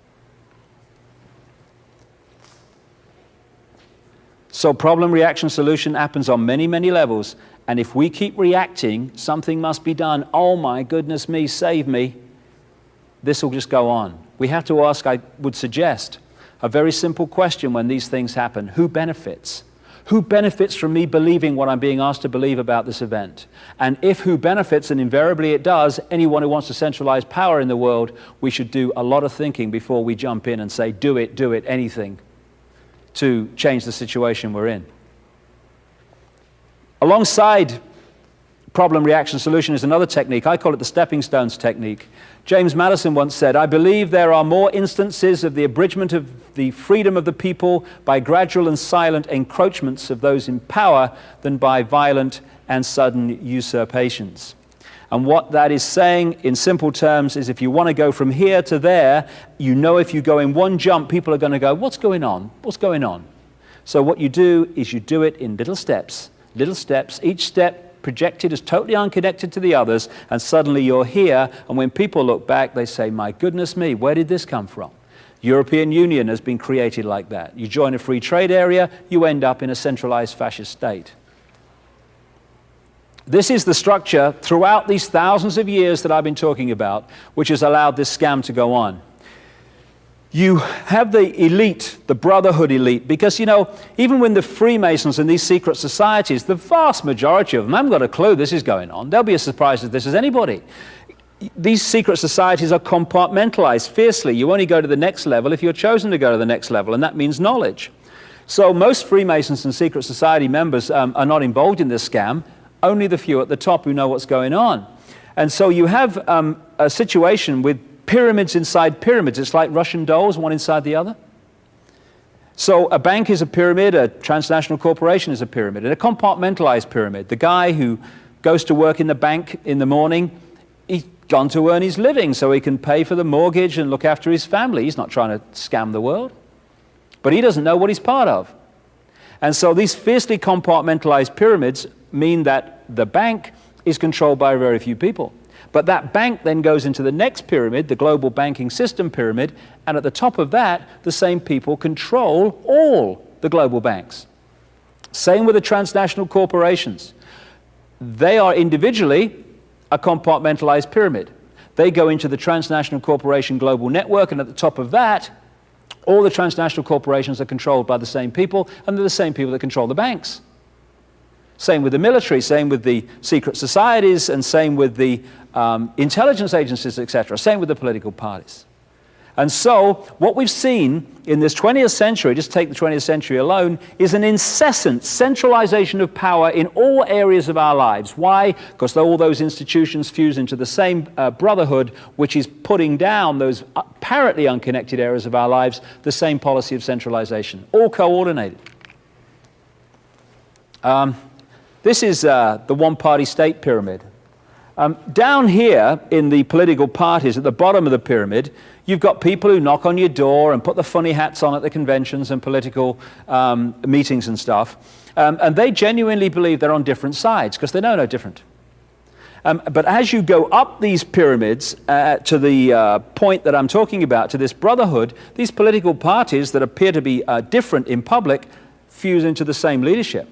Speaker 1: So problem, reaction, solution happens on many, many levels. And if we keep reacting, something must be done. Oh my goodness me, save me. This will just go on. We have to ask, I would suggest, a very simple question when these things happen. Who benefits? Who benefits from me believing what I'm being asked to believe about this event? And if who benefits, and invariably it does, anyone who wants to centralize power in the world, we should do a lot of thinking before we jump in and say, do it, anything, to change the situation we're in. Alongside problem, reaction, solution is another technique. I call it the stepping stones technique. James Madison once said, "I believe there are more instances of the abridgment of the freedom of the people by gradual and silent encroachments of those in power than by violent and sudden usurpations." And what that is saying in simple terms is if you want to go from here to there, you know if you go in one jump, people are going to go, "What's going on? What's going on?" So what you do is you do it in little steps, each step projected as totally unconnected to the others, and suddenly you're here, and when people look back, they say, "My goodness me, where did this come from?" European Union has been created like that. You join a free trade area, you end up in a centralized fascist state. This is the structure throughout these thousands of years that I've been talking about, which has allowed this scam to go on. You have the elite, the brotherhood elite, because, you know, even when the Freemasons and these secret societies, the vast majority of them haven't got a clue this is going on. They'll be as surprised at this as anybody. These secret societies are compartmentalized fiercely. You only go to the next level if you're chosen to go to the next level, and that means knowledge. So most Freemasons and secret society members are not involved in this scam, only the few at the top who know what's going on. And so you have a situation with pyramids inside pyramids. It's like Russian dolls, one inside the other. So a bank is a pyramid, a transnational corporation is a pyramid, and a compartmentalized pyramid. The guy who goes to work in the bank in the morning, he's gone to earn his living so he can pay for the mortgage and look after his family. He's not trying to scam the world. But he doesn't know what he's part of. And so these fiercely compartmentalized pyramids mean that the bank is controlled by very few people. But that bank then goes into the next pyramid, the global banking system pyramid, and at the top of that, the same people control all the global banks. Same with the transnational corporations. They are individually a compartmentalized pyramid. They go into the transnational corporation global network, and at the top of that, all the transnational corporations are controlled by the same people, and they're the same people that control the banks. Same with the military, same with the secret societies, and same with the intelligence agencies, etc. Same with the political parties. And so what we've seen in this 20th century, just take the 20th century alone, is an incessant centralization of power in all areas of our lives. Why? Because all those institutions fuse into the same brotherhood, which is putting down those apparently unconnected areas of our lives, the same policy of centralization, all coordinated. This is the one-party state pyramid. Down here in the political parties at the bottom of the pyramid, you've got people who knock on your door and put the funny hats on at the conventions and political meetings and stuff. And they genuinely believe they're on different sides because they know no different. But as you go up these pyramids to the point that I'm talking about, to this brotherhood, these political parties that appear to be different in public fuse into the same leadership.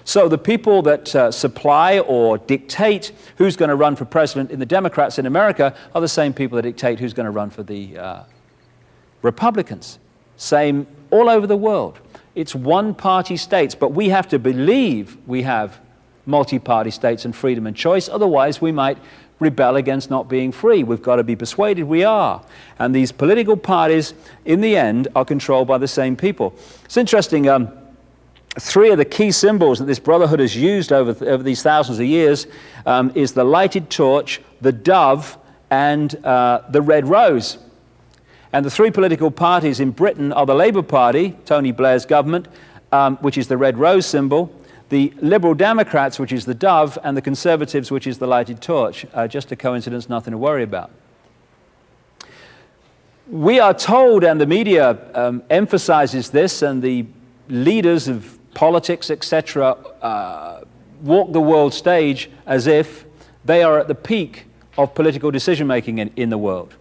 Speaker 1: So the people that supply or dictate who's going to run for president in the Democrats in America are the same people that dictate who's going to run for the Republicans. Same all over the world. It's one-party states, but we have to believe we have multi-party states and freedom and choice. Otherwise, we might rebel against not being free. We've got to be persuaded we are. And these political parties, in the end, are controlled by the same people. It's interesting. Three of the key symbols that this brotherhood has used over these thousands of years is the lighted torch, the dove, and the red rose. And the three political parties in Britain are the Labour Party, Tony Blair's government, which is the red rose symbol, the Liberal Democrats, which is the dove, and the Conservatives, which is the lighted torch. Just a coincidence, nothing to worry about. We are told, and the media emphasizes this, and the leaders of politics, etc., walk the world stage as if they are at the peak of political decision-making in the world.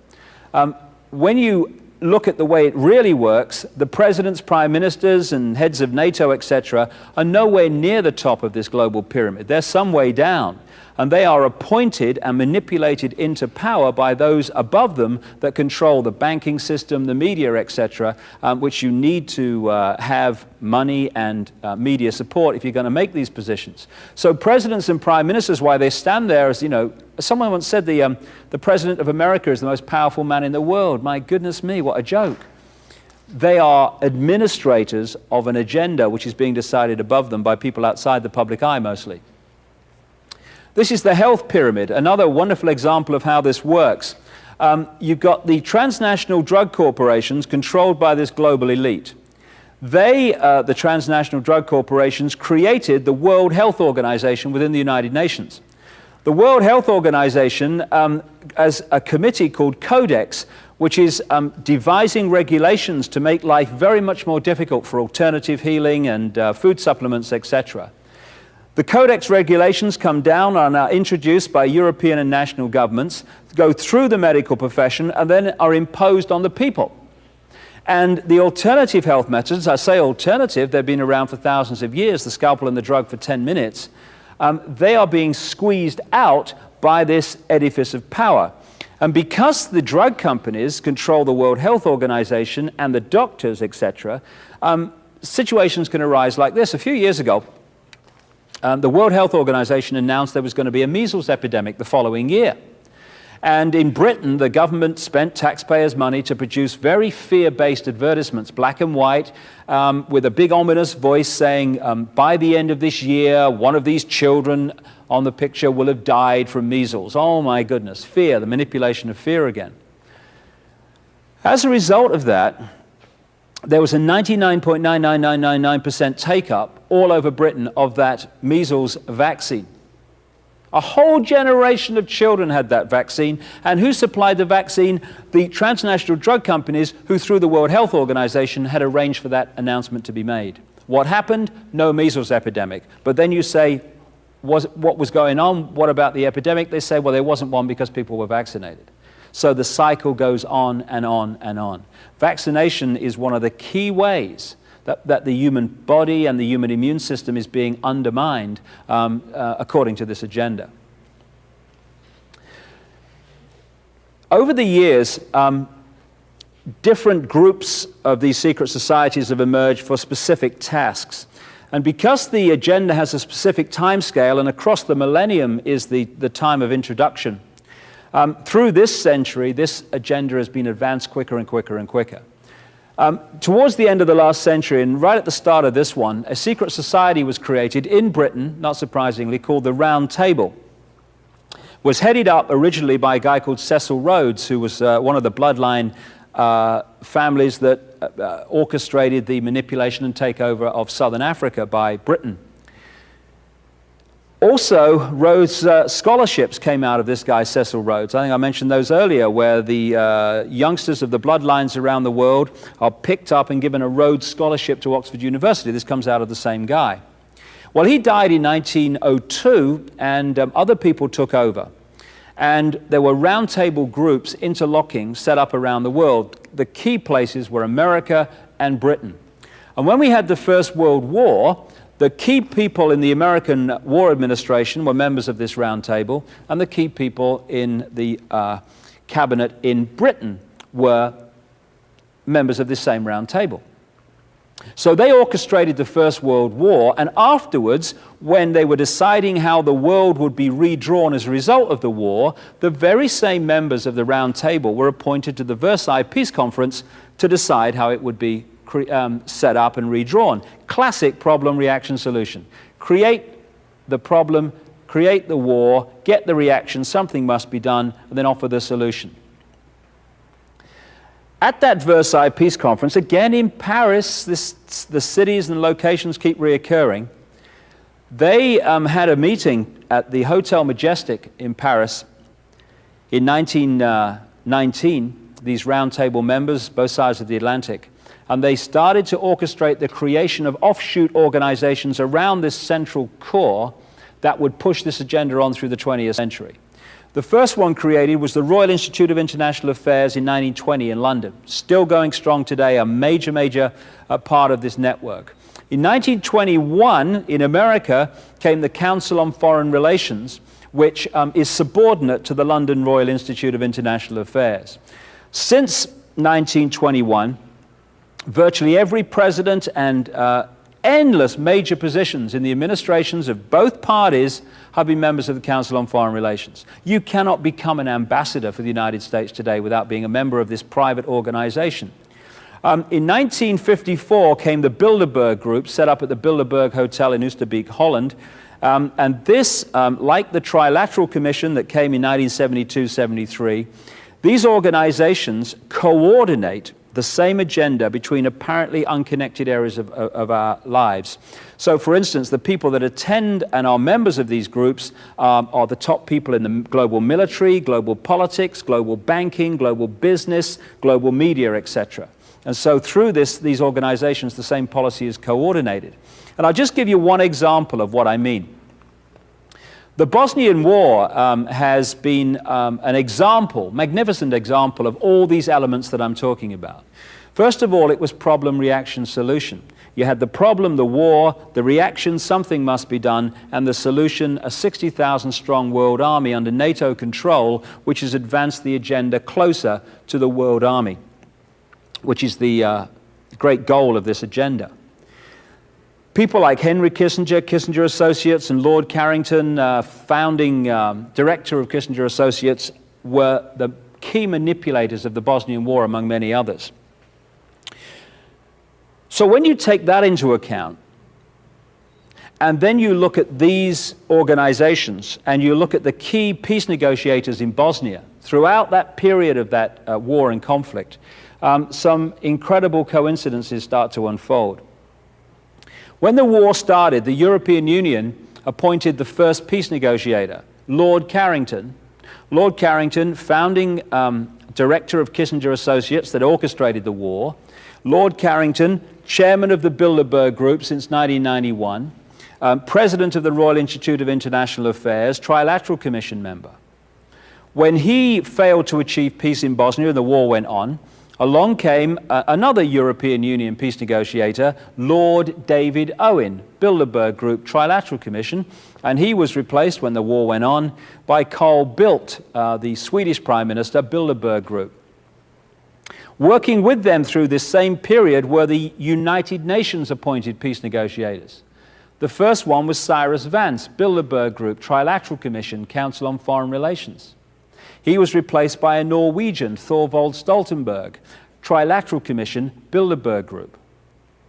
Speaker 1: When you look at the way it really works, the presidents, prime ministers, and heads of NATO, etc., are nowhere near the top of this global pyramid. They're some way down. And they are appointed and manipulated into power by those above them that control the banking system, the media, etc., which you need to have money and media support if you're going to make these positions. So presidents and prime ministers, why they stand there, as you know, someone once said the president of America is the most powerful man in the world. My goodness me, what a joke. They are administrators of an agenda which is being decided above them by people outside the public eye mostly. This is the health pyramid, another wonderful example of how this works. You've got the transnational drug corporations controlled by this global elite. They, the transnational drug corporations, created the World Health Organization within the United Nations. The World Health Organization as a committee called Codex, which is devising regulations to make life very much more difficult for alternative healing and food supplements, etc. The Codex regulations come down and are introduced by European and national governments, go through the medical profession, and then are imposed on the people. And the alternative health methods, I say alternative, they've been around for thousands of years, the scalpel and the drug for 10 minutes, they are being squeezed out by this edifice of power. And because the drug companies control the World Health Organization and the doctors, etc., situations can arise like this. A few years ago, the World Health Organization announced there was going to be a measles epidemic the following year. And in Britain, the government spent taxpayers' money to produce very fear-based advertisements, black and white, with a big ominous voice saying, by the end of this year, one of these children on the picture will have died from measles. Oh my goodness, fear, the manipulation of fear again. As a result of that, there was a 99.99999% take-up all over Britain of that measles vaccine. A whole generation of children had that vaccine, and who supplied the vaccine? The transnational drug companies who, through the World Health Organization, had arranged for that announcement to be made. What happened? No measles epidemic. But then you say, what was going on? What about the epidemic? They say, well, there wasn't one because people were vaccinated. So the cycle goes on and on and on. Vaccination is one of the key ways that the human body and the human immune system is being undermined according to this agenda. Over the years, different groups of these secret societies have emerged for specific tasks. And because the agenda has a specific time scale, and across the millennium is the time of introduction, through this century, this agenda has been advanced quicker and quicker and quicker. Towards the end of the last century, and right at the start of this one, a secret society was created in Britain, not surprisingly, called the Round Table. It was headed up originally by a guy called Cecil Rhodes, who was one of the bloodline families that orchestrated the manipulation and takeover of southern Africa by Britain. Also, Rhodes scholarships came out of this guy, Cecil Rhodes. I think I mentioned those earlier, where the youngsters of the bloodlines around the world are picked up and given a Rhodes scholarship to Oxford University. This comes out of the same guy. Well, he died in 1902, and other people took over. And there were roundtable groups, interlocking, set up around the world. The key places were America and Britain. And when we had the First World War, the key people in the American War Administration were members of this round table, and the key people in the cabinet in Britain were members of this same round table. So they orchestrated the First World War, and afterwards, when they were deciding how the world would be redrawn as a result of the war, the very same members of the round table were appointed to the Versailles Peace Conference to decide how it would be set up and redrawn. Classic problem, reaction, solution. Create the problem, create the war, get the reaction, something must be done, and then offer the solution. At that Versailles Peace Conference, again in Paris, the cities and locations keep reoccurring, they had a meeting at the Hotel Majestic in Paris in 1919, these roundtable members, both sides of the Atlantic, and they started to orchestrate the creation of offshoot organizations around this central core that would push this agenda on through the 20th century. The first one created was the Royal Institute of International Affairs in 1920 in London. Still going strong today, a major part of this network. In 1921, in America, came the Council on Foreign Relations, which is subordinate to the London Royal Institute of International Affairs. Since 1921, virtually every president and endless major positions in the administrations of both parties have been members of the Council on Foreign Relations. You cannot become an ambassador for the United States today without being a member of this private organization. In 1954 came the Bilderberg Group, set up at the Bilderberg Hotel in Oosterbeek, Holland, And this, like the Trilateral Commission that came in 1972-73, these organizations coordinate the same agenda between apparently unconnected areas of our lives. So, for instance, the people that attend and are members of these groups are the top people in the global military, global politics, global banking, global business, global media, etc. And so through these organizations, the same policy is coordinated. And I'll just give you one example of what I mean. The Bosnian War has been an example, magnificent example of all these elements that I'm talking about. First of all, it was problem, reaction, solution. You had the problem, the war, the reaction, something must be done, and the solution, a 60,000 strong world army under NATO control, which has advanced the agenda closer to the world army, which is the great goal of this agenda. People like Henry Kissinger, Kissinger Associates, and Lord Carrington, founding director of Kissinger Associates, were the key manipulators of the Bosnian War, among many others. So when you take that into account, and then you look at these organizations, and you look at the key peace negotiators in Bosnia, throughout that period of that war and conflict, some incredible coincidences start to unfold. When the war started, the European Union appointed the first peace negotiator, Lord Carrington. Lord Carrington, founding director of Kissinger Associates that orchestrated the war. Lord Carrington, chairman of the Bilderberg Group since 1991, president of the Royal Institute of International Affairs, Trilateral Commission member. When he failed to achieve peace in Bosnia and the war went on, along came another European Union peace negotiator, Lord David Owen, Bilderberg Group, Trilateral Commission, and he was replaced when the war went on by Carl Bildt, the Swedish Prime Minister, Bilderberg Group. Working with them through this same period were the United Nations appointed peace negotiators. The first one was Cyrus Vance, Bilderberg Group, Trilateral Commission, Council on Foreign Relations. He was replaced by a Norwegian, Thorvald Stoltenberg, Trilateral Commission, Bilderberg Group.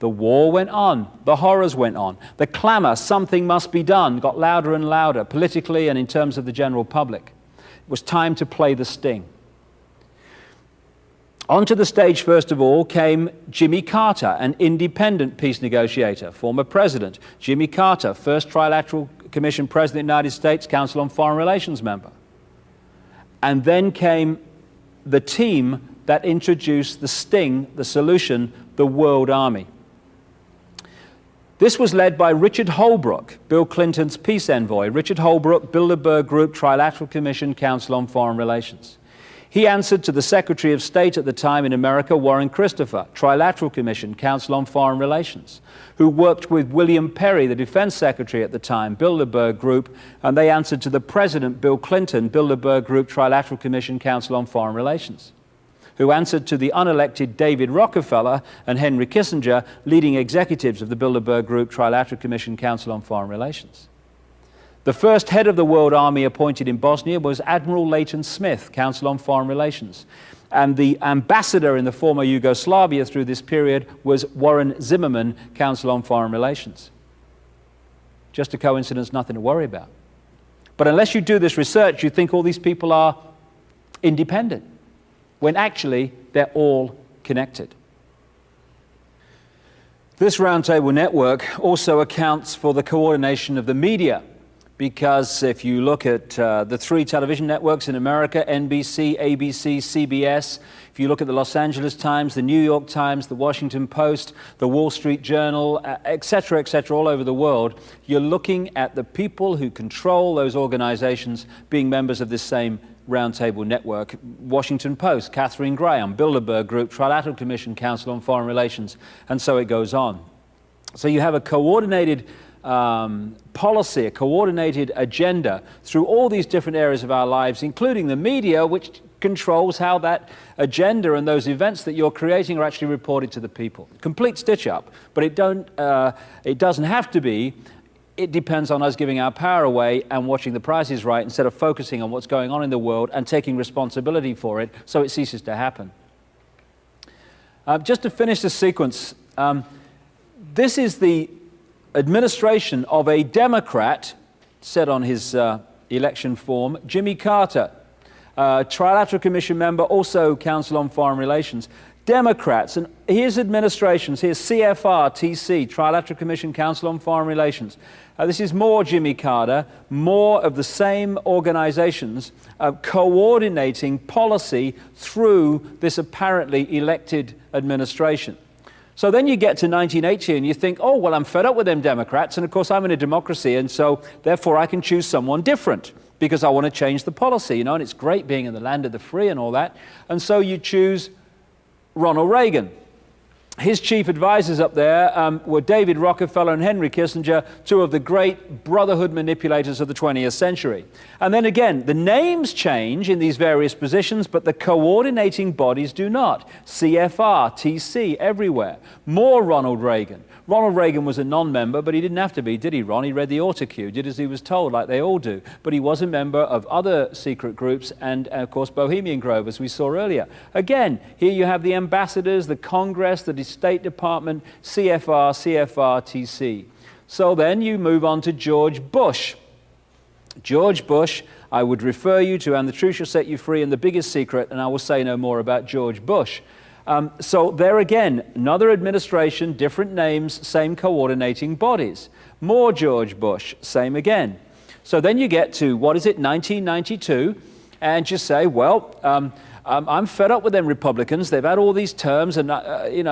Speaker 1: The war went on, the horrors went on. The clamor, something must be done, got louder and louder, politically and in terms of the general public. It was time to play the sting. Onto the stage, first of all, came Jimmy Carter, an independent peace negotiator, former president. Jimmy Carter, first Trilateral Commission president of the United States, Council on Foreign Relations member. And then came the team that introduced the sting, the solution, the World Army. This was led by Richard Holbrooke, Bill Clinton's peace envoy. Richard Holbrooke, Bilderberg Group, Trilateral Commission, Council on Foreign Relations. He answered to the Secretary of State at the time in America, Warren Christopher, Trilateral Commission, Council on Foreign Relations, who worked with William Perry, the Defense Secretary at the time, Bilderberg Group, and they answered to the President, Bill Clinton, Bilderberg Group, Trilateral Commission, Council on Foreign Relations, who answered to the unelected David Rockefeller and Henry Kissinger, leading executives of the Bilderberg Group, Trilateral Commission, Council on Foreign Relations. The first head of the World Army appointed in Bosnia was Admiral Leighton Smith, Council on Foreign Relations. And the ambassador in the former Yugoslavia through this period was Warren Zimmerman, Council on Foreign Relations. Just a coincidence, nothing to worry about. But unless you do this research, you think all these people are independent, when actually they're all connected. This roundtable network also accounts for the coordination of the media, because if you look at the three television networks in America, NBC, ABC, CBS, if you look at the Los Angeles Times, the New York Times, the Washington Post, the Wall Street Journal, et cetera, all over the world, you're looking at the people who control those organizations being members of this same roundtable network. Washington Post, Katharine Graham, Bilderberg Group, Trilateral Commission, Council on Foreign Relations, and so it goes on. So you have a coordinated policy, a coordinated agenda through all these different areas of our lives, including the media, which controls how that agenda and those events that you're creating are actually reported to the people. Complete stitch-up, but it doesn't have to be. It depends on us giving our power away and watching the Price is Right instead of focusing on what's going on in the world and taking responsibility for it so it ceases to happen. Just to finish the sequence, this is the administration of a Democrat said on his election form, Jimmy Carter, Trilateral Commission member, also Council on Foreign Relations. Democrats, and here's administrations, here's CFR, TC, Trilateral Commission, Council on Foreign Relations. This is more Jimmy Carter, more of the same organizations coordinating policy through this apparently elected administration. So then you get to 1980 and you think, oh, well, I'm fed up with them Democrats, and of course I'm in a democracy, and so therefore I can choose someone different because I want to change the policy, and it's great being in the land of the free and all that. And so you choose Ronald Reagan. His chief advisors up there were David Rockefeller and Henry Kissinger, two of the great brotherhood manipulators of the 20th century. And then again, the names change in these various positions, but the coordinating bodies do not. CFR, TC, everywhere. More Ronald Reagan. Ronald Reagan was a non-member, but he didn't have to be, did he, Ron? He read the autocue, did as he was told, like they all do. But he was a member of other secret groups and, of course, Bohemian Grove, as we saw earlier. Again, here you have the ambassadors, the Congress, the State Department, CFR, TC. So then you move on to George Bush. George Bush, I would refer you to And the Truth Shall Set You Free and The Biggest Secret, and I will say no more about George Bush. So there again, another administration, different names, same coordinating bodies. More George Bush, same again. So then you get to, 1992, and you say, well, I'm fed up with them Republicans. They've had all these terms, and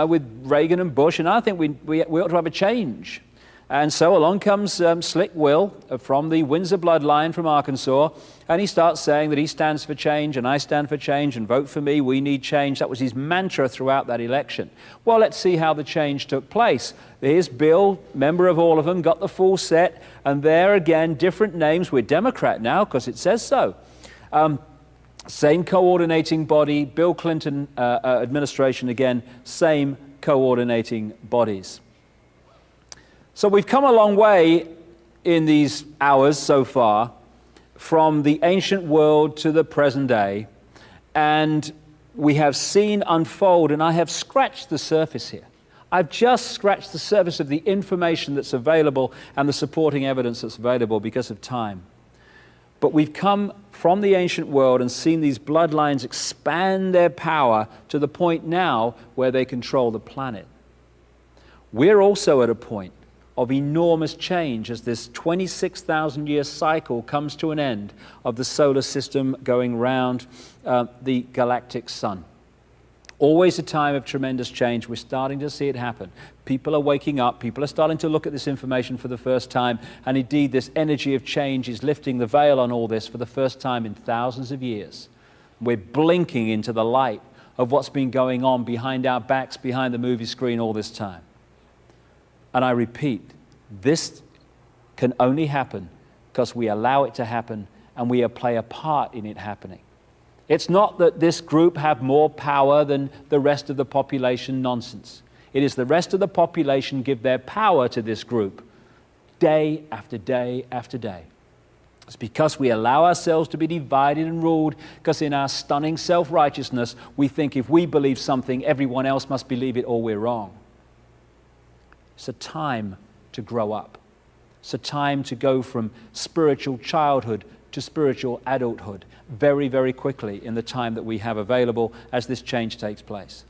Speaker 1: with Reagan and Bush, and I think we ought to have a change. And so along comes Slick Will from the Windsor bloodline from Arkansas, and he starts saying that he stands for change, and I stand for change, and vote for me, we need change. That was his mantra throughout that election. Well, let's see how the change took place. Here's Bill, member of all of them, got the full set, and there again, different names. We're Democrat now, because it says so. Same coordinating body, Bill Clinton administration again, same coordinating bodies. So we've come a long way in these hours so far from the ancient world to the present day, and we have seen unfold, and I have scratched the surface here. I've just scratched the surface of the information that's available and the supporting evidence that's available because of time. But we've come from the ancient world and seen these bloodlines expand their power to the point now where they control the planet. We're also at a point of enormous change as this 26,000-year cycle comes to an end of the solar system going round the galactic sun. Always a time of tremendous change. We're starting to see it happen. People are waking up. People are starting to look at this information for the first time. And indeed, this energy of change is lifting the veil on all this for the first time in thousands of years. We're blinking into the light of what's been going on behind our backs, behind the movie screen all this time. And I repeat, this can only happen because we allow it to happen and we play a part in it happening. It's not that this group have more power than the rest of the population, nonsense. It is the rest of the population give their power to this group day after day after day. It's because we allow ourselves to be divided and ruled, because in our stunning self-righteousness, we think if we believe something, everyone else must believe it or we're wrong. It's a time to grow up. It's a time to go from spiritual childhood to spiritual adulthood very, very quickly in the time that we have available as this change takes place.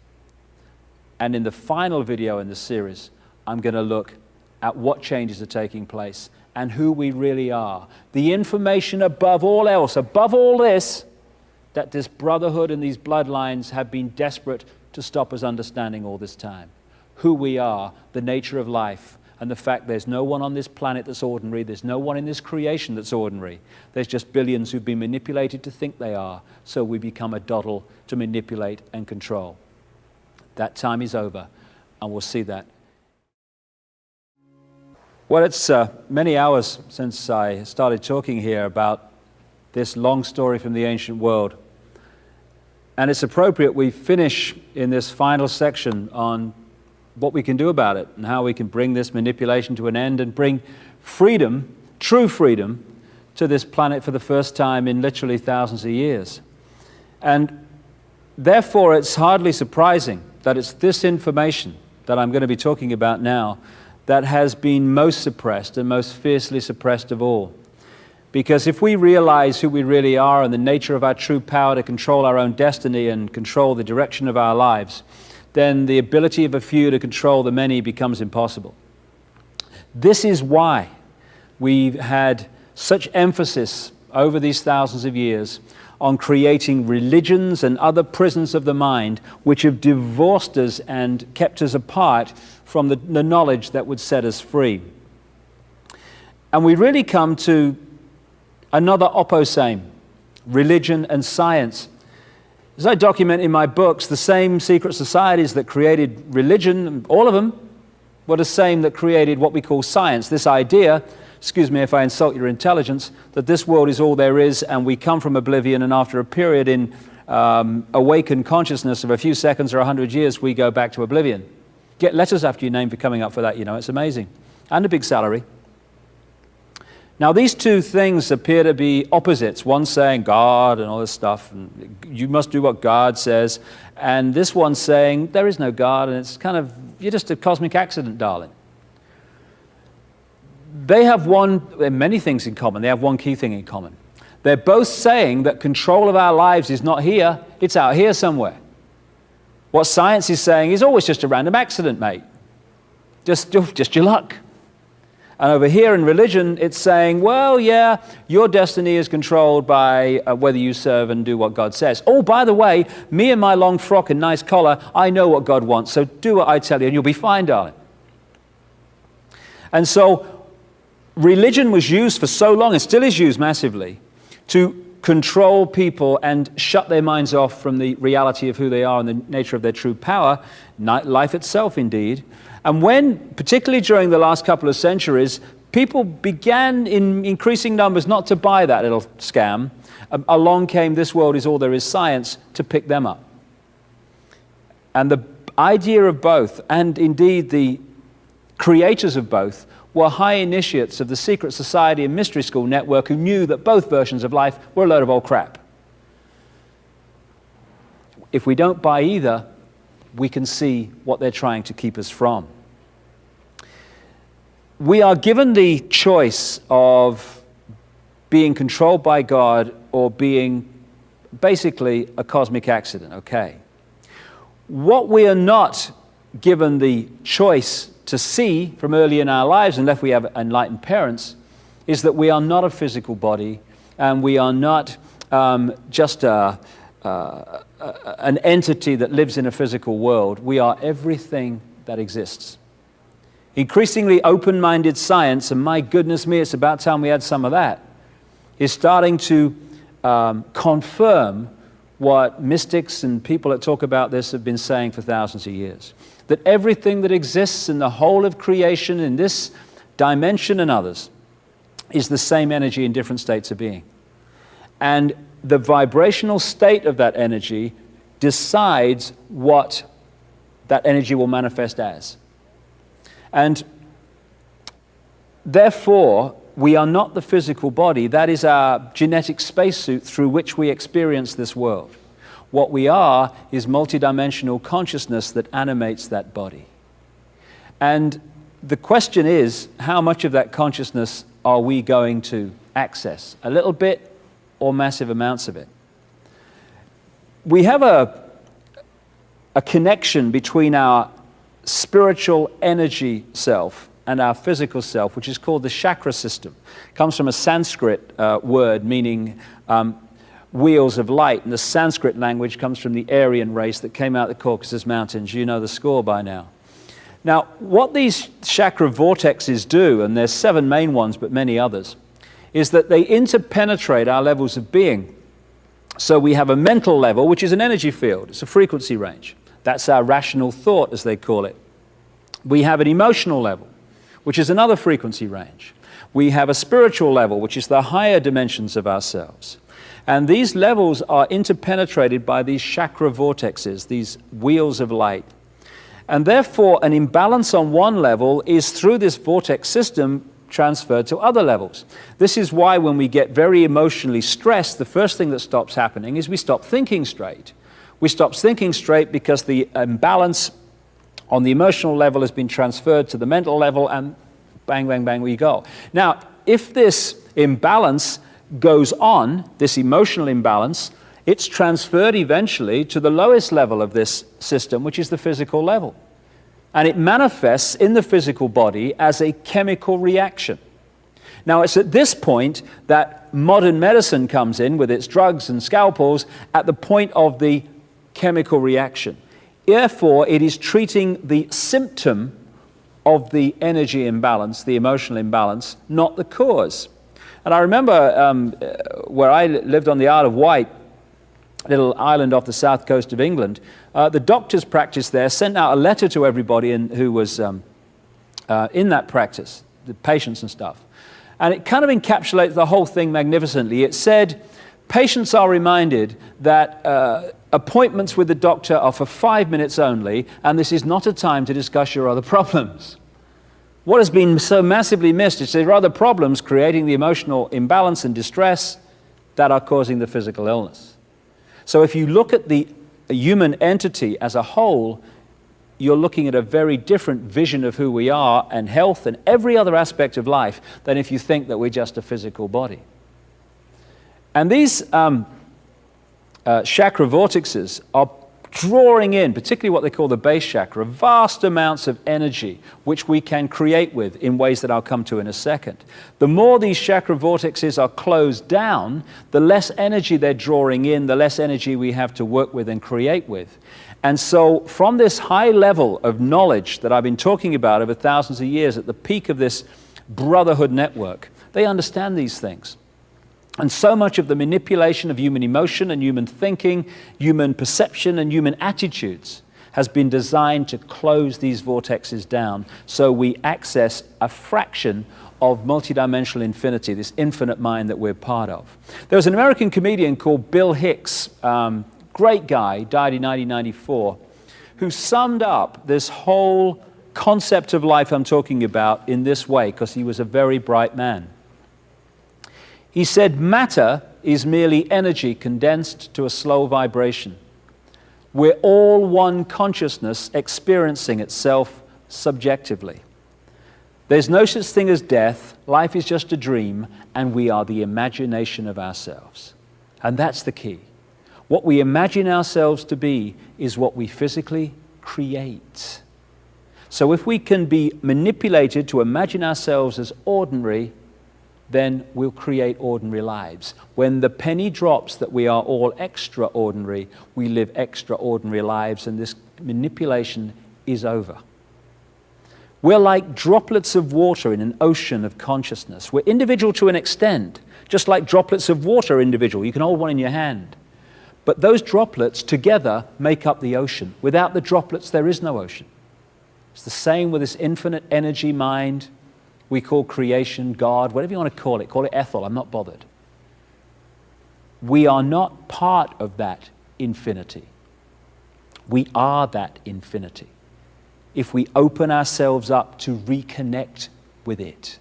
Speaker 1: And in the final video in the series, I'm going to look at what changes are taking place and who we really are. The information above all else, above all this, that this brotherhood and these bloodlines have been desperate to stop us understanding all this time. Who we are, the nature of life, and the fact there's no one on this planet that's ordinary, there's no one in this creation that's ordinary. There's just billions who've been manipulated to think they are, so we become a doddle to manipulate and control. That time is over, and we'll see that. Well, it's many hours since I started talking here about this long story from the ancient world. And it's appropriate we finish in this final section on what we can do about it and how we can bring this manipulation to an end and bring freedom, true freedom, to this planet for the first time in literally thousands of years. And therefore, it's hardly surprising that it's this information that I'm going to be talking about now that has been most suppressed and most fiercely suppressed of all. Because if we realize who we really are and the nature of our true power to control our own destiny and control the direction of our lives, then the ability of a few to control the many becomes impossible. This is why we've had such emphasis over these thousands of years on creating religions and other prisons of the mind which have divorced us and kept us apart from the knowledge that would set us free. And we really come to another opposame, religion and science. As I document in my books, the same secret societies that created religion, all of them, were the same that created what we call science. This idea, excuse me if I insult your intelligence, that this world is all there is and we come from oblivion, and after a period in awakened consciousness of a few seconds or 100 years, we go back to oblivion. Get letters after your name for coming up for that, it's amazing. And a big salary. Now, these two things appear to be opposites. One saying God and all this stuff, and you must do what God says. And this one saying there is no God, and it's kind of, you're just a cosmic accident, darling. They have many things in common. They have one key thing in common. They're both saying that control of our lives is not here, it's out here somewhere. What science is saying is always just a random accident, mate. Just your luck. And over here in religion, it's saying, well, yeah, your destiny is controlled by whether you serve and do what God says. Oh, by the way, me and my long frock and nice collar, I know what God wants, so do what I tell you and you'll be fine, darling. And so religion was used for so long, and still is used massively, to control people and shut their minds off from the reality of who they are and the nature of their true power, life itself indeed. And when, particularly during the last couple of centuries, people began in increasing numbers not to buy that little scam, along came this world is all there is science to pick them up. And the idea of both, and indeed the creators of both, were high initiates of the secret society and mystery school network who knew that both versions of life were a load of old crap. If we don't buy either, we can see what they're trying to keep us from. We are given the choice of being controlled by God or being basically a cosmic accident, okay? What we are not given the choice to see from early in our lives, unless we have enlightened parents, is that we are not a physical body and we are not just an entity that lives in a physical world. We are everything that exists. Increasingly open-minded science, and my goodness me, it's about time we had some of that, is starting to confirm what mystics and people that talk about this have been saying for thousands of years. That everything that exists in the whole of creation, in this dimension and others, is the same energy in different states of being. And the vibrational state of that energy decides what that energy will manifest as. And therefore, we are not the physical body. That is our genetic spacesuit through which we experience this world. What we are is multidimensional consciousness that animates that body. And the question is, how much of that consciousness are we going to access? A little bit or massive amounts of it? We have a connection between our spiritual energy self and our physical self, which is called the chakra system. It comes from a Sanskrit word meaning wheels of light, and the Sanskrit language comes from the Aryan race that came out of the Caucasus Mountains. You know the score by now. Now, what these chakra vortexes do, and there's 7 main ones, but many others, is that they interpenetrate our levels of being. So we have a mental level, which is an energy field. It's a frequency range. That's our rational thought, as they call it. We have an emotional level, which is another frequency range. We have a spiritual level, which is the higher dimensions of ourselves. And these levels are interpenetrated by these chakra vortexes, these wheels of light. And therefore, an imbalance on one level is through this vortex system transferred to other levels. This is why when we get very emotionally stressed, the first thing that stops happening is we stop thinking straight. We stop thinking straight because the imbalance on the emotional level has been transferred to the mental level, and bang, bang, bang, we go. Now, if this imbalance goes on, this emotional imbalance, it's transferred eventually to the lowest level of this system, which is the physical level. And it manifests in the physical body as a chemical reaction. Now, it's at this point that modern medicine comes in with its drugs and scalpels at the point of the chemical reaction. Therefore, it is treating the symptom of the energy imbalance, the emotional imbalance, not the cause. And I remember where I lived on the Isle of Wight, a little island off the south coast of England, the doctor's practice there sent out a letter to everybody who was in that practice, the patients and stuff. And it kind of encapsulates the whole thing magnificently. It said, patients are reminded that appointments with the doctor are for 5 minutes only, and this is not a time to discuss your other problems. What has been so massively missed is there are other problems creating the emotional imbalance and distress that are causing the physical illness. So if you look at the human entity as a whole, you're looking at a very different vision of who we are and health and every other aspect of life than if you think that we're just a physical body. And these chakra vortexes are drawing in, particularly what they call the base chakra, vast amounts of energy which we can create with in ways that I'll come to in a second. The more these chakra vortexes are closed down, the less energy they're drawing in, the less energy we have to work with and create with. And so from this high level of knowledge that I've been talking about over thousands of years, at the peak of this brotherhood network, they understand these things. And so much of the manipulation of human emotion and human thinking, human perception and human attitudes has been designed to close these vortexes down so we access a fraction of multidimensional infinity, this infinite mind that we're part of. There was an American comedian called Bill Hicks, great guy, died in 1994, who summed up this whole concept of life I'm talking about in this way, because he was a very bright man. He said, matter is merely energy condensed to a slow vibration. We're all one consciousness experiencing itself subjectively. There's no such thing as death, life is just a dream, and we are the imagination of ourselves. And that's the key. What we imagine ourselves to be is what we physically create. So if we can be manipulated to imagine ourselves as ordinary, then we'll create ordinary lives. When the penny drops that we are all extraordinary, we live extraordinary lives, and this manipulation is over. We're like droplets of water in an ocean of consciousness. We're individual to an extent, just like droplets of water are individual. You can hold one in your hand. But those droplets together make up the ocean. Without the droplets, there is no ocean. It's the same with this infinite energy mind we call creation, God, whatever you want to call it Ethel, I'm not bothered. We are not part of that infinity. We are that infinity if we open ourselves up to reconnect with it.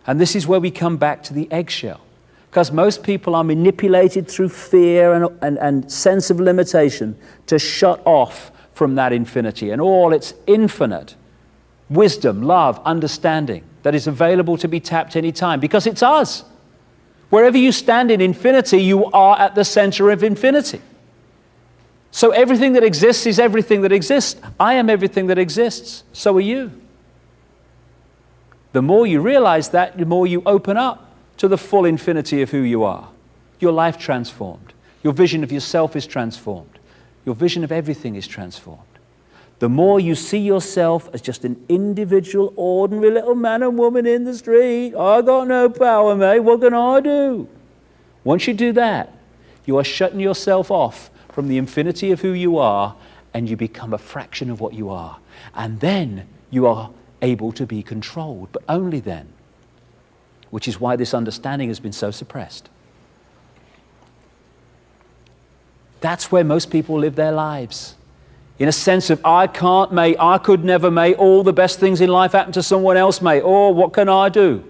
Speaker 1: And this is where we come back to the eggshell, because most people are manipulated through fear and sense of limitation to shut off from that infinity and all its infinite wisdom, love, understanding that is available to be tapped any time, because it's us. Wherever you stand in infinity, you are at the center of infinity. So everything that exists is everything that exists. I am everything that exists. So are you. The more you realize that, the more you open up to the full infinity of who you are. Your life transformed. Your vision of yourself is transformed. Your vision of everything is transformed. The more you see yourself as just an individual, ordinary little man and woman in the street, I got no power, mate, what can I do? Once you do that, you are shutting yourself off from the infinity of who you are, and you become a fraction of what you are. And then you are able to be controlled, but only then, which is why this understanding has been so suppressed. That's where most people live their lives. In a sense of, I can't, mate, I could never, mate, all the best things in life happen to someone else, mate, or what can I do?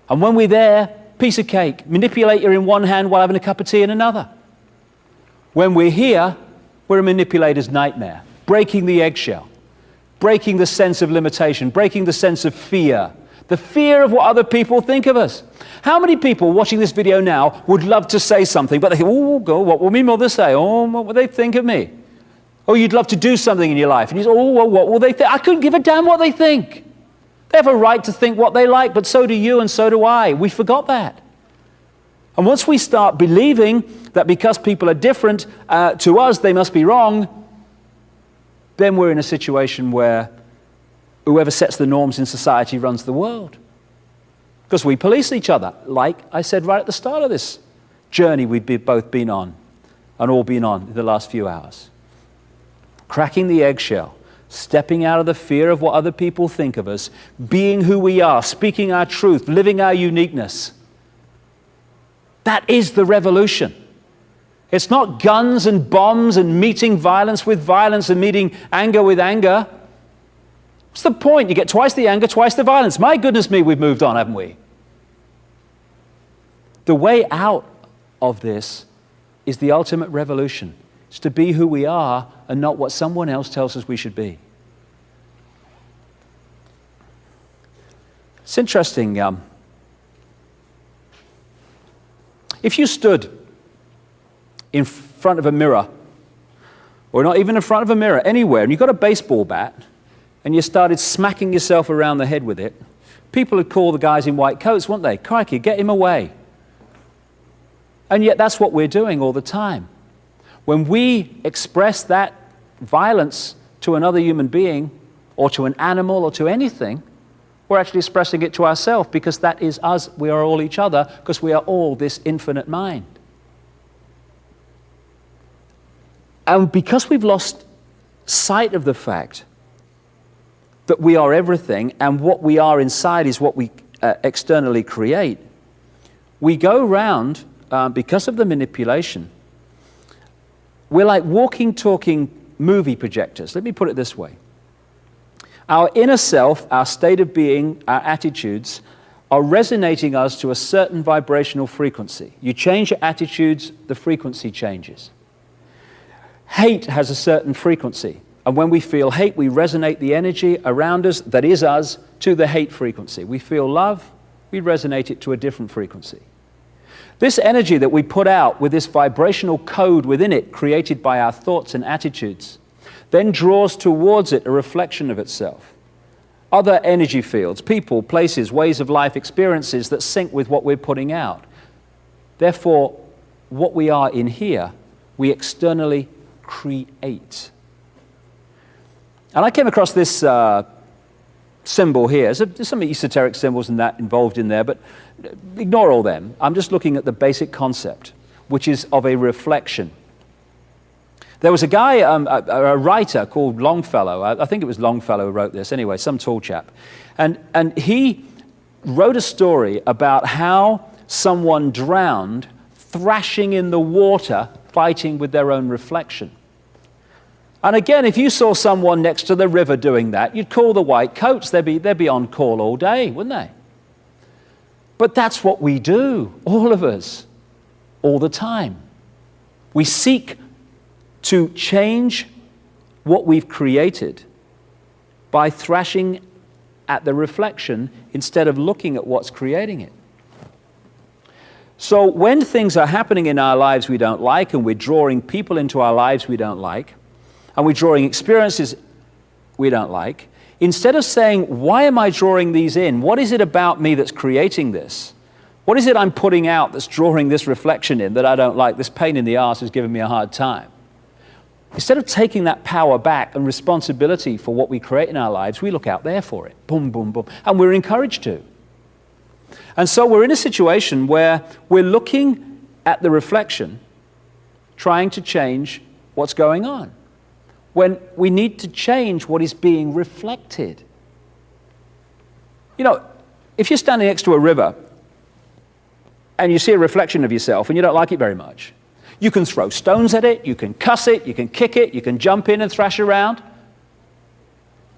Speaker 1: And when we're there, piece of cake, manipulator in one hand while having a cup of tea in another. When we're here, we're a manipulator's nightmare, breaking the eggshell, breaking the sense of limitation, breaking the sense of fear, The fear of what other people think of us. How many people watching this video now would love to say something, but they think, oh, God, what will my mother say? Oh, what will they think of me? Oh, you'd love to do something in your life, and you say, oh, well, what will they think? I couldn't give a damn what they think. They have a right to think what they like, but so do you and so do I. We forgot that. And once we start believing that because people are different to us, they must be wrong, then we're in a situation where whoever sets the norms in society runs the world. Because we police each other, like I said right at the start of this journey we've both been on, and all been on in the last few hours. Cracking the eggshell, stepping out of the fear of what other people think of us, being who we are, speaking our truth, living our uniqueness. That is the revolution. It's not guns and bombs and meeting violence with violence and meeting anger with anger. What's the point? You get twice the anger, twice the violence. My goodness me, we've moved on, haven't we? The way out of this is the ultimate revolution. It's to be who we are and not what someone else tells us we should be. It's interesting. If you stood in front of a mirror, or not even in front of a mirror, anywhere, and you got a baseball bat, and you started smacking yourself around the head with it, people would call the guys in white coats, wouldn't they? Crikey, get him away. And yet that's what we're doing all the time. When we express that violence to another human being, or to an animal, or to anything, we're actually expressing it to ourselves, because that is us. We are all each other, because we are all this infinite mind. And because we've lost sight of the fact that we are everything, and what we are inside is what we externally create, we go round, because of the manipulation, we're like walking, talking movie projectors. Let me put it this way. Our inner self, our state of being, our attitudes are resonating us to a certain vibrational frequency. You change your attitudes, the frequency changes. Hate has a certain frequency. And when we feel hate, we resonate the energy around us, that is us, to the hate frequency. We feel love, we resonate it to a different frequency. This energy that we put out with this vibrational code within it, created by our thoughts and attitudes, then draws towards it a reflection of itself. Other energy fields, people, places, ways of life, experiences that sync with what we're putting out. Therefore, what we are in here, we externally create. And I came across this symbol here. There's some esoteric symbols and that involved in there, but ignore all them. I'm just looking at the basic concept, which is of a reflection. There was a guy, a writer called Longfellow. I think it was Longfellow who wrote this. Anyway, some tall chap. And he wrote a story about how someone drowned thrashing in the water, fighting with their own reflection. And again, if you saw someone next to the river doing that, you'd call the white coats. They'd be on call all day, wouldn't they? But that's what we do, all of us, all the time. We seek to change what we've created by thrashing at the reflection instead of looking at what's creating it. So when things are happening in our lives we don't like, and we're drawing people into our lives we don't like, and we're drawing experiences we don't like, instead of saying, why am I drawing these in? What is it about me that's creating this? What is it I'm putting out that's drawing this reflection in that I don't like? This pain in the arse is giving me a hard time. Instead of taking that power back and responsibility for what we create in our lives, we look out there for it. Boom, boom, boom. And we're encouraged to. And so we're in a situation where we're looking at the reflection, trying to change what's going on, when we need to change what is being reflected. You know, if you're standing next to a river and you see a reflection of yourself and you don't like it very much, you can throw stones at it, you can cuss it, you can kick it, you can jump in and thrash around.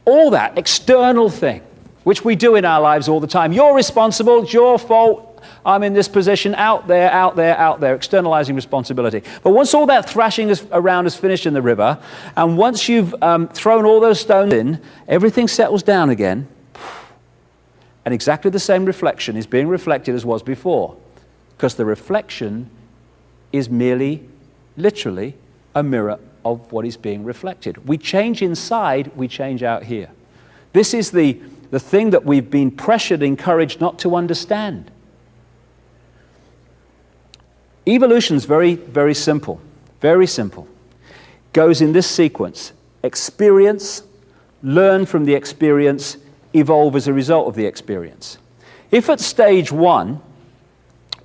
Speaker 1: All that external thing, which we do in our lives all the time. You're responsible, it's your fault, I'm in this position, out there, out there, out there, externalizing responsibility. But once all that thrashing around is finished in the river, and once you've thrown all those stones in, everything settles down again, And exactly the same reflection is being reflected as was before, because the reflection is merely, literally, a mirror of what is being reflected. We change inside, we change out here. This is the thing that we've been pressured, encouraged not to understand. Evolution's very, very simple. Very simple. Goes in this sequence: experience, learn from the experience, evolve as a result of the experience. If at stage 1,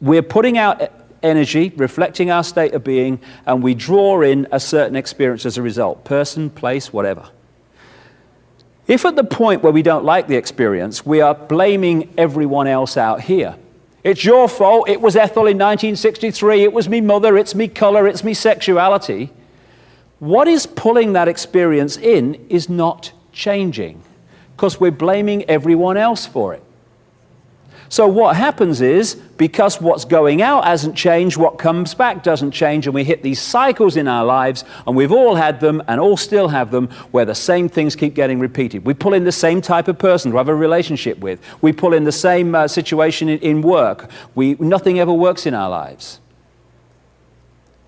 Speaker 1: we're putting out energy, reflecting our state of being, and we draw in a certain experience as a result, person, place, whatever. If at the point where we don't like the experience, we are blaming everyone else out here. It's your fault, it was Ethel in 1963, it was me mother, it's me color, it's me sexuality. What is pulling that experience in is not changing, because we're blaming everyone else for it. So what happens is, because what's going out hasn't changed, what comes back doesn't change, and we hit these cycles in our lives, and we've all had them and all still have them, where the same things keep getting repeated. We pull in the same type of person to have a relationship with. We pull in the same situation in work. Nothing ever works in our lives.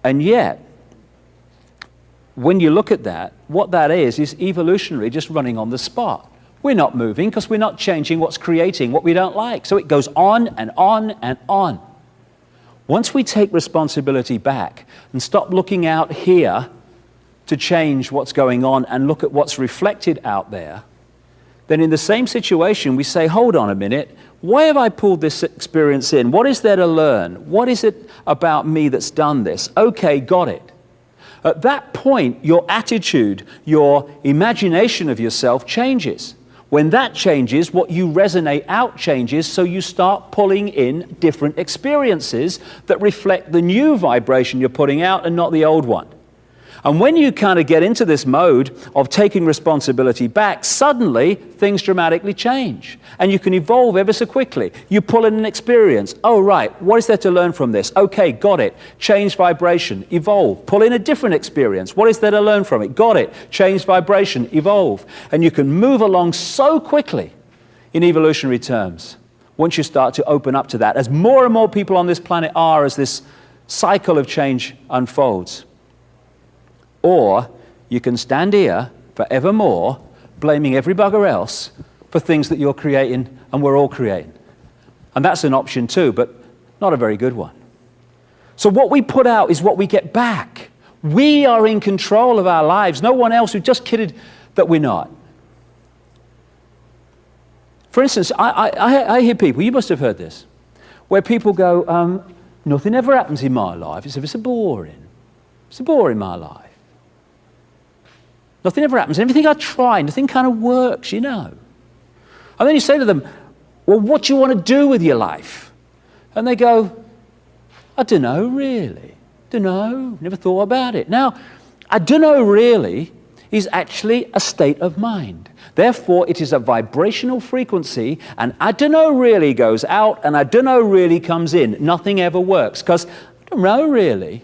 Speaker 1: And yet, when you look at that, what that is evolutionary, just running on the spot. We're not moving because we're not changing what's creating what we don't like. So it goes on and on and on. Once we take responsibility back and stop looking out here to change what's going on and look at what's reflected out there, then in the same situation we say, hold on a minute, why have I pulled this experience in? What is there to learn? What is it about me that's done this? Okay, got it. At that point, your attitude, your imagination of yourself changes. When that changes, what you resonate out changes, so you start pulling in different experiences that reflect the new vibration you're putting out and not the old one. And when you kind of get into this mode of taking responsibility back, suddenly things dramatically change. And you can evolve ever so quickly. You pull in an experience. Oh, right, what is there to learn from this? Okay, got it. Change vibration, evolve. Pull in a different experience. What is there to learn from it? Got it. Change vibration, evolve. And you can move along so quickly in evolutionary terms once you start to open up to that, as more and more people on this planet are, as this cycle of change unfolds. Or you can stand here forevermore blaming every bugger else for things that you're creating and we're all creating. And that's an option too, but not a very good one. So what we put out is what we get back. We are in control of our lives. No one else. We've just kidded that we're not. For instance, I hear people, you must have heard this, where people go, nothing ever happens in my life. It's so boring. It's so boring, my life. Nothing ever happens. Everything I try, nothing kind of works, you know. And then you say to them, well, what do you want to do with your life? And they go, I don't know, really. Don't know, never thought about it. Now, I don't know, really, is actually a state of mind. Therefore, it is a vibrational frequency, and I don't know really goes out, and I don't know really comes in. Nothing ever works, because I don't know really.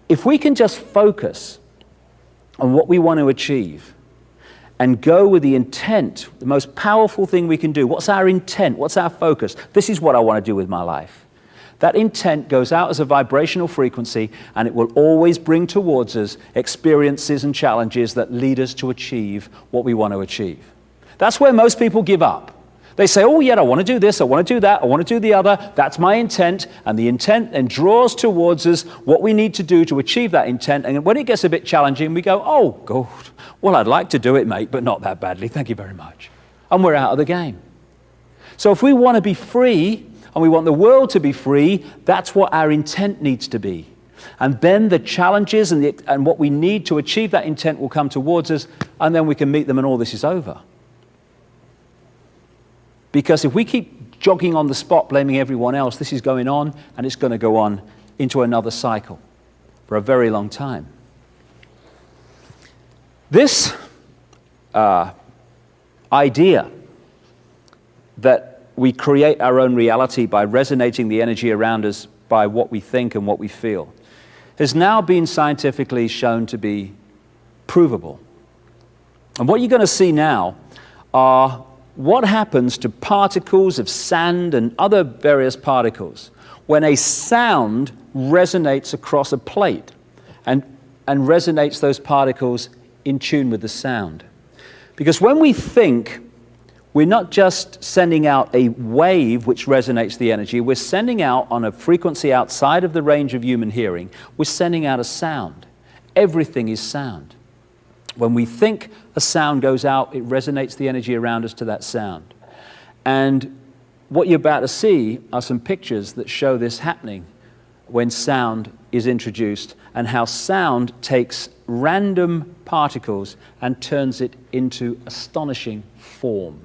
Speaker 1: If we can just focus on what we want to achieve and go with the intent, the most powerful thing we can do, what's our intent, what's our focus? This is what I want to do with my life. That intent goes out as a vibrational frequency, and it will always bring towards us experiences and challenges that lead us to achieve what we want to achieve. That's where most people give up. They say, oh yeah, I want to do this, I want to do that, I want to do the other, that's my intent, and the intent then draws towards us what we need to do to achieve that intent, and when it gets a bit challenging, we go, oh God, well I'd like to do it, mate, but not that badly, thank you very much. And we're out of the game. So if we want to be free, and we want the world to be free, that's what our intent needs to be. And then the challenges and what we need to achieve that intent will come towards us, and then we can meet them and all this is over. Because if we keep jogging on the spot, blaming everyone else, this is going on, and it's going to go on into another cycle for a very long time. This idea that we create our own reality by resonating the energy around us by what we think and what we feel has now been scientifically shown to be provable. And what you're going to see now are what happens to particles of sand and other various particles when a sound resonates across a plate and resonates those particles in tune with the sound. Because when we think, we're not just sending out a wave which resonates the energy, we're sending out on a frequency outside of the range of human hearing, we're sending out a sound. Everything is sound. When we think a sound goes out, it resonates the energy around us to that sound. And what you're about to see are some pictures that show this happening when sound is introduced, and how sound takes random particles and turns it into astonishing form.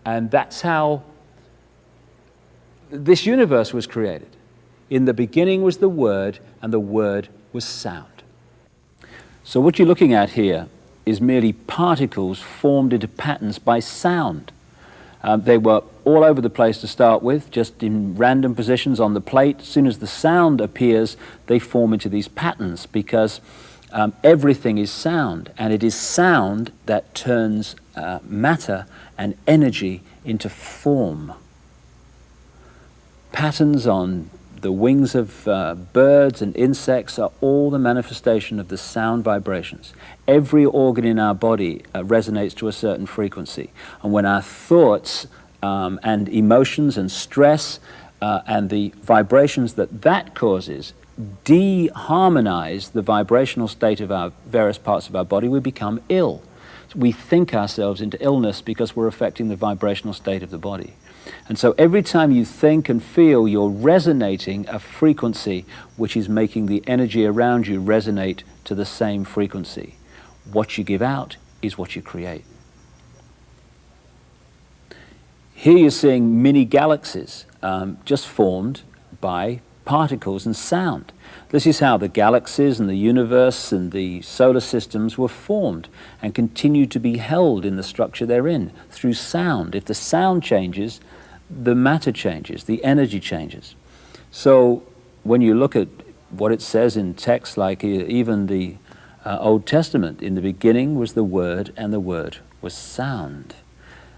Speaker 1: And that's how this universe was created. In the beginning was the Word, and the Word was sound. So what you're looking at here is merely particles formed into patterns by sound. They were all over the place to start with, just in random positions on the plate. As soon as the sound appears, they form into these patterns, because everything is sound, and it is sound that turns matter and energy into form. Patterns on the wings of birds and insects are all the manifestation of the sound vibrations. Every organ in our body resonates to a certain frequency. And when our thoughts and emotions and stress and the vibrations that causes de-harmonize the vibrational state of our various parts of our body, we become ill. We think ourselves into illness because we're affecting the vibrational state of the body. And so every time you think and feel, you're resonating a frequency which is making the energy around you resonate to the same frequency. What you give out is what you create. Here you're seeing mini galaxies just formed by particles and sound. This is how the galaxies and the universe and the solar systems were formed and continue to be held in the structure they're in through sound. If the sound changes, the matter changes, the energy changes. So when you look at what it says in texts like even the Old Testament, in the beginning was the Word, and the Word was sound.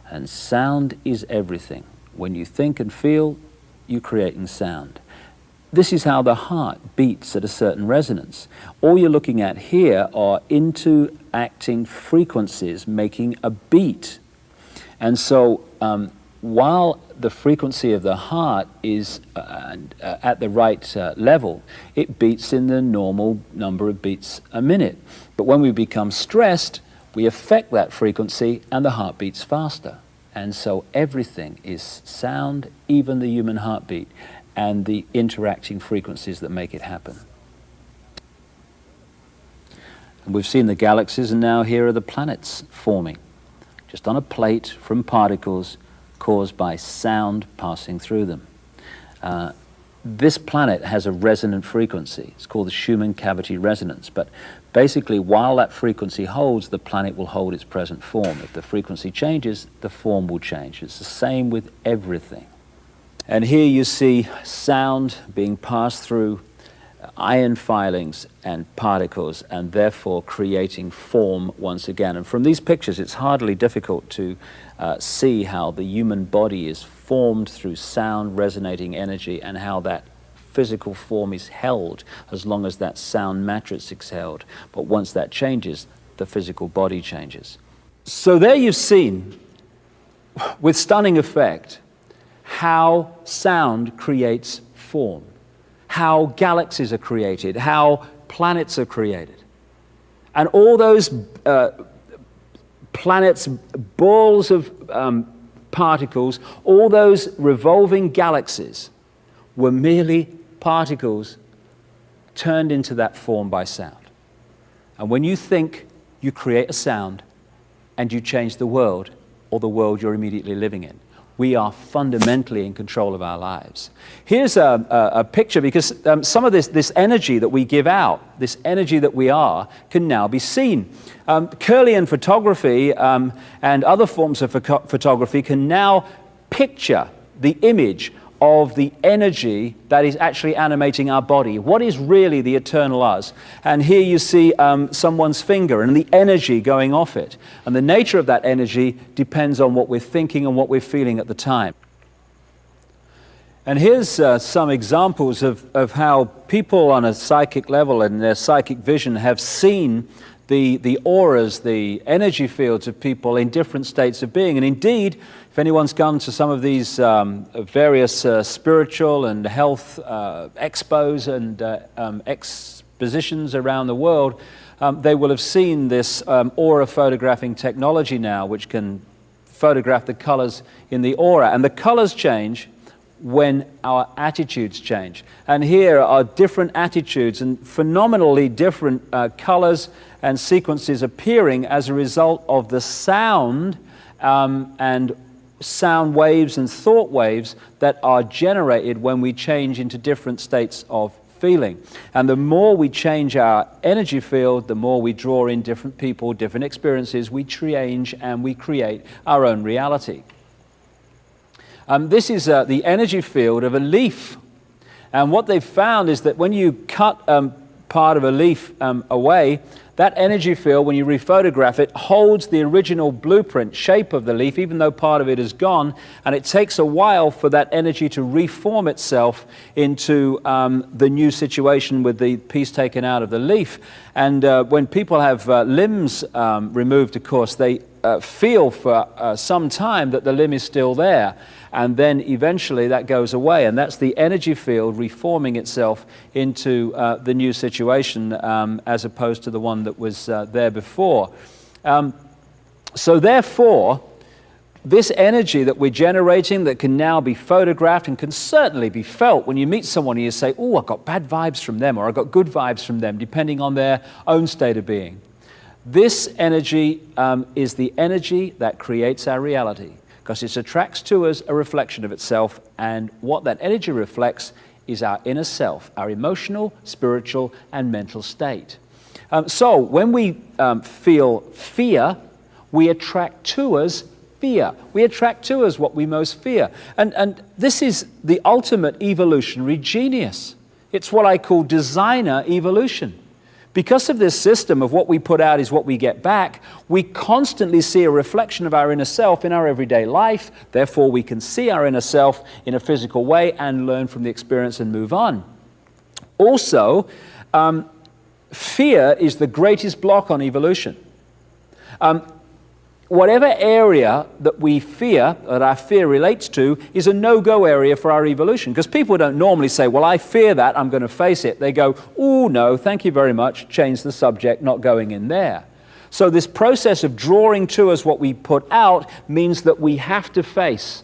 Speaker 1: And sound is everything. When you think and feel, you're creating sound. This is how the heart beats at a certain resonance. All you're looking at here are interacting frequencies making a beat. And so while the frequency of the heart is at the right level, it beats in the normal number of beats a minute. But when we become stressed, we affect that frequency and the heart beats faster. And so everything is sound, even the human heartbeat, and the interacting frequencies that make it happen. And we've seen the galaxies, and now here are the planets forming, just on a plate from particles caused by sound passing through them. This planet has a resonant frequency. It's called the Schumann cavity resonance. But basically, while that frequency holds, the planet will hold its present form. If the frequency changes, the form will change. It's the same with everything. And here you see sound being passed through ion filings and particles, and therefore creating form once again. And from these pictures, it's hardly difficult to see how the human body is formed through sound resonating energy, and how that physical form is held as long as that sound matrix is held. But once that changes, the physical body changes. So there you've seen, with stunning effect, how sound creates form, how galaxies are created, how planets are created. And all those planets, balls of particles, all those revolving galaxies were merely particles turned into that form by sound. And when you think, you create a sound and you change the world, or the world you're immediately living in. We are fundamentally in control of our lives. Here's a picture, because some of this energy that we give out, this energy that we are, can now be seen. Kirlian photography and other forms of photography can now picture the image of the energy that is actually animating our body. What is really the eternal us? And here you see someone's finger and the energy going off it. And the nature of that energy depends on what we're thinking and what we're feeling at the time. And here's some examples of how people on a psychic level and their psychic vision have seen the auras, the energy fields of people in different states of being. And indeed, if anyone's gone to some of these various spiritual and health expos and expositions around the world, they will have seen this aura photographing technology now, which can photograph the colors in the aura. And the colors change when our attitudes change. And here are different attitudes and phenomenally different colors and sequences appearing as a result of the sound and sound waves and thought waves that are generated when we change into different states of feeling. And the more we change our energy field, the more we draw in different people, different experiences, we change and we create our own reality. This is the energy field of a leaf. And what they've found is that when you cut part of a leaf away, that energy field, when you rephotograph it, holds the original blueprint shape of the leaf, even though part of it is gone, and it takes a while for that energy to reform itself into the new situation with the piece taken out of the leaf. And when people have limbs removed, of course, they feel for some time that the limb is still there. And then eventually that goes away, and that's the energy field reforming itself into the new situation as opposed to the one that was there before. So therefore, this energy that we're generating that can now be photographed and can certainly be felt when you meet someone and you say, oh, I got bad vibes from them, or I got good vibes from them, depending on their own state of being. This energy is the energy that creates our reality, because it attracts to us a reflection of itself, and what that energy reflects is our inner self, our emotional, spiritual, and mental state. So when we feel fear, we attract to us fear. We attract to us what we most fear. And this is the ultimate evolutionary genius. It's what I call designer evolution. Because of this system of what we put out is what we get back, we constantly see a reflection of our inner self in our everyday life. Therefore, we can see our inner self in a physical way and learn from the experience and move on. Also, fear is the greatest block on evolution. Whatever area that we fear, that our fear relates to, is a no-go area for our evolution. Because people don't normally say, well, I fear that, I'm going to face it. They go, oh, no, thank you very much, change the subject, not going in there. So this process of drawing to us what we put out means that we have to face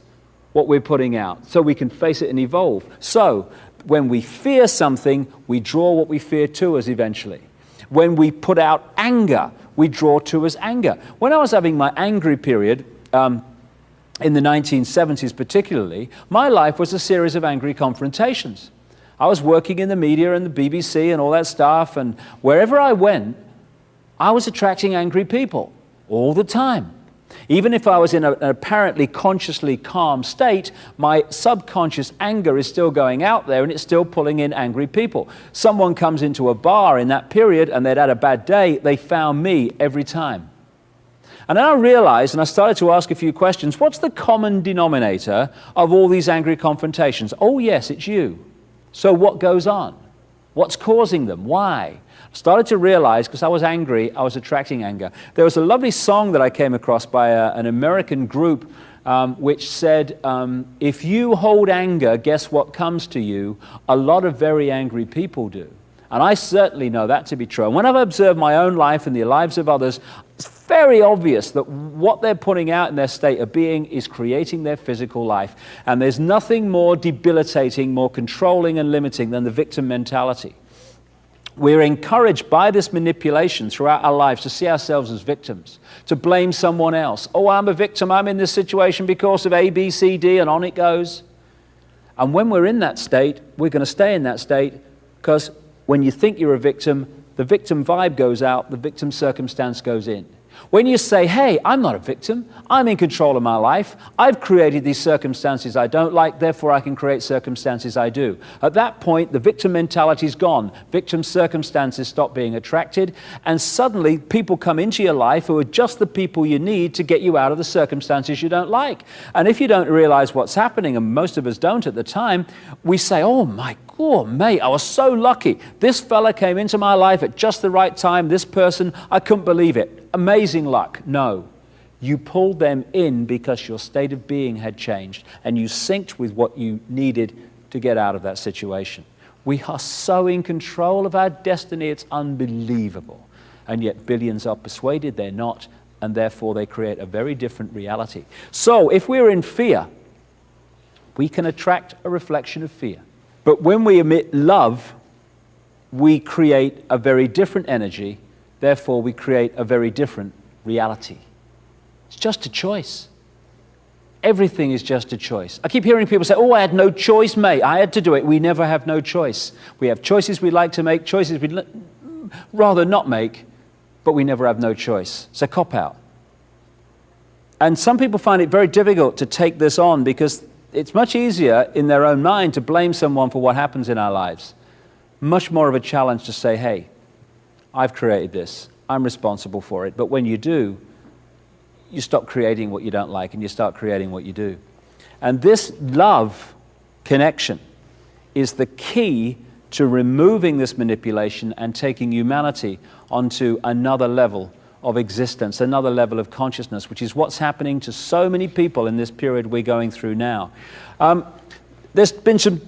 Speaker 1: what we're putting out so we can face it and evolve. So when we fear something, we draw what we fear to us eventually. When we put out anger, we draw to us anger. When I was having my angry period, in the 1970s particularly, my life was a series of angry confrontations. I was working in the media and the BBC and all that stuff, and wherever I went, I was attracting angry people all the time. Even if I was in an apparently consciously calm state, my subconscious anger is still going out there and it's still pulling in angry people. Someone comes into a bar in that period and they'd had a bad day, they found me every time. And then I realized, and I started to ask a few questions, what's the common denominator of all these angry confrontations? Oh yes, it's you. So what goes on? What's causing them? Why? I started to realize, because I was angry, I was attracting anger. There was a lovely song that I came across by an American group which said, if you hold anger, guess what comes to you? A lot of very angry people do. And I certainly know that to be true. And when I've observed my own life and the lives of others, it's very obvious that what they're putting out in their state of being is creating their physical life. And there's nothing more debilitating, more controlling and limiting than the victim mentality. We're encouraged by this manipulation throughout our lives to see ourselves as victims, to blame someone else. Oh, I'm a victim, I'm in this situation because of A, B, C, D, and on it goes. And when we're in that state, we're going to stay in that state, because when you think you're a victim, the victim vibe goes out, the victim circumstance goes in. When you say, hey, I'm not a victim, I'm in control of my life, I've created these circumstances I don't like, therefore I can create circumstances I do. At that point, the victim mentality is gone. Victim circumstances stop being attracted, and suddenly people come into your life who are just the people you need to get you out of the circumstances you don't like. And if you don't realize what's happening, and most of us don't at the time, we say, oh my God, mate, I was so lucky. This fella came into my life at just the right time. This person, I couldn't believe it. Amazing luck. No. You pulled them in because your state of being had changed and you synced with what you needed to get out of that situation. We are so in control of our destiny, it's unbelievable. And yet billions are persuaded they're not, and therefore they create a very different reality. So if we're in fear, we can attract a reflection of fear. But when we emit love, we create a very different energy. Therefore, we create a very different reality. It's just a choice. Everything is just a choice. I keep hearing people say, oh, I had no choice, mate. I had to do it. We never have no choice. We have choices we'd like to make, choices we'd rather not make, but we never have no choice. It's a cop-out. And some people find it very difficult to take this on because it's much easier in their own mind to blame someone for what happens in our lives. Much more of a challenge to say, hey, I've created this. I'm responsible for it. But when you do, you stop creating what you don't like and you start creating what you do. And this love connection is the key to removing this manipulation and taking humanity onto another level of existence, another level of consciousness, which is what's happening to so many people in this period we're going through now. There's been some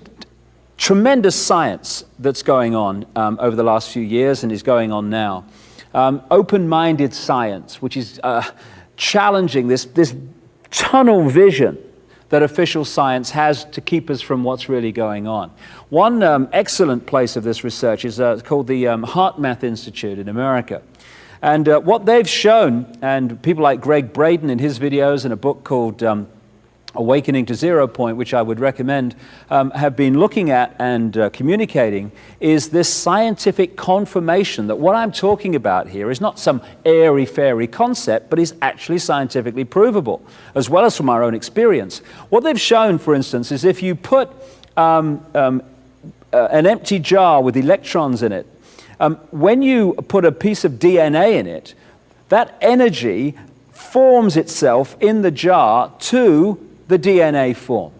Speaker 1: tremendous science that's going on over the last few years and is going on now. Open-minded science, which is challenging this tunnel vision that official science has to keep us from what's really going on. One excellent place of this research is called the HeartMath Institute in America. And what they've shown, and people like Greg Braden in his videos and a book called Awakening to Zero Point, which I would recommend, have been looking at and communicating, is this scientific confirmation that what I'm talking about here is not some airy-fairy concept, but is actually scientifically provable, as well as from our own experience. What they've shown, for instance, is if you put an empty jar with electrons in it, when you put a piece of DNA in it, that energy forms itself in the jar to the DNA form.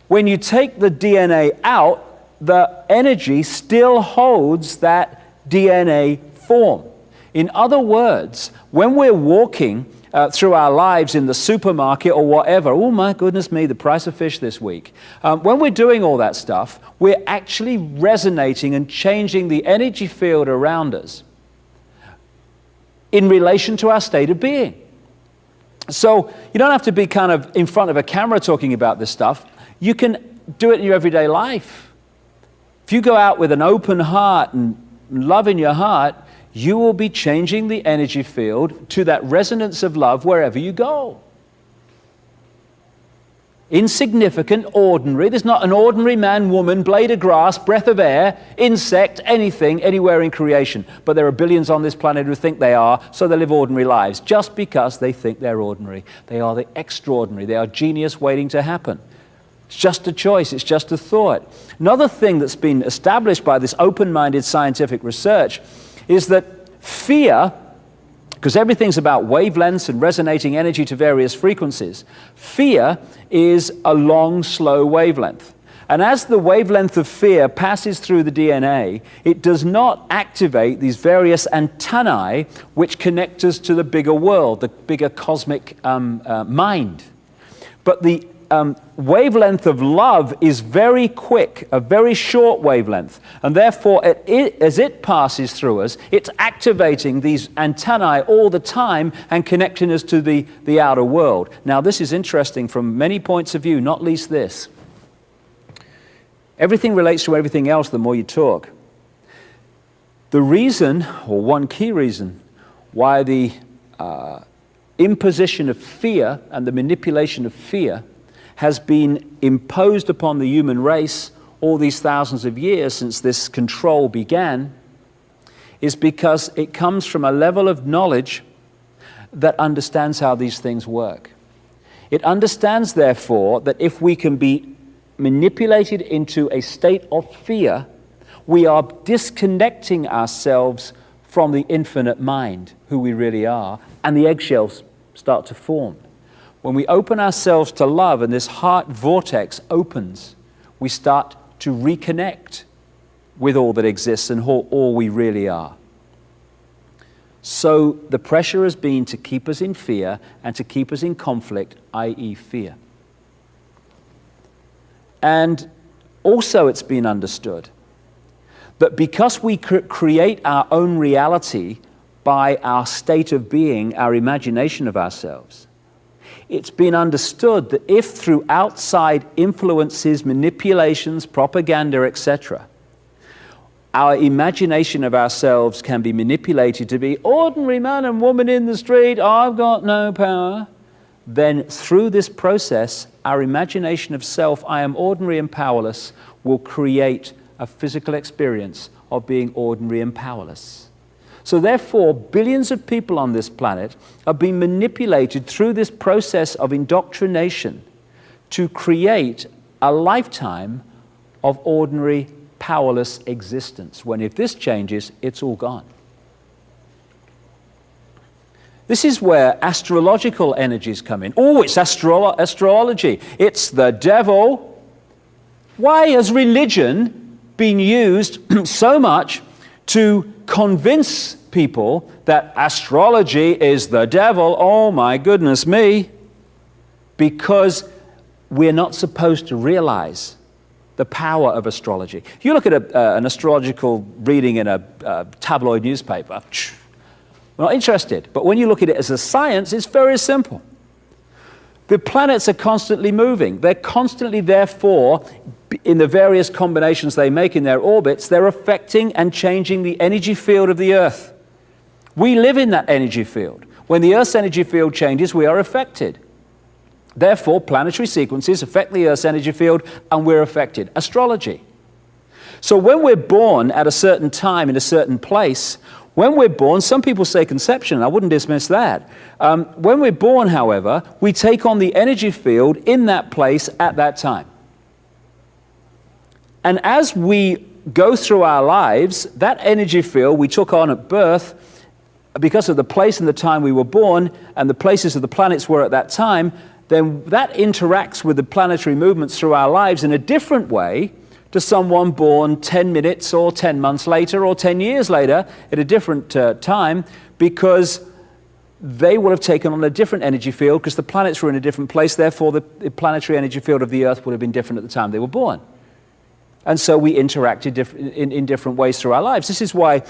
Speaker 1: When you take the DNA out, the energy still holds that DNA form. In other words, when we're walking through our lives in the supermarket or whatever, oh my goodness me, the price of fish this week. When we're doing all that stuff, we're actually resonating and changing the energy field around us in relation to our state of being. So you don't have to be kind of in front of a camera talking about this stuff. You can do it in your everyday life. If you go out with an open heart and love in your heart, you will be changing the energy field to that resonance of love wherever you go. Insignificant, ordinary. There's not an ordinary man, woman, blade of grass, breath of air, insect, anything, anywhere in creation. But there are billions on this planet who think they are, so they live ordinary lives. Just because they think they're ordinary. They are the extraordinary. They are genius waiting to happen. It's just a choice. It's just a thought. Another thing that's been established by this open-minded scientific research is that fear, because everything's about wavelengths and resonating energy to various frequencies, fear is a long, slow wavelength. And as the wavelength of fear passes through the DNA, it does not activate these various antennae which connect us to the bigger world, the bigger cosmic mind. But the wavelength of love is very quick, a very short wavelength, and therefore as it passes through us, it's activating these antennae all the time and connecting us to the outer world. Now this is interesting from many points of view, not least this. Everything relates to everything else the more you talk. The reason, or one key reason, why the imposition of fear and the manipulation of fear has been imposed upon the human race all these thousands of years since this control began, is because it comes from a level of knowledge that understands how these things work. It understands, therefore, that if we can be manipulated into a state of fear, we are disconnecting ourselves from the infinite mind, who we really are, and the eggshells start to form. When we open ourselves to love and this heart vortex opens, we start to reconnect with all that exists and all we really are. So the pressure has been to keep us in fear and to keep us in conflict, i.e. fear. And also it's been understood that because we create our own reality by our state of being, our imagination of ourselves, it's been understood that if through outside influences, manipulations, propaganda, etc., our imagination of ourselves can be manipulated to be ordinary man and woman in the street, I've got no power, then through this process, our imagination of self, I am ordinary and powerless, will create a physical experience of being ordinary and powerless. So therefore, billions of people on this planet are being manipulated through this process of indoctrination to create a lifetime of ordinary, powerless existence, when if this changes, it's all gone. This is where astrological energies come in. Oh, it's astrology. It's the devil. Why has religion been used so much to convince people that astrology is the devil? Oh my goodness me. Because we're not supposed to realize the power of astrology. You look at an astrological reading in a tabloid newspaper, we're not interested. But when you look at it as a science, it's very simple. The planets are constantly moving. They're constantly, therefore, in the various combinations they make in their orbits, they're affecting and changing the energy field of the Earth. We live in that energy field. When the Earth's energy field changes, we are affected. Therefore, planetary sequences affect the Earth's energy field, and we're affected. Astrology. So when we're born at a certain time in a certain place, when we're born, some people say conception, and I wouldn't dismiss that. When we're born, however, we take on the energy field in that place at that time. And as we go through our lives, that energy field we took on at birth, because of the place and the time we were born, and the places of the planets were at that time, then that interacts with the planetary movements through our lives in a different way to someone born 10 minutes or 10 months later or 10 years later at a different time, because they will have taken on a different energy field because the planets were in a different place. Therefore, the planetary energy field of the Earth would have been different at the time they were born. And so we interacted in different ways through our lives. This is why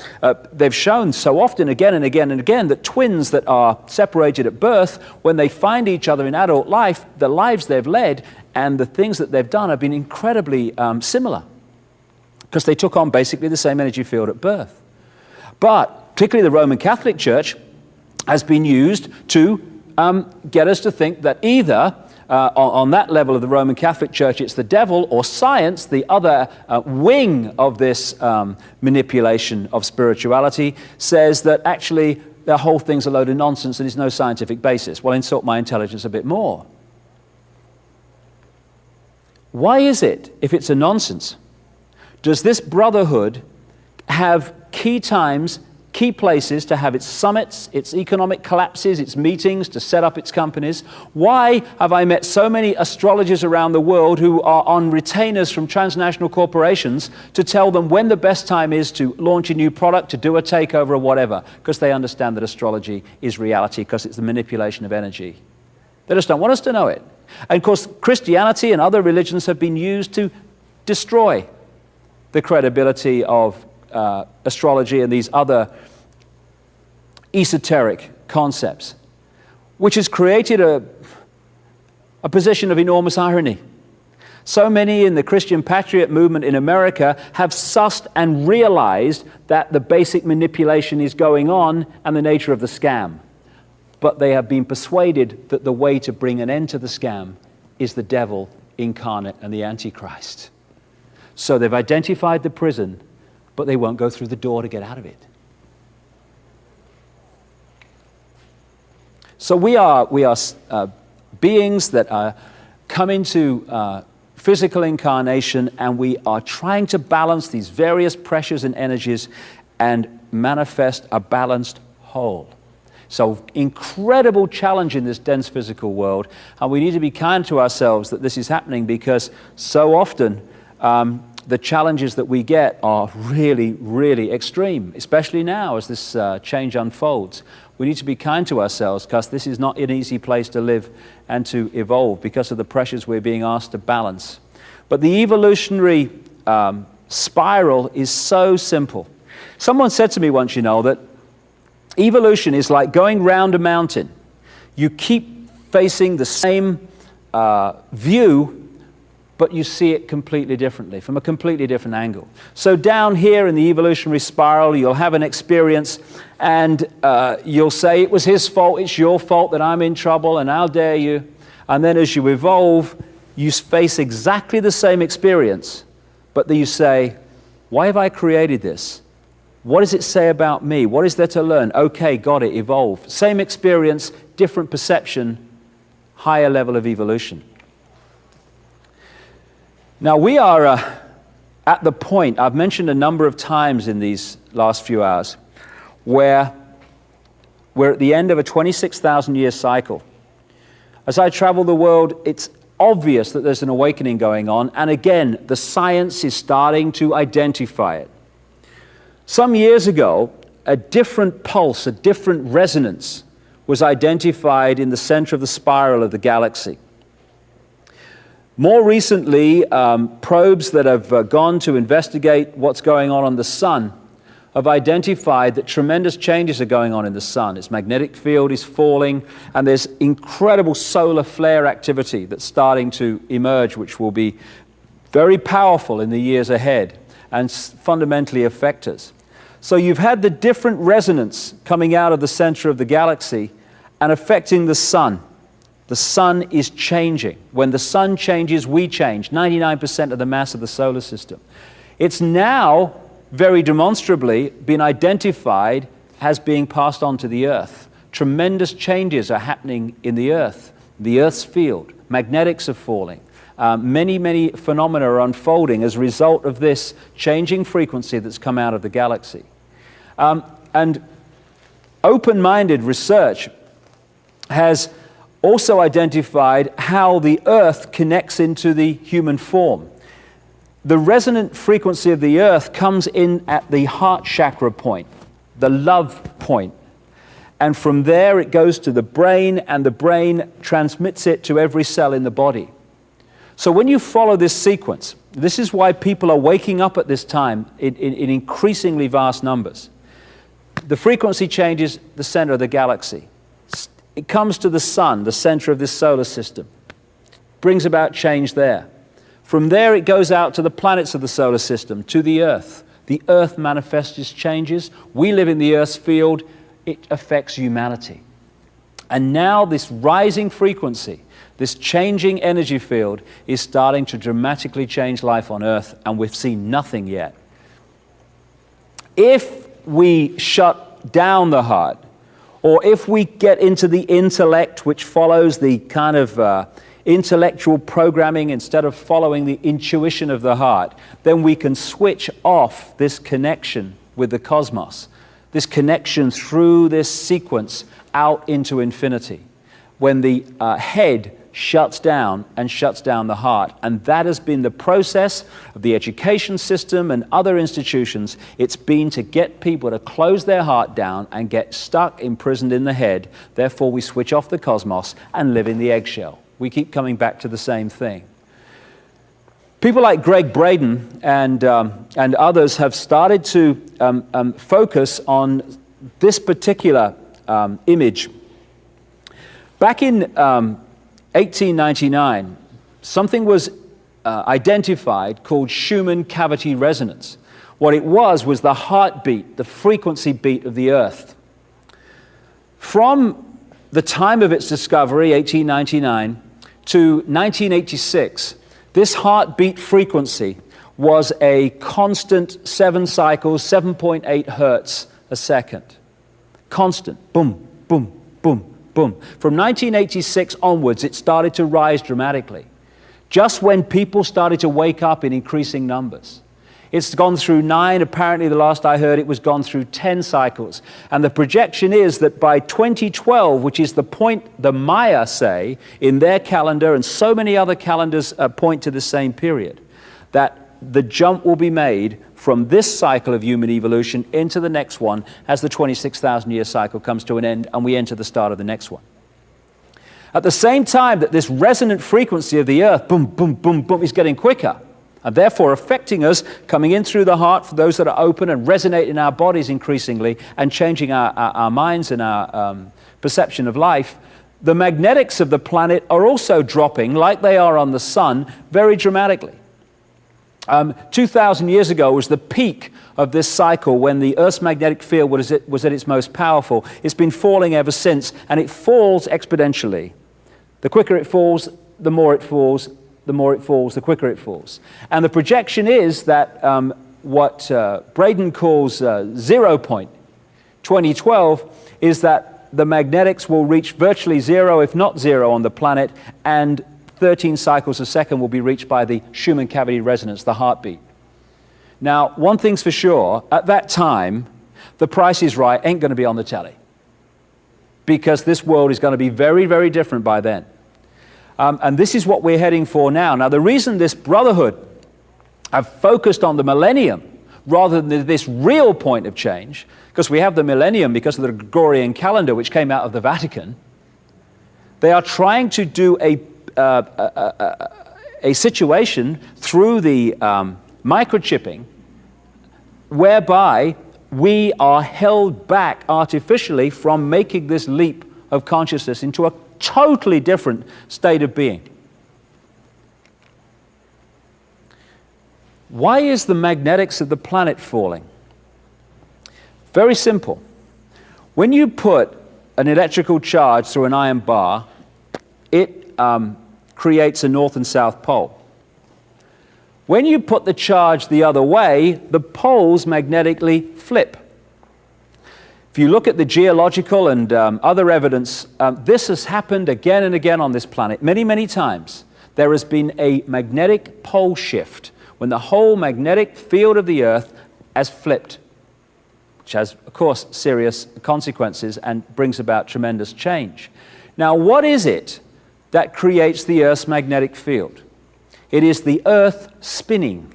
Speaker 1: they've shown so often, again and again and again, that twins that are separated at birth, when they find each other in adult life, the lives they've led and the things that they've done have been incredibly similar, because they took on basically the same energy field at birth. But particularly the Roman Catholic Church has been used to get us to think that either on that level of the Roman Catholic Church, it's the devil, or science, the other wing of this manipulation of spirituality, says that actually the whole thing's a load of nonsense and there's no scientific basis. Well, insult my intelligence a bit more. Why is it, if it's a nonsense, does this brotherhood have key times, key places to have its summits, its economic collapses, its meetings, to set up its companies? Why have I met so many astrologers around the world who are on retainers from transnational corporations to tell them when the best time is to launch a new product, to do a takeover or whatever? Because they understand that astrology is reality, because it's the manipulation of energy. They just don't want us to know it. And of course, Christianity and other religions have been used to destroy the credibility of astrology and these other esoteric concepts, which has created a position of enormous irony. So many in the Christian Patriot movement in America have sussed and realized that the basic manipulation is going on and the nature of the scam. But they have been persuaded that the way to bring an end to the scam is the devil incarnate and the Antichrist. So they've identified the prison, but they won't go through the door to get out of it. So we are beings that are come into physical incarnation, and we are trying to balance these various pressures and energies and manifest a balanced whole. So incredible challenge in this dense physical world, and we need to be kind to ourselves that this is happening, because so often the challenges that we get are really, really extreme, especially now as this change unfolds. We need to be kind to ourselves, because this is not an easy place to live and to evolve because of the pressures we're being asked to balance. But the evolutionary spiral is so simple. Someone said to me once, that evolution is like going round a mountain. You keep facing the same view, but you see it completely differently, from a completely different angle. So down here in the evolutionary spiral, you'll have an experience, and you'll say, it was his fault, it's your fault that I'm in trouble, and how dare you. And then as you evolve, you face exactly the same experience, but then you say, why have I created this? What does it say about me? What is there to learn? Okay, got it, evolve. Same experience, different perception, higher level of evolution. Now we are at the point, I've mentioned a number of times in these last few hours, where we're at the end of a 26,000 year cycle. As I travel the world, it's obvious that there's an awakening going on, and again, the science is starting to identify it. Some years ago, a different pulse, a different resonance was identified in the center of the spiral of the galaxy. More recently, probes that have gone to investigate what's going on the sun have identified that tremendous changes are going on in the sun. Its magnetic field is falling, and there's incredible solar flare activity that's starting to emerge, which will be very powerful in the years ahead and fundamentally affect us. So you've had the different resonance coming out of the center of the galaxy and affecting the sun. The sun is changing. When the sun changes, we change. 99% of the mass of the solar system. It's now very demonstrably been identified as being passed on to the Earth. Tremendous changes are happening in the Earth's field. Magnetics are falling. Many phenomena are unfolding as a result of this changing frequency that's come out of the galaxy. And open-minded research has also identified how the Earth connects into the human form. The resonant frequency of the Earth comes in at the heart chakra point, the love point. And from there it goes to the brain, and the brain transmits it to every cell in the body. So when you follow this sequence, this is why people are waking up at this time in increasingly vast numbers. The frequency changes the center of the galaxy. It comes to the sun, the center of this solar system, brings about change there. From there it goes out to the planets of the solar system, to the Earth. The Earth manifests its changes. We live in the Earth's field. It affects humanity. And now this rising frequency, this changing energy field, is starting to dramatically change life on Earth, and we've seen nothing yet. If we shut down the heart, or if we get into the intellect, which follows the kind of intellectual programming instead of following the intuition of the heart, then we can switch off this connection with the cosmos, this connection through this sequence out into infinity, when the head shuts down and shuts down the heart. And that has been the process of the education system and other institutions. It's been to get people to close their heart down and get stuck, imprisoned in the head. Therefore, we switch off the cosmos and live in the eggshell. We keep coming back to the same thing. People like Greg Braden and others have started to focus on this particular image. Back in 1899, something was identified called Schumann cavity resonance. What it was the heartbeat, the frequency beat of the Earth. From the time of its discovery, 1899, to 1986, this heartbeat frequency was a constant 7 cycles, 7.8 hertz a second. Constant, boom, boom, boom. boom. From 1986 onwards, it started to rise dramatically, just when people started to wake up in increasing numbers. It's gone through 9, apparently the last I heard it was gone through 10 cycles. And the projection is that by 2012, which is the point the Maya say in their calendar, and so many other calendars point to the same period, that the jump will be made from this cycle of human evolution into the next one as the 26,000-year cycle comes to an end and we enter the start of the next one. At the same time that this resonant frequency of the earth, boom, boom, boom, boom, is getting quicker, and therefore affecting us, coming in through the heart for those that are open and resonate in our bodies increasingly and changing our minds and our perception of life, the magnetics of the planet are also dropping, like they are on the sun, very dramatically. 2,000 years ago was the peak of this cycle when the Earth's magnetic field was at its most powerful. It's been falling ever since, and it falls exponentially. The quicker it falls, the more it falls, the more it falls, the quicker it falls. And the projection is that what Braden calls 0 point, 2012, is that the magnetics will reach virtually zero, if not zero, on the planet, and 13 cycles a second will be reached by the Schumann cavity resonance, the heartbeat. Now, one thing's for sure, at that time, The Price is Right ain't going to be on the telly, because this world is going to be very, very different by then. And this is what we're heading for now. Now, the reason this brotherhood have focused on the millennium rather than this real point of change, because we have the millennium because of the Gregorian calendar, which came out of the Vatican, they are trying to do a situation through the microchipping whereby we are held back artificially from making this leap of consciousness into a totally different state of being. Why is the magnetics of the planet falling? Very simple. When you put an electrical charge through an iron bar, it creates a north and south pole. When you put the charge the other way, the poles magnetically flip. If you look at the geological and other evidence, this has happened again and again on this planet, many, many times. There has been a magnetic pole shift when the whole magnetic field of the Earth has flipped, which has, of course, serious consequences and brings about tremendous change. Now, what is it that creates the Earth's magnetic field? It is the Earth spinning.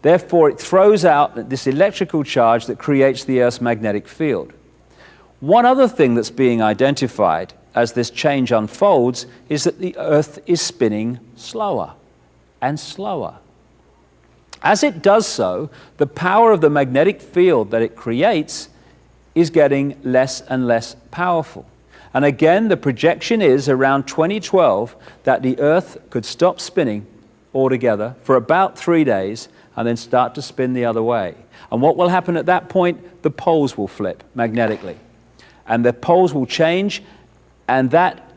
Speaker 1: Therefore, it throws out this electrical charge that creates the Earth's magnetic field. One other thing that's being identified as this change unfolds is that the Earth is spinning slower and slower. As it does so, the power of the magnetic field that it creates is getting less and less powerful. And again, the projection is around 2012 that the Earth could stop spinning altogether for about 3 days and then start to spin the other way. And what will happen at that point? The poles will flip magnetically. And the poles will change, and that,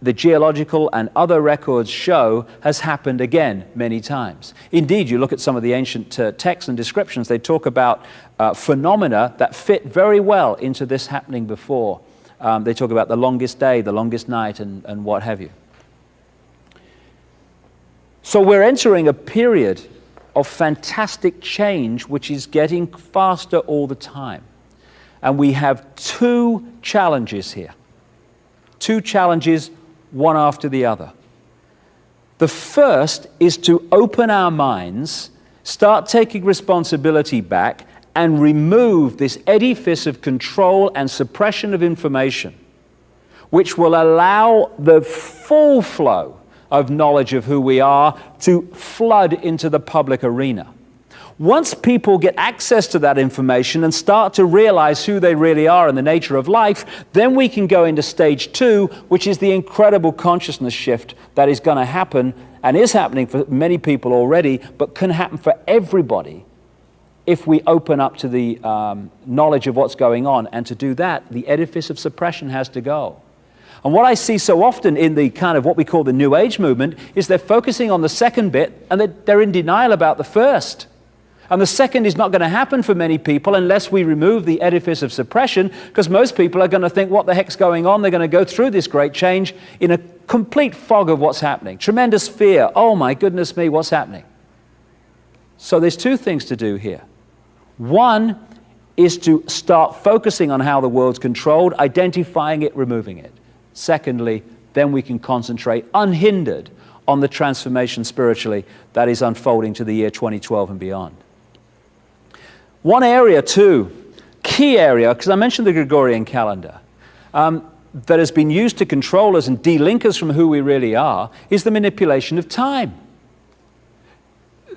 Speaker 1: the geological and other records show, has happened again many times. Indeed, you look at some of the ancient texts and descriptions, they talk about phenomena that fit very well into this happening before. They talk about the longest day, the longest night, and what have you. So we're entering a period of fantastic change, which is getting faster all the time. And we have two challenges here. Two challenges, one after the other. The first is to open our minds, start taking responsibility back, and remove this edifice of control and suppression of information, which will allow the full flow of knowledge of who we are to flood into the public arena. Once people get access to that information and start to realize who they really are and the nature of life, then we can go into stage 2, which is the incredible consciousness shift that is going to happen and is happening for many people already, but can happen for everybody if we open up to the knowledge of what's going on. And to do that, the edifice of suppression has to go. And what I see so often in the kind of what we call the New Age movement is they're focusing on the second bit and they're in denial about the first. And the second is not going to happen for many people unless we remove the edifice of suppression, because most people are going to think, what the heck's going on? They're going to go through this great change in a complete fog of what's happening. Tremendous fear. Oh my goodness me, what's happening? So there's two things to do here. One is to start focusing on how the world's controlled, identifying it, removing it. Secondly, then we can concentrate unhindered on the transformation spiritually that is unfolding to the year 2012 and beyond. One area too, key area, because I mentioned the Gregorian calendar, that has been used to control us and de-link us from who we really are, is the manipulation of time.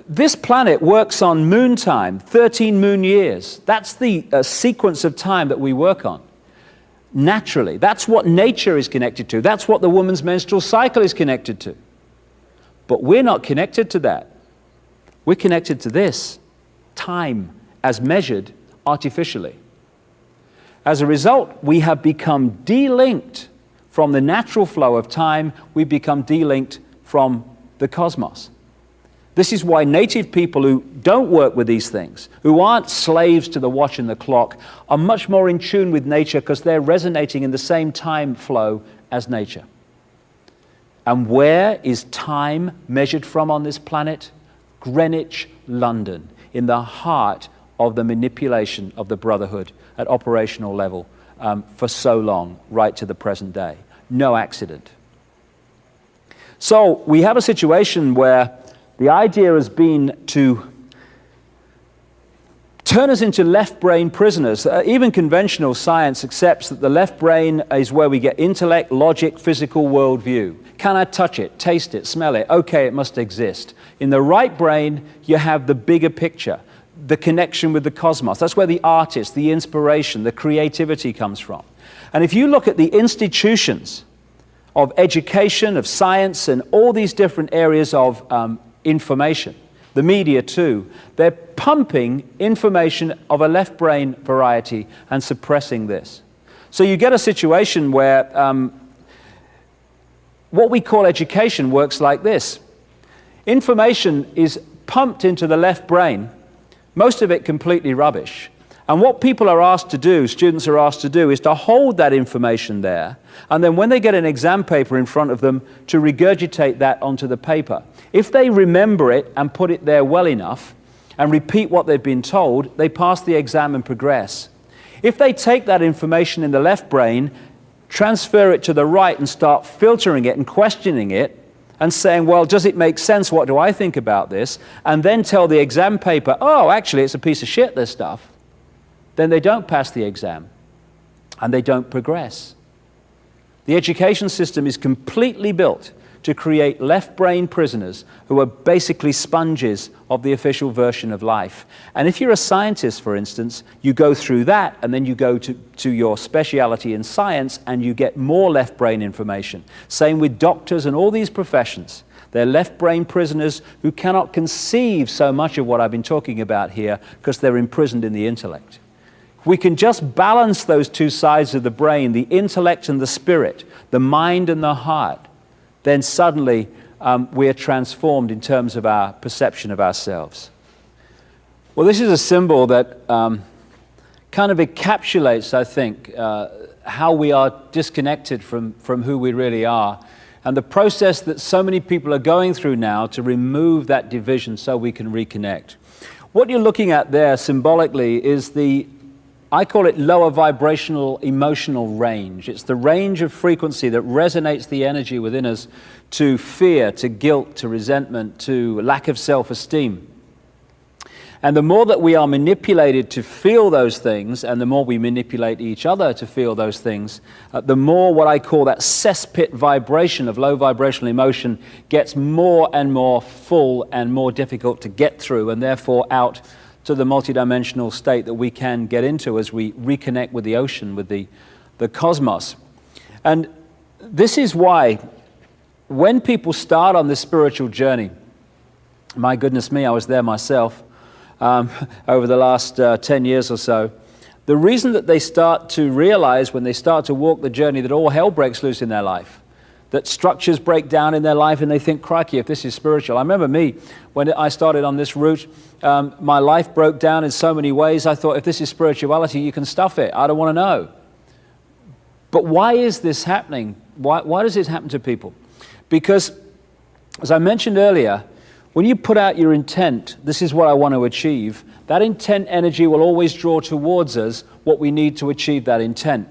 Speaker 1: This planet works on moon time, 13 moon years. That's the sequence of time that we work on. Naturally, that's what nature is connected to. That's what the woman's menstrual cycle is connected to. But we're not connected to that. We're connected to this, time, as measured artificially. As a result, we have become de-linked from the natural flow of time. We've become de-linked from the cosmos. This is why native people who don't work with these things, who aren't slaves to the watch and the clock, are much more in tune with nature because they're resonating in the same time flow as nature. And where is time measured from on this planet? Greenwich, London, in the heart of the manipulation of the brotherhood at operational level for so long, right to the present day. No accident. So we have a situation where the idea has been to turn us into left brain prisoners. Even conventional science accepts that the left brain is where we get intellect, logic, physical worldview. Can I touch it, taste it, smell it? Okay, it must exist. In the right brain, you have the bigger picture, the connection with the cosmos. That's where the artist, the inspiration, the creativity comes from. And if you look at the institutions of education, of science, and all these different areas of information, the media too, they're pumping information of a left brain variety and suppressing this. So you get a situation where what we call education works like this. Information is pumped into the left brain, most of it completely rubbish. And what people are asked to do, students are asked to do, is to hold that information there, and then when they get an exam paper in front of them, to regurgitate that onto the paper. If they remember it and put it there well enough, and repeat what they've been told, they pass the exam and progress. If they take that information in the left brain, transfer it to the right and start filtering it and questioning it, and saying, well, does it make sense? What do I think about this? And then tell the exam paper, oh, actually, it's a piece of shit, this stuff. Then they don't pass the exam, and they don't progress. The education system is completely built to create left brain prisoners who are basically sponges of the official version of life. And if you're a scientist, for instance, you go through that, and then you go to your speciality in science, and you get more left brain information. Same with doctors and all these professions. They're left brain prisoners who cannot conceive so much of what I've been talking about here because they're imprisoned in the intellect. We can just balance those two sides of the brain, the intellect and the spirit, the mind and the heart, then suddenly we are transformed in terms of our perception of ourselves. Well, this is a symbol that kind of encapsulates, I think, how we are disconnected from who we really are, and the process that so many people are going through now to remove that division so we can reconnect. What you're looking at there symbolically is I call it lower vibrational emotional range. It's the range of frequency that resonates the energy within us to fear, to guilt, to resentment, to lack of self-esteem. And the more that we are manipulated to feel those things, and the more we manipulate each other to feel those things, the more what I call that cesspit vibration of low vibrational emotion gets more and more full and more difficult to get through, and therefore out to the multidimensional state that we can get into as we reconnect with the ocean, with the cosmos. And this is why when people start on this spiritual journey, my goodness me, I was there myself over the last 10 years or so, the reason that they start to realize when they start to walk the journey that all hell breaks loose in their life, that structures break down in their life and they think, crikey, if this is spiritual. I remember me, when I started on this route, my life broke down in so many ways. I thought, if this is spirituality, you can stuff it. I don't want to know. But why is this happening? Why does this happen to people? Because, as I mentioned earlier, when you put out your intent, this is what I want to achieve, that intent energy will always draw towards us what we need to achieve that intent.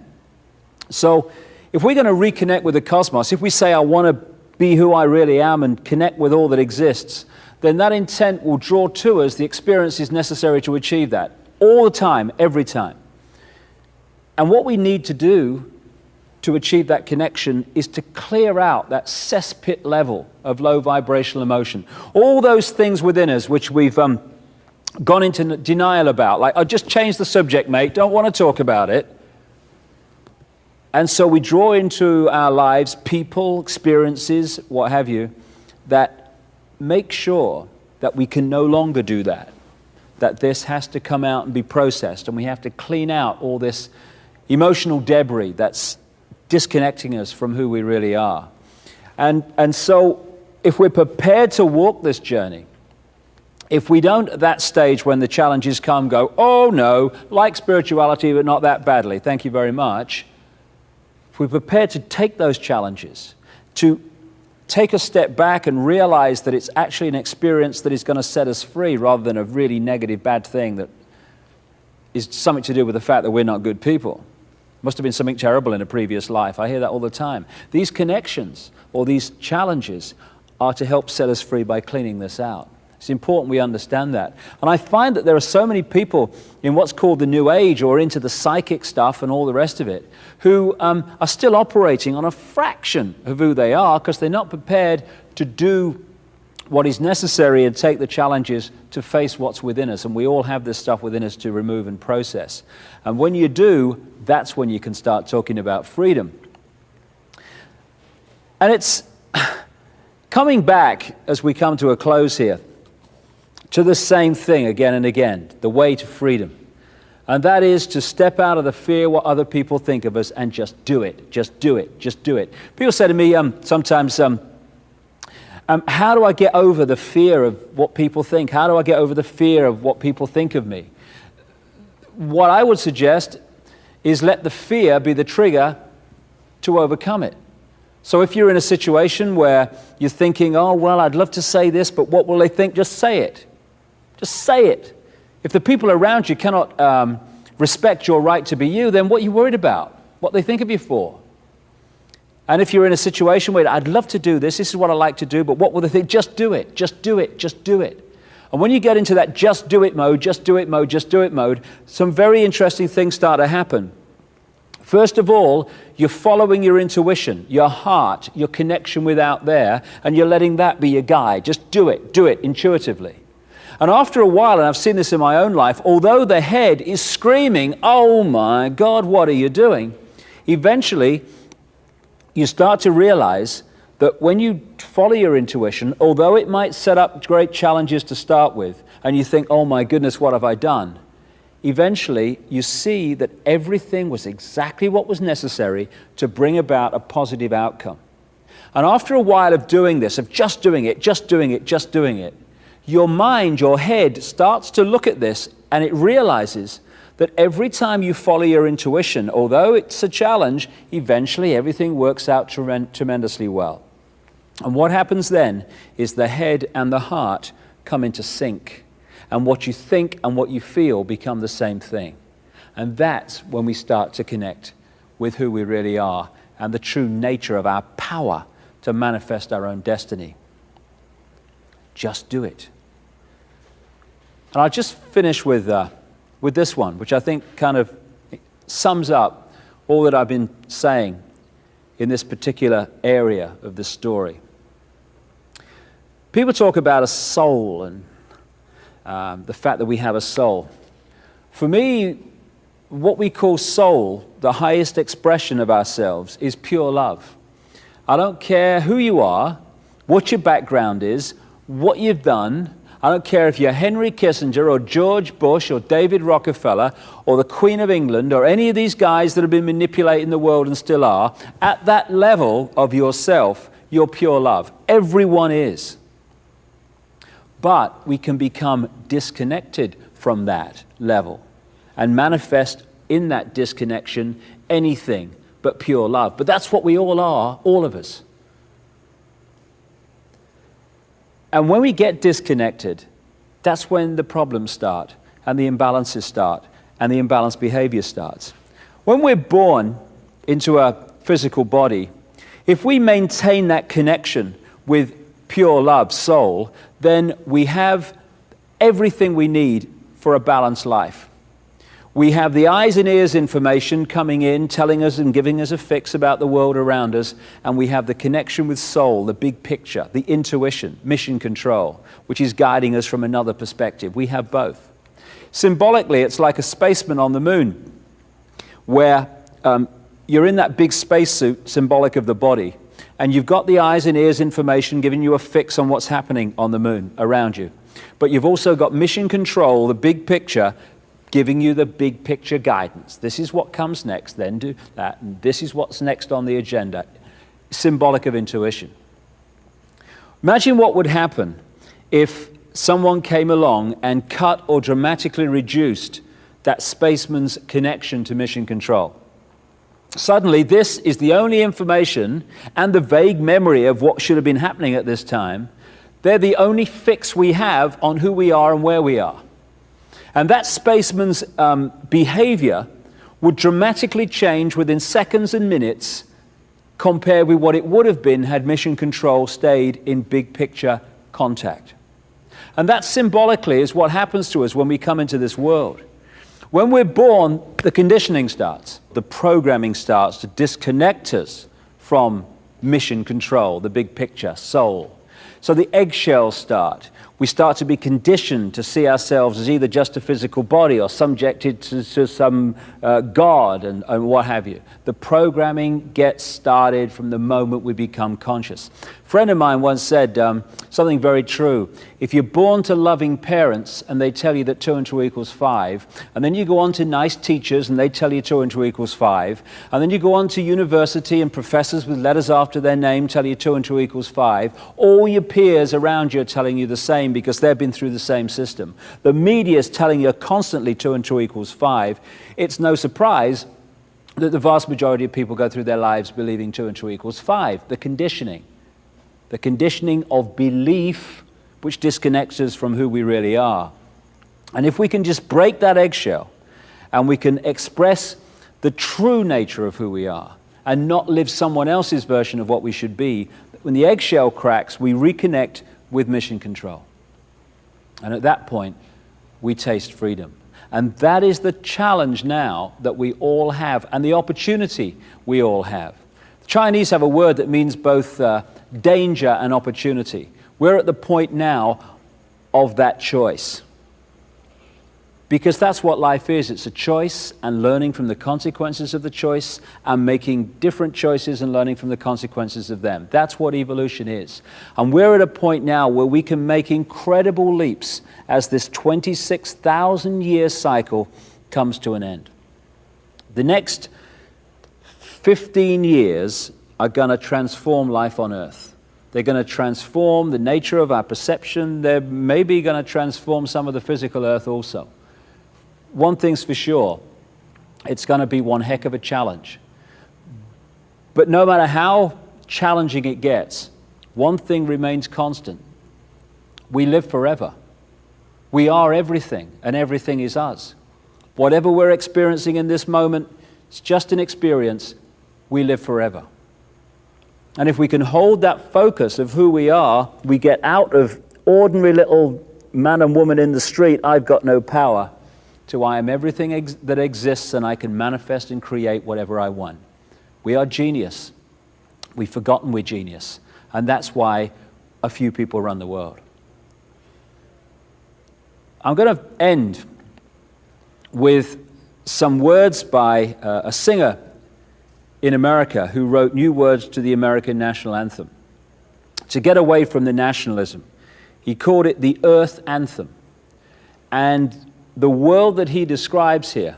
Speaker 1: So if we're going to reconnect with the cosmos, if we say, I want to be who I really am and connect with all that exists, then that intent will draw to us the experiences necessary to achieve that, all the time, every time. And what we need to do to achieve that connection is to clear out that cesspit level of low vibrational emotion. All those things within us which we've gone into denial about, like, I just changed the subject, mate, don't want to talk about it. And so we draw into our lives people, experiences, what have you, that make sure that we can no longer do that, that this has to come out and be processed, and we have to clean out all this emotional debris that's disconnecting us from who we really are. And so if we're prepared to walk this journey, if we don't at that stage when the challenges come go, oh no, like spirituality but not that badly, thank you very much, if we're prepared to take those challenges, to take a step back and realize that it's actually an experience that is going to set us free rather than a really negative, bad thing that is something to do with the fact that we're not good people. Must have been something terrible in a previous life. I hear that all the time. These connections or these challenges are to help set us free by cleaning this out. It's important we understand that. And I find that there are so many people in what's called the New Age or into the psychic stuff and all the rest of it who are still operating on a fraction of who they are because they're not prepared to do what is necessary and take the challenges to face what's within us. And we all have this stuff within us to remove and process. And when you do, that's when you can start talking about freedom. And it's coming back, as we come to a close here, to the same thing again and again, the way to freedom. And that is to step out of the fear what other people think of us and just do it, just do it, just do it. People say to me sometimes, how do I get over the fear of what people think? How do I get over the fear of what people think of me? What I would suggest is let the fear be the trigger to overcome it. So if you're in a situation where you're thinking, oh, well, I'd love to say this, but what will they think? Just say it. Just say it. If the people around you cannot respect your right to be you, then what are you worried about? What they think of you for? And if you're in a situation where I'd love to do this is what I like to do, but what will they think? Just do it, just do it, just do it. And when you get into that just do it mode, just do it mode, just do it mode, some very interesting things start to happen. First of all, you're following your intuition, your heart, your connection with out there, and you're letting that be your guide. Just do it intuitively. And after a while, and I've seen this in my own life, although the head is screaming, oh my God, what are you doing? Eventually, you start to realize that when you follow your intuition, although it might set up great challenges to start with, and you think, oh my goodness, what have I done? Eventually, you see that everything was exactly what was necessary to bring about a positive outcome. And after a while of doing this, of just doing it, just doing it, just doing it, your mind, your head starts to look at this and it realizes that every time you follow your intuition, although it's a challenge, eventually everything works out tremendously well. And what happens then is the head and the heart come into sync. And what you think and what you feel become the same thing. And that's when we start to connect with who we really are and the true nature of our power to manifest our own destiny. Just do it. And I'll just finish with this one, which I think kind of sums up all that I've been saying in this particular area of this story. People talk about a soul and the fact that we have a soul. For me, what we call soul, the highest expression of ourselves, is pure love. I don't care who you are, what your background is, what you've done. I don't care if you're Henry Kissinger or George Bush or David Rockefeller or the Queen of England or any of these guys that have been manipulating the world and still are, at that level of yourself, you're pure love. Everyone is. But we can become disconnected from that level and manifest in that disconnection anything but pure love. But that's what we all are, all of us. And when we get disconnected, that's when the problems start, and the imbalances start, and the imbalanced behavior starts. When we're born into a physical body, if we maintain that connection with pure love, soul, then we have everything we need for a balanced life. We have the eyes and ears information coming in, telling us and giving us a fix about the world around us, and we have the connection with soul, the big picture, the intuition, mission control, which is guiding us from another perspective. We have both. Symbolically, it's like a spaceman on the moon, where you're in that big spacesuit, symbolic of the body, and you've got the eyes and ears information giving you a fix on what's happening on the moon around you. But you've also got mission control, the big picture, giving you the big picture guidance. This is what comes next, then do that, and this is what's next on the agenda. Symbolic of intuition. Imagine what would happen if someone came along and cut or dramatically reduced that spaceman's connection to mission control. Suddenly, this is the only information and the vague memory of what should have been happening at this time. They're the only fix we have on who we are and where we are. And that spaceman's behavior would dramatically change within seconds and minutes compared with what it would have been had mission control stayed in big picture contact. And that symbolically is what happens to us when we come into this world. When we're born, the conditioning starts. The programming starts to disconnect us from mission control, the big picture, soul. So the eggshells start. We start to be conditioned to see ourselves as either just a physical body or subjected to some God and what have you. The programming gets started from the moment we become conscious. A friend of mine once said something very true. If you're born to loving parents and they tell you that 2 and 2 equals 5, and then you go on to nice teachers and they tell you 2 and 2 equals 5, and then you go on to university and professors with letters after their name tell you 2 and 2 equals 5, all your peers around you are telling you the same because they've been through the same system. The media is telling you constantly 2 and 2 equals 5. It's no surprise that the vast majority of people go through their lives believing 2 and 2 equals 5. The conditioning of belief which disconnects us from who we really are. And if we can just break that eggshell and we can express the true nature of who we are and not live someone else's version of what we should be, when the eggshell cracks, we reconnect with mission control. And at that point, we taste freedom. And that is the challenge now that we all have and the opportunity we all have. The Chinese have a word that means both danger and opportunity. We're at the point now of that choice. Because that's what life is. It's a choice and learning from the consequences of the choice and making different choices and learning from the consequences of them. That's what evolution is. And we're at a point now where we can make incredible leaps as this 26,000-year cycle comes to an end. The next 15 years are going to transform life on Earth. They're going to transform the nature of our perception. They're maybe going to transform some of the physical Earth also. One thing's for sure, it's going to be one heck of a challenge. But no matter how challenging it gets, one thing remains constant. We live forever. We are everything, and everything is us. Whatever we're experiencing in this moment, it's just an experience. We live forever. And if we can hold that focus of who we are, we get out of ordinary little man and woman in the street, I've got no power, to I am everything that exists and I can manifest and create whatever I want. We are genius. We've forgotten we're genius. And that's why a few people run the world. I'm going to end with some words by a singer in America who wrote new words to the American national anthem. To get away from the nationalism, He called it the earth anthem. And the world that he describes here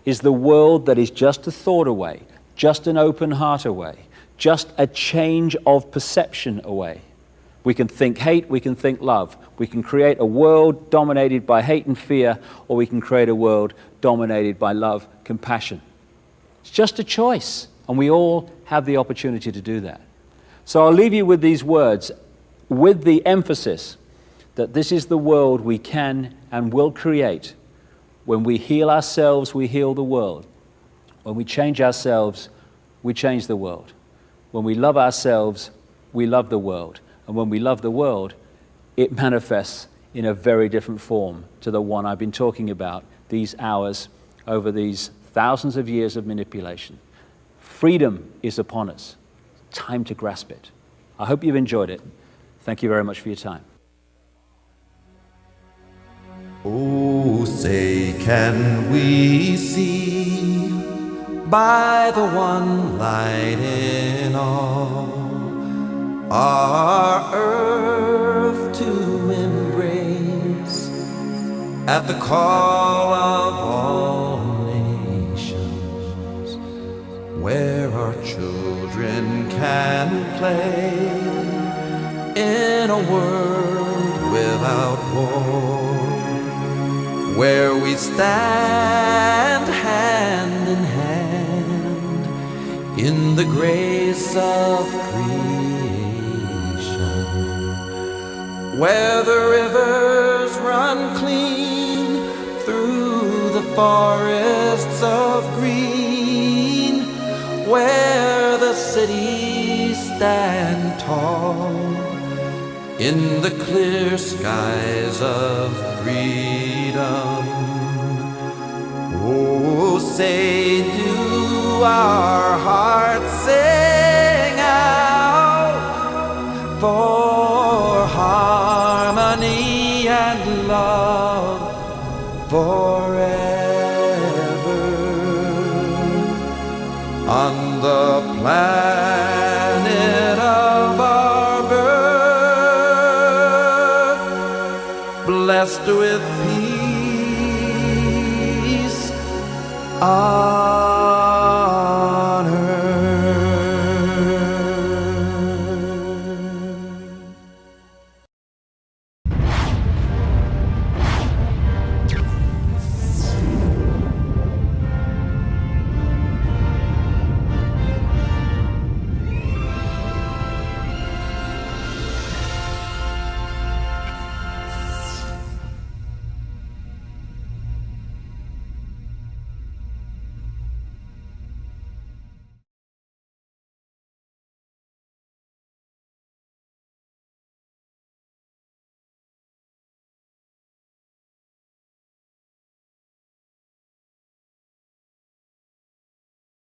Speaker 1: is the world that is just a thought away, just an open heart away, just a change of perception away. We can think hate, we can think love. We can create a world dominated by hate and fear, or we can create a world dominated by love, compassion. It's just a choice, and we all have the opportunity to do that. So I'll leave you with these words, with the emphasis that this is the world we can and will create. When we heal ourselves, we heal the world. When we change ourselves, we change the world. When we love ourselves, we love the world. And when we love the world, it manifests in a very different form to the one I've been talking about these hours over these thousands of years of manipulation. Freedom is upon us. Time to grasp it. I hope you've enjoyed it. Thank you very much for your time.
Speaker 2: Oh, say can we see by the one light in all our earth to embrace at the call of all nations, where our children can play in a world without war, where we stand hand in hand in the grace of where the rivers run clean through the forests of green, where the cities stand tall in the clear skies of freedom. Oh, say do our hearts sing out for harmony and love forever on the planet of our birth, blessed with peace.